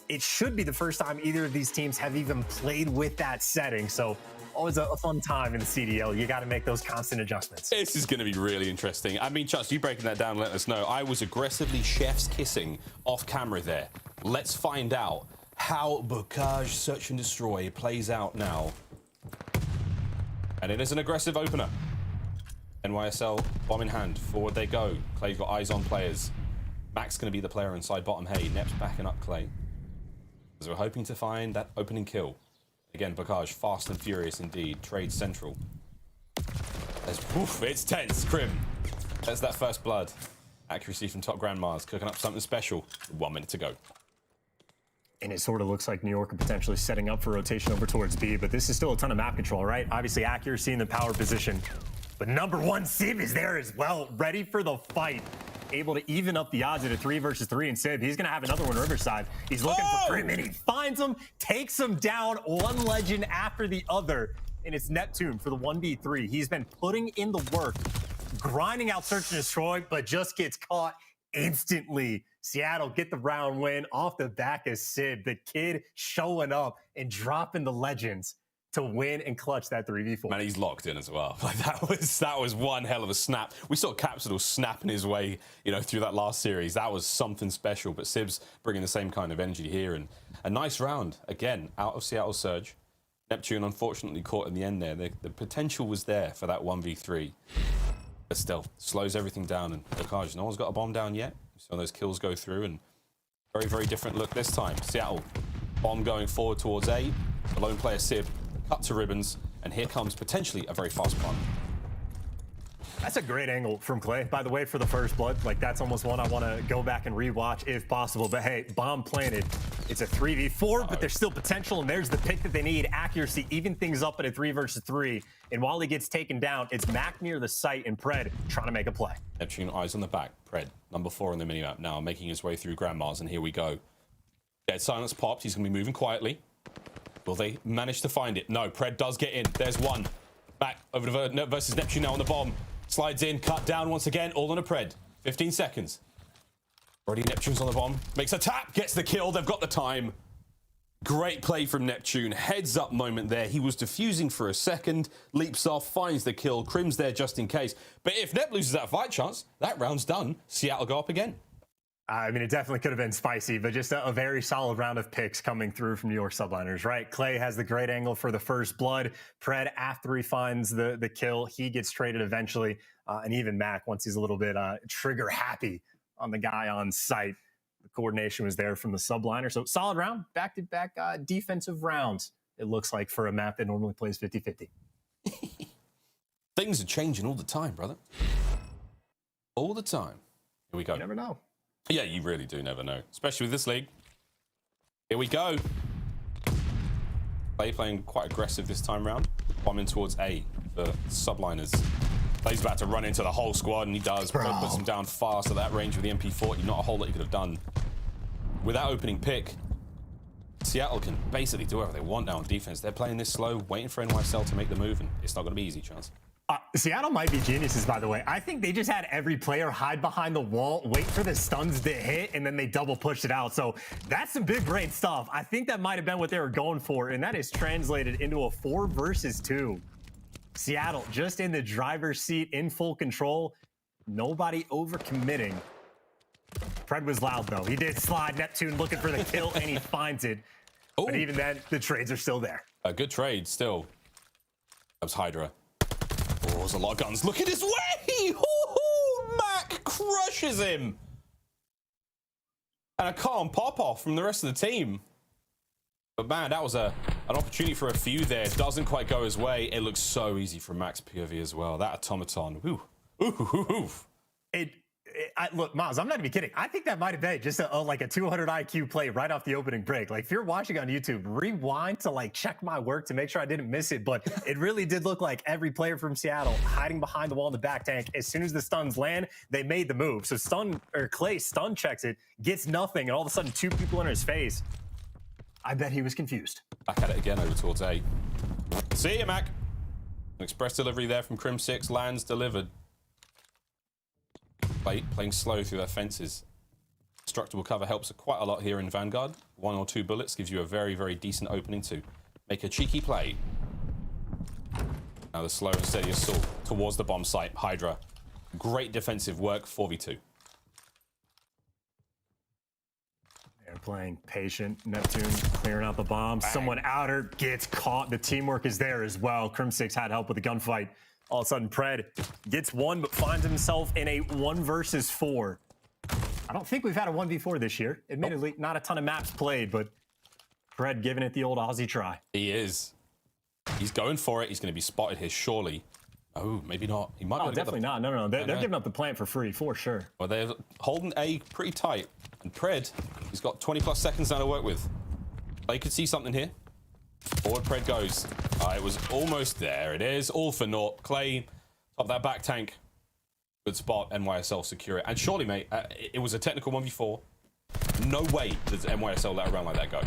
it should be the first time either of these teams have even played with that setting. So always a fun time in the CDL. You got to make those constant adjustments. This is going to be really interesting. I mean, Chutz, you breaking that down, let us know. I was aggressively chef's kissing off camera there. Let's find out how Bocage Search and Destroy plays out now. And it is an aggressive opener. NYSL, bomb in hand. Forward they go. Clay's got eyes on players. Mack's going to be the player inside bottom. Hey, Nep's backing up Clay. As we're hoping to find that opening kill. Again, Bocage, fast and furious indeed. Trade central. Oof, it's tense. Crim. There's that first blood. Accuracy from top grandmas. Cooking up something special. 1 minute to go. And it sort of looks like New York are potentially setting up for rotation over towards B, but this is still a ton of map control, right? Obviously, accuracy in the power position. But number one, Simp is there as well, ready for the fight. Able to even up the odds at a 3 versus 3, and Simp, he's gonna have another one Riverside. He's looking for Crim, and he finds him, takes him down, one legend after the other, and it's Neptune for the 1v3. He's been putting in the work, grinding out Search and Destroy, but just gets caught instantly. Seattle get the round win off the back of Simp, the kid showing up and dropping the legends to win and clutch that 3v4. Man, he's locked in as well. Like that was one hell of a snap. We saw Capsidal snapping his way, you know, through that last series. That was something special. But Sib's bringing the same kind of energy here, and a nice round again out of Seattle Surge. Neptune unfortunately caught in the end there. The potential was there for that 1v3, but still slows everything down. And Bocage, no one's got a bomb down yet. So those kills go through, and very, very different look this time. Seattle bomb going forward towards A. The lone player Sib cut to ribbons, and here comes potentially a very fast one. That's a great angle from Clay, by the way, for the first blood. Like, that's almost one I want to go back and rewatch if possible. But hey, bomb planted. It's a 3v4, but there's still potential, and there's the pick that they need. Accuracy, even things up at a 3 versus 3. And while he gets taken down, it's Mack near the site, and Pred trying to make a play. Neptune eyes on the back. Pred, number 4 on the minimap now, making his way through Grandma's, and here we go. Dead silence popped. He's going to be moving quietly. Will they manage to find it? No, Pred does get in. There's one. Back over to versus Neptune now on the bomb. Slides in, cut down once again, all on a Pred. 15 seconds. Already Neptune's on the bomb. Makes a tap, gets the kill. They've got the time. Great play from Neptune. Heads up moment there. He was diffusing for a second, leaps off, finds the kill. Crim's there just in case. But if Nep loses that fight chance, that round's done. Seattle go up again. I mean, it definitely could have been spicy, but just a very solid round of picks coming through from New York Subliners, right? Clay has the great angle for the first blood. Pred, after he finds the kill, he gets traded eventually. And even Mack, once he's a little bit trigger happy on the guy on site, the coordination was there from the Subliner. So solid round, back-to-back defensive rounds, it looks like, for a map that normally plays 50-50. Things are changing all the time, brother. All the time. Here we go. You never know. Yeah, you really do never know, especially with this league. Here we go. Clay playing quite aggressive this time round. Bombing towards A for Subliners. Clay's about to run into the whole squad, and he does. Puts him down fast at that range with the MP40. Not a whole lot he could have done. With that opening pick, Seattle can basically do whatever they want now on defense. They're playing this slow, waiting for NYSL to make the move, and it's not going to be easy, chance. Seattle might be geniuses, by the way. I think they just had every player hide behind the wall, wait for the stuns to hit, and then they double pushed it out. So that's some big brain stuff. I think that might have been what they were going for, and that is translated into a 4 versus 2. Seattle just in the driver's seat, in full control. Nobody overcommitting. Pred was loud, though. He did slide. Neptune looking for the kill, and he finds it. Ooh. But even then, the trades are still there. A good trade, still. That was Hydra. Oh, there's a lot of guns. Look at his way! Mack crushes him! And a calm pop-off from the rest of the team. But man, that was an opportunity for a few there. It doesn't quite go his way. It looks so easy from Mack's POV as well. That automaton. Ooh. Ooh. Look, Miles, I'm not even kidding. I think that might have been just like a 200 IQ play right off the opening break. Like, if you're watching on YouTube, rewind to like check my work to make sure I didn't miss it. But it really did look like every player from Seattle hiding behind the wall in the back tank. As soon as the stuns land, they made the move. So Clay stun checks it, gets nothing, and all of a sudden 2 people in his face. I bet he was confused. Back at it again over towards A. See ya, Mack. An express delivery there from Crimsix. Lands delivered. Playing slow through their fences. Destructible cover helps quite a lot here in Vanguard. 1 or 2 bullets gives you a very, very decent opening to make a cheeky play. Now the slow and steady assault towards the bomb site. Hydra. Great defensive work, 4v2. They're playing patient. Neptune clearing out the bomb. Bang. Someone outer gets caught. The teamwork is there as well. Crimsix had help with the gunfight. All of a sudden, Pred gets one, but finds himself in a 1 versus 4. I don't think we've had a 1v4 this year. Admittedly, not a ton of maps played, but Pred giving it the old Aussie try. He is. He's going for it. He's going to be spotted here, surely. Oh, maybe not. He might. Oh, definitely not. No. They're giving up the plant for free, for sure. Well, they're holding A pretty tight. And Pred, he's got 20+ seconds now to work with. They could see something here. Forward Pred goes. It was almost there. It is. All for naught. Clay, top that back tank. Good spot. NYSL secure it. And surely, mate, it was a technical 1v4. No way does NYSL let a round like that go.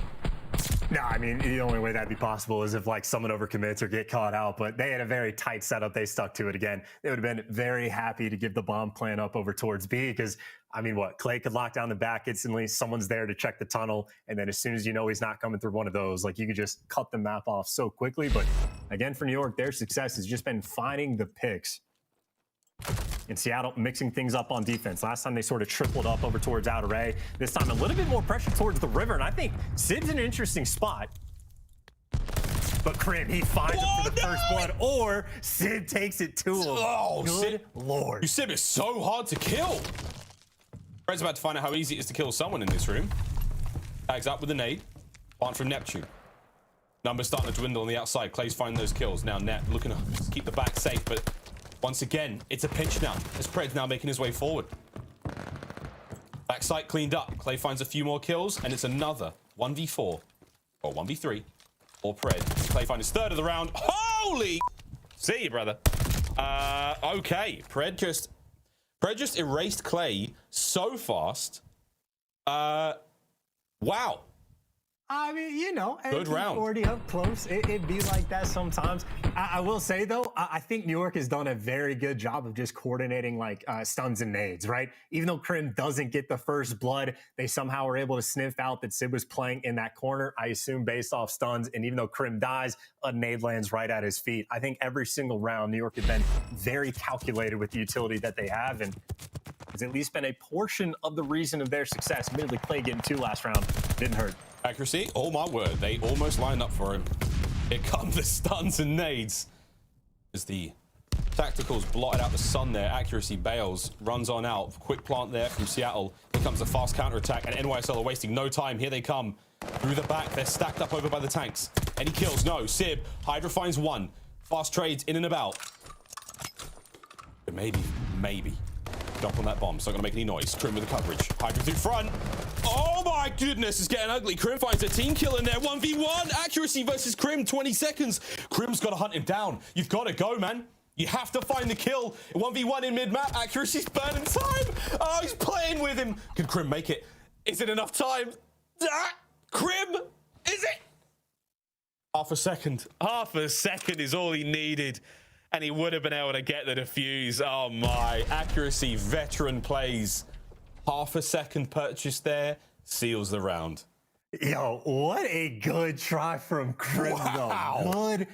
No, I mean, the only way that'd be possible is if like someone overcommits or get caught out, but they had a very tight setup. They stuck to it again. They would have been very happy to give the bomb plan up over towards B because, I mean, what? Clay could lock down the back instantly. Someone's there to check the tunnel. And then as soon as you know he's not coming through one of those, like you could just cut the map off so quickly. But again, for New York, their success has just been finding the picks. In Seattle, mixing things up on defense. Last time they sort of tripled up over towards outer A. This time a little bit more pressure towards the river. And I think Sid's in an interesting spot. But Crim, he finds him for the first blood, or Sid takes it to him. Oh, good lord. Sid is so hard to kill. Fred's about to find out how easy it is to kill someone in this room. Tags up with a nade. Plant from Neptune. Numbers starting to dwindle on the outside. Clay's finding those kills. Now Net looking to keep the back safe, but once again, it's a pinch now. As Pred's now making his way forward. Backside cleaned up. Clay finds a few more kills, and it's another 1v4 or 1v3 or Pred. Clay finds his 3rd of the round. Holy! See you, brother. Okay. Pred just erased Clay so fast. Wow. I mean, you know, good round. 40 up close. It'd be like that sometimes. I will say, though, I think New York has done a very good job of just coordinating like stuns and nades, right? Even though Crim doesn't get the first blood, they somehow were able to sniff out that Sid was playing in that corner, I assume based off stuns. And even though Crim dies, a nade lands right at his feet. I think every single round, New York has been very calculated with the utility that they have. And has at least been a portion of the reason of their success. Admittedly, Clay getting 2 last round didn't hurt. Accuracy, oh my word, they almost lined up for him. Here come the stuns and nades. As the tacticals blotted out the sun there, Accuracy bails, runs on out. Quick plant there from Seattle. Here comes a fast counterattack, and NYSL are wasting no time. Here they come through the back. They're stacked up over by the tanks. Any kills? No. Sib, Hydra finds 1. Fast trades in and about. But maybe. Jump on that bomb. It's not going to make any noise. Crim with the coverage. Hydra through front. Oh my goodness, it's getting ugly. Crim finds a team kill in there. 1v1. Accuracy versus Crim. 20 seconds. Crim's got to hunt him down. You've got to go, man. You have to find the kill. 1v1 in mid-map. Accuracy's burning time. Oh, he's playing with him. Can Crim make it? Is it enough time? Crim, is it? Half a second. Half a second is all he needed. And he would have been able to get the defuse. Oh my, Accuracy veteran plays. Half a second purchase there, seals the round. Yo, what a good try from Crim, wow. though. Good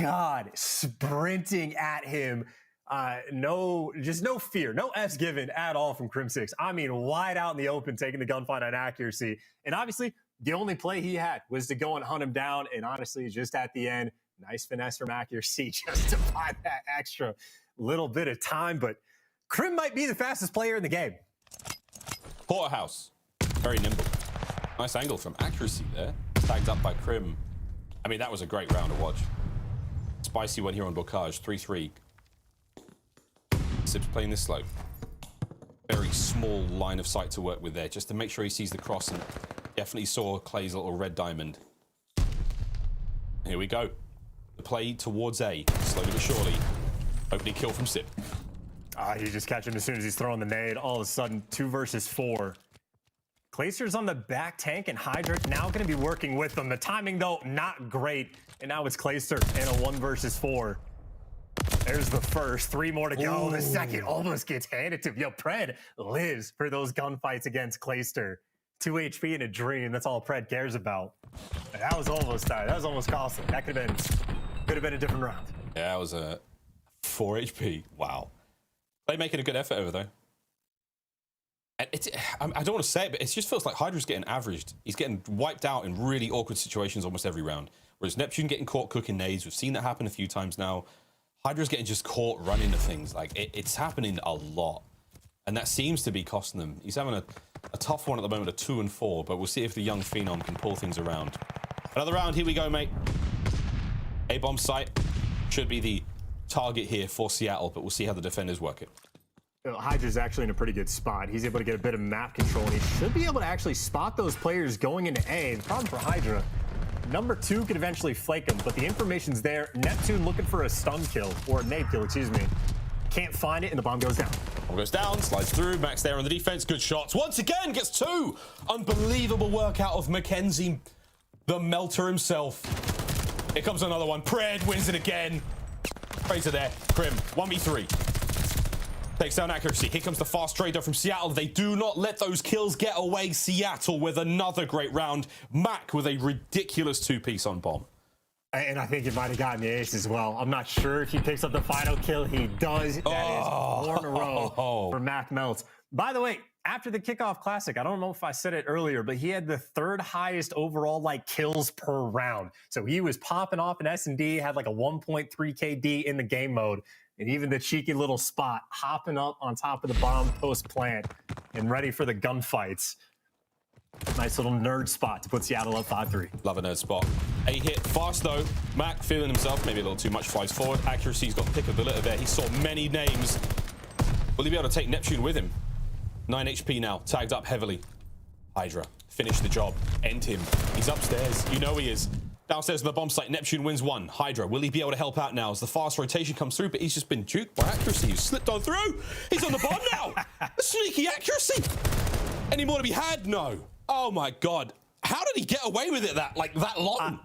God, sprinting at him. No fear, no F's given at all from Crimsix. I mean, wide out in the open, taking the gunfight on Accuracy. And obviously, the only play he had was to go and hunt him down. And honestly, just at the end, nice finesse from Accuracy just to buy that extra little bit of time. But Crim might be the fastest player in the game. Porterhouse, very nimble. Nice angle from Accuracy there. Tagged up by Crim. I mean, that was a great round to watch. Spicy one here on Bocage, 3-3. Sib's playing this slow. very small line of sight to work with there, just to make sure he sees the cross, and definitely saw Clay's little red diamond. Here we go. The play towards A, slowly but surely. Opening kill from Simp. You just catch him as soon as he's throwing the nade. All of a sudden, 2 versus 4. Clayster's on the back tank, and Hydra now going to be working with them. The timing, though, not great. And now it's Clayster in a 1 versus 4. There's the first. 3 more to go. Ooh. The second almost gets handed to him. Yo, Pred lives for those gunfights against Clayster. 2 HP and a dream. That's all Pred cares about. And that was almost tight. That was almost costly. That could have been a different round. Yeah, that was a 4 HP. Wow. They making a good effort over though. And I don't want to say it, but it just feels like Hydra's getting averaged. He's getting wiped out in really awkward situations almost every round. Whereas Neptune getting caught cooking nades. We've seen that happen a few times now. Hydra's getting just caught running to things. Like it's happening a lot. And that seems to be costing them. He's having a tough one at the moment, a 2 and 4, but we'll see if the young Phenom can pull things around. Another round, here we go, mate. A-bomb site should be the target here for Seattle, but we'll see how the defenders work it. Hydra's actually in a pretty good spot. He's able to get a bit of map control, and he should be able to actually spot those players going into A. The problem for Hydra, number 2 could eventually flake him, but the information's there. Neptune looking for a stun kill, or a nade kill, excuse me. Can't find it, and the bomb goes down. Bomb goes down, slides through. Mack's there on the defense. Good shots. Once again, gets 2. Unbelievable work out of Mackenzie, the melter himself. Here comes another one. Pred wins it again. Fraser there. Crim, 1v3. Takes down accuracy. Here comes the fast trader from Seattle. They do not let those kills get away. Seattle with another great round. Mack with a ridiculous 2-piece on bomb. And I think he might have gotten the ace as well. I'm not sure if he picks up the final kill. He does. That is 4 in a row for Mack Melts. By the way, after the kickoff classic, I don't know if I said it earlier, but he had the 3rd highest overall kills per round. So he was popping off in S&D, had like a 1.3 KD in the game mode. And even the cheeky little spot, hopping up on top of the bomb post plant and ready for the gunfights. Nice little nerd spot to put Seattle up 5-3. Love a nerd spot. A hit fast though. Mack feeling himself, maybe a little too much, flies forward. Accuracy's got pick of the litter there. He saw many names. Will he be able to take Neptune with him? 9 HP now, tagged up heavily. Hydra, finish the job, end him. He's upstairs, you know he is. Downstairs on the bomb site, Neptune wins 1. Hydra, will he be able to help out now as the fast rotation comes through, but he's just been juked by accuracy. He's slipped on through. He's on the bomb now. A sneaky accuracy. Any more to be had? No. Oh my God. How did he get away with it that long?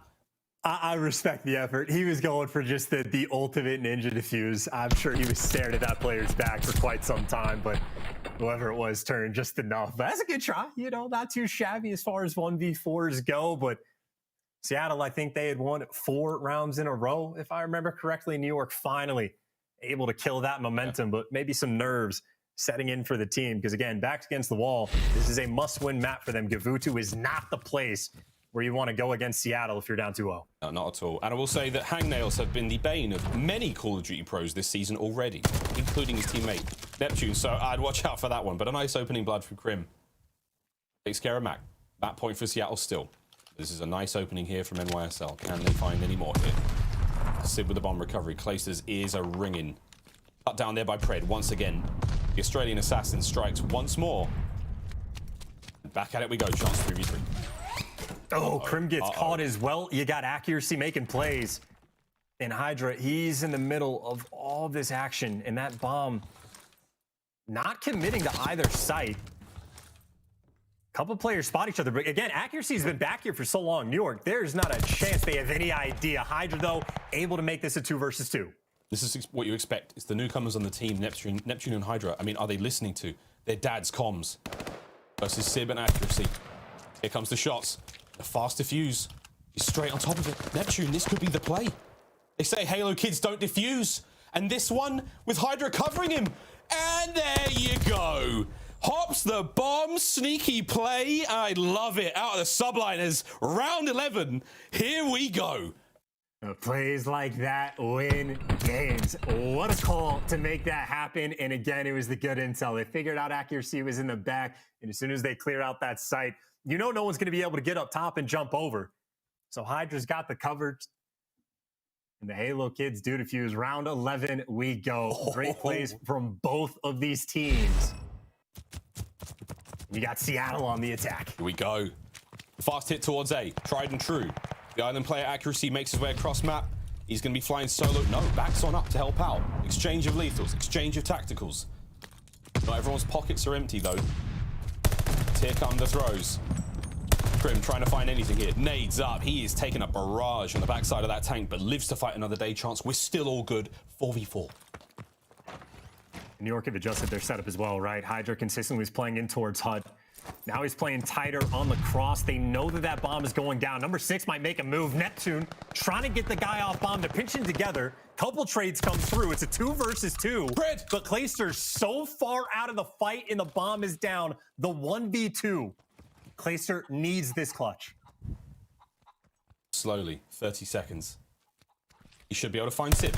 I respect the effort. He was going for just the ultimate ninja defuse. I'm sure he was staring at that player's back for quite some time, but whoever it was turned just enough. But that's a good try. You know, not too shabby as far as 1v4s go, but Seattle, I think they had won 4 rounds in a row, if I remember correctly. New York finally able to kill that momentum, but maybe some nerves setting in for the team. Because again, backs against the wall, this is a must-win map for them. Gavutu is not the place where you want to go against Seattle if you're down 2-0. No, not at all. And I will say that hangnails have been the bane of many Call of Duty pros this season already, including his teammate Neptune. So I'd watch out for that one. But a nice opening blood from Crim. Takes care of Mack. That point for Seattle still. This is a nice opening here from NYSL. Can they find any more here? Sid with the bomb recovery. Clayster's ears are ringing. Cut down there by Pred once again. The Australian assassin strikes once more. Back at it we go. Chance 3v3. Oh, Crim gets caught as well. You got accuracy making plays. And Hydra, he's in the middle of all this action. And that bomb not committing to either site. Couple players spot each other, but again, accuracy's been back here for so long. New York, there's not a chance they have any idea. Hydra, though, able to make this a 2 versus 2. This is what you expect. It's the newcomers on the team, Neptune and Hydra. I mean, are they listening to their dad's comms? Versus Sib and accuracy. Here comes the shots. A fast diffuse. He's straight on top of it. Neptune, this could be the play. They say Halo kids don't diffuse. And this one, with Hydra covering him. And there you go. Hops the bomb, sneaky play. I love it. Out of the Subliners, round 11. Here we go. Plays like that win games. What a call to make that happen. And again, it was the good intel. They figured out accuracy was in the back. And as soon as they clear out that site, you know no one's going to be able to get up top and jump over. So Hydra's got the cover. And the Halo kids do defuse. Round 11, we go. Great plays from both of these teams. You got Seattle on the attack. Here we go. Fast hit towards A. Tried and true. The island player accuracy makes his way across map. He's going to be flying solo. No, backs on up to help out. Exchange of lethals. Exchange of tacticals. Not everyone's pockets are empty, though. Here come the throws. Crim trying to find anything here. Nades up. He is taking a barrage on the backside of that tank, but lives to fight another day. Chance. We're still all good. 4v4. New York have adjusted their setup as well, right? Hydra consistently was playing in towards HUD. Now he's playing tighter on the cross. They know that that bomb is going down. Number 6 might make a move. Neptune trying to get the guy off bomb. They're pinching together. Couple trades come through. It's a 2 versus 2. Fred. But Clayster's so far out of the fight and the bomb is down. The 1v2. Clayster needs this clutch. Slowly. 30 seconds. He should be able to find Simp.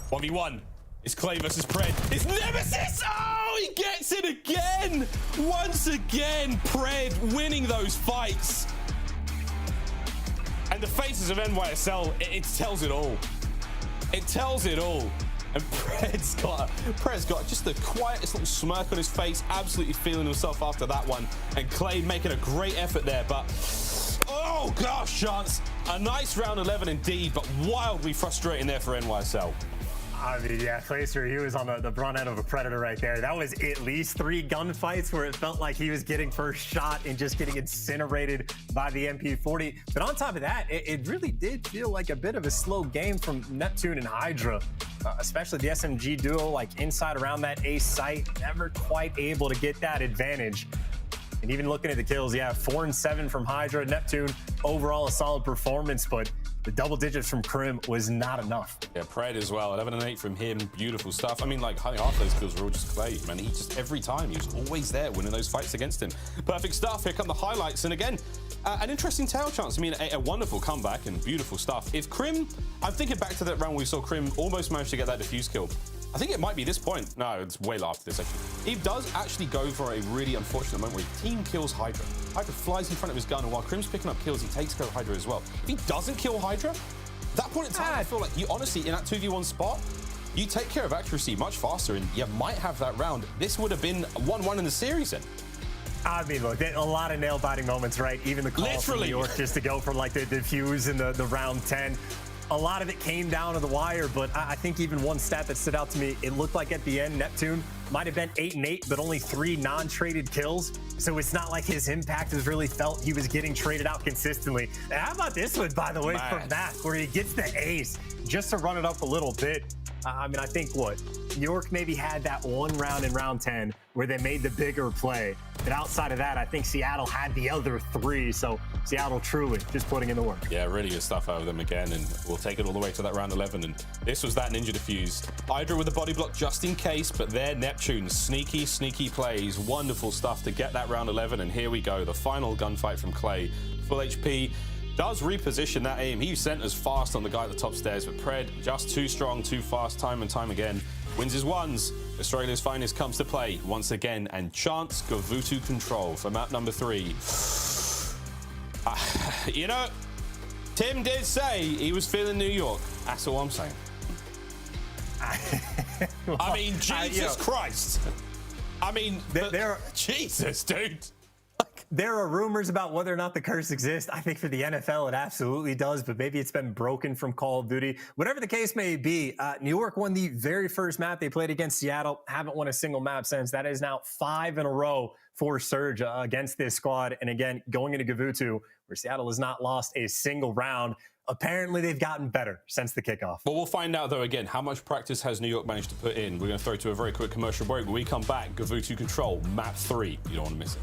1v1. It's Clay versus Pred. His nemesis! Oh, he gets it again! Once again, Pred winning those fights. And the faces of NYSL, it tells it all. It tells it all. And Pred's got just the quietest little smirk on his face, absolutely feeling himself after that one. And Clay making a great effort there, but oh gosh, Chance. A nice round 11 indeed, but wildly frustrating there for NYSL. I mean, yeah, Clayster, he was on the brunt end of a predator right there. That was at least 3 gunfights where it felt like he was getting first shot and just getting incinerated by the MP40. But on top of that, it really did feel like a bit of a slow game from Neptune and Hydra, especially the SMG duo, like inside around that A site, never quite able to get that advantage. And even looking at the kills, yeah, 4 and 7 from Hydra. Neptune, overall a solid performance, but the double digits from Crim was not enough. Yeah, Pred as well. 11 and 8 from him. Beautiful stuff. I mean, like, half those kills were all just Clay. Man, he just, every time, he was always there winning those fights against him. Perfect stuff. Here come the highlights. And again, an interesting tail Chance. I mean, a wonderful comeback and beautiful stuff. If Crim, I'm thinking back to that round we saw Crim almost manage to get that defuse kill. I think it might be this point. No, it's way after this, actually. He does actually go for a really unfortunate moment where he team kills Hydra. Hydra flies in front of his gun, and while Crim's picking up kills, he takes care of Hydra as well. If he doesn't kill Hydra, at that point in time, I feel like you honestly, in that 2v1 spot, you take care of accuracy much faster, and you might have that round. This would have been 1-1 in the series then. I mean, look, a lot of nail-biting moments, right? Even the call from New York just to go from like the defuse in the round 10. A lot of it came down to the wire, but I think even one stat that stood out to me, it looked like at the end, Neptune might have been 8 and 8, but only 3 non-traded kills. So it's not like his impact was really felt. He was getting traded out consistently. And how about this one, by the way, from Mack, where he gets the ace just to run it up a little bit? I mean, I think New York maybe had that one round in round 10 where they made the bigger play. But outside of that, I think Seattle had the other 3. So Seattle truly just putting in the work. Yeah, really good stuff out of them again. And we'll take it all the way to that round 11. And this was that ninja defuse. Hydra with a body block just in case, but there Neptune, sneaky, sneaky plays. Wonderful stuff to get that round 11. And here we go, the final gunfight from Clay. Full HP. Does reposition that aim. He sent us fast on the guy at the top stairs, but Pred just too strong, too fast, time and time again. Wins his ones. Australia's finest comes to play once again, and Chance Gavutu control for map number 3. You know, Tim did say he was feeling New York. That's all I'm saying. Well, I mean, Jesus Christ. I mean, Jesus, dude. There are rumors about whether or not the curse exists. I think for the NFL, it absolutely does, but maybe it's been broken from Call of Duty. Whatever the case may be, New York won the very first map they played against Seattle. Haven't won a single map since. That is now 5 in a row for Surge against this squad. And again, going into Gavutu, where Seattle has not lost a single round. Apparently, they've gotten better since the kickoff. Well, we'll find out, though, again, how much practice has New York managed to put in. We're going to throw to a very quick commercial break. When we come back, Gavutu control, map 3. You don't want to miss it.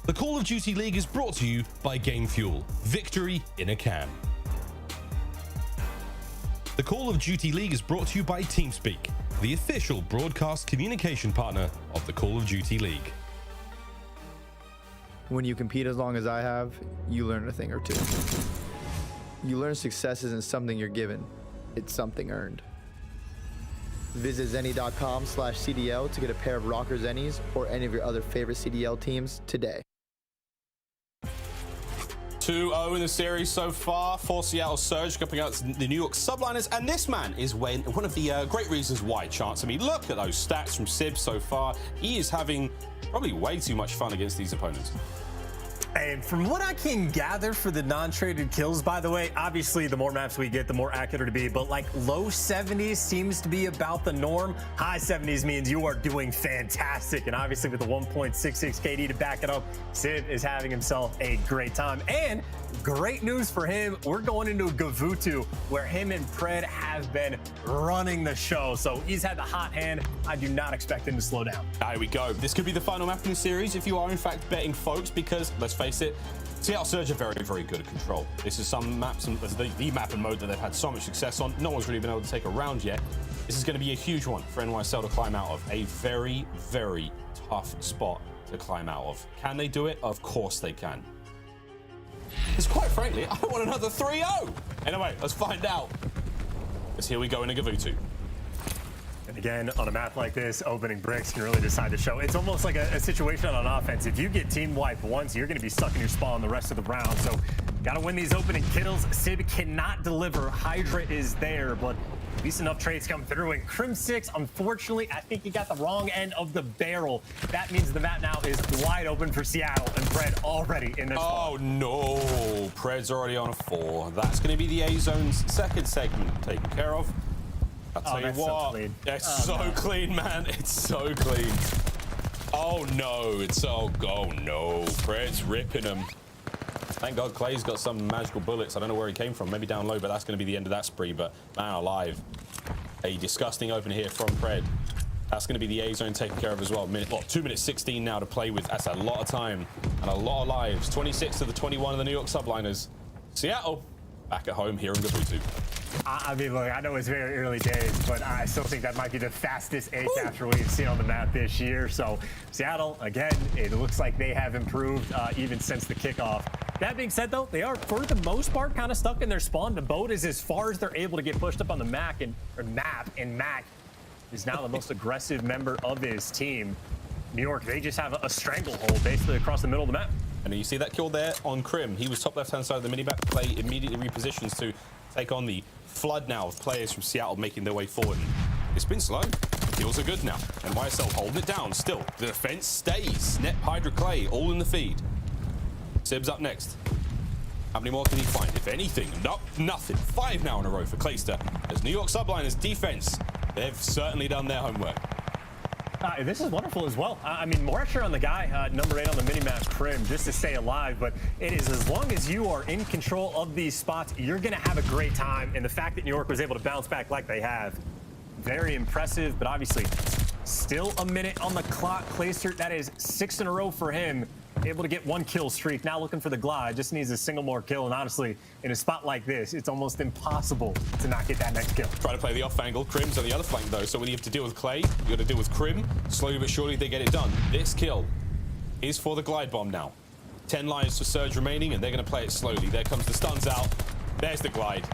The Call of Duty League is brought to you by Game Fuel. Victory in a can. The Call of Duty League is brought to you by TeamSpeak, the official broadcast communication partner of the Call of Duty League. When you compete as long as I have, you learn a thing or two. You learn success isn't something you're given, it's something earned. Visit zenny.com/CDL to get a pair of Røkkr Zennies or any of your other favorite CDL teams today. 2-0 in the series so far for Seattle Surge, coming out the New York Subliners, and this man is one of the great reasons why, Chance. I mean, look at those stats from Sib so far. He is having probably way too much fun against these opponents. And from what I can gather for the non-traded kills, by the way, obviously the more maps we get, the more accurate it'll be, but like low 70s seems to be about the norm. High 70s means you are doing fantastic. And obviously with the 1.66 KD to back it up, Sib is having himself a great time. And great news for him, we're going into Gavutu where him and Pred have been running the show. So he's had the hot hand. I do not expect him to slow down. Here we go. This could be the final map in the series if you are in fact betting folks, because let's face it, Seattle Surge are very, very good at control. This is some maps, the map and mode that they've had so much success on. No one's really been able to take a round yet. This is going to be a huge one for NYSL to climb out of. A very, very tough spot to climb out of. Can they do it? Of course they can. Because quite frankly, I want another 3-0. Anyway, let's find out. Because here we go in a Gavutu. And again, on a map like this, opening bricks can really decide the show. It's almost like a situation on offense. If you get team wiped once, you're going to be stuck in your spawn the rest of the round. So got to win these opening kills. Sib cannot deliver. Hydra is there, but at least enough trades come through. And Crimsix, unfortunately, I think he got the wrong end of the barrel. That means the map now is wide open for Seattle, and Pred already in this. Oh no, Pred's already on a 4. That's going to be the A zone's second segment taken care of. I'll tell you what, it's so clean, man. It's so clean. Oh no, it's oh no, Pred's ripping him. Thank God Clay's got some magical bullets. I don't know where he came from, maybe down low, but that's going to be the end of that spree. But man alive, a disgusting open here from Pred. That's going to be the A zone taken care of as well. 2 minutes 16 now to play with. That's a lot of time and a lot of lives. 26 to the 21 of the New York Subliners. Seattle back at home here in Gabutu. I mean, look, I know it's very early days, but I still think that might be the fastest A capture we've seen on the map this year. So Seattle, again, it looks like they have improved even since the kickoff. That being said, though, they are, for the most part, kind of stuck in their spawn. The boat is as far as they're able to get pushed up on the map, and Mack is now the most aggressive member of his team. New York, they just have a stranglehold basically across the middle of the map. And you see that kill there on Crim. He was top left-hand side of the minimap. Clay immediately repositions to take on the flood now of players from Seattle making their way forward. It's been slow. Kills are good now. And YSL holding it down still. The defense stays. Net, Hydra, Clay, all in the feed. Sib's up next. How many more can he find? If anything, nothing. 5 now in a row for Clayster. As New York Subliners defense, they've certainly done their homework. This is wonderful as well. I mean, more pressure on the guy, number 8 on the minimap, Crim, just to stay alive. But it is, as long as you are in control of these spots, you're going to have a great time. And the fact that New York was able to bounce back like they have, very impressive. But obviously, still a minute on the clock. Clayster, that is 6 in a row for him. Able to get 1 kill streak. Now looking for the glide. Just needs a single more kill. And honestly, in a spot like this, it's almost impossible to not get that next kill. Try to play the off angle. Crim's on the other flank though. So when you have to deal with Clay, you got to deal with Crim. Slowly but surely they get it done. This kill is for the glide bomb now. 10 lives for Surge remaining, and they're going to play it slowly. There comes the stuns out. There's the glide.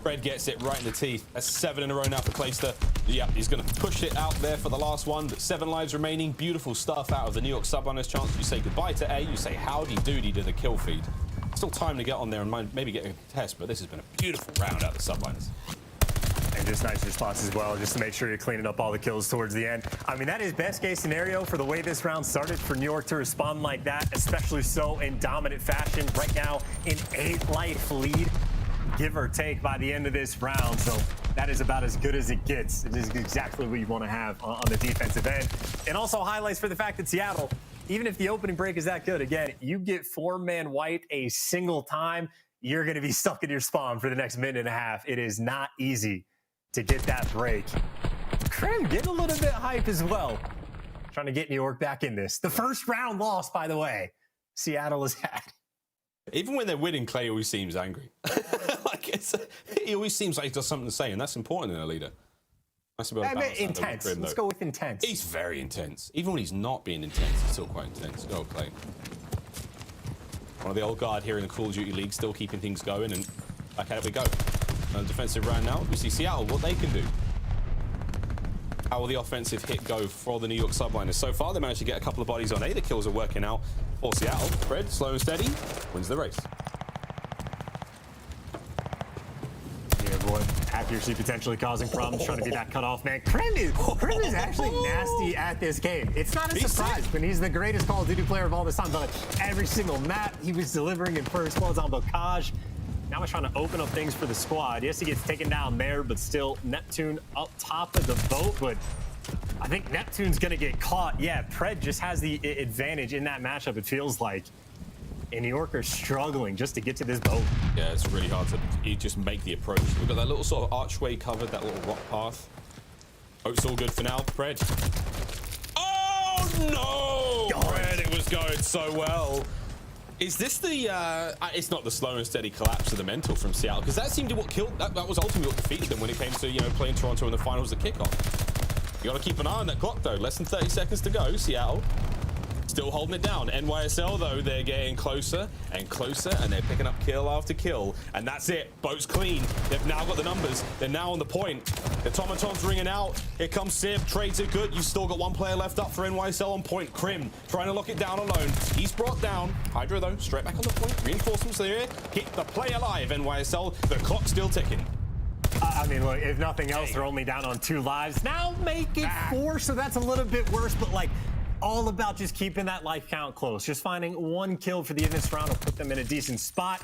Fred gets it right in the teeth. That's 7 in a row now for Clayster. Yeah, he's going to push it out there for the last one, but 7 lives remaining. Beautiful stuff out of the New York Subliners. Chance you say goodbye to A, you say howdy doody to the kill feed. Still time to get on there and maybe get a test, but this has been a beautiful round out of the Subliners. And just nice response as well, just to make sure you're cleaning up all the kills towards the end. I mean, that is best case scenario for the way this round started for New York to respond like that, especially so in dominant fashion. Right now, an 8-life lead, give or take, by the end of this round. So that is about as good as it gets. It is exactly what you want to have on the defensive end. And also highlights for the fact that Seattle, even if the opening break is that good, again, you get 4-man white a single time, you're going to be stuck in your spawn for the next minute and a half. It is not easy to get that break. Crim getting a little bit hype as well. Trying to get New York back in this. The first round loss, by the way, Seattle has had. Even when they're winning, Clay always seems angry. He always seems like he's got something to say, and that's important in a leader. Intense. Let's go with intense. He's very intense. Even when he's not being intense, he's still quite intense. Go, Clay. One of the old guard here in the Call of Duty League, still keeping things going, and back at it we go. On defensive round now, we see Seattle, what they can do. How will the offensive hit go for the New York Subliners? So far, they managed to get a couple of bodies on A. The kills are working out for Seattle. Fred, slow and steady, wins the race. Yeah, boy. Accuracy potentially causing problems, trying to be that cutoff man. Crim is actually nasty at this game. It's not a surprise when he's the greatest Call of Duty player of all this time, but every single map he was delivering in first was on Bocage. Now we're trying to open up things for the squad. Yes, he gets taken down there, but still Neptune up top of the boat. But I think Neptune's going to get caught. Yeah, Pred just has the advantage in that matchup, it feels like. And New York are struggling just to get to this boat. Yeah, it's really hard to just make the approach. We've got that little sort of archway covered, that little rock path. Boat's all good for now. Pred. Oh, no! Pred, it was going so well. Is this the, it's not the slow and steady collapse of the mental from Seattle, because that seemed to what killed, that was ultimately what defeated them when it came to, you know, playing Toronto in the finals at kickoff. You got to keep an eye on that clock, though. Less than 30 seconds to go. Seattle still holding it down. NYSL, though, they're getting closer and closer, and they're picking up kill after kill. And that's it. Boat's clean. They've now got the numbers. They're now on the point. The Tomaton's ringing out. Here comes Simp. Trades are good. You've still got 1 player left up for NYSL on point. Crim trying to lock it down alone. He's brought down. Hydra, though, straight back on the point. Reinforcements are here. Keep the play alive, NYSL. The clock's still ticking. I mean, look, if nothing else, they're only down on 2 lives. Now make it 4, so that's a little bit worse, but like, all about just keeping that life count close. Just finding 1 kill for the end of this round will put them in a decent spot.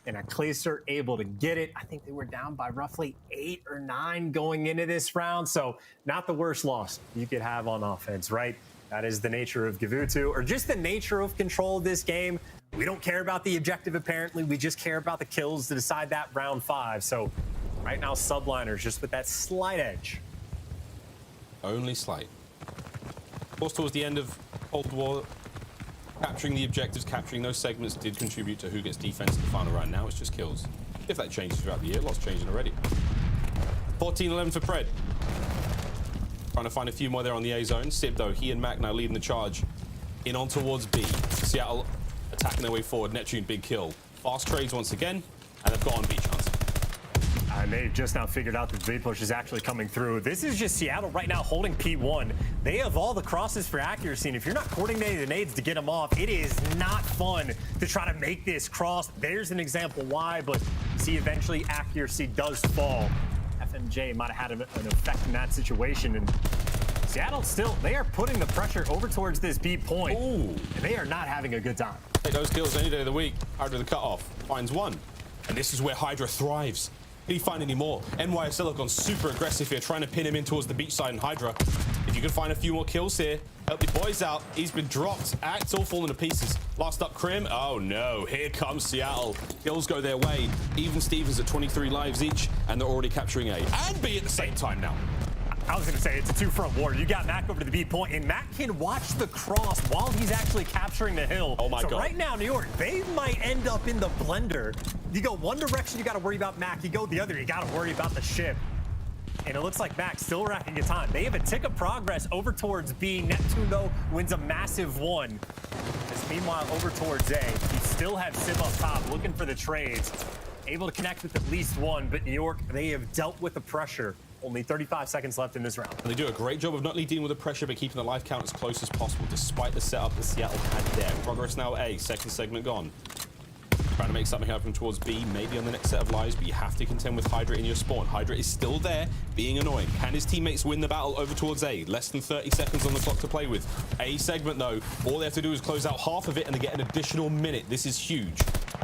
And a Clayster able to get it. I think they were down by roughly 8 or 9 going into this round. So not the worst loss you could have on offense, right? That is the nature of Gavutu, or just the nature of control of this game. We don't care about the objective, apparently. We just care about the kills to decide that round 5. So right now, Subliners just with that slight edge. Only slight. Of course, towards the end of Cold War, capturing the objectives, capturing those segments did contribute to who gets defense in the final round. Now it's just kills. If that changes throughout the year, lots changing already. 14-11 for Pred. Trying to find a few more there on the A zone. Simp, though, he and Mack now leading the charge in on towards B. Seattle attacking their way forward. Neptune, big kill. Fast trades once again, and they've got on B chance. And they've just now figured out that the B push is actually coming through. This is just Seattle right now holding P1. They have all the crosses for accuracy, and if you're not coordinating the nades to get them off, it is not fun to try to make this cross. There's an example why, but see, eventually accuracy does fall. FMJ might have had an effect in that situation, and Seattle still, they are putting the pressure over towards this B point. Ooh. And they are not having a good time. Take those kills any day of the week. Hydra the cutoff, finds 1. And this is where Hydra thrives. Can he find any more? NYSL have gone super aggressive here, trying to pin him in towards the beach side and Hydra. If you can find a few more kills here, help your boys out. He's been dropped. Act's all falling to pieces. Last up, Crim. Oh no, here comes Seattle. Kills go their way. Even Stevens at 23 lives each, and they're already capturing A and B at the same time now. I was going to say, it's a 2-front war. You got Mack over to the B point, and Mack can watch the cross while he's actually capturing the hill. Oh my God. So right now, New York, they might end up in the blender. You go one direction, you got to worry about Mack. You go the other, you got to worry about the ship. And it looks like Mack still racking a time. They have a tick of progress over towards B. Neptune, though, wins a massive 1. As meanwhile, over towards A, you still have Simp up top looking for the trades. Able to connect with at least 1, but New York, they have dealt with the pressure. Only 35 seconds left in this round. And they do a great job of not only dealing with the pressure, but keeping the life count as close as possible, despite the setup that Seattle had there. Progress now A, second segment gone. Trying to make something happen towards B, maybe on the next set of lives, but you have to contend with Hydra in your spawn. Hydra is still there, being annoying. Can his teammates win the battle over towards A? Less than 30 seconds on the clock to play with. A segment, though, all they have to do is close out half of it, and they get an additional minute. This is huge.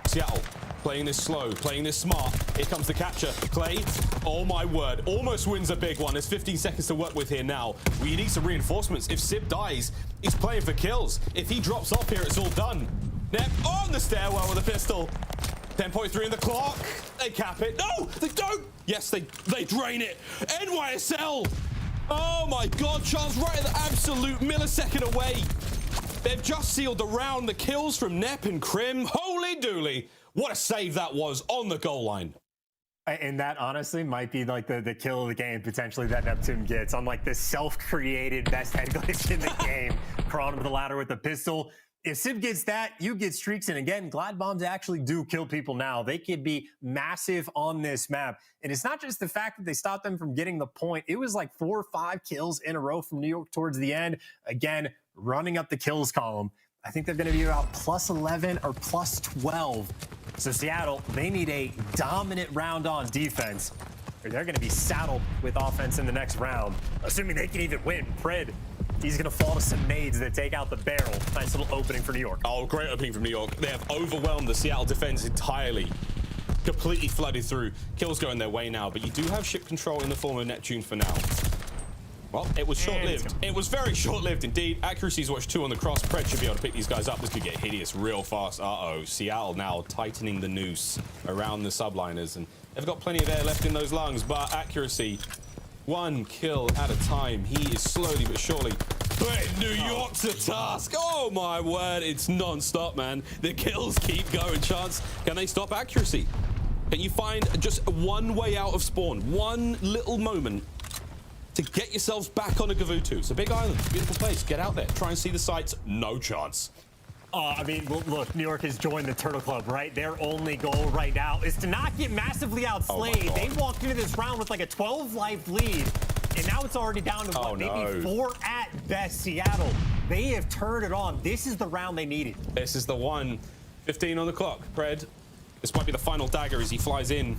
Seattle playing this slow, playing this smart. Here comes the capture. Clay, oh my word, almost wins a big one. There's 15 seconds to work with here now. We need some reinforcements. If Simp dies, he's playing for kills. If he drops off here, it's all done. Nep on the stairwell with a pistol. 10.3 in the clock. They cap it. No, they don't. Yes, they drain it. NYSL. Oh my God, chance right at the absolute millisecond away. They've just sealed the round. The kills from Nep and Crim. Holy dooly. What a save that was on the goal line. And that honestly might be like the kill of the game potentially that Neptune gets on like the self-created best head glitch in the game. Crawling up the ladder with the pistol. If Simp gets that, you get streaks. And again, glide bombs actually do kill people now. They could be massive on this map. And it's not just the fact that they stopped them from getting the point. It was like 4 or 5 kills in a row from New York towards the end. Again, running up the kills column. I think they're going to be about +11 or +12. So Seattle, they need a dominant round on defense, or they're going to be saddled with offense in the next round, assuming they can even win. Pred, he's going to fall to some nades that take out the barrel. Nice little opening for New York. Oh, great opening from New York. They have overwhelmed the Seattle defense entirely. Completely flooded through. Kills going their way now, but you do have ship control in the form of Neptune for now. Well, it was short-lived. It was very short-lived indeed. Accuracy's watch 2 on the cross. Pred should be able to pick these guys up. This could get hideous real fast. Uh-oh. Seattle now tightening the noose around the Subliners. And they've got plenty of air left in those lungs, but accuracy, 1 kill at a time. He is slowly but surely putting New York to task. Oh, my word. It's non-stop, man. The kills keep going. Chance, can they stop accuracy? Can you find just one way out of spawn? One little moment to get yourselves back on a Gavutu. It's a big island, beautiful place. Get out there, try and see the sights. No chance. I mean, look, New York has joined the Turtle Club, right? Their only goal right now is to not get massively outslayed. They walked into this round with like a 12-life lead, and now it's already down to what, maybe 4 at best. Seattle, they have turned it on. This is the round they needed. This is the one. 15 on the clock. Pred, this might be the final dagger as he flies in.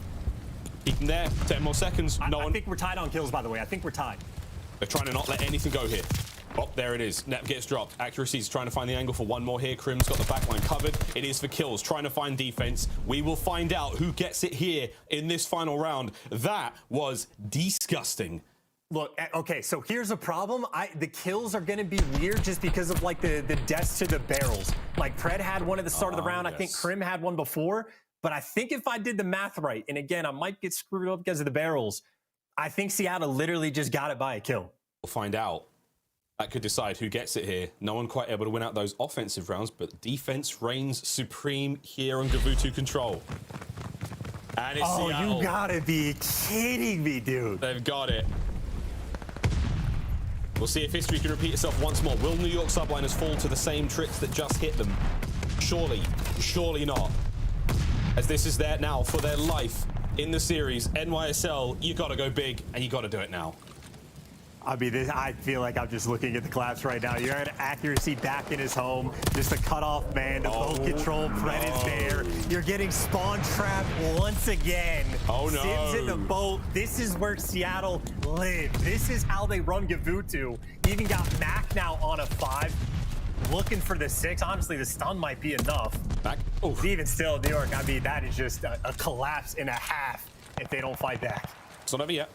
Keep them there. 10 more seconds. I think we're tied on kills, by the way. I think we're tied. They're trying to not let anything go here. Oh, there it is. Nep gets dropped. Accuracy's trying to find the angle for one more here. Crim's got the backline covered. It is for kills. Trying to find defense. We will find out who gets it here in this final round. That was disgusting. Look, okay, so here's a problem. The kills are going to be weird just because of like the deaths to the barrels. Like Pred had one at the start of the round. Yes. I think Crim had one before. But I think if I did the math right, and again, I might get screwed up because of the barrels, I think Seattle literally just got it by a kill. We'll find out. That could decide who gets it here. No one quite able to win out those offensive rounds, but defense reigns supreme here on Gavutu control. And it's Seattle. You gotta be kidding me, dude. They've got it. We'll see if history can repeat itself once more. Will New York Subliners fall to the same tricks that just hit them? Surely, surely not. As this is there now for their life in the series. NYSL, you gotta go big, and you gotta do it now. I mean, I feel like I'm just looking at the claps right now. You're at accuracy back in his home. Just a cutoff man. The boat control. Pred is there. You're getting spawn trapped once again. Oh, no. Sim's in the boat. This is where Seattle live. This is how they run Gavutu. Even got Mack now on a 5. Looking for the 6. Honestly, the stun might be enough. Mack. But even still, New York, I mean, that is just a collapse and a half if they don't fight back. It's not over yet.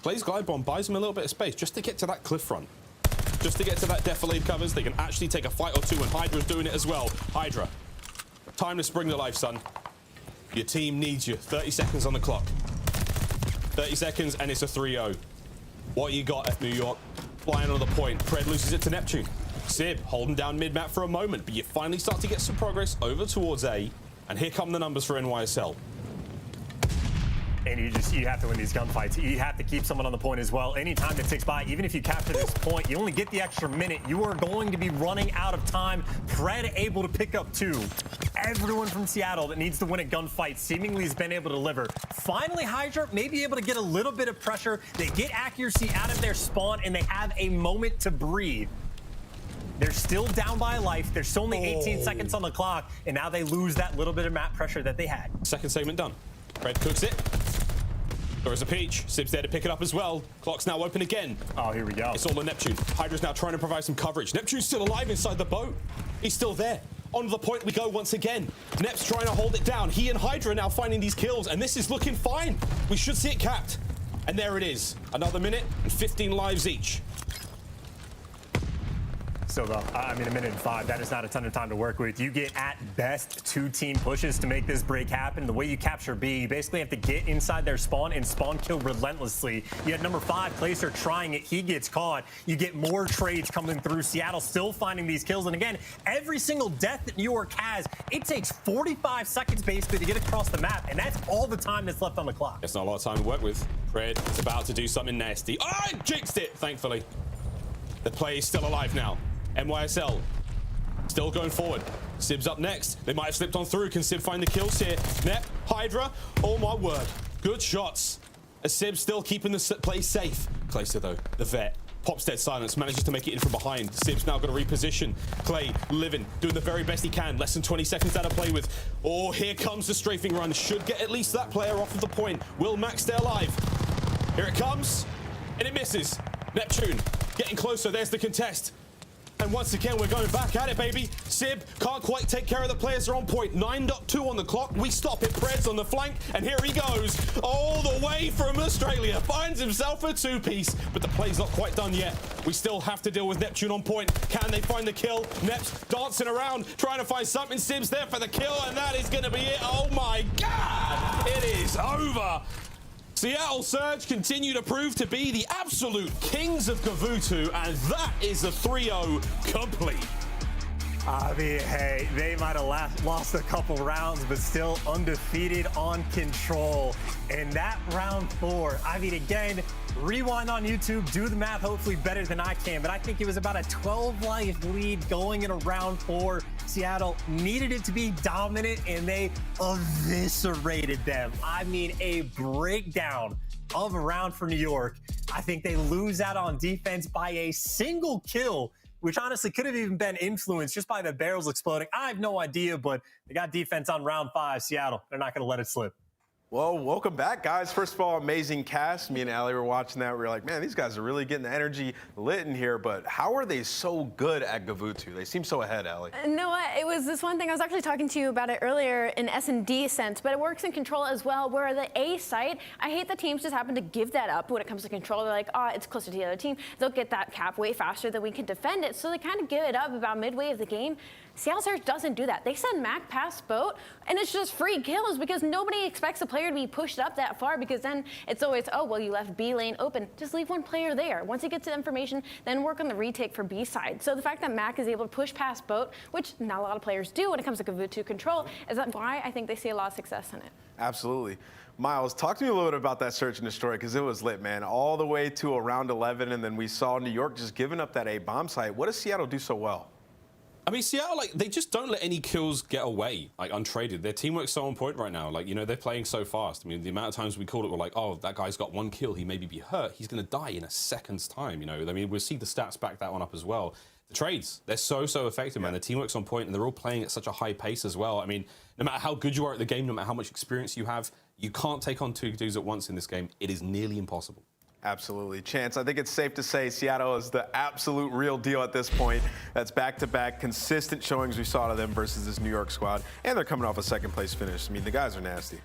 Plays glide bomb, buys them a little bit of space just to get to that cliff front. Just to get to that defilade covers. They can actually take a fight or two, and Hydra's doing it as well. Hydra, time to spring to life, son. Your team needs you. 30 seconds on the clock. 30 seconds, and it's a 3-0. What you got at New York? Flying on the point. Pred loses it to Neptune. Sib holding down mid-map for a moment, but you finally start to get some progress over towards A, and here come the numbers for NYSL. And you have to win these gunfights. You have to keep someone on the point as well. Any time that ticks by, even if you capture this point, you only get the extra minute. You are going to be running out of time. Pred able to pick up 2. Everyone from Seattle that needs to win a gunfight seemingly has been able to deliver. Finally, Hydra may be able to get a little bit of pressure. They get accuracy out of their spawn, and they have a moment to breathe. They're still down by a life. There's only 18 seconds on the clock, and now they lose that little bit of map pressure that they had. Second segment done. Pred cooks it. There is a peach. Sib's there to pick it up as well. Clock's now open again. Oh, here we go. It's all on Neptune. Hydra's now trying to provide some coverage. Neptune's still alive inside the boat. He's still there. On the point we go once again. Nep's trying to hold it down. He and Hydra are now finding these kills, and this is looking fine. We should see it capped. And there it is. Another minute and 15 lives each. So though, I mean, 1 minute and 5, that is not a ton of time to work with. You get at best 2 team pushes to make this break happen. The way you capture B, you basically have to get inside their spawn and spawn kill relentlessly. You had number 5, Clayster, trying it. He gets caught. You get more trades coming through. Seattle still finding these kills. And again, every single death that New York has, it takes 45 seconds basically to get across the map. And that's all the time that's left on the clock. It's not a lot of time to work with. Pred is about to do something nasty. Oh, I jinxed it, thankfully. The play is still alive now. NYSL still going forward. Sib's up next. They might have slipped on through. Can Sib find the kills here? Nep, Hydra. Oh my word. Good shots. As Sib still keeping the play safe. Clayster though, the vet, pops dead silence, manages to make it in from behind. Sib's now got to reposition. Clay living, doing the very best he can. Less than 20 seconds out to play with. Oh, here comes the strafing run. Should get at least that player off of the point. Will Mack stay alive? Here it comes, and it misses. Neptune getting closer. There's the contest. And once again, we're going back at it, baby. Sib can't quite take care of the players. They're on point. 9.2 on the clock. We stop it. Pred's on the flank. And here he goes. All the way from Australia. Finds himself a 2-piece. But the play's not quite done yet. We still have to deal with Neptune on point. Can they find the kill? Nep's dancing around, trying to find something. Sib's there for the kill. And that is going to be it. Oh, my God. It is over. Seattle Surge continue to prove to be the absolute kings of Gavutu, and that is a 3-0 complete. I mean, hey, they might have lost a couple rounds, but still undefeated on control. And that round 4, I mean, again, rewind on YouTube, do the math hopefully better than I can, but I think it was about a 12-life lead going into round 4. Seattle needed it to be dominant, and they eviscerated them. I mean, a breakdown of a round for New York. I think they lose out on defense by a single kill, which honestly could have even been influenced just by the barrels exploding. I have no idea, but they got defense on round 5, Seattle. They're not going to let it slip. Well, welcome back, guys. First of all, amazing cast. Me and aLLeY were watching that. We were like, man, these guys are really getting the energy lit in here, but how are they so good at Gavutu? They seem so ahead, aLLeY. You know what? It was this one thing I was actually talking to you about it earlier in S&D sense, but it works in control as well, where the A site, I hate that teams just happen to give that up when it comes to control. They're like, oh, it's closer to the other team. They'll get that cap way faster than we can defend it, so they kind of give it up about midway of the game. Seattle Surge doesn't do that. They send Mack past boat, and it's just free kills because nobody expects a player to be pushed up that far, because then it's always, oh, well, you left B lane open. Just leave one player there. Once he gets the information, then work on the retake for B side. So the fact that Mack is able to push past boat, which not a lot of players do when it comes to Gavutu control, is that why I think they see a lot of success in it. Absolutely. Miles, talk to me a little bit about that search and destroy, because it was lit, man. All the way to around 11, and then we saw New York just giving up that A bomb site. What does Seattle do so well? I mean, Seattle, like, they just don't let any kills get away, like, untraded. Their teamwork's so on point right now. Like, you know, they're playing so fast. I mean, the amount of times we called it, we're like, oh, that guy's got one kill. He maybe be hurt. He's going to die in a second's time, you know. I mean, we'll see the stats back that one up as well. The trades, they're so effective, man. The teamwork's on point, and they're all playing at such a high pace as well. I mean, no matter how good you are at the game, no matter how much experience you have, you can't take on two dudes at once in this game. It is nearly impossible. Absolutely. Chance, I think it's safe to say Seattle is the absolute real deal at this point. That's back-to-back consistent showings we saw to them versus this New York squad. And they're coming off a second-place finish. I mean, the guys are nasty.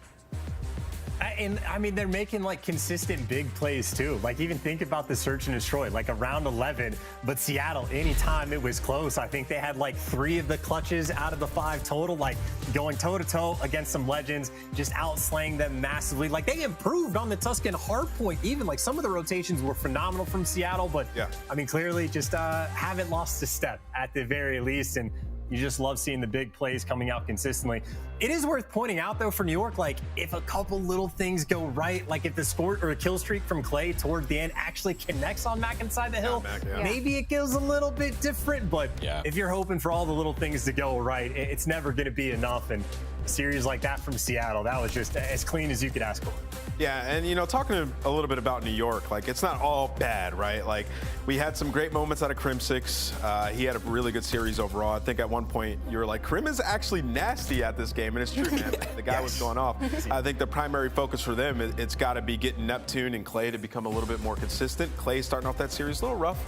And I mean, they're making like consistent big plays too. Like, even think about the search and destroy, like around 11. But Seattle, anytime it was close, I think they had like 3 of the clutches out of the 5 total, like going toe to toe against some legends, just outslaying them massively. Like, they improved on the Tuscan hardpoint. Even like some of the rotations were phenomenal from Seattle, but yeah, I mean, clearly just haven't lost a step at the very least. And you just love seeing the big plays coming out consistently. It is worth pointing out, though, for New York, like, if a couple little things go right, like if the score or a kill streak from Clay toward the end actually connects on Mack inside the hill, maybe it goes a little bit different. But if you're hoping for all the little things to go right, it's never going to be enough. And a series like that from Seattle, that was just as clean as you could ask for. Yeah, and, you know, talking a little bit about New York, like, it's not all bad, right? Like, we had some great moments out of Crimsix. He had a really good series overall. I think at one point you were like, Crim is actually nasty at this game, and it's true, man. The guy was going off. I think the primary focus for them, it's got to be getting Neptune and Clay to become a little bit more consistent. Clay starting off that series a little rough.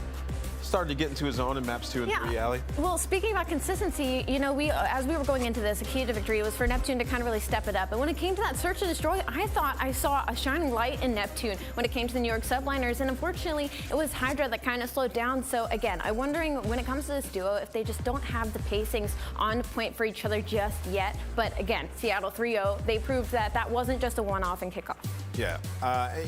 Started to get into his own in maps 2 and 3, aLLeY. Well, speaking about consistency, you know, as we were going into this, the key to victory was for Neptune to kind of really step it up. And when it came to that search and destroy, I thought I saw a shining light in Neptune when it came to the New York Subliners. And unfortunately, it was Hydra that kind of slowed down. So again, I'm wondering when it comes to this duo, if they just don't have the pacings on point for each other just yet. But again, Seattle 3-0, they proved that that wasn't just a one-off in kickoff. Yeah.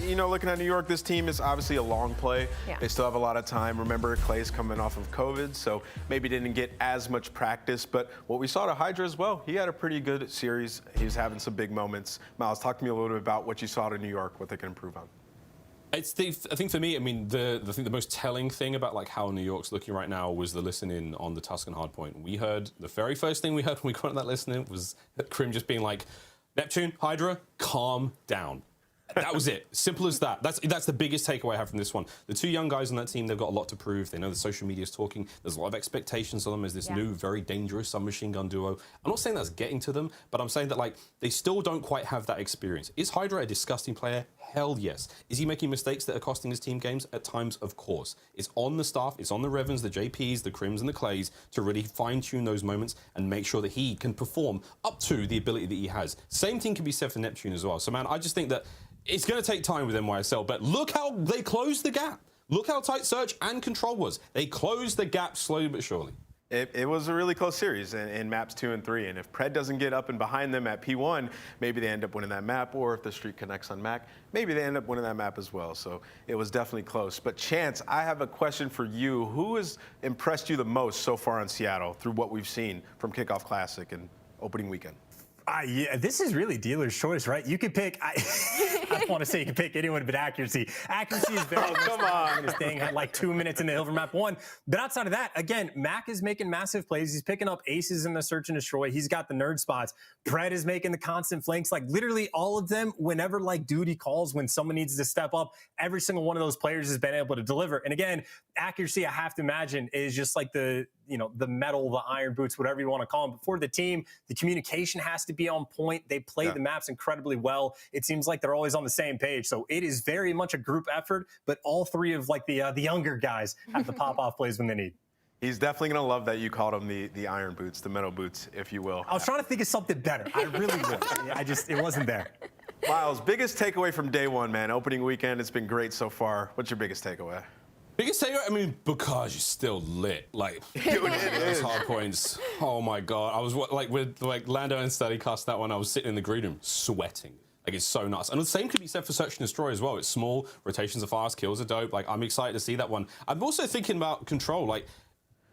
You know, looking at New York, this team is obviously a long play. They still have a lot of time. Remember, Clay's coming off of COVID, so maybe didn't get as much practice. But what we saw to Hydra as well, he had a pretty good series. He was having some big moments. Miles, talk to me a little bit about what you saw to New York, what they can improve on. I think for me, I mean, the most telling thing about like how New York's looking right now was the listening on the Tuscan hardpoint. We heard, the very first thing we heard when we got on that listening was Crim just being like, Neptune, Hydra, calm down. That was it. Simple as that. That's the biggest takeaway I have from this one. The 2 young guys on that team, they've got a lot to prove. They know the social media is talking. There's a lot of expectations on them as this new, very dangerous submachine gun duo. I'm not saying that's getting to them, but I'm saying that, like, they still don't quite have that experience. Is Hydra a disgusting player? Hell yes. Is he making mistakes that are costing his team games? At times, of course. It's on the staff, it's on the Revens, the JPs, the Crims, and the Clays to really fine-tune those moments and make sure that he can perform up to the ability that he has. Same thing can be said for Neptune as well. So, man, I just think that it's going to take time with NYSL, but look how they closed the gap. Look how tight search and control was. They closed the gap slowly but surely. It was a really close series in maps 2 and 3, and if Pred doesn't get up and behind them at P1, maybe they end up winning that map, or if the streak connects on Mack, maybe they end up winning that map as well. So it was definitely close. But Chance, I have a question for you. Who has impressed you the most so far in Seattle through what we've seen from Kickoff Classic and opening weekend? Yeah, this is really dealer's choice, right? You could pick, I don't want to say you can pick anyone, but accuracy. Accuracy is very come on. This thing had like 2 minutes in the Hilver map 1. But outside of that, again, Mack is making massive plays. He's picking up aces in the search and destroy. He's got the nerd spots. Pred is making the constant flanks. Like, literally all of them, whenever like duty calls, when someone needs to step up, every single one of those players has been able to deliver. And again, accuracy, I have to imagine, is just like the the metal, the iron boots, whatever you want to call them. But for the team, the communication has to be on point. They play the maps incredibly well. It seems like they're always on the same page. So it is very much a group effort, but all three of like the younger guys have the pop-off plays when they need. He's definitely going to love that you called him the iron boots, the metal boots, if you will. I was trying to think of something better. I really was. It wasn't there. Miles, biggest takeaway from day one, man. Opening weekend, it's been great so far. What's your biggest takeaway? Biggest takeaway? I mean, because you're still lit. Like, those hard points. Oh my God. I was with Lando and Standy cast that one. I was sitting in the green room sweating. Like, it's so nuts. And the same could be said for Search and Destroy as well. It's small, rotations are fast, kills are dope. Like, I'm excited to see that one. I'm also thinking about Control. Like,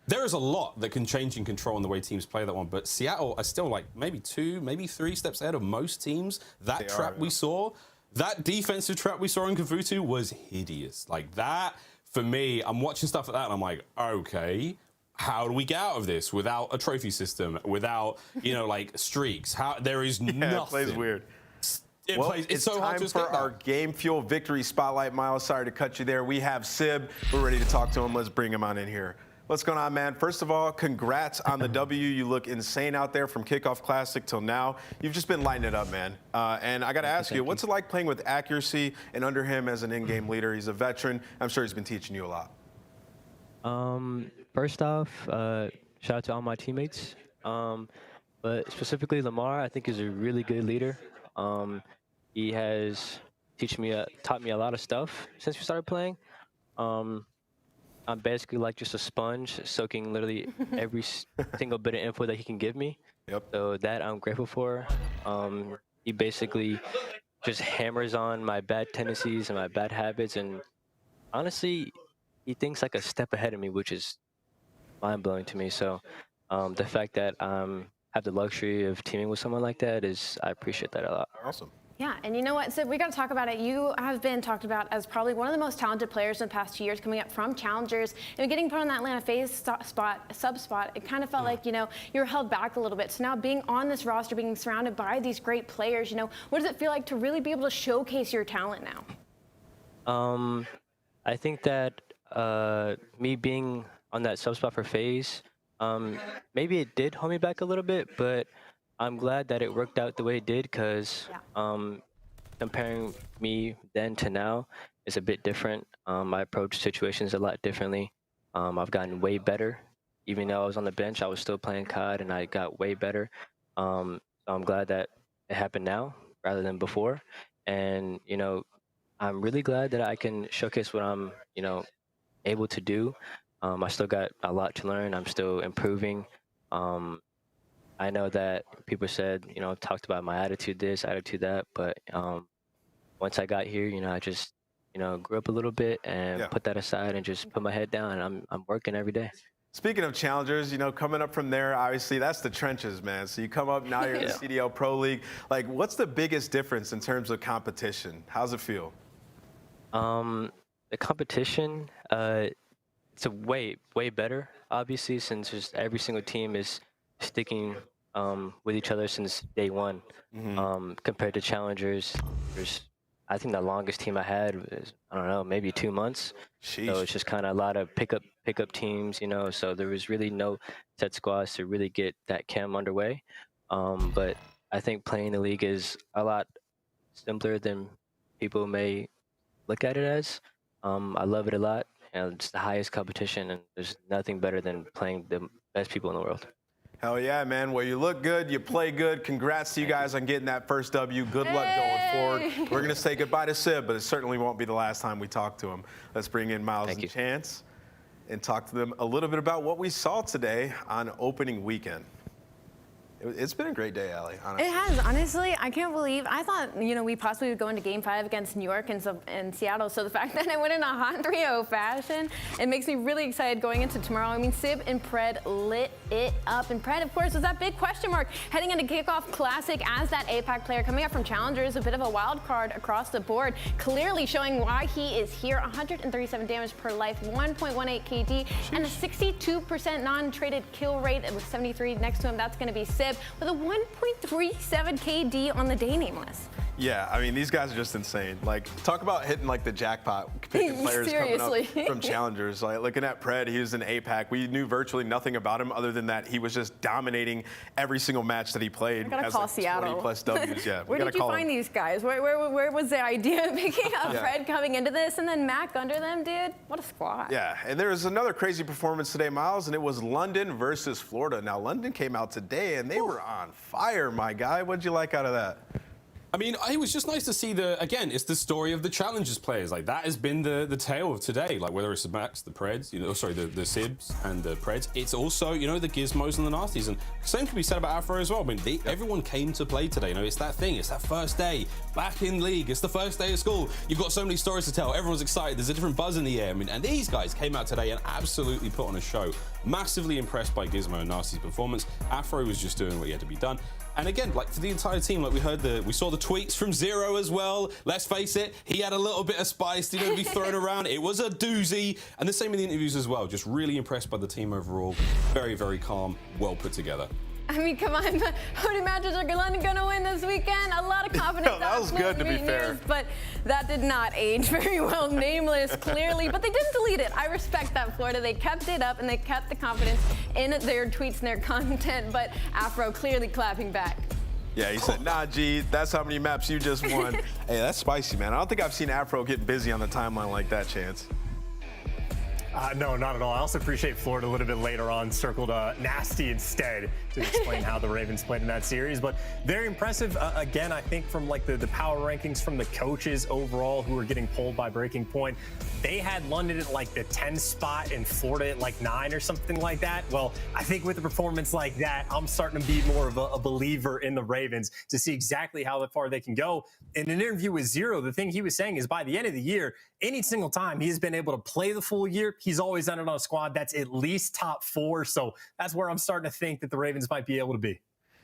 there is a lot that can change in Control in the way teams play that one, but Seattle are still like maybe 2, maybe 3 steps ahead of most teams. That trap we saw, that defensive trap we saw in Kavutu was hideous. Like that, for me, I'm watching stuff like that and I'm like, okay, how do we get out of this without a trophy system, without, like streaks? There is nothing. It plays weird. It's so hard to for our Game Fuel Victory Spotlight. Miles, sorry to cut you there. We have Sib. We're ready to talk to him. Let's bring him on in here. What's going on, man? First of all, congrats on the W. You look insane out there from Kickoff Classic till now. You've just been lighting it up, man. And I got to ask you, what's it like playing with Accuracy and under him as an in-game leader? He's a veteran. I'm sure he's been teaching you a lot. First off, shout out to all my teammates. But specifically Lamar, I think is a really good leader. He has taught me a lot of stuff since we started playing. I'm basically like just a sponge, soaking literally every single bit of info that he can give me. So that I'm grateful for. He basically just hammers on my bad tendencies and my bad habits, and honestly, he thinks like a step ahead of me, which is mind-blowing to me. So the fact that I have the luxury of teaming with someone like that I appreciate that a lot. Awesome. Yeah, and you know what, Sid, we got to talk about it. You have been talked about as probably one of the most talented players in the past 2 years, coming up from Challengers and getting put on that Atlanta FaZe sub spot. It kind of felt like, you were held back a little bit. So now being on this roster, being surrounded by these great players, what does it feel like to really be able to showcase your talent now? I think that me being on that sub spot for FaZe, maybe it did hold me back a little bit, but I'm glad that it worked out the way it did, because comparing me then to now is a bit different. I approach situations a lot differently. I've gotten way better. Even though I was on the bench, I was still playing COD, and I got way better. So I'm glad that it happened now rather than before. And, I'm really glad that I can showcase what I'm, able to do. I still got a lot to learn. I'm still improving. I know that people said, talked about my attitude this, attitude that, but once I got here, I just, grew up a little bit and put that aside and just put my head down, and I'm working every day. Speaking of challengers, coming up from there, obviously that's the trenches, man. So you come up, now you're in the CDL Pro League. Like, what's the biggest difference in terms of competition? How's it feel? The competition, it's a way better, obviously, since just every single team is sticking with each other since day one. Compared to challengers, I think the longest team I had was, I don't know, maybe 2 months. Sheesh. So it's just kind of a lot of pickup teams, so there was really no set squads to really get that cam underway. But I think playing the league is a lot simpler than people may look at it as. I love it a lot, and it's the highest competition, and there's nothing better than playing the best people in the world. Hell yeah, man. Well, you look good, you play good. Congrats to you guys on getting that first W. Good luck going forward. We're going to say goodbye to Sib, but it certainly won't be the last time we talk to him. Let's bring in Miles and Chance and talk to them a little bit about what we saw today on opening weekend. It's been a great day, aLLeY, honestly. It has, honestly. I can't believe, I thought, we possibly would go into Game 5 against New York and Seattle. So the fact that I went in a hot 3-0 fashion, it makes me really excited going into tomorrow. I mean, Sib and Pred lit it up. And Pred, of course, was that big question mark heading into Kickoff Classic as that APAC player coming up from Challengers, a bit of a wild card across the board, clearly showing why he is here. 137 damage per life, 1.18 KD, and a 62% non-traded kill rate with 73 next to him. That's going to be Sib with a 1.37 KD on the day nameless. Yeah, I mean, these guys are just insane. Like, talk about hitting like the jackpot, picking players coming up from challengers. Like, looking at Pred, he was in APAC. We knew virtually nothing about him other than that he was just dominating every single match that he played. I gotta call Seattle. 20 plus W's. Yeah, Where did you find these guys? Where was the idea of picking up Pred coming into this, and then Mack under them, dude? What a squad. Yeah, and there was another crazy performance today, Miles, and it was London versus Florida. Now, London came out today, and they were on fire, my guy. What'd you like out of that? I mean, it was just nice to see again, it's the story of the Challengers players. Like, that has been the tale of today. Like, whether it's the Macks, the Preds, the Sibs and the Preds, it's also, the Gizmos and the Nasties. And same can be said about Afro as well. I mean, everyone came to play today. It's that thing. It's that first day back in league. It's the first day of school. You've got so many stories to tell. Everyone's excited. There's a different buzz in the air. I mean, and these guys came out today and absolutely put on a show. Massively impressed by Gizmo and Nasty's performance. Afro was just doing what he had to be done. And again, like, for the entire team, like, we saw the tweets from Zero as well. Let's face it, he had a little bit of spice to be thrown around. It was a doozy. And the same in the interviews as well. Just really impressed by the team overall. Very, very calm, well put together. I mean, come on, how many matches are London gonna win this weekend? A lot of confidence. That was good, to be fair. But that did not age very well. Nameless, clearly, but they didn't delete it. I respect that, Florida. They kept it up and they kept the confidence in their tweets and their content, but Afro clearly clapping back. Yeah, he said, nah, G, that's how many maps you just won. Hey, that's spicy, man. I don't think I've seen Afro get busy on the timeline like that, Chance. No, not at all. I also appreciate Florida a little bit later on circled Nasty instead to explain how the Ravens played in that series. But very impressive. Again, I think from like the power rankings from the coaches overall who were getting pulled by Breaking Point, they had London at like the 10 spot and Florida at like 9 or something like that. Well, I think with a performance like that, I'm starting to be more of a believer in the Ravens to see exactly how far they can go. In an interview with Zero, the thing he was saying is by the end of the year, any single time he's been able to play the full year, he's always done it on a squad that's at least top 4. So that's where I'm starting to think that the Ravens might be able to be.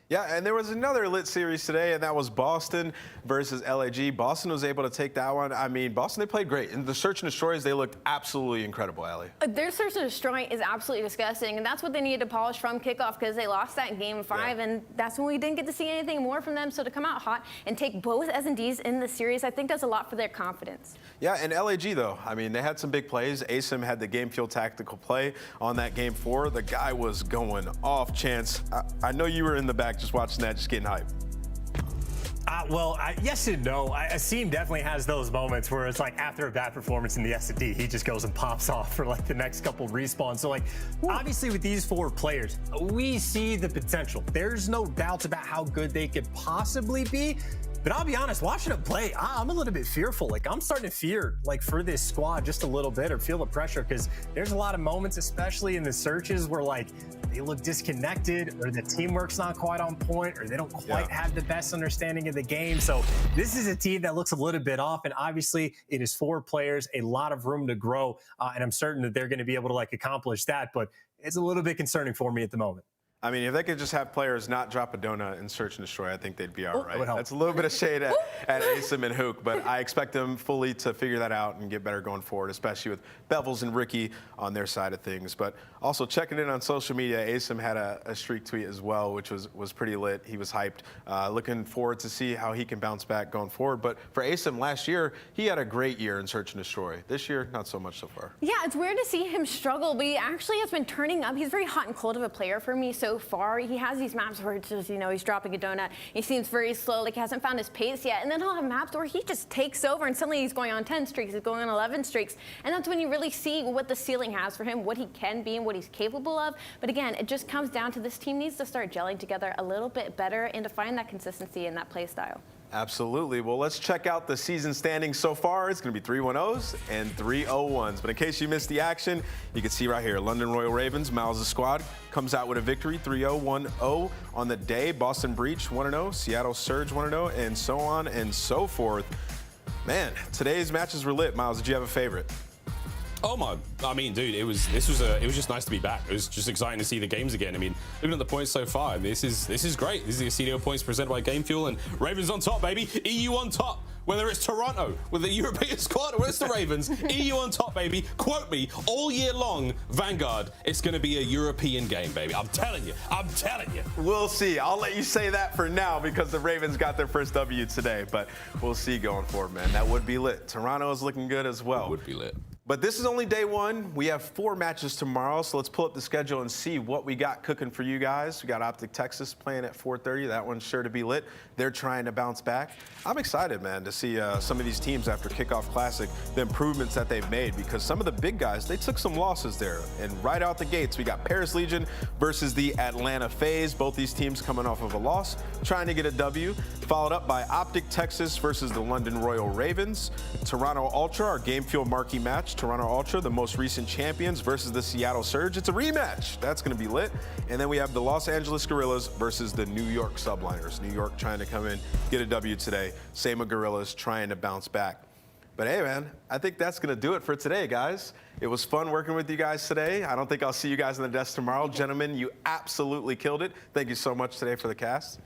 Yeah, and there was another lit series today, and that was Boston versus LAG. Boston was able to take that one. I mean, Boston, they played great. And the Search and Destroys, they looked absolutely incredible, Allie. Their Search and Destroy is absolutely disgusting, and that's what they needed to polish from kickoff because they lost that game 5, and that's when we didn't get to see anything more from them. So to come out hot and take both S&Ds in the series, I think does a lot for their confidence. Yeah, and LAG, though, I mean, they had some big plays. aSim had the game fuel tactical play on that game 4. The guy was going off, Chance. I know you were in the back just watching that, just getting hyped. Well, yes and no. Asim definitely has those moments where it's like after a bad performance in the S&D, he just goes and pops off for like the next couple respawns. So like, obviously with these 4 players, we see the potential. There's no doubts about how good they could possibly be. But I'll be honest, watching them play, I'm a little bit fearful. Like, I'm starting to fear, like, for this squad just a little bit or feel the pressure because there's a lot of moments, especially in the searches, where, like, they look disconnected or the teamwork's not quite on point or they don't quite have the best understanding of the game. So this is a team that looks a little bit off. And obviously, it is 4 players, a lot of room to grow. And I'm certain that they're going to be able to, like, accomplish that. But it's a little bit concerning for me at the moment. I mean, if they could just have players not drop a donut and Search and Destroy, I think they'd be all right. That's a little bit of shade at aSim and Hook, but I expect them fully to figure that out and get better going forward, especially with Bevels and Ricky on their side of things. But also checking in on social media, aSim had a streak tweet as well, which was pretty lit. He was hyped. Looking forward to see how he can bounce back going forward. But for aSim last year, he had a great year in Search and Destroy. This year, not so much so far. Yeah, it's weird to see him struggle, but he actually has been turning up. He's very hot and cold of a player for me so far. He has these maps where it's just, he's dropping a donut. He seems very slow, like he hasn't found his pace yet. And then he'll have maps where he just takes over and suddenly he's going on 10 streaks, he's going on 11 streaks. And that's when you really see what the ceiling has for him, what he can be and what he's capable of. But again, it just comes down to this team needs to start gelling together a little bit better and to find that consistency in that play style. Absolutely. Well, let's check out the season standings so far. It's going to be 3 1-0s and 3 0-1s. But in case you missed the action, you can see right here, London Royal Ravens, Miles' squad, comes out with a victory, 3-0, 1-0 on the day. Boston Breach, 1-0. Seattle Surge, 1-0, and so on and so forth. Man, today's matches were lit. Miles, did you have a favorite? Oh my, I mean, dude, it was just nice to be back. It was just exciting to see the games again. I mean, looking at the points so far, this is great. This is the CDL points presented by Game Fuel, and Ravens on top, baby. EU on top. Whether it's Toronto with the European squad or it's the Ravens, EU on top, baby. Quote me, all year long, Vanguard, it's going to be a European game, baby. I'm telling you. I'm telling you. We'll see. I'll let you say that for now because the Ravens got their first W today, but we'll see going forward, man. That would be lit. Toronto is looking good as well. It would be lit. But this is only day one. We have 4 matches tomorrow, so let's pull up the schedule and see what we got cooking for you guys. We got OpTic Texas playing at 4:30. That one's sure to be lit. They're trying to bounce back. I'm excited, man, to see some of these teams after Kickoff Classic, the improvements that they've made, because some of the big guys, they took some losses there. And right out the gates, we got Paris Legion versus the Atlanta FaZe. Both these teams coming off of a loss, trying to get a W. Followed up by OpTic Texas versus the London Royal Ravens. Toronto Ultra, our Game Fuel marquee match. Toronto Ultra, the most recent champions, versus the Seattle Surge. It's a rematch. That's going to be lit. And then we have the Los Angeles Guerrillas versus the New York Subliners. New York trying to come in, get a W today. Same with Guerrillas trying to bounce back. But hey, man, I think that's going to do it for today, guys. It was fun working with you guys today. I don't think I'll see you guys on the desk tomorrow. Gentlemen, you absolutely killed it. Thank you so much today for the cast.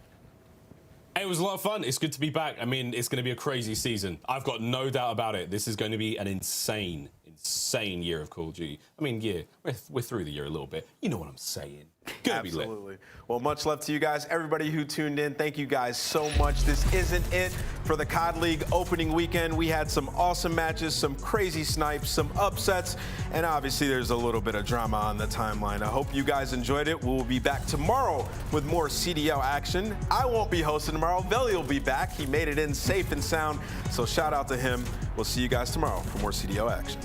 It was a lot of fun. It's good to be back. I mean, it's going to be a crazy season. I've got no doubt about it. This is going to be an insane year of Call of Duty. I mean, yeah, we're through the year a little bit. You know what I'm saying. Absolutely. Well, much love to you guys. Everybody who tuned in, thank you guys so much. This isn't it for the COD League opening weekend. We had some awesome matches, some crazy snipes, some upsets, and obviously there's a little bit of drama on the timeline. I hope you guys enjoyed it. We'll be back tomorrow with more CDL action. I won't be hosting tomorrow. Veli will be back. He made it in safe and sound, so shout out to him. We'll see you guys tomorrow for more CDL action.